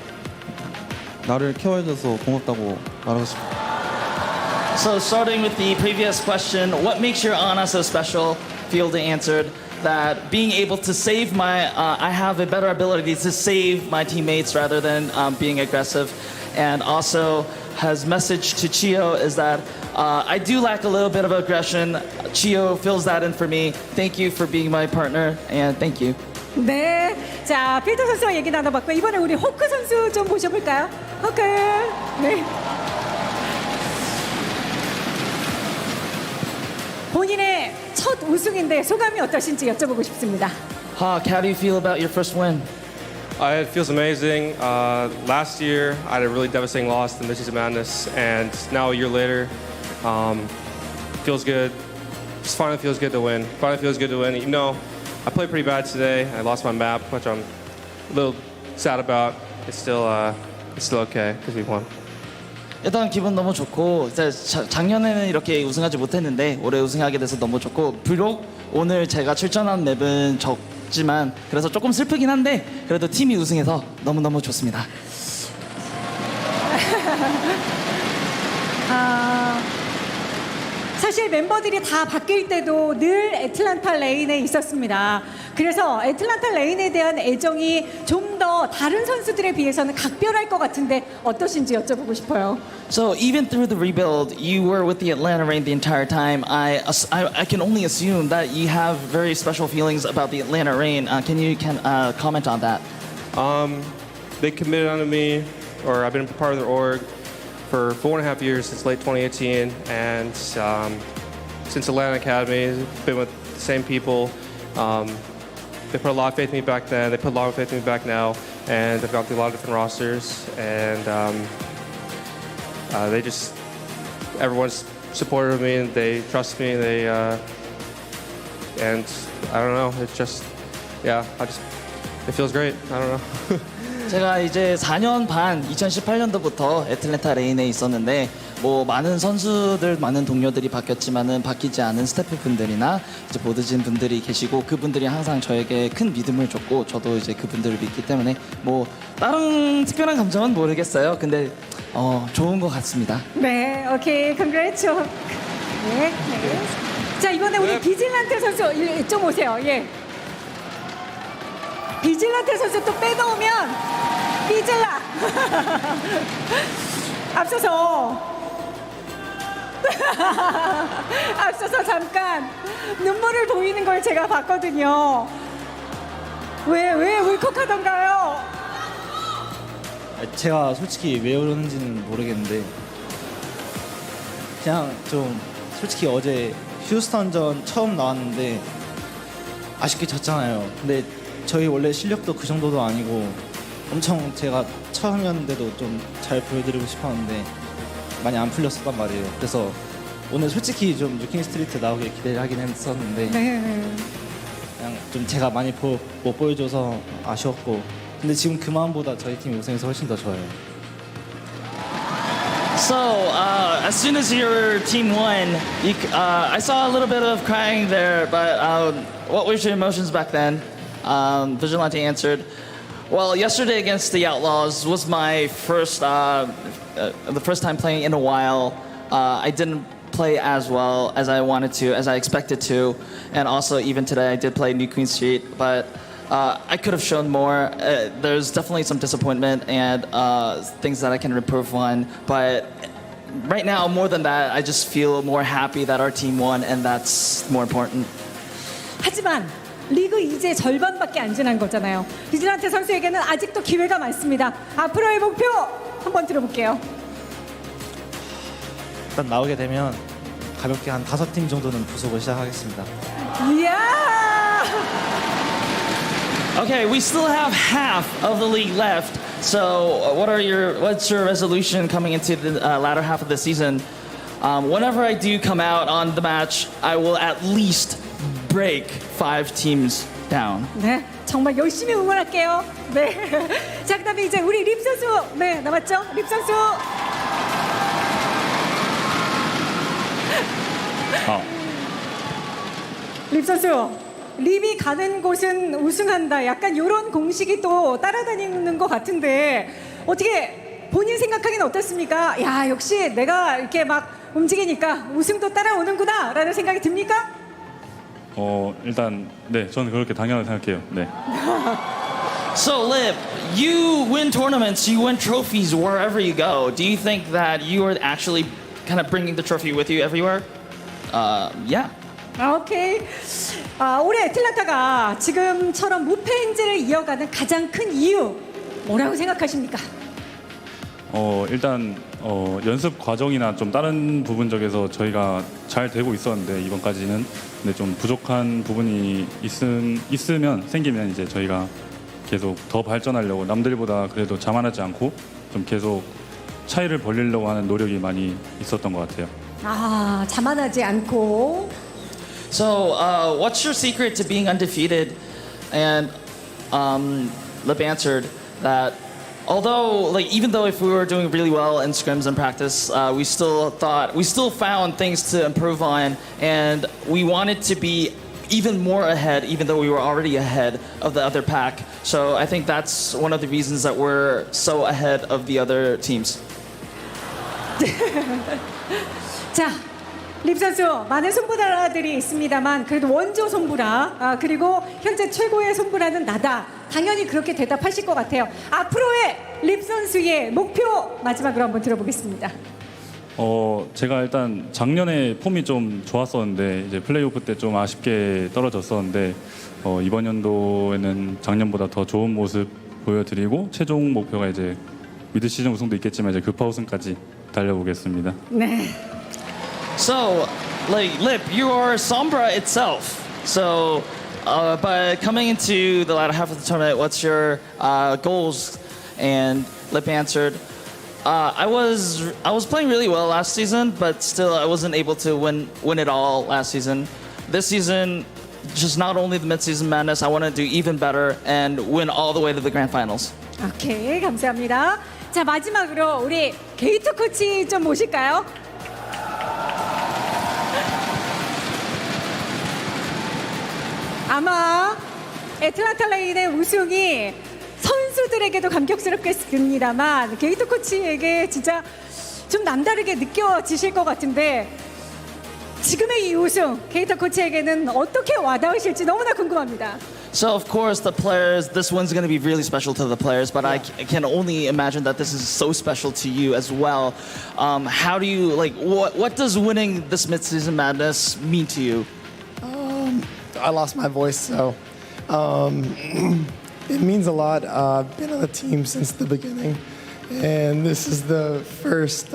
Speaker 31: 나를 케어해줘서 고맙다고 말하고 싶어요.
Speaker 13: So starting with the previous question, what makes your Ana so special? Fielder answered that being able to save I have a better ability to save my teammates rather than being aggressive. And also his message to Chio is that I do lack a little bit of aggression. Chio fills that in for me. Thank you for being my partner and thank you.
Speaker 16: 네, 자 필더 선수와 얘기 나눠봤고 이번에 우리 호크 선수 좀 모셔볼까요? 호크, 네. 본인의 첫 우승인데 소감이 어떠신지 여쭤보고 싶습니다.
Speaker 13: How do you feel about your first win?
Speaker 27: It feels amazing. Last year, I had a really devastating loss in Midseason Madness, and now a year later, feels good. Just finally feels good to win. Finally feels good to win. Even though I played pretty bad today, I lost my map, which I'm a little sad about. It's still okay because we won.
Speaker 13: 일단 기분 너무 좋고 작년에는 이렇게 우승하지 못했는데 올해 우승하게 돼서 너무 좋고 비록 오늘 제가 출전한 맵은 적지만 그래서 조금 슬프긴 한데 그래도 팀이 우승해서 너무너무 좋습니다.
Speaker 16: 사실 멤버들이 다 바뀔 때도 늘 애틀란타 레인에 있었습니다. 그래서 애틀란타 레인에 대한 애정이 좀 더 다른 선수들에 비해서는 각별할 것 같은데 어떠신지 여쭤보고 싶어요.
Speaker 13: So even through the rebuild, you were with the Atlanta Reign the entire time. I can only assume that you have very special feelings about the Atlanta Reign. Can you comment on that?
Speaker 27: They committed onto me, or I've been part of their org for 4.5 years since late 2018, and since Atlanta Academy, been with the same people.
Speaker 2: They put a lot of faith in me back then. They put a lot of faith in me back now, and they've gone through a lot of different rosters, and they just everyone's supported me and they trust me. They and I don't know. It's just it feels great. I don't know.
Speaker 13: 제가 이제 4년 반 2018년도부터 애틀랜타 레인에 있었는데 뭐 많은 선수들, 많은 동료들이 바뀌었지만은 바뀌지 않은 스태프분들이나 이제 보드진 분들이 계시고 그분들이 항상 저에게 큰 믿음을 줬고 저도 이제 그분들을 믿기 때문에 뭐 다른 특별한 감정은 모르겠어요. 근데 좋은 것 같습니다.
Speaker 16: 네, 오케이, congrats. 네, 네. 자 이번에 우리 비질란테 선수 좀 오세요. 예. 비질란테 선수 또 빼놓으면 비질라. 앞서서 잠깐 눈물을 보이는 걸 제가 봤거든요. 왜 울컥하던가요?
Speaker 28: 제가 솔직히 왜 그러는지는 모르겠는데 그냥 좀 솔직히 어제 휴스턴전 처음 나왔는데 아쉽게 졌잖아요. 근데 저희 원래 실력도 그 정도도 아니고 엄청 제가 처음이었는데도 좀 잘 보여드리고 싶었는데 많이 안 풀렸었단 말이에요. 그래서 오늘 솔직히 좀 루킹 스트리트 나오길 기대를 하긴 했었는데 그냥 좀 제가 많이 못 보여줘서 아쉬웠고 근데 지금 그 마음보다 저희 팀이 우승해서 훨씬 더 좋아요.
Speaker 13: So, as soon as your team won, I saw a little bit of crying there, but what were your emotions back then? Vigilante answered, well, yesterday against the Outlaws was my the first time playing in a while. I didn't play as well as I wanted to, as I expected to, and also even today I did play New Queen Street, but I could have shown more. There's definitely some disappointment and things that I can improve on, but right now, more than that, I just feel more happy that our team won, and that's more important.
Speaker 16: 하지만 리그 이제 절반밖에 안 지난 거잖아요. 비질란테 선수에게는 아직도 기회가 많습니다. 앞으로의 목표 한번 들어볼게요.
Speaker 28: 일단 나오게 되면 가볍게 한 5팀 정도는 부수고 시작하겠습니다.
Speaker 16: 이야!
Speaker 13: Okay, we still have half of the league left. So, what's your resolution coming into the latter half of the season? Whenever I do come out on the match, I will at least break 5 teams down.
Speaker 16: 네, 정말 열심히 응원할게요. 네. 자, 그다음에 이제 우리 립 선수, 네, 남았죠? 립 선수. 립 선수, 립이 가는 곳은 우승한다. 약간 이런 공식이 또 따라다니는 것 같은데 어떻게 본인 생각하기는 어떻습니까? 야, 역시 내가 이렇게 막 움직이니까 우승도 따라오는구나 라는 생각이 듭니까?
Speaker 30: 일단 네, 저는 그렇게 당연하게 생각해요. 네.
Speaker 13: So, Lip, you win tournaments, you win trophies wherever you go. Do you think that you are actually kind of bringing the trophy with you everywhere? Yeah.
Speaker 16: 오케이. 올해 애틀란타가 지금처럼 무패 행진을 이어가는 가장 큰 이유 뭐라고 생각하십니까?
Speaker 30: 일단 연습 과정이나 좀 다른 부분 쪽에서 저희가 잘 되고 있었는데 이번까지는 근데 좀 부족한 부분이 생기면 이제 저희가 계속 더 발전하려고 남들보다 그래도 자만하지 않고 좀 계속 차이를 벌리려고 하는 노력이 많이 있었던 것 같아요.
Speaker 16: 아, 자만하지 않고.
Speaker 13: So, what's your secret to being undefeated? And Lip answered that although, even though if we were doing really well in scrims and practice, we still found things to improve on, and we wanted to be even more ahead, even though we were already ahead of the other pack. So I think that's one of the reasons that we're so ahead of the other teams.
Speaker 16: 자, 립 선수 많은 손보라들이 있습니다만 그래도 원조 손보라 그리고 현재 최고의 손보라는 나다. 당연히 그렇게 대답하실 것 같아요. 앞으로의 립 선수의 목표 마지막으로 한번 들어보겠습니다.
Speaker 30: 제가 일단 작년에 폼이 좀 좋았었는데 이제 플레이오프 때 좀 아쉽게 떨어졌었는데 이번 연도에는 작년보다 더 좋은 모습 보여드리고 최종 목표가 이제 미드 시즌 우승도 있겠지만 이제 급파 우승까지 달려보겠습니다.
Speaker 16: 네.
Speaker 13: So, Lip, you are Sombra itself. So, But coming into the latter half of the tournament, what's your goals? And Lip answered, I was playing really well last season, but still I wasn't able to win it all last season. This season, just not only the Midseason Madness, I want to do even better and win all the way to the grand finals.
Speaker 16: 오케이, 감사합니다. 자, 마지막으로 우리 게이트 코치 좀 모실까요? 아마 애틀란타 레인의 우승이 선수들에게도 감격스럽겠습니다만 게이트 코치에게 진짜 좀 남다르게 느껴지실 것 같은데 지금의 이 우승 게이트 코치에게는 어떻게 와닿으실지 너무나 궁금합니다.
Speaker 13: So of course the players, this one's going to be really special to the players, but I can only imagine that this is so special to you as well. How do you what does winning this Midseason Madness mean to you?
Speaker 4: I lost my voice, so it means a lot. I've been on the team since the beginning, and this is the first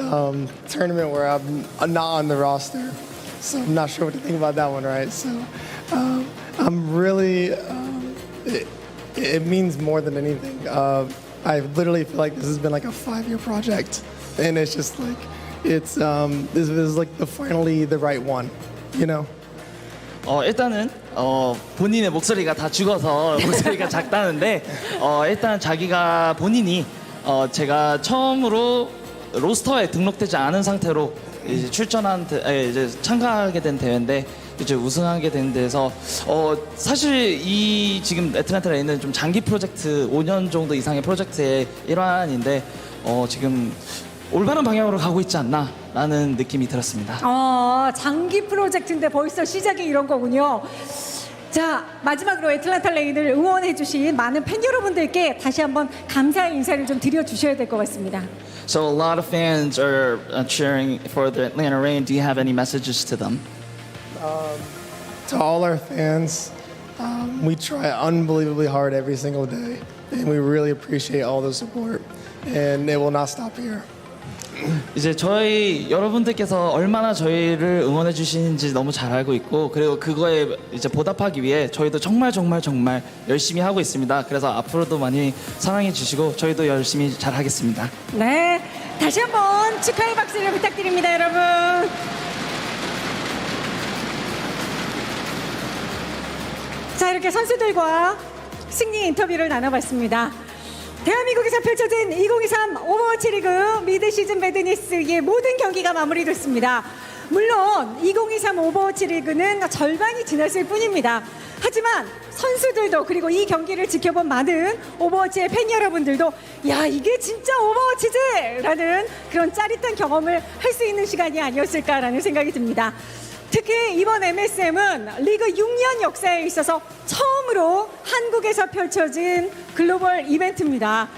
Speaker 4: tournament where I'm not on the roster, so I'm not sure what to think about that one, right? So I'm really, it means more than anything. I literally feel like this has been like a 5-year project, and it's just like, this is like finally the right one, you know?
Speaker 13: 일단은 본인의 목소리가 다 죽어서 목소리가 작다는데 일단 자기가 본인이 제가 처음으로 로스터에 등록되지 않은 상태로 이제 이제 참가하게 된 대회인데 이제 우승하게 된 데서 사실 이 지금 애틀란타 레인은 좀 장기 프로젝트 5년 정도 이상의 프로젝트의 일환인데 지금 올바른 방향으로 가고 있지 않나라는 느낌이 들었습니다.
Speaker 16: 장기 프로젝트인데 벌써 시작이 이런 거군요. 자, 마지막으로 애틀란타 레인을 응원해주신 많은 팬 여러분들께 다시 한번 감사의 인사를 좀 드려주셔야 될 것 같습니다.
Speaker 13: So a lot of fans are cheering for the Atlanta Reign. Do you have any messages to them?
Speaker 4: To all our fans, we try unbelievably hard every single day, and we really appreciate all the support, and it will not stop here.
Speaker 13: 이제 저희 여러분들께서 얼마나 저희를 응원해 주시는지 너무 잘 알고 있고 그리고 그거에 이제 보답하기 위해 저희도 정말 열심히 하고 있습니다. 그래서 앞으로도 많이 사랑해 주시고 저희도 열심히 잘 하겠습니다.
Speaker 16: 네, 다시 한번 축하의 박수를 부탁드립니다, 여러분. 자, 이렇게 선수들과 승리 인터뷰를 나눠봤습니다. 대한민국에서 펼쳐진 2023 오버워치 리그 미드시즌 매드니스의 모든 경기가 마무리됐습니다. 물론 2023 오버워치 리그는 절반이 지났을 뿐입니다. 하지만 선수들도 그리고 이 경기를 지켜본 많은 오버워치의 팬 여러분들도 야, 이게 진짜 오버워치지! 라는 그런 짜릿한 경험을 할 수 있는 시간이 아니었을까라는 생각이 듭니다. 특히 이번 MSM은 리그 6년 역사에 있어서 처음으로 한국에서 펼쳐진 글로벌 이벤트입니다.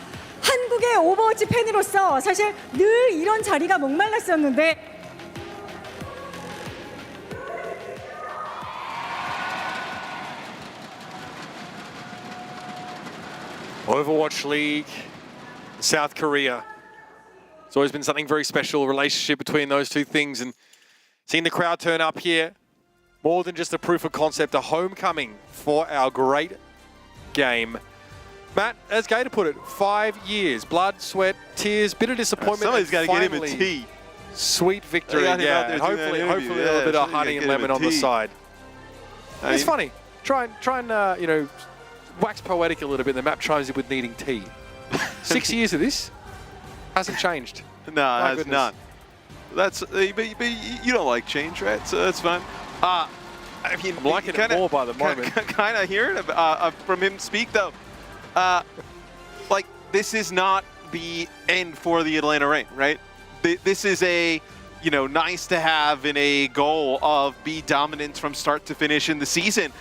Speaker 16: 한국의 오버워치 팬으로서 사실 늘 이런 자리가 목말랐었는데
Speaker 9: Overwatch League, South Korea. It's always been something very special, a relationship between those two things, and seeing the crowd turn up here, more than just a proof of concept, a homecoming for our great game. Matt, as Gator put it, 5 years, blood, sweat, tears, bit of disappointment.
Speaker 10: Somebody's got to get him a tea.
Speaker 9: Sweet victory, yeah. And hopefully a little bit of honey and lemon on the side. It's funny. Try and you know, wax poetic a little bit. The map chimes in with needing tea. 6 years of this hasn't changed.
Speaker 10: No, it has not. That's but you don't like change, right? So that's fine. I mean,
Speaker 9: I'm liking it more by the moment.
Speaker 10: Kind of hearing from him speak though, like this is not the end for the Atlanta Reign, right? This is a nice to have and a goal of be dominant from start to finish in the season.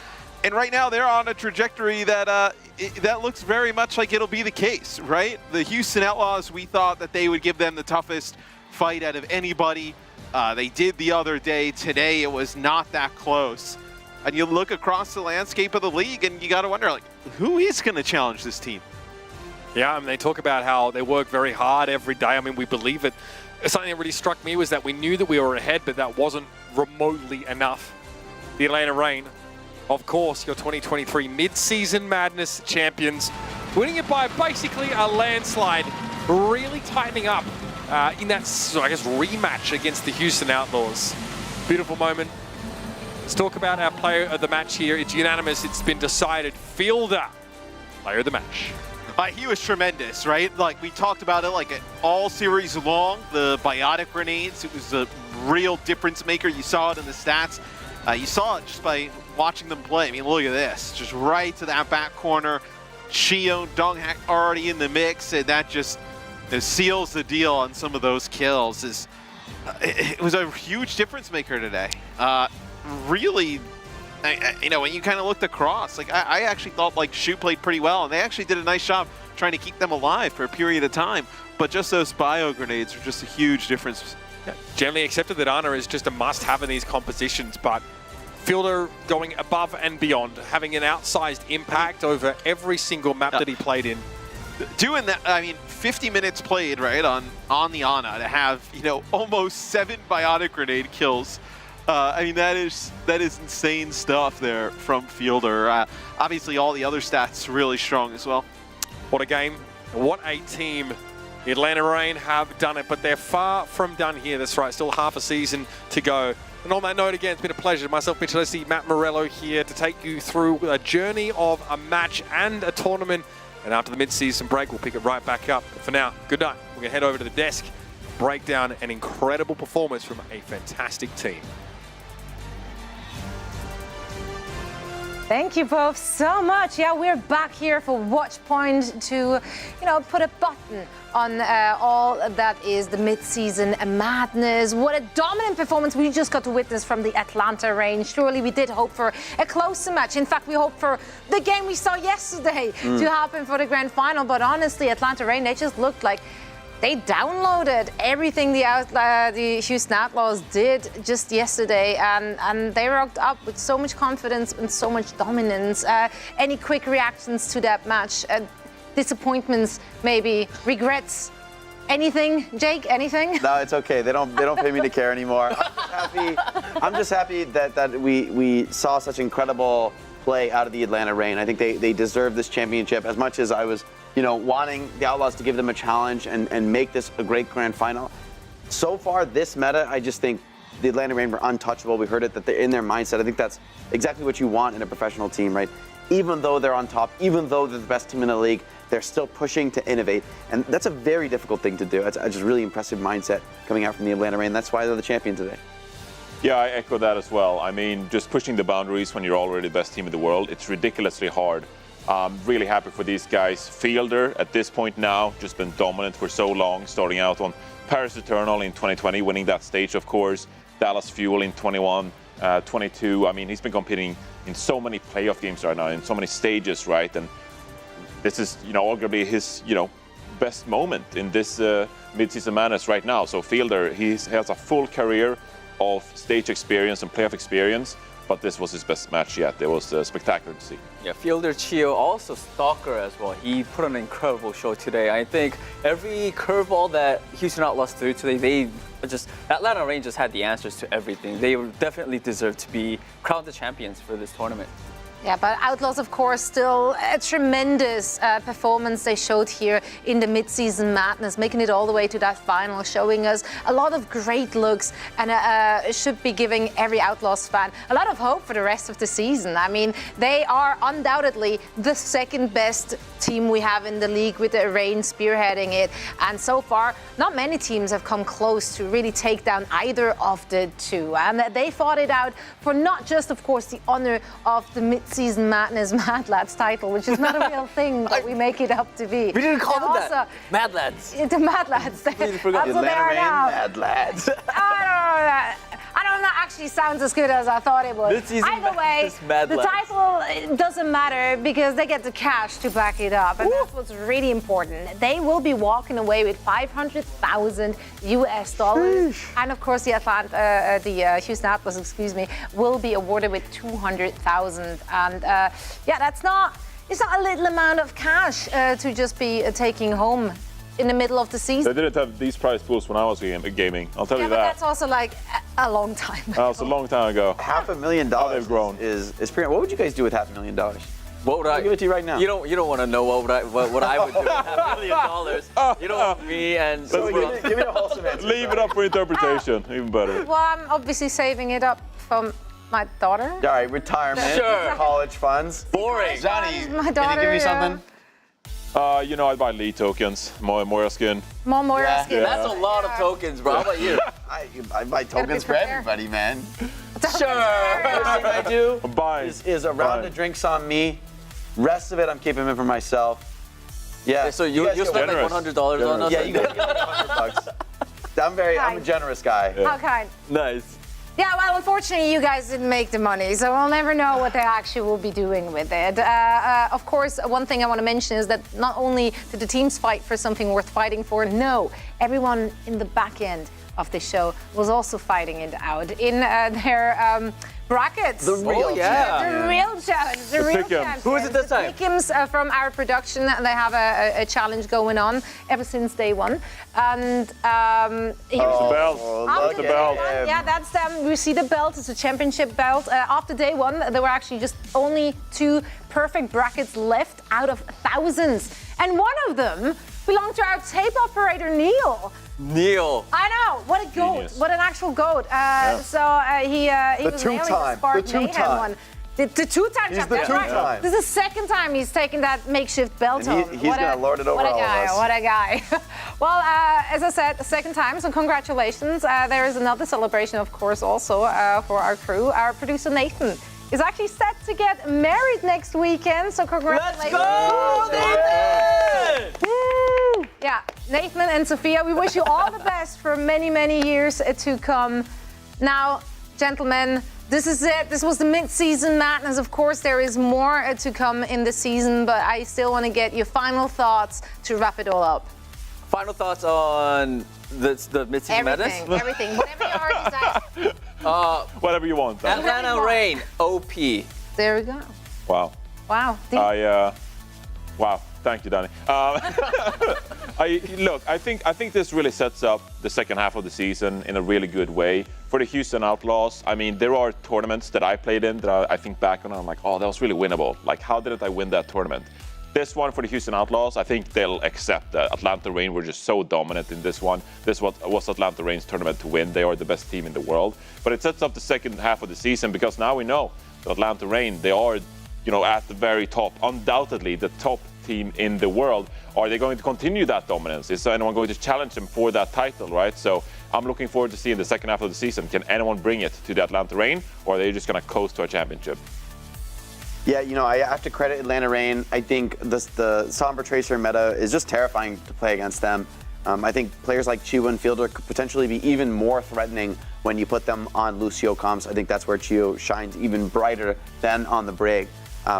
Speaker 10: And right now they're on a trajectory that that looks very much like it'll be the case, right? The Houston Outlaws, we thought that they would give them the toughest fight out of anybody. They did the other day. Today it was not that close. And you look across the landscape of the league and you got to wonder, like, who is going to challenge this team?
Speaker 9: Yeah, I mean, they talk about how they work very hard every day. I mean, we believe it. Something that really struck me was that we knew that we were ahead, but that wasn't remotely enough. The Atlanta Reign of course, your 2023 Midseason Madness champions, winning it by basically a landslide, really tightening up in that, I guess, rematch against the Houston Outlaws. Beautiful moment. Let's talk about our player of the match here. It's unanimous. It's been decided. Fielder, player of the match.
Speaker 10: He was tremendous, right? Like, we talked about it like all series long, the biotic grenades. It was a real difference maker. You saw it in the stats. You saw it just by watching them play. I mean, look at this. Just right to that back corner. Shio, Donghak already in the mix, and that just seals the deal on some of those kills. It was a huge difference maker today. Really, you know, when you kind of looked across, like I actually thought like Shu played pretty well, and they actually did a nice job trying to keep them alive for a period of time. But just those bio grenades are just a huge difference.
Speaker 9: Yeah, generally accepted that Ana is just a must-have in these compositions, but Fielder going above and beyond, having an outsized impact over every single map that he played in.
Speaker 10: Doing that, I mean, 50 minutes played, right, on the Ana to have, you know, almost 7 biotic grenade kills. I mean, that is insane stuff there from Fielder. Obviously, all the other stats really strong as well.
Speaker 9: What a game. What a team. The Atlanta Reign have done it, but they're far from done here. That's right, still half a season to go. And on that note, again, it's been a pleasure. Myself, Mitch Leslie, Matt Morello here to take you through a journey of a match and a tournament. And after the mid-season break, we'll pick it right back up. But for now, good night. We're going to head over to the desk, break down an incredible performance from a fantastic team.
Speaker 5: Thank you both so much. Yeah, we're back here for Watchpoint to, you know, put a button on all that is the mid-season madness. What a dominant performance we just got to witness from the Atlanta Reign. Surely we did hope for a closer match. In fact, we hoped for the game we saw yesterday to happen for the grand final. But honestly, Atlanta Reign, they just looked like they downloaded everything the Houston Outlaws did just yesterday, and they rocked up with so much confidence and so much dominance. Any quick reactions to that match? Disappointments, maybe regrets? Anything, Jake? Anything?
Speaker 7: No, it's okay. They don't pay me to care anymore. I'm just happy that we saw such incredible play out of the Atlanta Reign. I think they deserve this championship as much as I was, you know, wanting the Outlaws to give them a challenge and make this a great grand final. So far, this meta, I just think the Atlanta Reign were untouchable. We heard it that they're in their mindset. I think that's exactly what you want in a professional team, right? Even though they're on top, even though they're the best team in the league, they're still pushing to innovate. And that's a very difficult thing to do. It's just really impressive mindset coming out from the Atlanta Reign. That's why they're the champion today.
Speaker 6: Yeah, I echo that as well. I mean, just pushing the boundaries when you're already the best team in the world, it's ridiculously hard. Really happy for these guys. Fielder, at this point now, just been dominant for so long, starting out on Paris Eternal in 2020, winning that stage, of course. Dallas Fuel in 21, 22. I mean, he's been competing in so many playoff games right now, in so many stages, right? And this is, you know, arguably his, you know, best moment in this mid-season madness right now. So Fielder, he has a full career of stage experience and playoff experience, but this was his best match yet. It was spectacular to see.
Speaker 1: Yeah, Fielder, Chio, also Stalker as well. He put on an incredible show today. I think every curveball that Houston Outlaws threw today, Atlanta Reign just had the answers to everything. They definitely deserve to be crowned the champions for this tournament.
Speaker 5: Yeah, but Outlaws, of course, still a tremendous performance they showed here in the mid-season madness, making it all the way to that final, showing us a lot of great looks, and it should be giving every Outlaws fan a lot of hope for the rest of the season. I mean, they are undoubtedly the second best team we have in the league, with the Reign spearheading it, and so far not many teams have come close to really take down either of the two, and they fought it out for not just, of course, the honor of the Midseason Madness Mad Lads title, which is not a real thing, but we make it up to be.
Speaker 1: We didn't call them that. Mad Lads.
Speaker 5: The Mad Lads. That's what they are now.
Speaker 7: Mad Lads.
Speaker 5: I don't know, actually sounds as good as I thought it would. Either way, the title doesn't matter because they get the cash to back it up, and that's what's really important. They will be walking away with $500,000 US, and of course the Houston Outlaws, will be awarded with $200,000. And yeah, it's not a little amount of cash to just be taking home in the middle of the season.
Speaker 6: They didn't have these prize pools when I was gaming, I'll tell you that.
Speaker 5: But that's also like A long time.
Speaker 6: Oh, it's a long time ago.
Speaker 7: $500,000
Speaker 6: they've grown.
Speaker 7: is pretty. What would you guys do with $500,000?
Speaker 1: What would I
Speaker 7: I'll give it to you right now.
Speaker 1: You don't want to know what I would do with $500 million. You don't want me and.
Speaker 7: So give me a wholesome answer.
Speaker 6: Leave it up for interpretation. Even better.
Speaker 5: Well, I'm obviously saving it up from my daughter.
Speaker 7: All right, retirement,
Speaker 1: Sure.
Speaker 7: college funds.
Speaker 1: Boring.
Speaker 7: Johnny,
Speaker 5: My
Speaker 7: can
Speaker 5: daughter,
Speaker 7: you give me something?
Speaker 6: I'd buy Lee tokens, Moira skin.
Speaker 5: More Moira
Speaker 7: Yeah.
Speaker 5: skin.
Speaker 1: That's a lot of tokens, bro. How about you?
Speaker 7: I buy tokens for
Speaker 5: prepared.
Speaker 7: everybody, man.
Speaker 5: Sure.
Speaker 7: First thing I do
Speaker 6: I'm buying.
Speaker 7: is a round of drinks on me. Rest of it, I'm keeping it for myself. Yeah.
Speaker 1: Okay, so you
Speaker 7: guys
Speaker 1: spent like
Speaker 6: generous.
Speaker 1: $100 on us?
Speaker 7: Yeah, you guys get like $100. I'm a generous guy.
Speaker 5: How kind.
Speaker 1: Nice.
Speaker 5: Yeah, well, unfortunately, you guys didn't make the money, so we'll never know what they actually will be doing with it. Of course, one thing I want to mention is that not only did the teams fight for something worth fighting for, no, everyone in the back end of the show was also fighting it out in their brackets.
Speaker 7: The real
Speaker 5: The real challenge. The real
Speaker 6: Pick'ems.
Speaker 5: challenge.
Speaker 1: Who is it this time?
Speaker 5: Pick'ems from our production. They have a challenge going on ever since day one. And here's
Speaker 6: The belt.
Speaker 5: after
Speaker 6: The
Speaker 5: day
Speaker 6: belt.
Speaker 5: one, yeah, that's them. You see the belt. It's a championship belt. After day one, there were actually just only 2 perfect brackets left out of thousands. And one of them belonged to our tape operator, Neil.
Speaker 1: Neil.
Speaker 5: I know. What a goat.
Speaker 6: Genius.
Speaker 5: What an actual goat. So he was nailing the
Speaker 7: two-time.
Speaker 5: Spark
Speaker 7: The
Speaker 5: Mayhem
Speaker 7: two-time.
Speaker 5: one. The 2-time
Speaker 7: He's
Speaker 5: champ.
Speaker 7: the
Speaker 5: That's right.
Speaker 7: two-time.
Speaker 5: This is the second time he's taken that makeshift belt
Speaker 7: And
Speaker 5: home.
Speaker 7: he's gonna lord it over
Speaker 5: what a
Speaker 7: all of
Speaker 5: guy,
Speaker 7: us.
Speaker 5: What a guy. Well, as I said, the second time, so congratulations. There is another celebration, of course, also for our crew. Our producer, Nathan, is actually set to get married next weekend, so congratulations.
Speaker 1: Let's go, Nathan!
Speaker 5: Woo! Yeah, Nathan and Sophia, we wish you all the best for many, many years to come. Now, gentlemen, this is it. This was the Midseason Madness. Of course, there is more to come in the season, but I still want to get your final thoughts to wrap it all up.
Speaker 1: Final thoughts on the Midseason Madness?
Speaker 5: Everything. Whatever you already said.
Speaker 6: Whatever you want.
Speaker 1: Atlanta Reign, OP.
Speaker 5: There we go.
Speaker 6: Wow.
Speaker 5: Wow.
Speaker 6: Wow. Thank you, Danny. I think this really sets up the second half of the season in a really good way for the Houston Outlaws. I mean, there are tournaments that I played in that I think back on and I'm like, oh, that was really winnable. Like, how didn't I win that tournament? This one for the Houston Outlaws, I think they'll accept that Atlanta Reign were just so dominant in this one. This was Atlanta Reign's tournament to win. They are the best team in the world. But it sets up the second half of the season because now we know that Atlanta Reign, they are, at the very top, undoubtedly the top team in the world. Are they going to continue that dominance? Is anyone going to challenge them for that title, right? So I'm looking forward to seeing the second half of the season. Can anyone bring it to the Atlanta Reign, or are they just going to coast to a championship?
Speaker 7: Yeah, I have to credit Atlanta Reign. I think the Sombra Tracer meta is just terrifying to play against them. I think players like Chio and Fielder could potentially be even more threatening when you put them on Lucio comps. I think that's where Chio shines even brighter than on the Brig.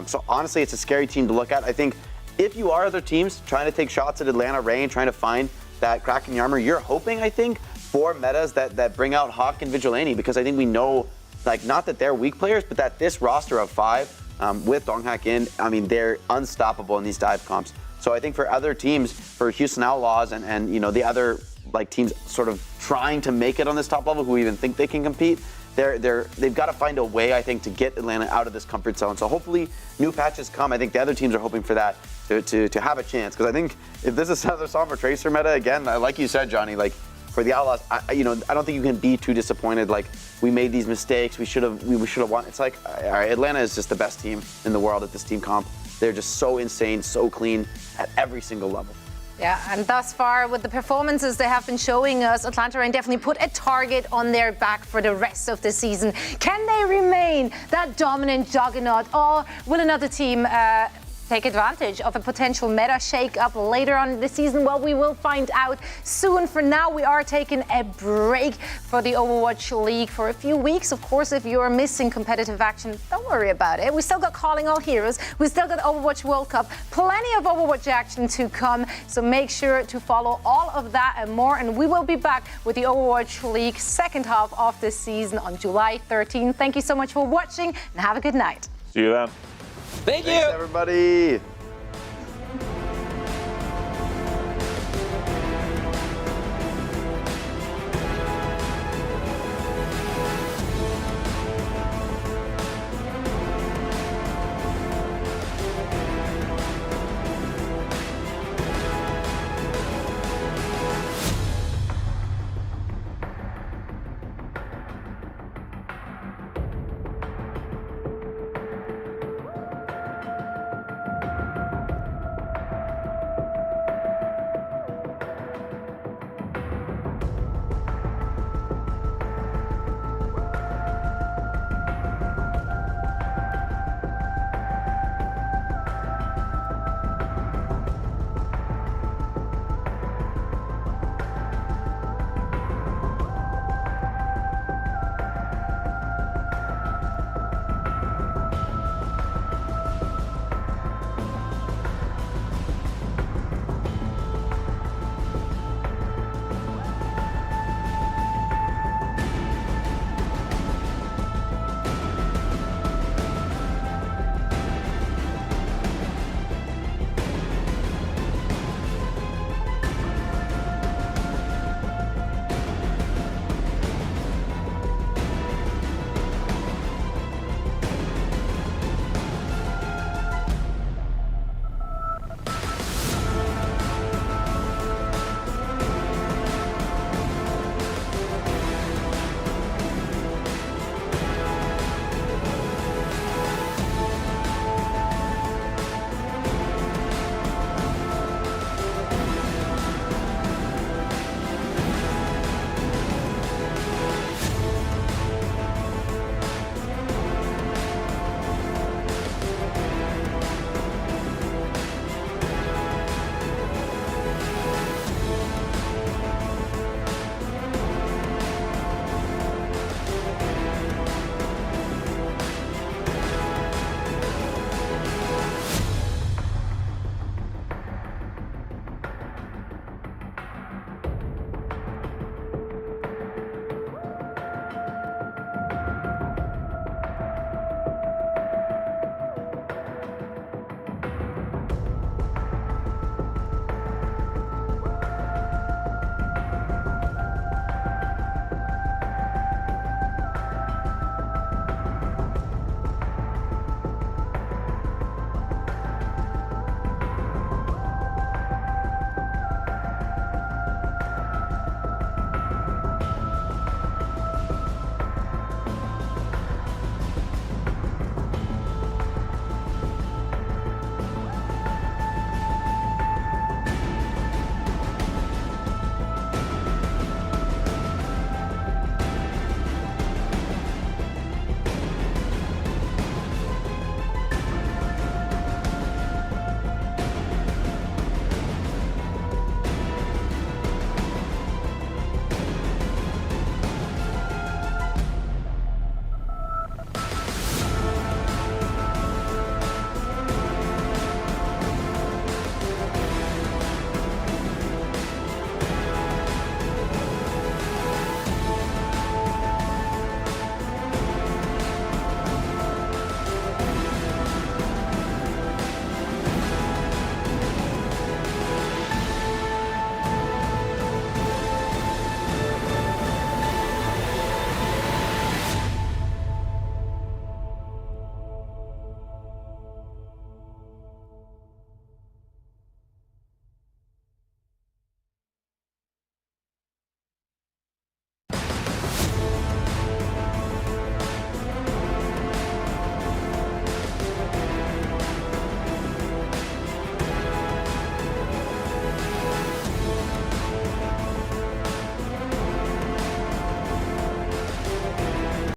Speaker 7: So honestly, it's a scary team to look at. I think if you are other teams trying to take shots at Atlanta Reign, trying to find that crack in the armor, you're hoping, I think, for metas that bring out Hawk and Vigilante, because I think we know, not that they're weak players, but that this roster of 5 with Donghak in, I mean, they're unstoppable in these dive comps. So I think for other teams, for Houston Outlaws and the other teams sort of trying to make it on this top level, who even think they can compete, they've got to find a way, I think, to get Atlanta out of this comfort zone. So hopefully new patches come. I think the other teams are hoping for that to have a chance. Because I think if this is another Sombra Tracer meta, again, like you said, Johnny, for the Outlaws, I don't think you can be too disappointed. We made these mistakes. We should have won. It's all right, Atlanta is just the best team in the world at this team comp. They're just so insane, so clean at every single level.
Speaker 5: Yeah, and thus far, with the performances they have been showing us, Atlanta Reign definitely put a target on their back for the rest of the season. Can they remain that dominant juggernaut, or will another team take advantage of a potential meta shake-up later on in the season? Well, we will find out soon. For now, we are taking a break for the Overwatch League for a few weeks. Of course, if you're missing competitive action, don't worry about it. We still got Calling All Heroes. We still got Overwatch World Cup. Plenty of Overwatch action to come. So make sure to follow all of that and more. And we will be back with the Overwatch League second half of the season on July 13th. Thank you so much for watching and have a good night.
Speaker 6: See you then.
Speaker 1: Thanks,
Speaker 7: everybody.